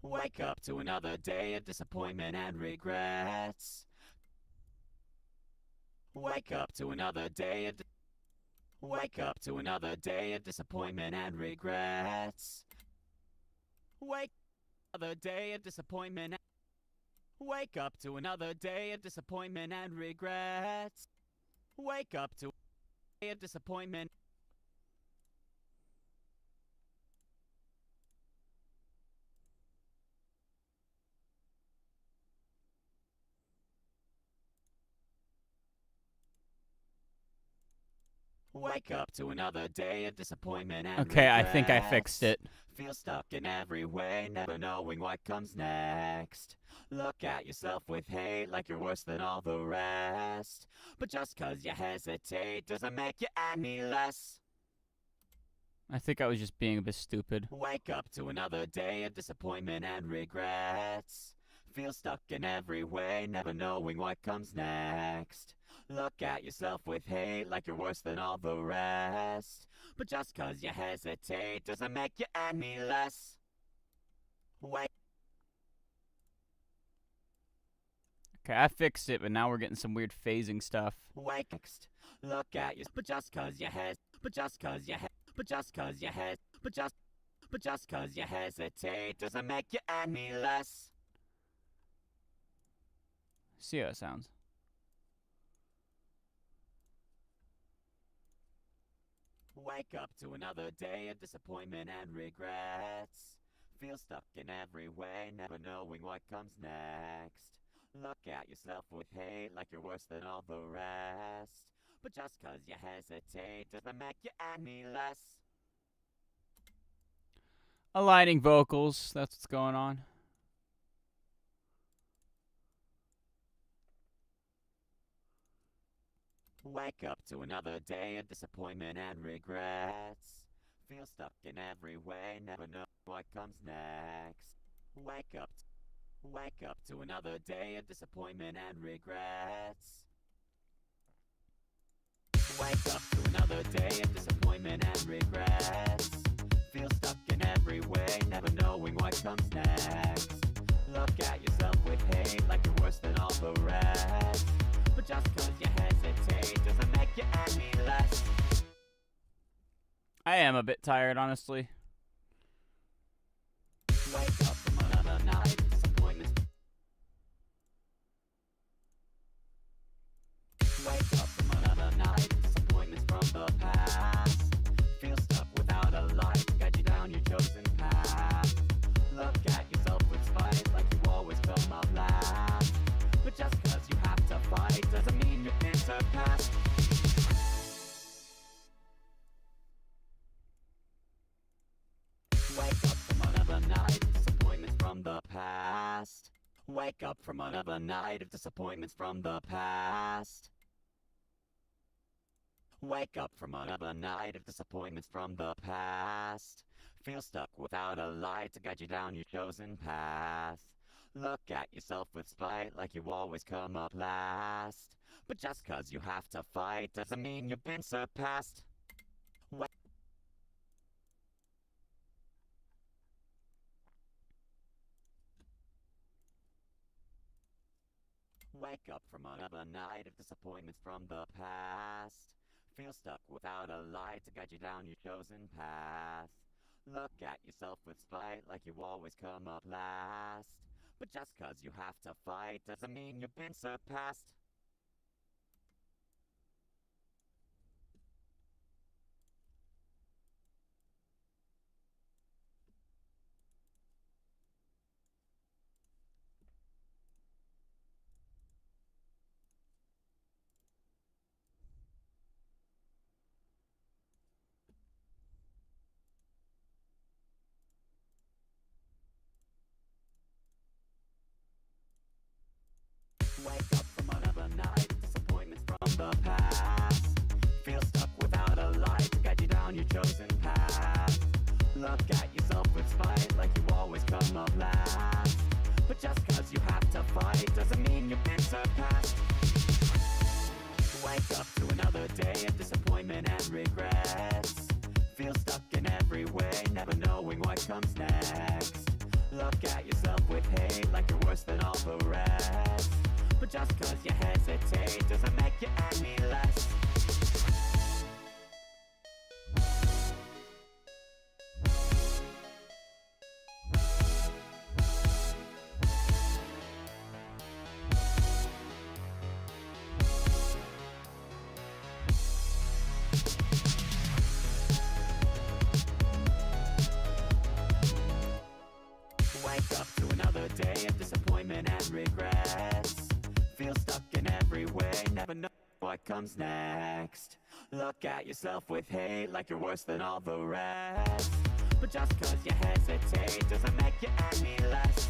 Wake up to another day of disappointment and regrets. Wake up to another day of Wake up to another day of disappointment and regrets. Wake another day of disappointment. Wake up to another day of disappointment and regrets. Wake up to a day of disappointment. Wake up to another day of disappointment and Okay, I think I regrets. fixed it. Feel stuck in every way, never knowing what comes next. Look at yourself with hate like you're worse than all the rest. But just 'cause you hesitate doesn't make you any less. I think I was just being a bit stupid. Wake up to another day of disappointment and regrets. Feel stuck in every way, never knowing what comes next. Look at yourself with hate like you're worse than all the rest. But just 'cause you hesitate doesn't make you any less. Wake Okay, I fixed it, but now we're getting some weird phasing stuff. next. Look at you. But just 'cause you but just 'cause you but just 'cause you but just 'cause you hesitate doesn't make you any less. See how it sounds. Wake up to another day of disappointment and regrets. Feel stuck in every way, never knowing what comes next. Look at yourself with hate like you're worse than all the rest. But just 'cause you hesitate doesn't make you any less. Aligning vocals, that's what's going on. Wake up to another day of disappointment and regrets. Feel stuck in every way, never know what comes next. Wake up to another day of disappointment and regrets. Wake up to another day of disappointment and regrets. Feel stuck in every way, never knowing what comes next. Look at yourself with hate like you're worse than all the rest. But just 'cause you hesitate doesn't make you any less. I am a bit tired, honestly. Wake up from another night of disappointment. Wake up from another night of disappointments from the past. Feel stuck without a light to guide you down your chosen path. Look at yourself with spite like you always come up last. But just 'cause you have to fight doesn't mean you've been surpassed. Wake up from another night of disappointments from the past. Wake up from another night of disappointments from the past. Wake up from another night of disappointments from the past. Feel stuck without a light to guide you down your chosen path. Look at yourself with spite like you always come up last. But just 'cause you have to fight doesn't mean you've been surpassed. Wake up from another night of disappointments from the past. Feel stuck without a light to guide you down your chosen path. Look at yourself with spite like you always come up last. But just 'cause you have to fight doesn't mean you've been surpassed. Wake up from another night of disappointments from the past. Feel stuck without a light to guide you down your chosen path. Look at yourself with spite like you always come up last. But just 'cause you have to fight doesn't mean you've been surpassed. Wake up to another day of disappointment and regrets. Feel stuck in every way, never knowing what comes next. Look at yourself with hate like you're worse than all the rest. But just cause you hesitate doesn't make you any less. Wake up to another day of disappointment and regrets. Feel stuck in every way, never know what comes next. Look at yourself with hate like you're worse than all the rest. But just cause you hesitate doesn't make you any less.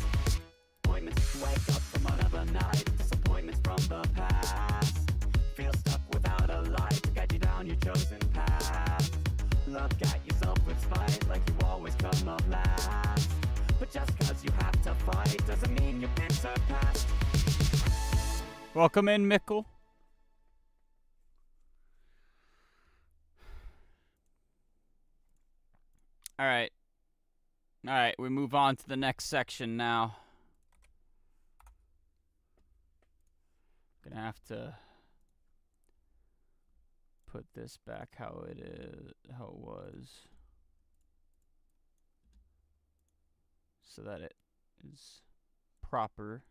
Disappointments wake up from another night. Disappointments from the past. Feel stuck without a light to guide you down your chosen path. Look at yourself with spite like you always come up last. But just cause you have to fight doesn't mean you've been surpassed. Welcome in, Mickle. Alright. Alright, we move on to the next section now. Gonna have to put this back how it was. So that it is proper.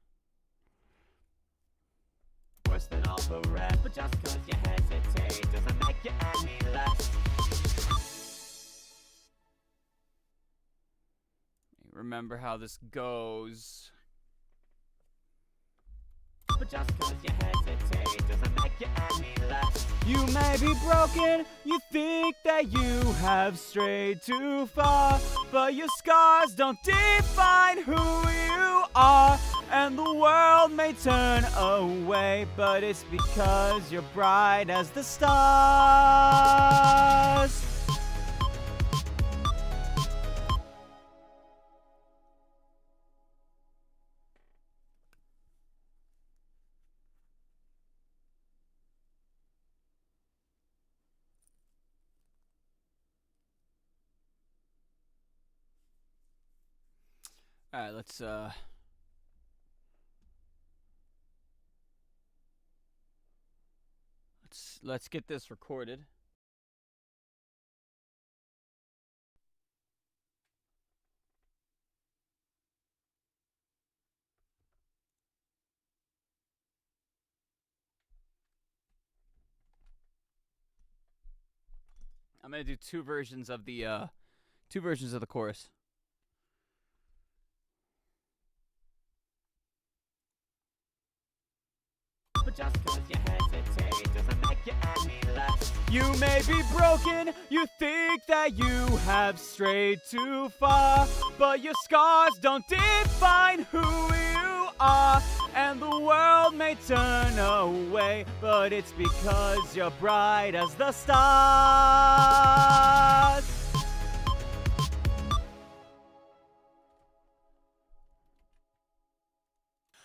Worse than all the rest, but just cause you hesitate doesn't make you any less. Remember how this goes. But just cause you hesitate doesn't make you any less. You may be broken, you think that you have strayed too far, but your scars don't define who you are. And the world may turn away, but it's because you're bright as the stars. All right, let's get this recorded. I'm gonna do two versions of the chorus. But just cause you hesitate doesn't make you any less. You may be broken, you think that you have strayed too far, but your scars don't define who you are. And the world may turn away, but it's because you're bright as the stars.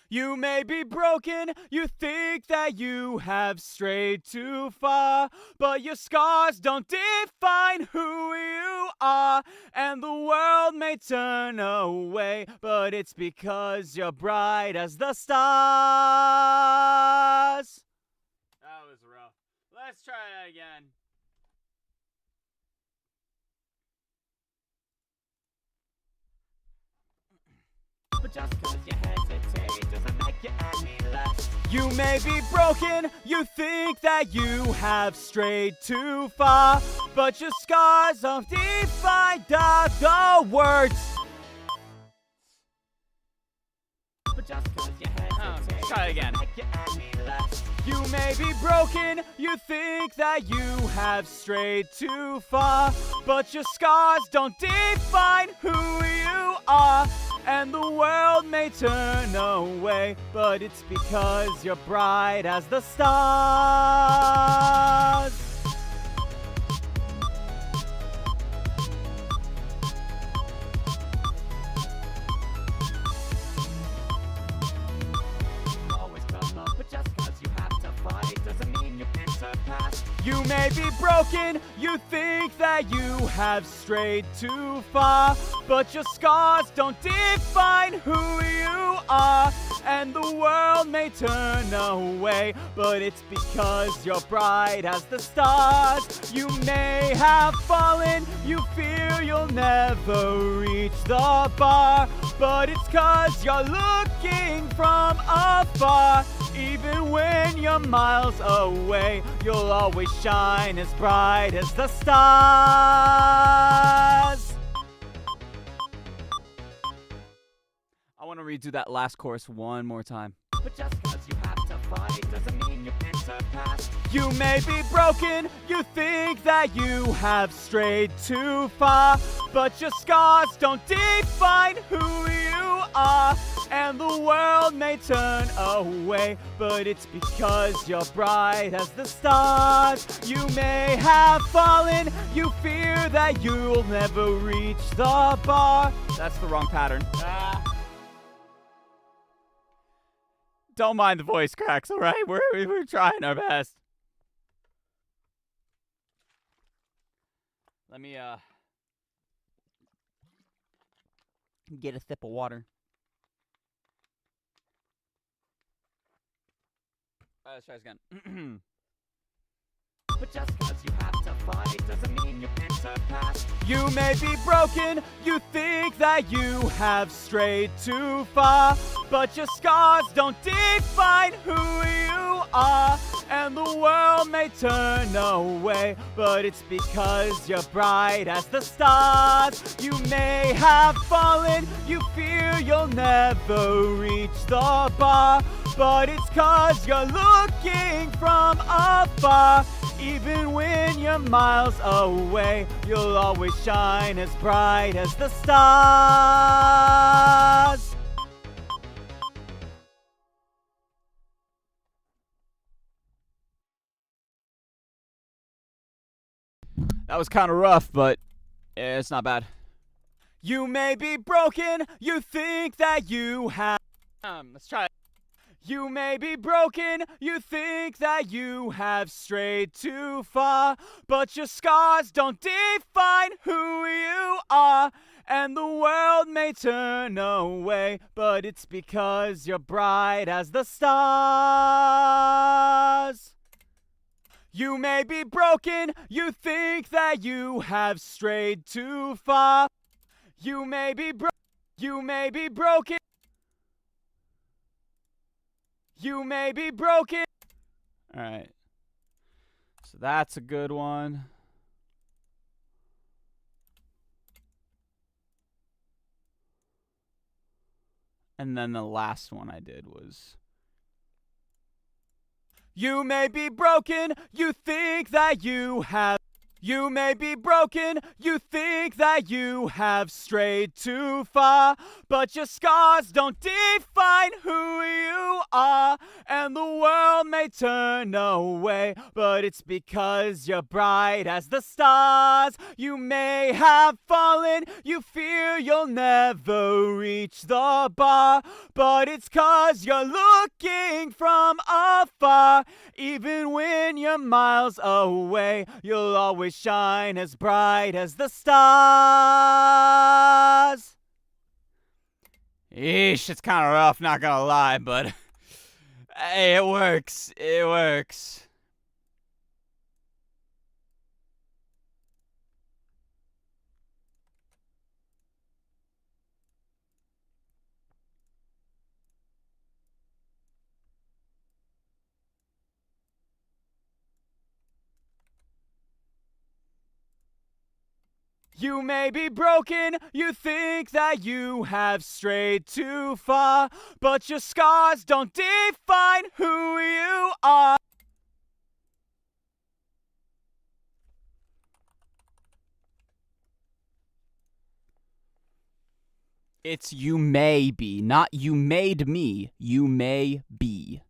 You may be broken, you think that you have strayed too far, but your scars don't define who you are. And the world may turn away, but it's because you're bright as the stars. That was rough. Let's try that again. But just cause you hesitate doesn't make you any less. You may be broken, you think that you have strayed too far, but your scars don't define the words. But just cause you hesitate try it again. doesn't make you any less. You may be broken, you think that you have strayed too far, but your scars don't define who you are. And the world may turn away, but it's because you're bright as the stars. Always come up, but just cause you have to fight doesn't mean you've been surpassed. You may be broken, you think that you have strayed too far, but your scars don't define who you are, and the world may turn away, but it's because you're bright as the stars. You may have fallen, you fear you'll never reach the bar, but it's 'cause you're looking from afar. Even when you're miles away, you'll always shine as bright as the stars. I want to redo that last chorus one more time. But just 'cause you have to fight doesn't mean you've been surpassed. You may be broken, you think that you have strayed too far, but your scars don't define who you are, and the world may turn away, but it's because you're bright as the stars. You may have fallen, you fear that you'll never reach the bar. That's the wrong pattern. Don't mind the voice cracks, all right? We're trying our best. Let me get a sip of water. Let's try this again. But just 'cause you have to fight doesn't mean you've been surpassed. You may be broken, you think that you have strayed too far, but your scars don't define who you are, and the world may turn away, but it's because you're bright as the stars. You may have fallen, you fear you'll never reach the bar, but it's 'cause you're looking from afar. Even when you're miles away, you'll always shine as bright as the stars. That was kind of rough, but it's not bad. You may be broken, you think that you have... let's try it. You may be broken, you think that you have strayed too far, but your scars don't define who you are, and the world may turn away, but it's because you're bright as the stars. You may be broken, you think that you have strayed too far. You may be broken. You may be broken. All right. So that's a good one. And then the last one I did was... You may be broken, you think that you have... You may be broken, you think that you have strayed too far, but your scars don't define who you are, and the world may turn away, but it's because you're bright as the stars. You may have fallen, you fear you'll never reach the bar, but it's 'cause you're looking from afar. Even when you're miles away, you'll always shine as bright as the stars. Eesh, it's kind of rough, not gonna lie, but hey, it works. It works. You may be broken, you think that you have strayed too far, but your scars don't define who you are. It's you may be, not you made me. You may be.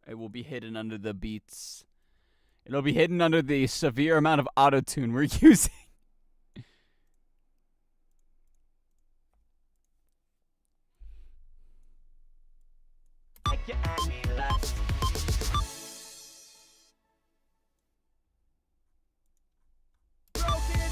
It will be hidden under the beats. It'll be hidden under the severe amount of auto-tune we're using. you any less. Broken,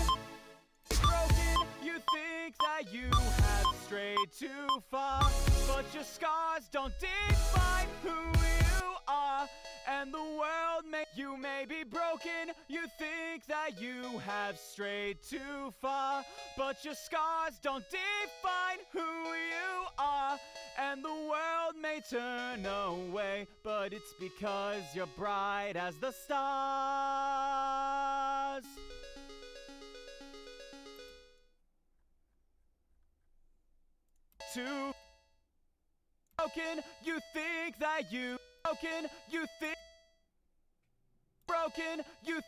you think that you have strayed too far, but your scars don't define who you are, and the world you may be broken, you think that you have strayed too far, but your scars don't define who you are, and the world may turn away, but it's because you're bright as the stars. Too broken, you think that you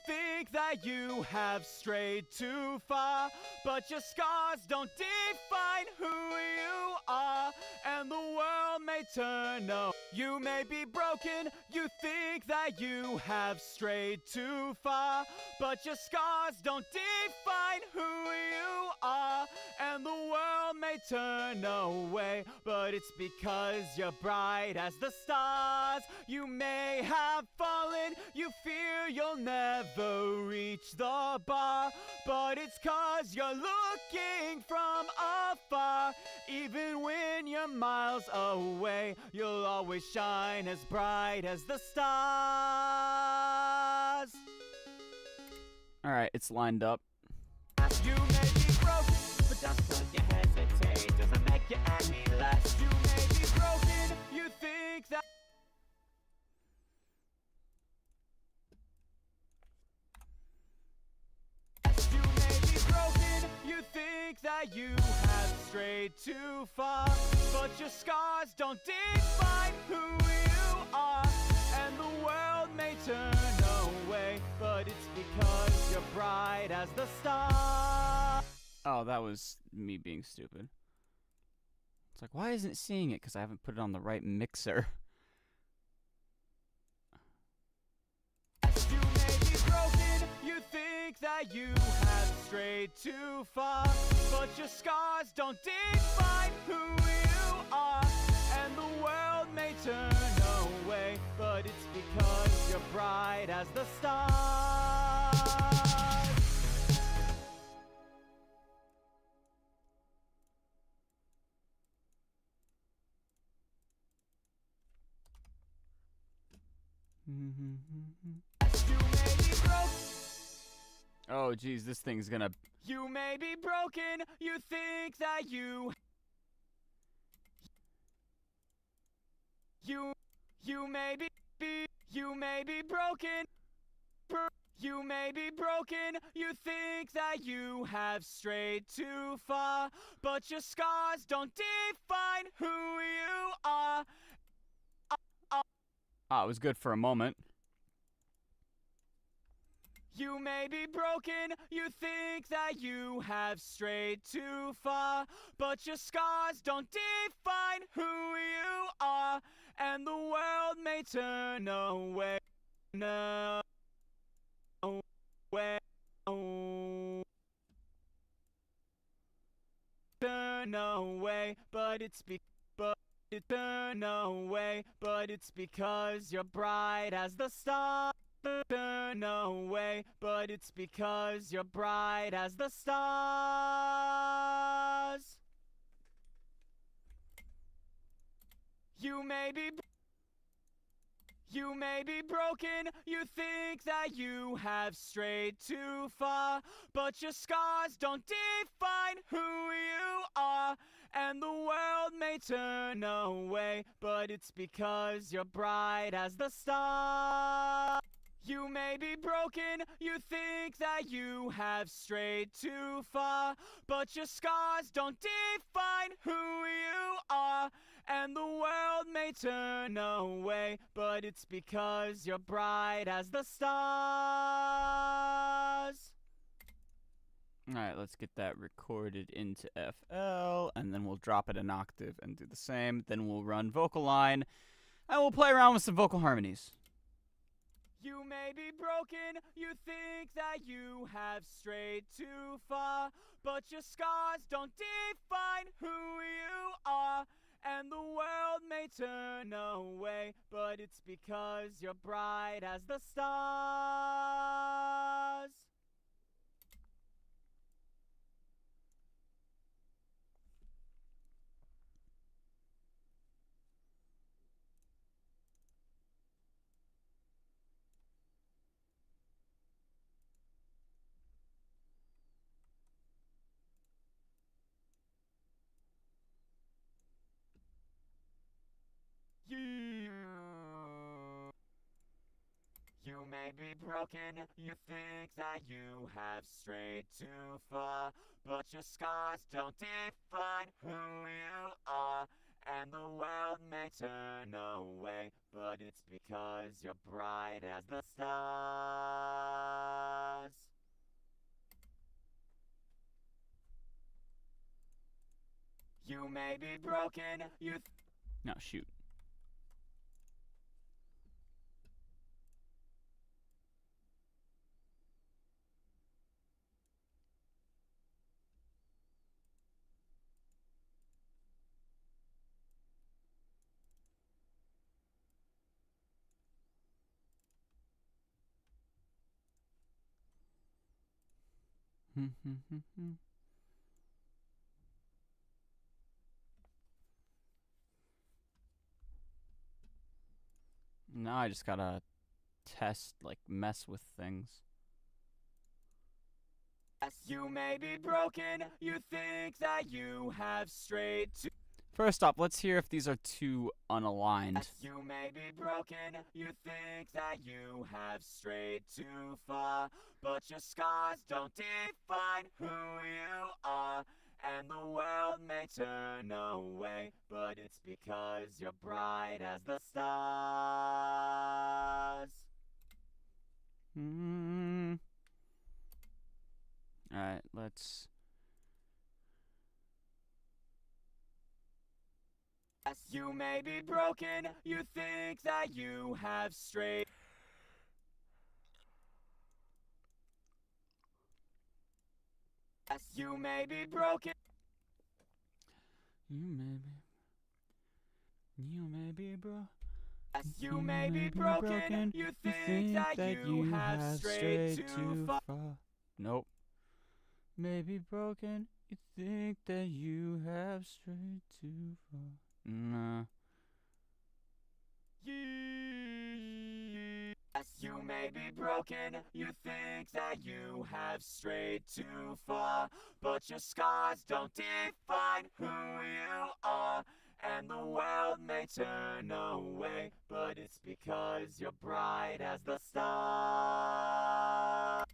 think that you have strayed too far, but your scars don't define who you are, and the world may turn no. You may be broken, you think that you have strayed too far, but your scars don't define who you are, and the world may turn away, but it's because you're bright as the stars. You may have fallen, you fear you'll never reach the bar, but it's 'cause you're looking from afar. Even when you're miles away, you'll always shine as bright as the stars. Alright, it's lined up. You may be broken, but just 'cause you hesitate doesn't make you any less. You may be broken, you think that you may be broken, you think that you have strayed too far, but your scars don't define who you are, and the world may turn away, but it's because you're bright as the stars. Oh, that was me being stupid. It's like, why isn't it seeing it? Because I haven't put it on the right mixer. You may be broken, you think that you have strayed too far, but your scars don't define who you are, and the world may turn away, but it's because you're bright as the stars. You may be broken. Oh, geez, this thing's gonna... You may be broken, you think that you may be broken. You may be broken, you think that you have strayed too far, but your scars don't define who you are. Ah, it was good for a moment. You may be broken, you think that you have strayed too far, but your scars don't define who you are, and the world may turn away. No. Turn away, but it's because you're bright as the stars. Turn away, but it's because you're bright as the stars. You may be broken, you think that you have strayed too far, but your scars don't define who you are, and the world may turn away, but it's because you're bright as the stars. You may be broken, you think that you have strayed too far, but your scars don't define who you are, and the world may turn away, but it's because you're bright as the stars. Alright, let's get that recorded into FL, and then we'll drop it an octave and do the same. Then we'll run vocal line, and we'll play around with some vocal harmonies. You may be broken, you think that you have strayed too far, but your scars don't define who you are, and the world may turn away, but it's because you're bright as the stars. You may be broken, you think that you have strayed too far, but your scars don't define who you are, and the world may turn away, but it's because you're bright as the stars. You may be broken, No, shoot. Now I just gotta test, like, mess with things. Yes, you may be broken, you think that you have strayed too. First off, let's hear if these are too unaligned. Yes, you may be broken, you think that you have strayed too far, but your scars don't define who you are, and the world may turn away, but it's because you're bright as the stars. Alright, let's... Yes, you may be broken, you think that you have strayed. Yes, you may be broken. You may be Yes, you may be broken, you think that you have strayed too far. Nope. May be broken, you think that you have strayed too far. Nah. Yes, you may be broken, you think that you have strayed too far, but your scars don't define who you are, and the world may turn away, but it's because you're bright as the stars.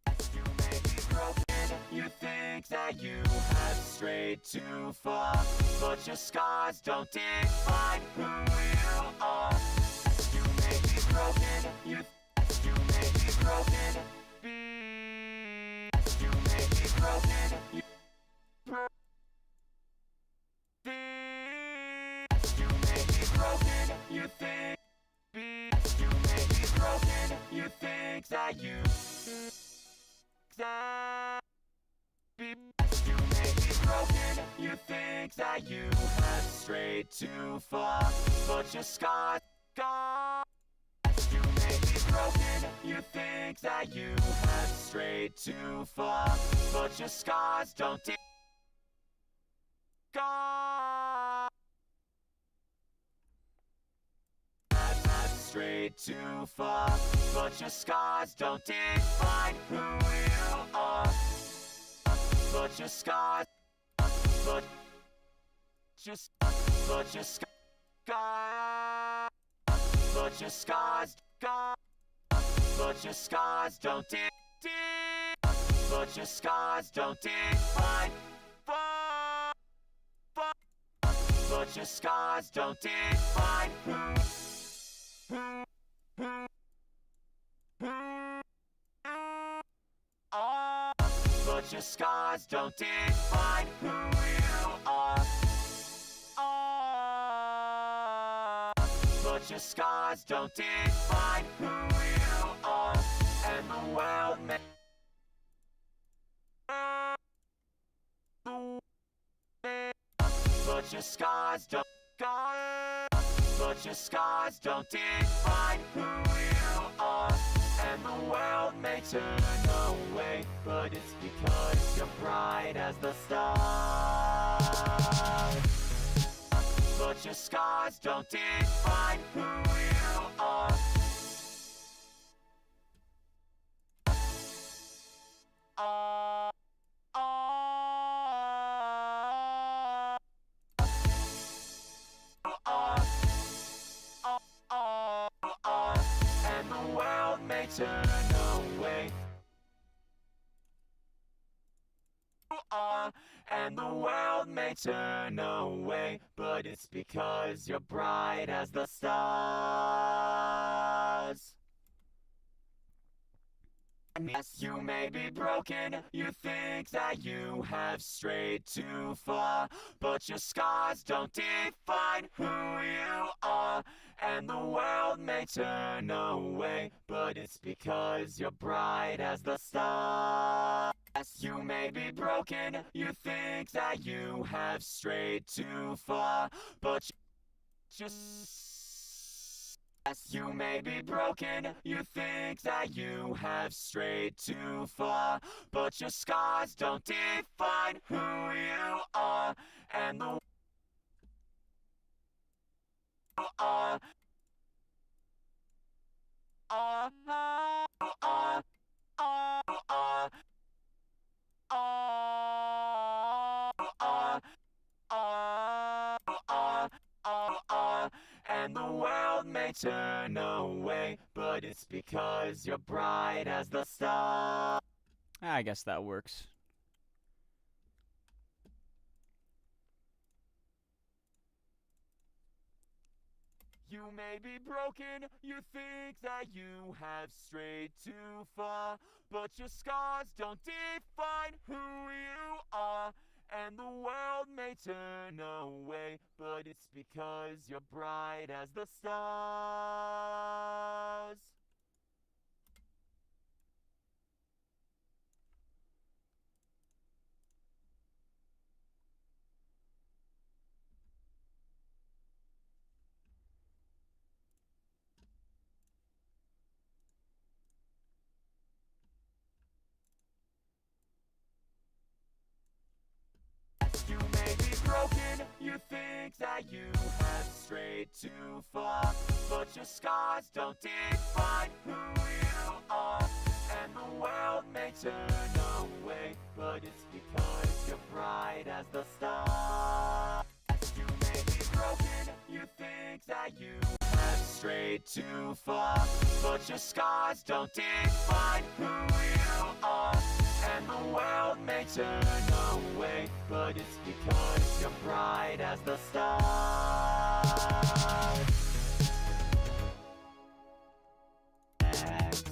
Yes, you may be broken, you think that you have strayed too far, but your scars don't define who you are. Yes, you may be broken, you may be broken, yes, you may be broken, you may be broken, you think, you may be broken, you think that you may be broken, you think that you have strayed too far, but your scars gone. You may be broken, you think that you have strayed too far, but your scars don't gone. Have strayed too far, but your scars don't define who you are. But your scars, but your scars, but your scars, but your scars don't but your scars don't define. But your scars don't define who are. But your scars don't define who you are. But your scars don't define who you are, and the world may your scars don't but your scars don't define who you are. And the world may turn away, but it's because you're bright as the stars. But your scars don't define who you are. And the world may turn away. And the world may turn away, but it's because you're bright as the stars. And yes, you may be broken, you think that you have strayed too far, but your scars don't define who you are. And the world may turn away, but it's because you're bright as the stars. Yes, you may be broken, you think that you have strayed too far, but yes, you may be broken, you think that you have strayed too far, but your scars don't define who you are. And the and the world may turn away, but it's because you're bright as the stars. I guess that works. You may be broken, you think that you have strayed too far, but your scars don't define who you are. And the world may turn away, but it's because you're bright as the stars. You may be broken, you think that you have strayed too far, but your scars don't define who you are. And the world may turn away, but it's because you're bright as the stars. You may be broken, you think that you have strayed too far, but your scars don't define who you are. And the world may turn away, but it's because you're bright as the stars. Next,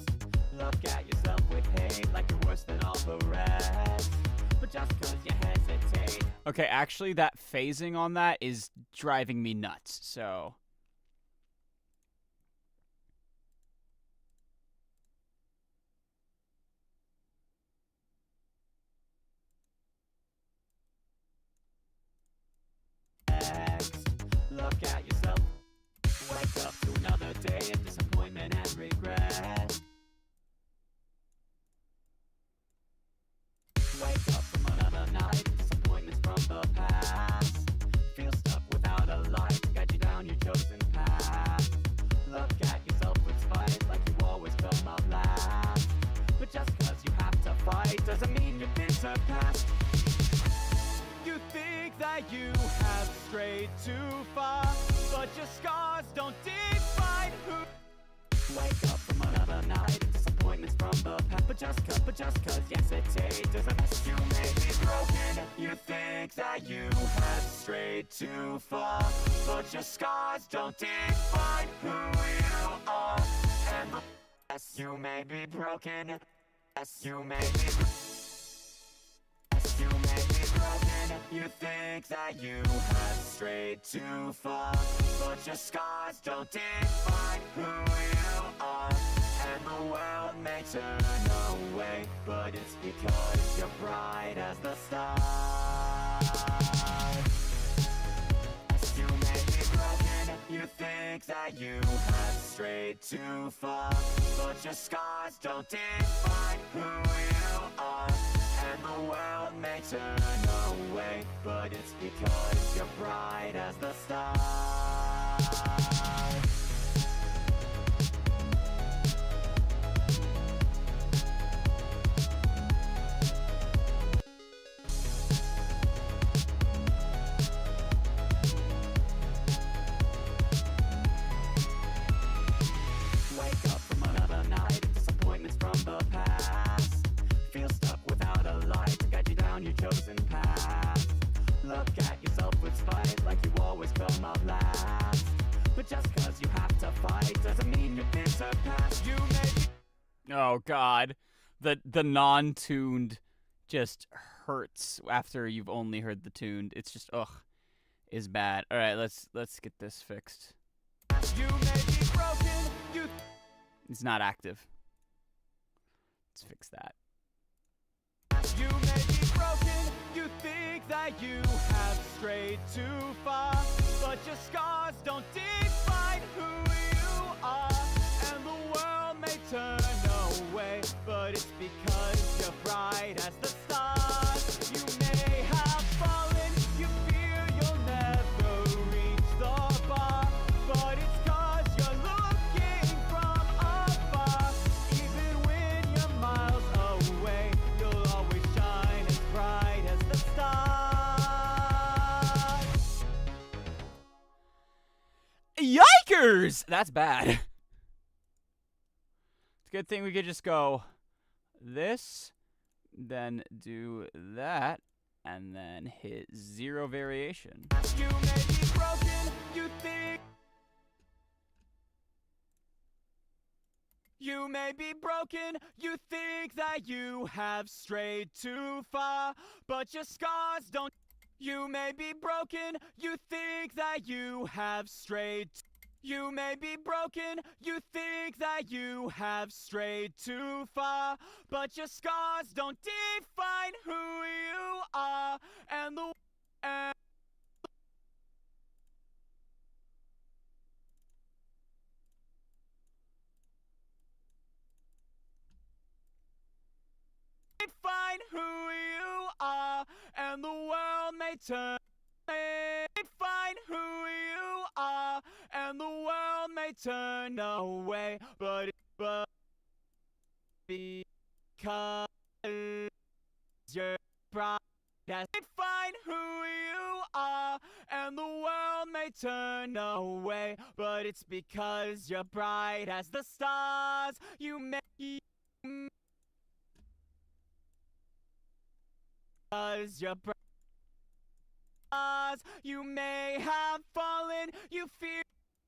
look at yourself with hate like you're worse than all the rest. But just cause you hesitate. Okay, actually, that phasing on that is driving me nuts, so... Look at yourself. Wake up to another day of disappointment and regret. Wake up from another night, disappointments from the past. Feel stuck without a light to guide you down your chosen path. Look at yourself with spite like you always come up last. But just cause you have to fight doesn't mean you've been surpassed. You think that you have strayed too far, but your scars don't define who. Wake up from another night, disappointments from the past. But just cause you hesitate doesn't mean you may be broken. You think that you have strayed too far, but your scars don't define who you are. And yes, you may be broken. Yes, you may be broken. You may be broken, you think that you have strayed too far, but your scars don't define who you are. And the world may turn away, but it's because you're bright as the stars. think that you have strayed too far, but your scars don't define who you are. And the world may turn away, but it's because you're bright as the stars. Wake up from another night, disappointments from the past. Feel stuck without a light to guide you down your chosen path. Look at yourself with spite, like you always come up last. But just cause you have to fight doesn't mean you've been surpassed. You may Oh God, the non-tuned just hurts after you've only heard the tuned. It's just is bad. All right, let's get this fixed. you may be broken, you It's not active. Let's fix that. You may be broken, you think that you have strayed too far, but your scars don't define who you are. And the world may turn away, but it's because you're bright as the stars. You may have fallen, you fear you'll never reach the bar, but it's cause you're looking from afar. Even when you're miles away, you'll always shine as bright as the stars. Yikers! That's bad. It's a good thing we could just go this, then do that, and then hit 0 variation. You may be broken, you think. You may be broken, you think that you have strayed too far, but your scars don't. You may be broken, you think that you have strayed. You may be broken, you think that you have strayed too far, but your scars don't define who you are. And the define who you are, and the world may turn. Find who you are, and the world may turn away, but because you're bright as find who you are, and the world may turn away, but it's because you're bright as the stars. You may because you're bright. You may have fallen, you fear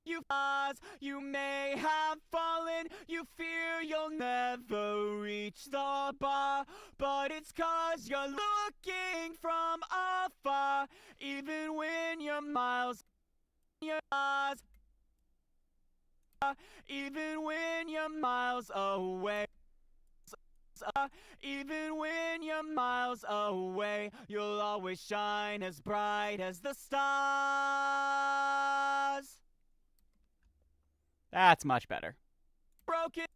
you pause. You may have fallen, you fear you'll never reach the bar, but it's cause you're looking from afar. Even when you're miles your eyes, even when you're miles away. Even when you're miles away, you'll always shine as bright as the stars. That's much better. Broken.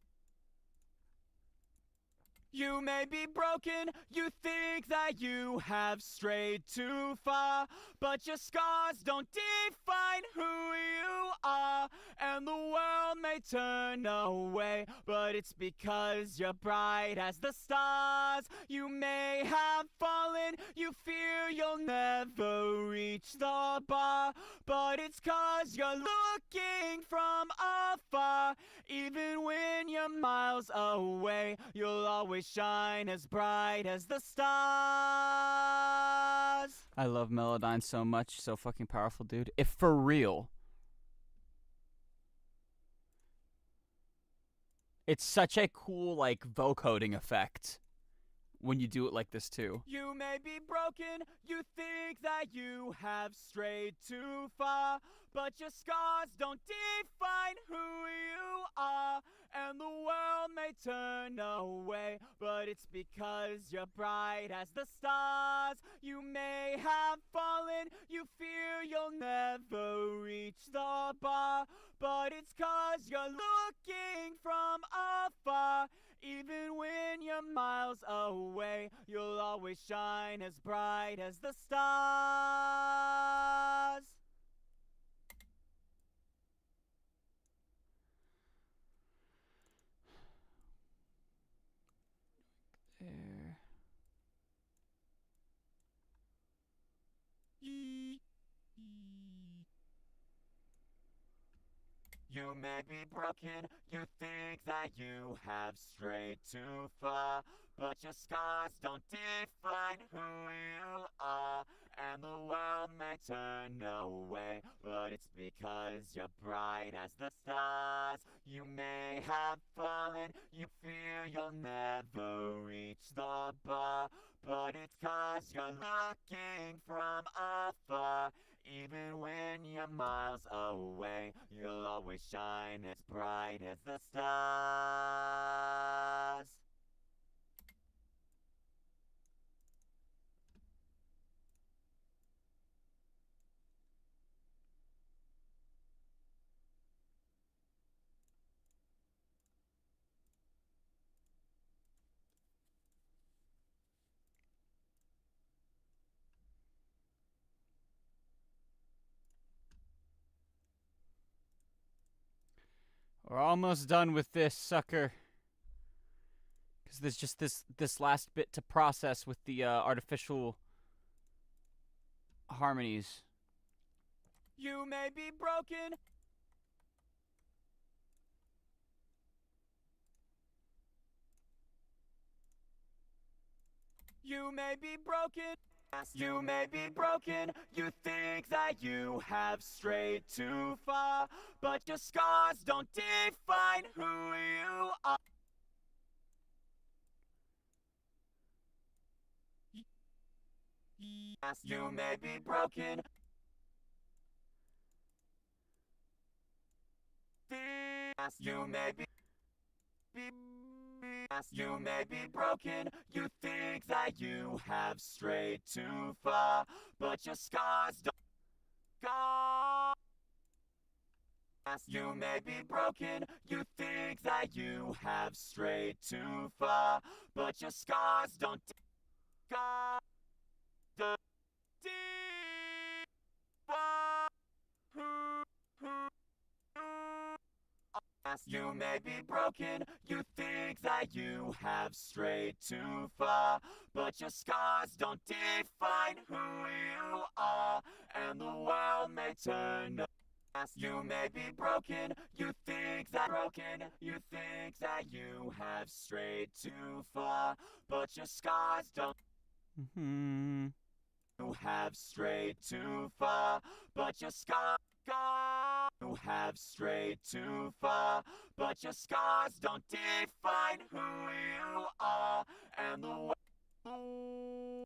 You may be broken, you think that you have strayed too far, but your scars don't define who you are. And the world may turn away, but it's because you're bright as the stars. You may have fallen, you fear you'll never reach the bar, but it's cause you're looking from afar. Even when you're miles away, you'll always shine as bright as the stars. I love Melodyne so much, so fucking powerful, dude. If for real. It's such a cool, like, vocoding effect when you do it like this, too. You may be broken, you think that you have strayed too far, but your scars don't define who you are. And the world may turn away, but it's because you're bright as the stars. You may have fallen, you fear you'll never reach the bar, but but it's 'cause you're looking from afar. Even when you're miles away, you'll always shine as bright as the stars. There. You may be broken, you think that you have strayed too far, but your scars don't define who you are, and the world may turn away, but it's because you're bright as the stars. You may have fallen, you fear you'll never reach the bar, but it's 'cause you're looking from afar. Even when you're miles away, you'll always shine as bright as the stars. We're almost done with this sucker. Because there's just this last bit to process with the artificial harmonies. You may be broken. You may be broken. You may be broken. You think that you have strayed too far, but your scars don't define who you are. You may be broken. You may be You may be broken, you think that you have strayed too far, but your scars don't go. You may be broken, you think that you have strayed too far, but your scars don't go. You may be broken, you think that you have strayed too far, but your scars don't define who you are, and the world may turn. You may be broken, you think that you have strayed too far, but your scars don't. You have strayed too far, but your scars. You have strayed too far, but your scars don't define who you are, and the world.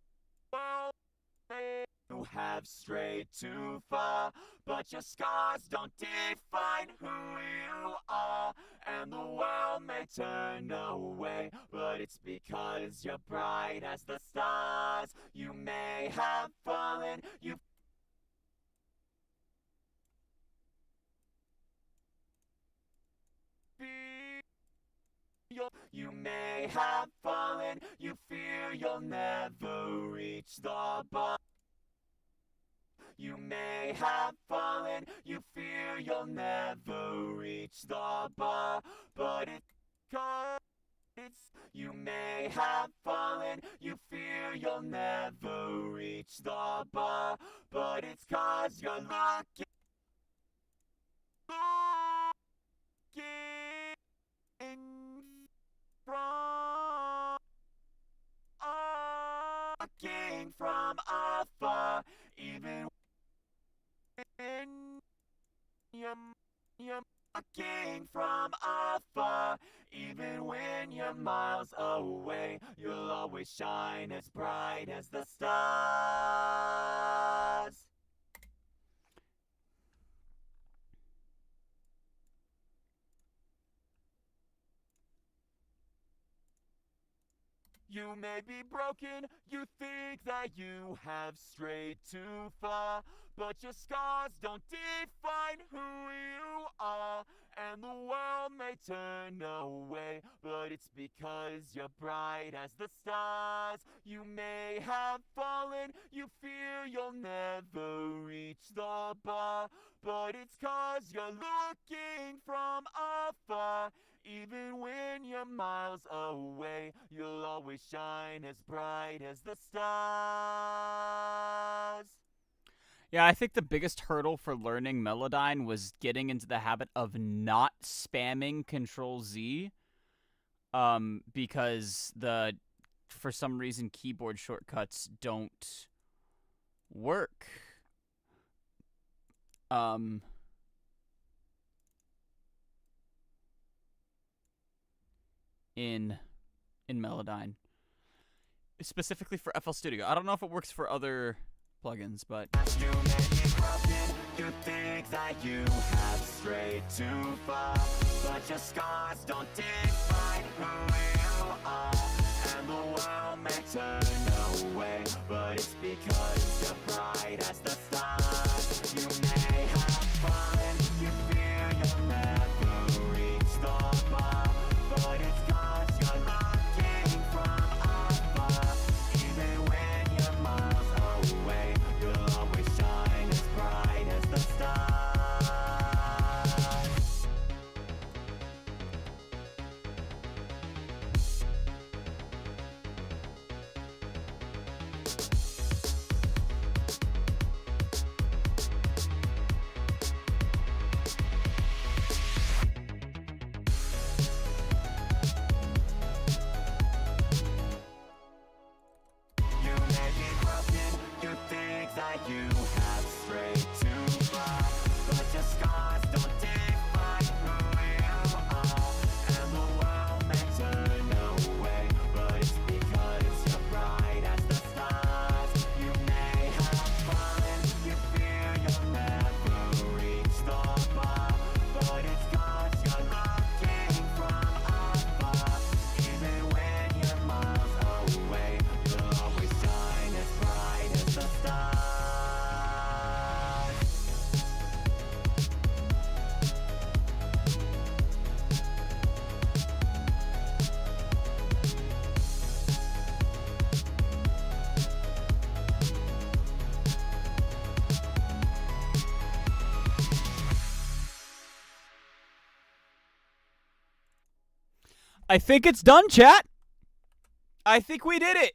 You have strayed too far, but your scars don't define who you are, and the world may turn away, but it's because you're bright as the stars. You may have fallen, you may have fallen, you fear you'll never reach the bar. You may have fallen, you fear you'll never reach the bar, but you may have fallen, you fear you'll never reach the bar, but it's 'cause you're looking from afar, even when you're looking from afar, even when you're miles away, you'll always shine as bright as the stars. You may be broken, you think that you have strayed too far, but your scars don't define who you are, and the world may turn away, but it's because you're bright as the stars. You may have fallen, you fear you'll never reach the bar, but it's 'cause you're looking from afar. Even when you're miles away, you'll always shine as bright as the stars. Yeah, I think the biggest hurdle for learning Melodyne was getting into the habit of not spamming Control Z, because for some reason keyboard shortcuts don't work. In Melodyne, specifically for FL Studio. I don't know if it works for other plugins, but You may be broken, you think that you have strayed too far, but your scars don't define who you are, and the world may turn away, but it's because you're bright as the stars. You may have fallen, you fear you'll never reach the bar, but it's 'cause you're looking from afar. Even when you're miles away, you'll always shine as bright as the stars. You may be broken, you think that you have strayed too far, but your scars don't define who you are, and the world may turn away, but it's because you're bright as the stars. You may have fallen, you fear you'll never reach the bar, but it's 'cause you're looking from afar. Even when you're miles away, you'll always shine as bright as the stars. I think it's done, chat. I think we did it.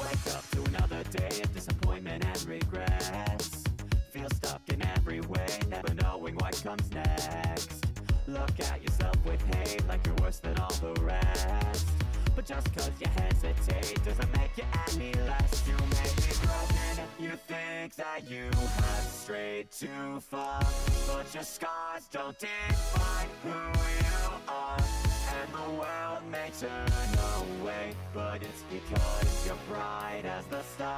Wake up to another day of disappointment and regrets. Feel stuck in every way, never knowing what comes next. Look at yourself with hate like you're worse than all the rest. But just 'cause you hesitate doesn't make you any less. You may be broken, you think that you have strayed too far, but your scars don't define who you are, and the world may turn away, but it's because you're bright as the stars.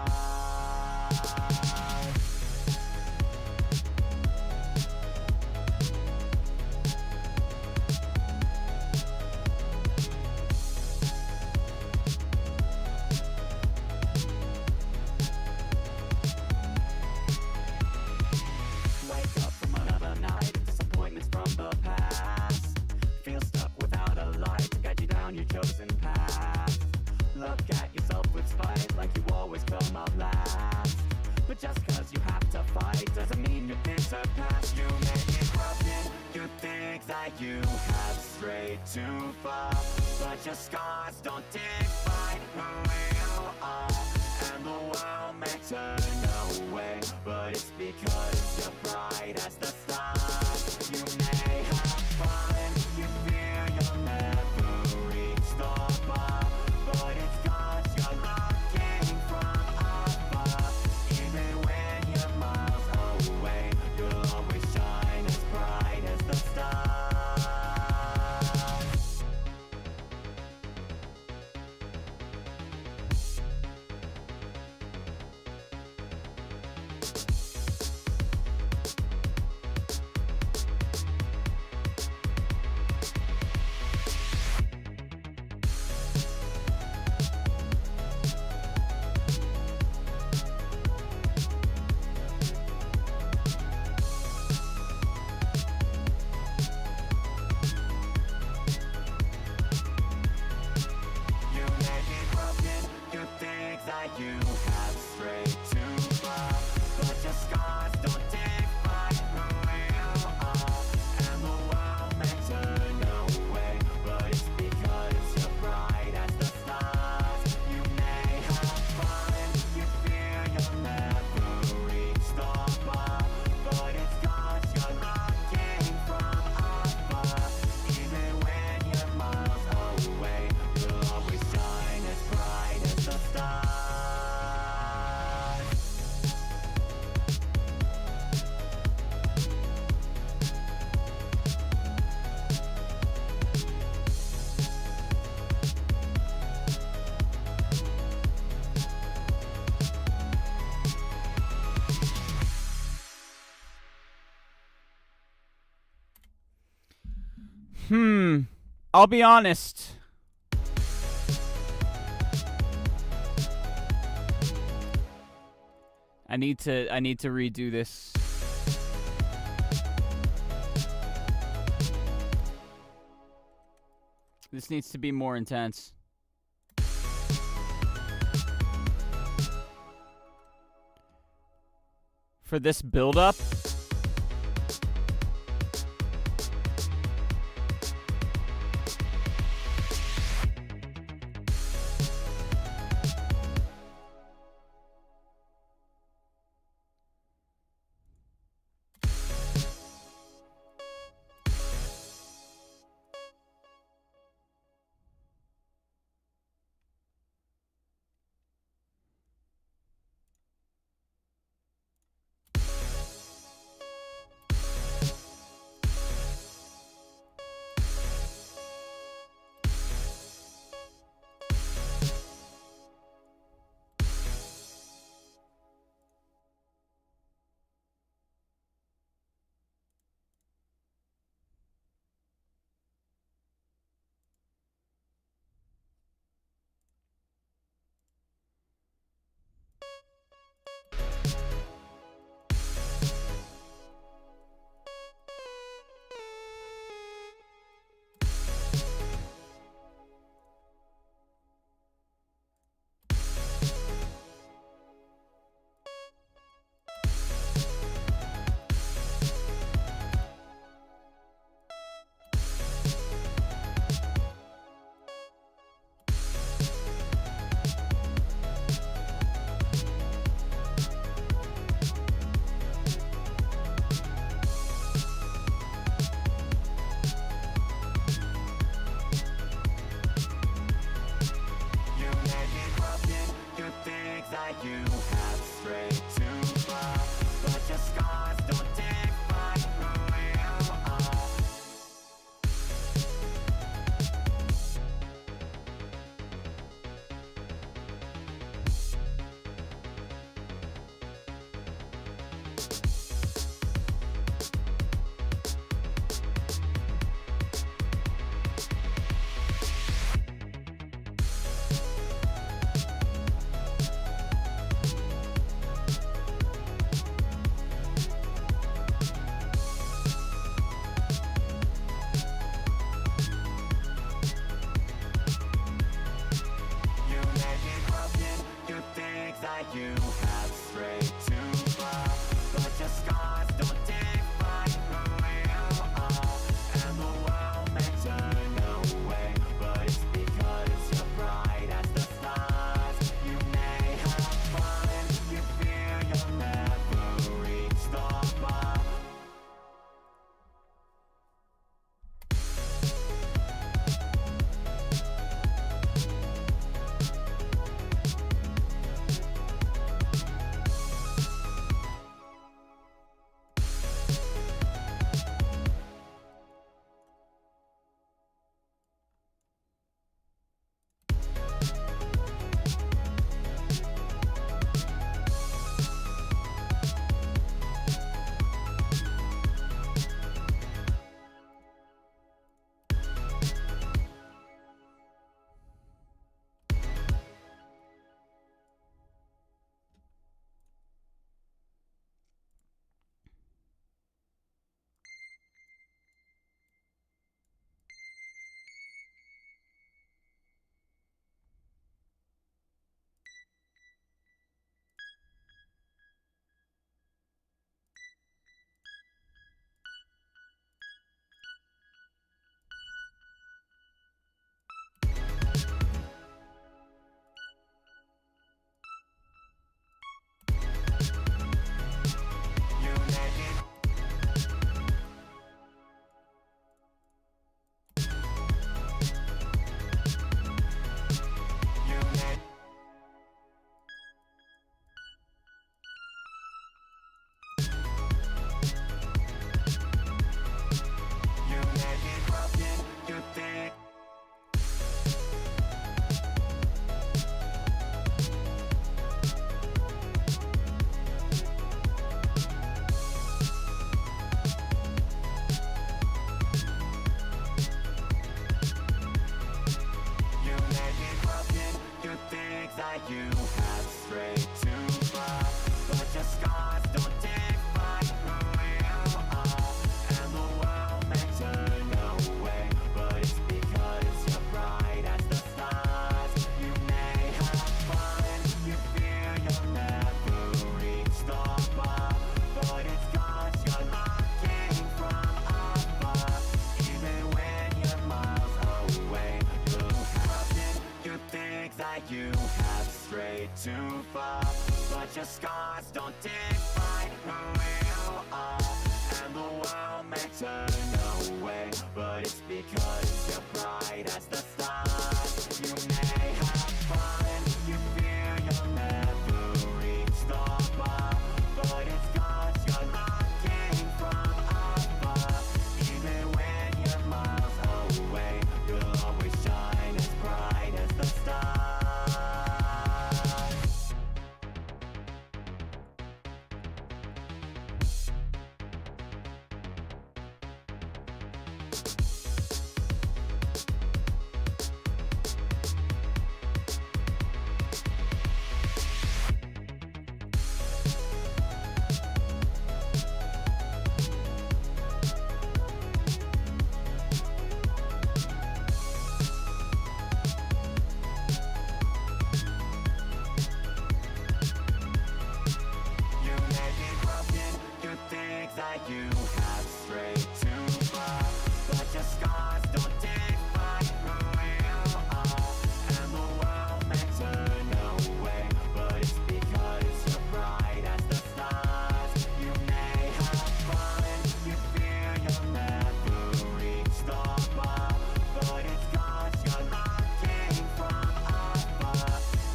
Wake up from another night of disappointments from the past. Feel stuck without a light to guide you down your chosen path. Look at yourself with spite like you always come up last. But just 'cause you have to fight doesn't mean you've been surpassed. You may be broken, you think that you have strayed too far, but your scars don't define who you are, and the world may turn away, but it's because you're bright as the stars. You may have fallen, you fear you'll never reach the bar, but it's 'cause you're looking from afar. Even when you're miles away, you'll I'll be honest. I need to redo this. This needs to be more intense. For this build up. too far, but your scars don't define who you are. And the world may turn away, but it's because you're bright as the stars. You may have fun, you fear you'll never reach the bar, but it's 'cause you're looking from afar. Even when you're miles away, you'll always shine as bright as the stars. You may be broken, you think that you have strayed too far, but your scars don't define who you are. And the world may turn away, but it's because you're bright as the stars. You may have fun, you fear you'll never reach the bar, but it's 'cause you're looking from afar.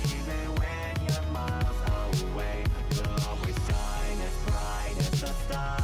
Even when you're miles away, you'll always shine as bright as the stars.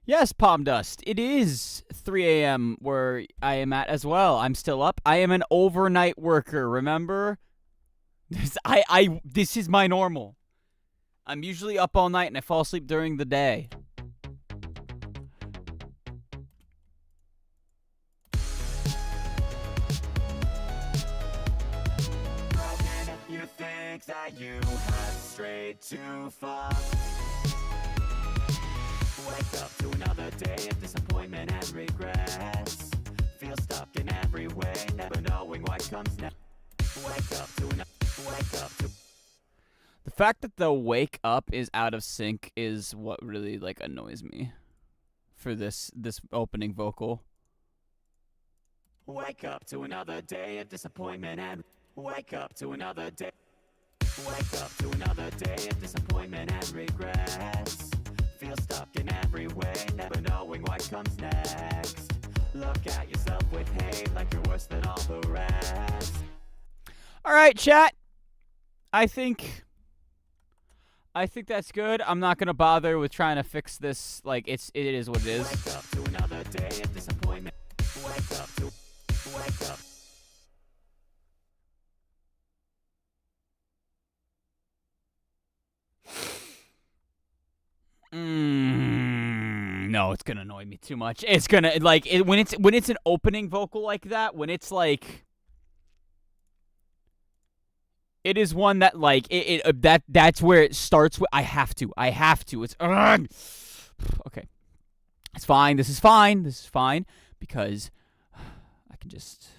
Yes, Palm Dust. It is 3 a.m. where I am at as well. I'm still up. I am an overnight worker, remember? This is my normal. I'm usually up all night and I fall asleep during the day. Broken, you think that you have strayed too far. Wake up to another day of disappointment and regrets. Feel stuck in every way, never knowing what comes next. Wake up to The fact that the wake up is out of sync is what really like annoys me for this opening vocal. Wake up to another day of disappointment and wake up to another day. Wake up to another day of disappointment and regrets. Feel stuck in every way, never knowing what comes next. Look at yourself with hate like you're worse than all the rest. All right, chat. I think that's good. I'm not gonna bother with trying to fix this. Like it is what it is. Wake up to another day of disappointment. Wake up. No, it's gonna annoy me too much. It's gonna when it's an opening vocal like that. When it's like, it is one that like that's where it starts. With I have to. It's okay. It's fine. This is fine because I can just.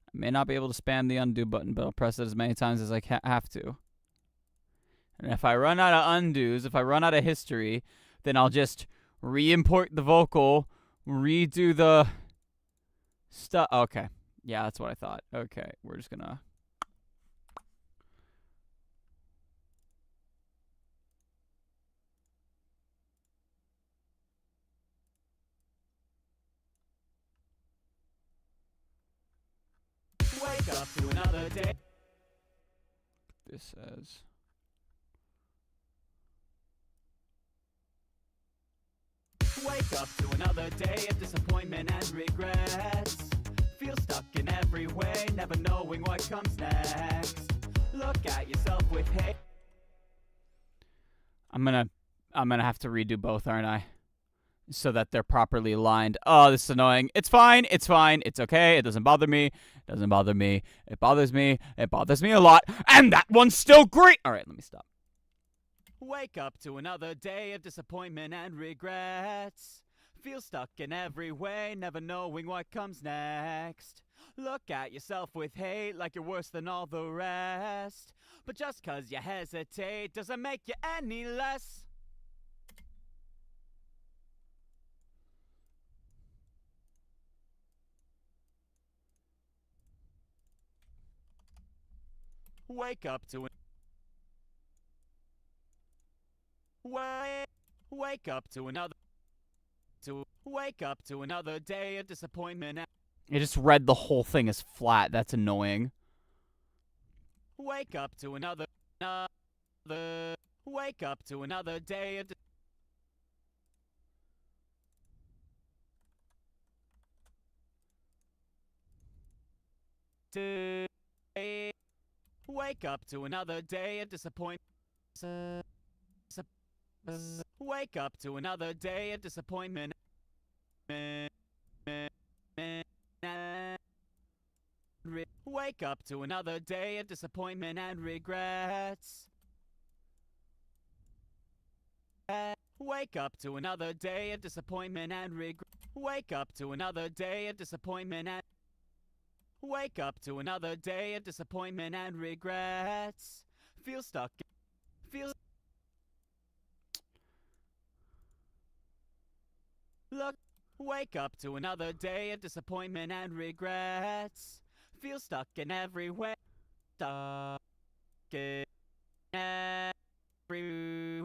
I may not be able to spam the undo button, but I'll press it as many times as I have to. And if I run out of undos, if I run out of history, then I'll just re-import the vocal, redo the stuff. Okay. Yeah, that's what I thought. Okay, we're just gonna... Wake up to another day. This says... Wake up to another day of disappointment and regrets. Feel stuck in every way, never knowing what comes next. Look at yourself with hate. I'm gonna have to redo both, aren't I? so that they're properly aligned. Oh, this is annoying. It's fine. It's fine. It's okay. It doesn't bother me. It doesn't bother me. It bothers me. It bothers me a lot. And that one's still great. All right, let me stop. Wake up to another day of disappointment and regrets. Feel stuck in every way, never knowing what comes next. Look at yourself with hate like you're worse than all the rest. But just 'cause you hesitate doesn't make you any less. Wake up to Wake up to another day of disappointment. I just read the whole thing as flat. That's annoying. Wake up to another day of Wake up to another day of disappointment. Wake up to another day of disappointment. Wake up to another day of disappointment and regrets. Wake up to another day of disappointment and regret. Wake up to another day of disappointment and Wake up to another day of disappointment and regrets. Feel stuck. Wake up to another day of disappointment and regrets. Feel stuck in every way. Stuck in every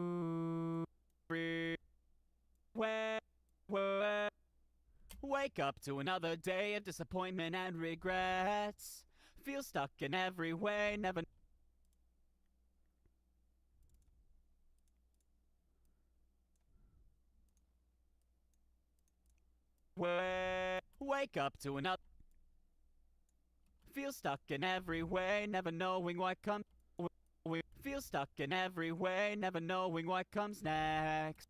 way. Wake up to another day of disappointment and regrets. Feel stuck in every way, never. Wake up to another. Feel stuck in every way, never knowing what comes. Feel stuck in every way, never knowing what comes next.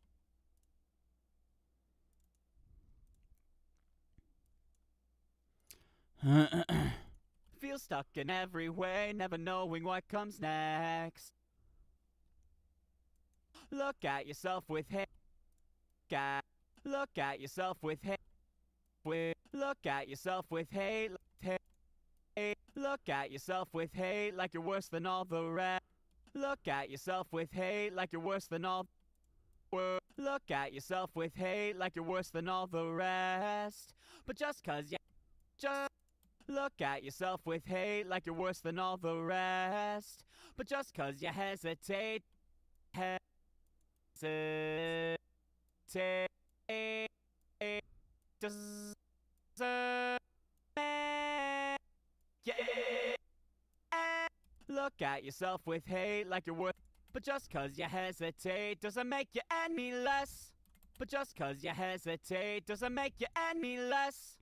Feel stuck in every way, never knowing what comes next. Look at yourself with hate. Look at yourself with hate. Look at yourself with hate. Look at yourself with hate like you're worse than all the rest. Look at yourself with hate like you're worse than all. Look at yourself with hate like you're worse than all the rest. But just 'cause you just look at yourself with hate like you're worse than all the rest. But just 'cause you hesitate, Look at yourself with hate like you're worth. But just 'cause you hesitate doesn't make you any less. But just 'cause you hesitate doesn't make you any less.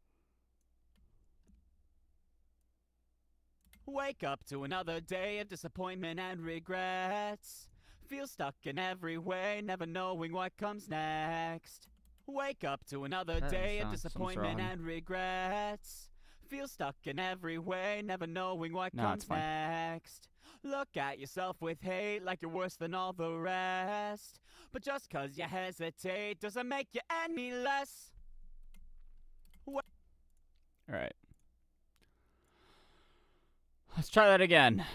Wake up to another day of disappointment and regrets. Feel stuck in every way, never knowing what comes next. Wake up to another day of disappointment and regrets. Feel stuck in every way, never knowing what comes next. Look at yourself with hate like you're worse than all the rest. But just 'cause you hesitate doesn't make you any less. Alright. Let's try that again.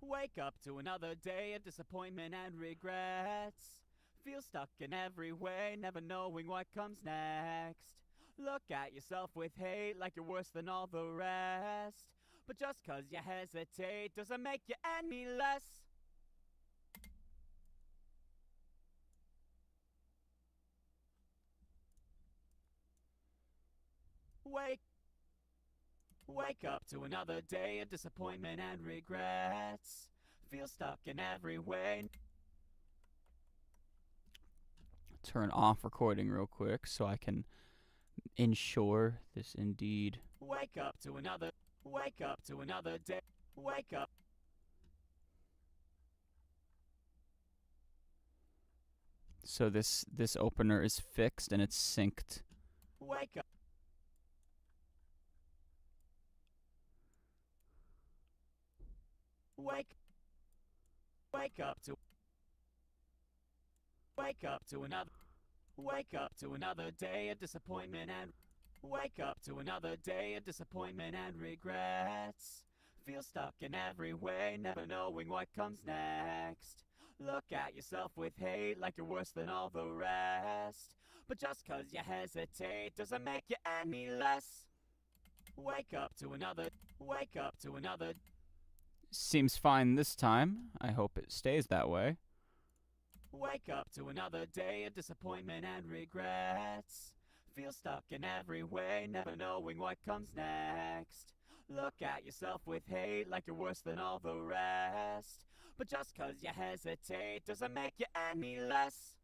Wake up to another day of disappointment and regrets. Feel stuck in every way, never knowing what comes next. Look at yourself with hate like you're worse than all the rest. But just 'cause you hesitate doesn't make you any less. Wake up to another day of disappointment and regrets. Feel stuck in every way. Turn off recording real quick so I can ensure this indeed. Wake up to another day. Wake up. So this opener is fixed and it's synced. Wake up. Wake up to another day of disappointment and wake up to another day of disappointment and regrets. Feel stuck in every way, never knowing what comes next. Look at yourself with hate like you're worse than all the rest. But just 'cause you hesitate doesn't make you any less. Wake up to another. Seems fine this time. I hope it stays that way. Wake up to another day of disappointment and regrets. Feel stuck in every way, never knowing what comes next. Look at yourself with hate like you're worse than all the rest. But just 'cause you hesitate doesn't make you any less.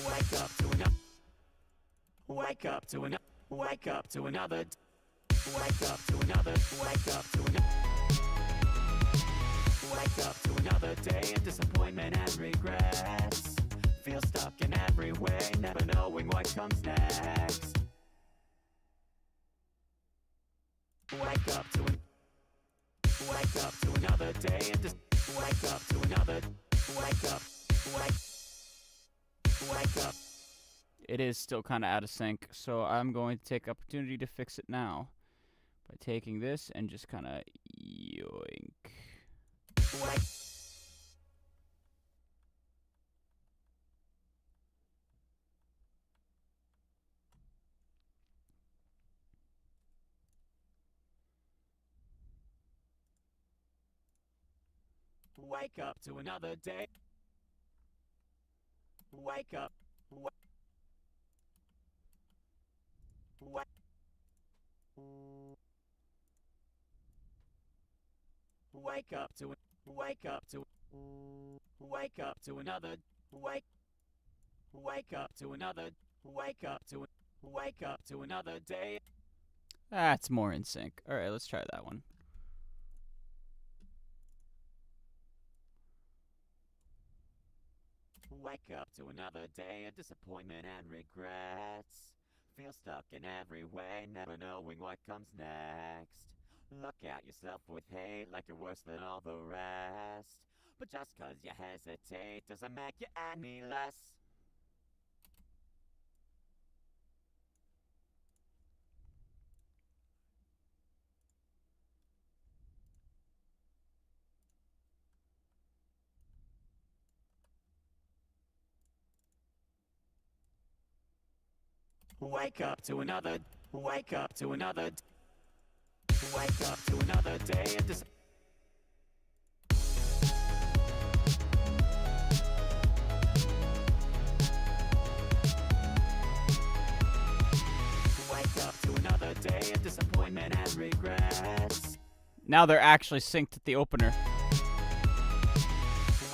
Wake up to another. Wake up to another. Wake up to another. Wake up to another. Wake up to another. Wake up to another day of disappointment and regrets. Feel stuck in every way, never knowing what comes next. Wake up to another day of wake up to another. Wake up. Wake up. It is still kind of out of sync, so I'm going to take opportunity to fix it now by taking this and just kind of yoink. Wake up to another day. Wake up. Wake up to another. Wake up to another day. That's more in sync. All right, let's try that one. Wake up to another day of disappointment and regrets. Feel stuck in every way, never knowing what comes next. Look at yourself with hate like you're worse than all the rest. But just 'cause you hesitate doesn't make you any less. Wake up to another. Wake up to another. Wake up to another day of Wake up to another day of disappointment and regrets. Now they're actually synced at the opener.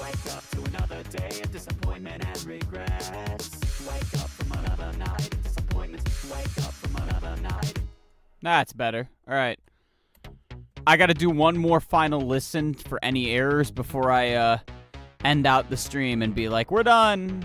Wake up to another day of disappointment and regrets. Wake up from another night of disappointments. Wake up from another night. That's better. All right. I got to do one more final listen for any errors before I end out the stream and be like, we're done.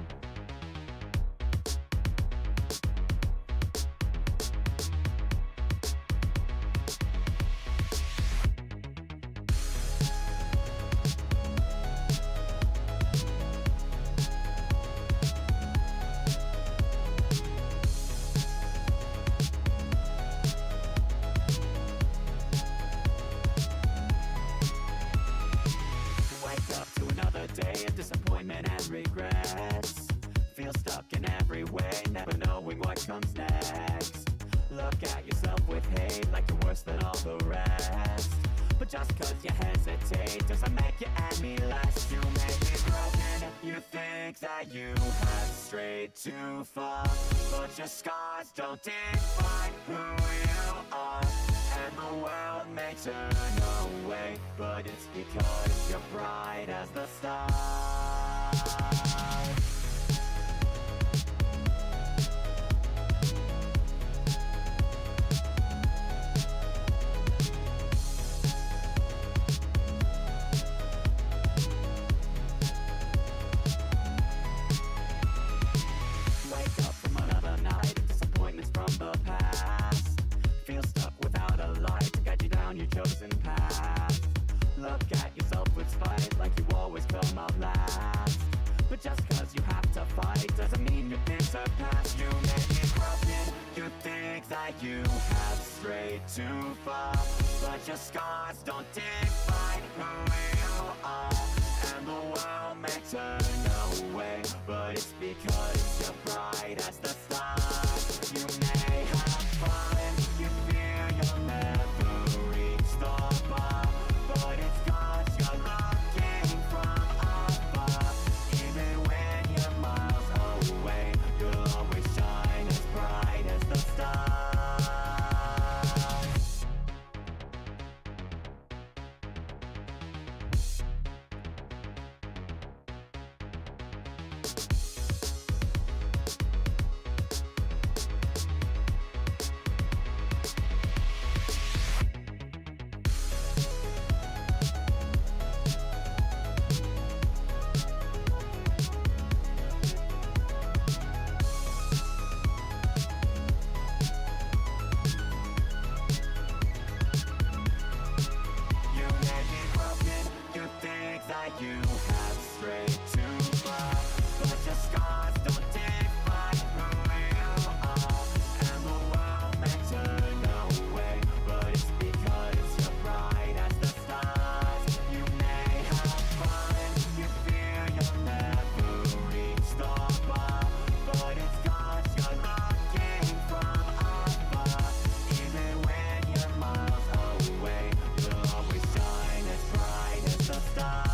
Disappointment and regrets. Feel stuck in every way, never knowing what comes next. Look at yourself with hate like you're worse than all the rest. But just 'cause you hesitate doesn't make you any less. You may be broken if you think that you have strayed too far, but your scars don't define who you are, and the world may turn away. way, but it's because you're bright as the stars. Wake up from another night, disappointments from the past. Feel stuck without a light to guide you down your chosen path. Look at yourself with spite, like you always come out last. But just cause you have to fight doesn't mean you've been surpassed. You may be broken, you think that you have strayed too far, but your scars don't define who you are. And the world may turn away, but it's because you're bright as the stars. You may have fun, you fear you'll never reach the bar, but it's cause you're looking from afar. Even when you're miles away, you'll always shine as bright as the stars. You may be broken, you think that you have strayed too far, but your scars don't define who you are. And the world may turn away, but it's because you're bright as the stars. You may have fun, you fear you'll never reach the bar, but it's cause you're looking from afar. Even when you're miles away, you'll always shine as bright as the stars.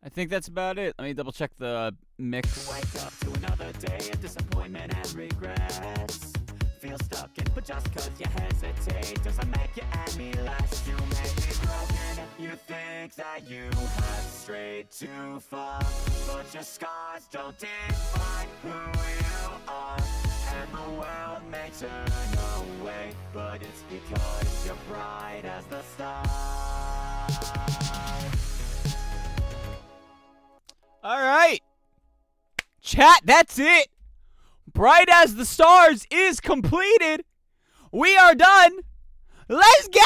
I think that's about it. Let me double check the mix. Wake up to another day of disappointment and regrets. Feel stuck in, but just cause you hesitate doesn't make you any less. You may be broken, you think that you have strayed too far, but your scars don't define who you are. And the world may turn away, but it's because you're bright as the stars. All right. Chat, that's it. Bright as the Stars is completed. We are done. Let's go.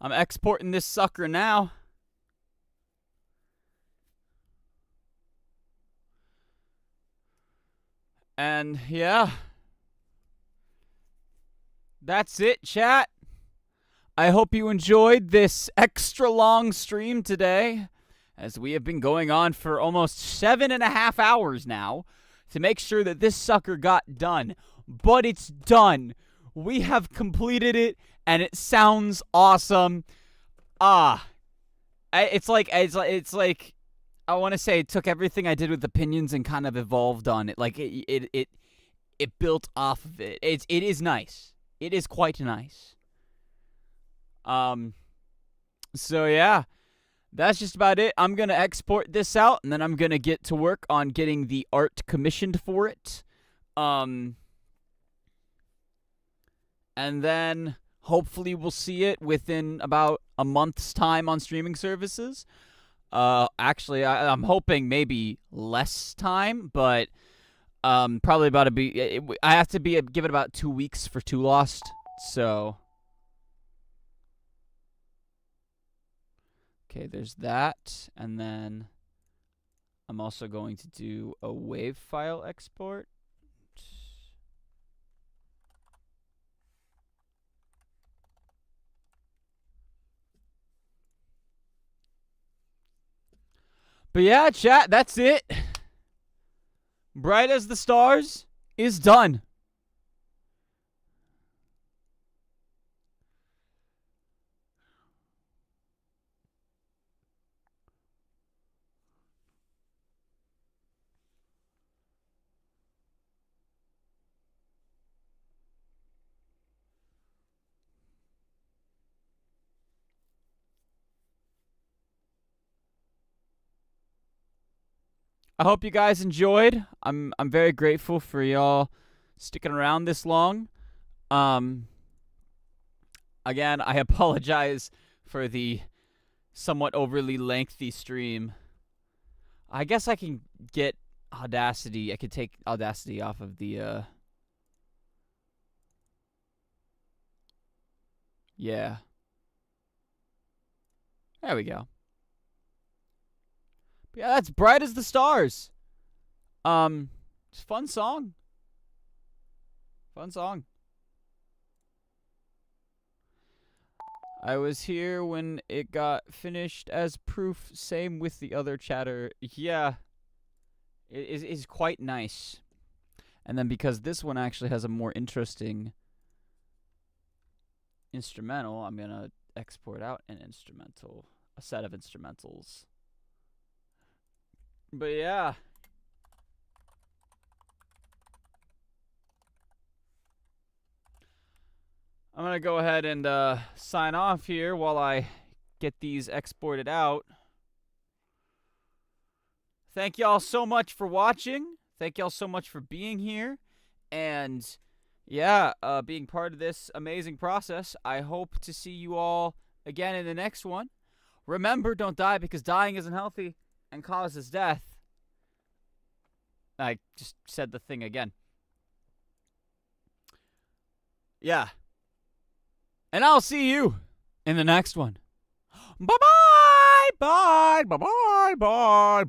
I'm exporting this sucker now. And yeah, that's it, chat. I hope you enjoyed this extra long stream today, as we have been going on for almost 7.5 hours now to make sure that this sucker got done. But it's done. We have completed it, and it sounds awesome. It's like I want to say it took everything I did with Opinions and kind of evolved on it. Like it built off of it. It is nice. It is quite nice. So yeah, that's just about it. I'm gonna export this out, and then I'm gonna get to work on getting the art commissioned for it. And then hopefully we'll see it within about a month's time on streaming services. Actually, I'm hoping maybe less time, but probably about to be. I have to give it about 2 weeks for Two Lost. So Okay, there's that. And then I'm also going to do a WAV file export. But yeah, chat, that's it. Bright as the Stars is done. I hope you guys enjoyed. I'm very grateful for y'all sticking around this long. Again, I apologize for the somewhat overly lengthy stream. I guess I can get Audacity. I could take Audacity off of the yeah. There we go. But yeah, that's Bright as the Stars. It's a fun song. Fun song. I was here when it got finished as proof. Same with the other chatter. Yeah. It is quite nice. And then because this one actually has a more interesting instrumental, I'm going to export out an instrumental. A set of instrumentals. But yeah. I'm going to go ahead and sign off here while I get these exported out. Thank y'all so much for watching. Thank y'all so much for being here. And yeah, being part of this amazing process. I hope to see you all again in the next one. Remember, don't die because dying isn't healthy and causes death. I just said the thing again. Yeah. And I'll see you in the next one. Bye-bye! Bye! Bye-bye! Bye-bye!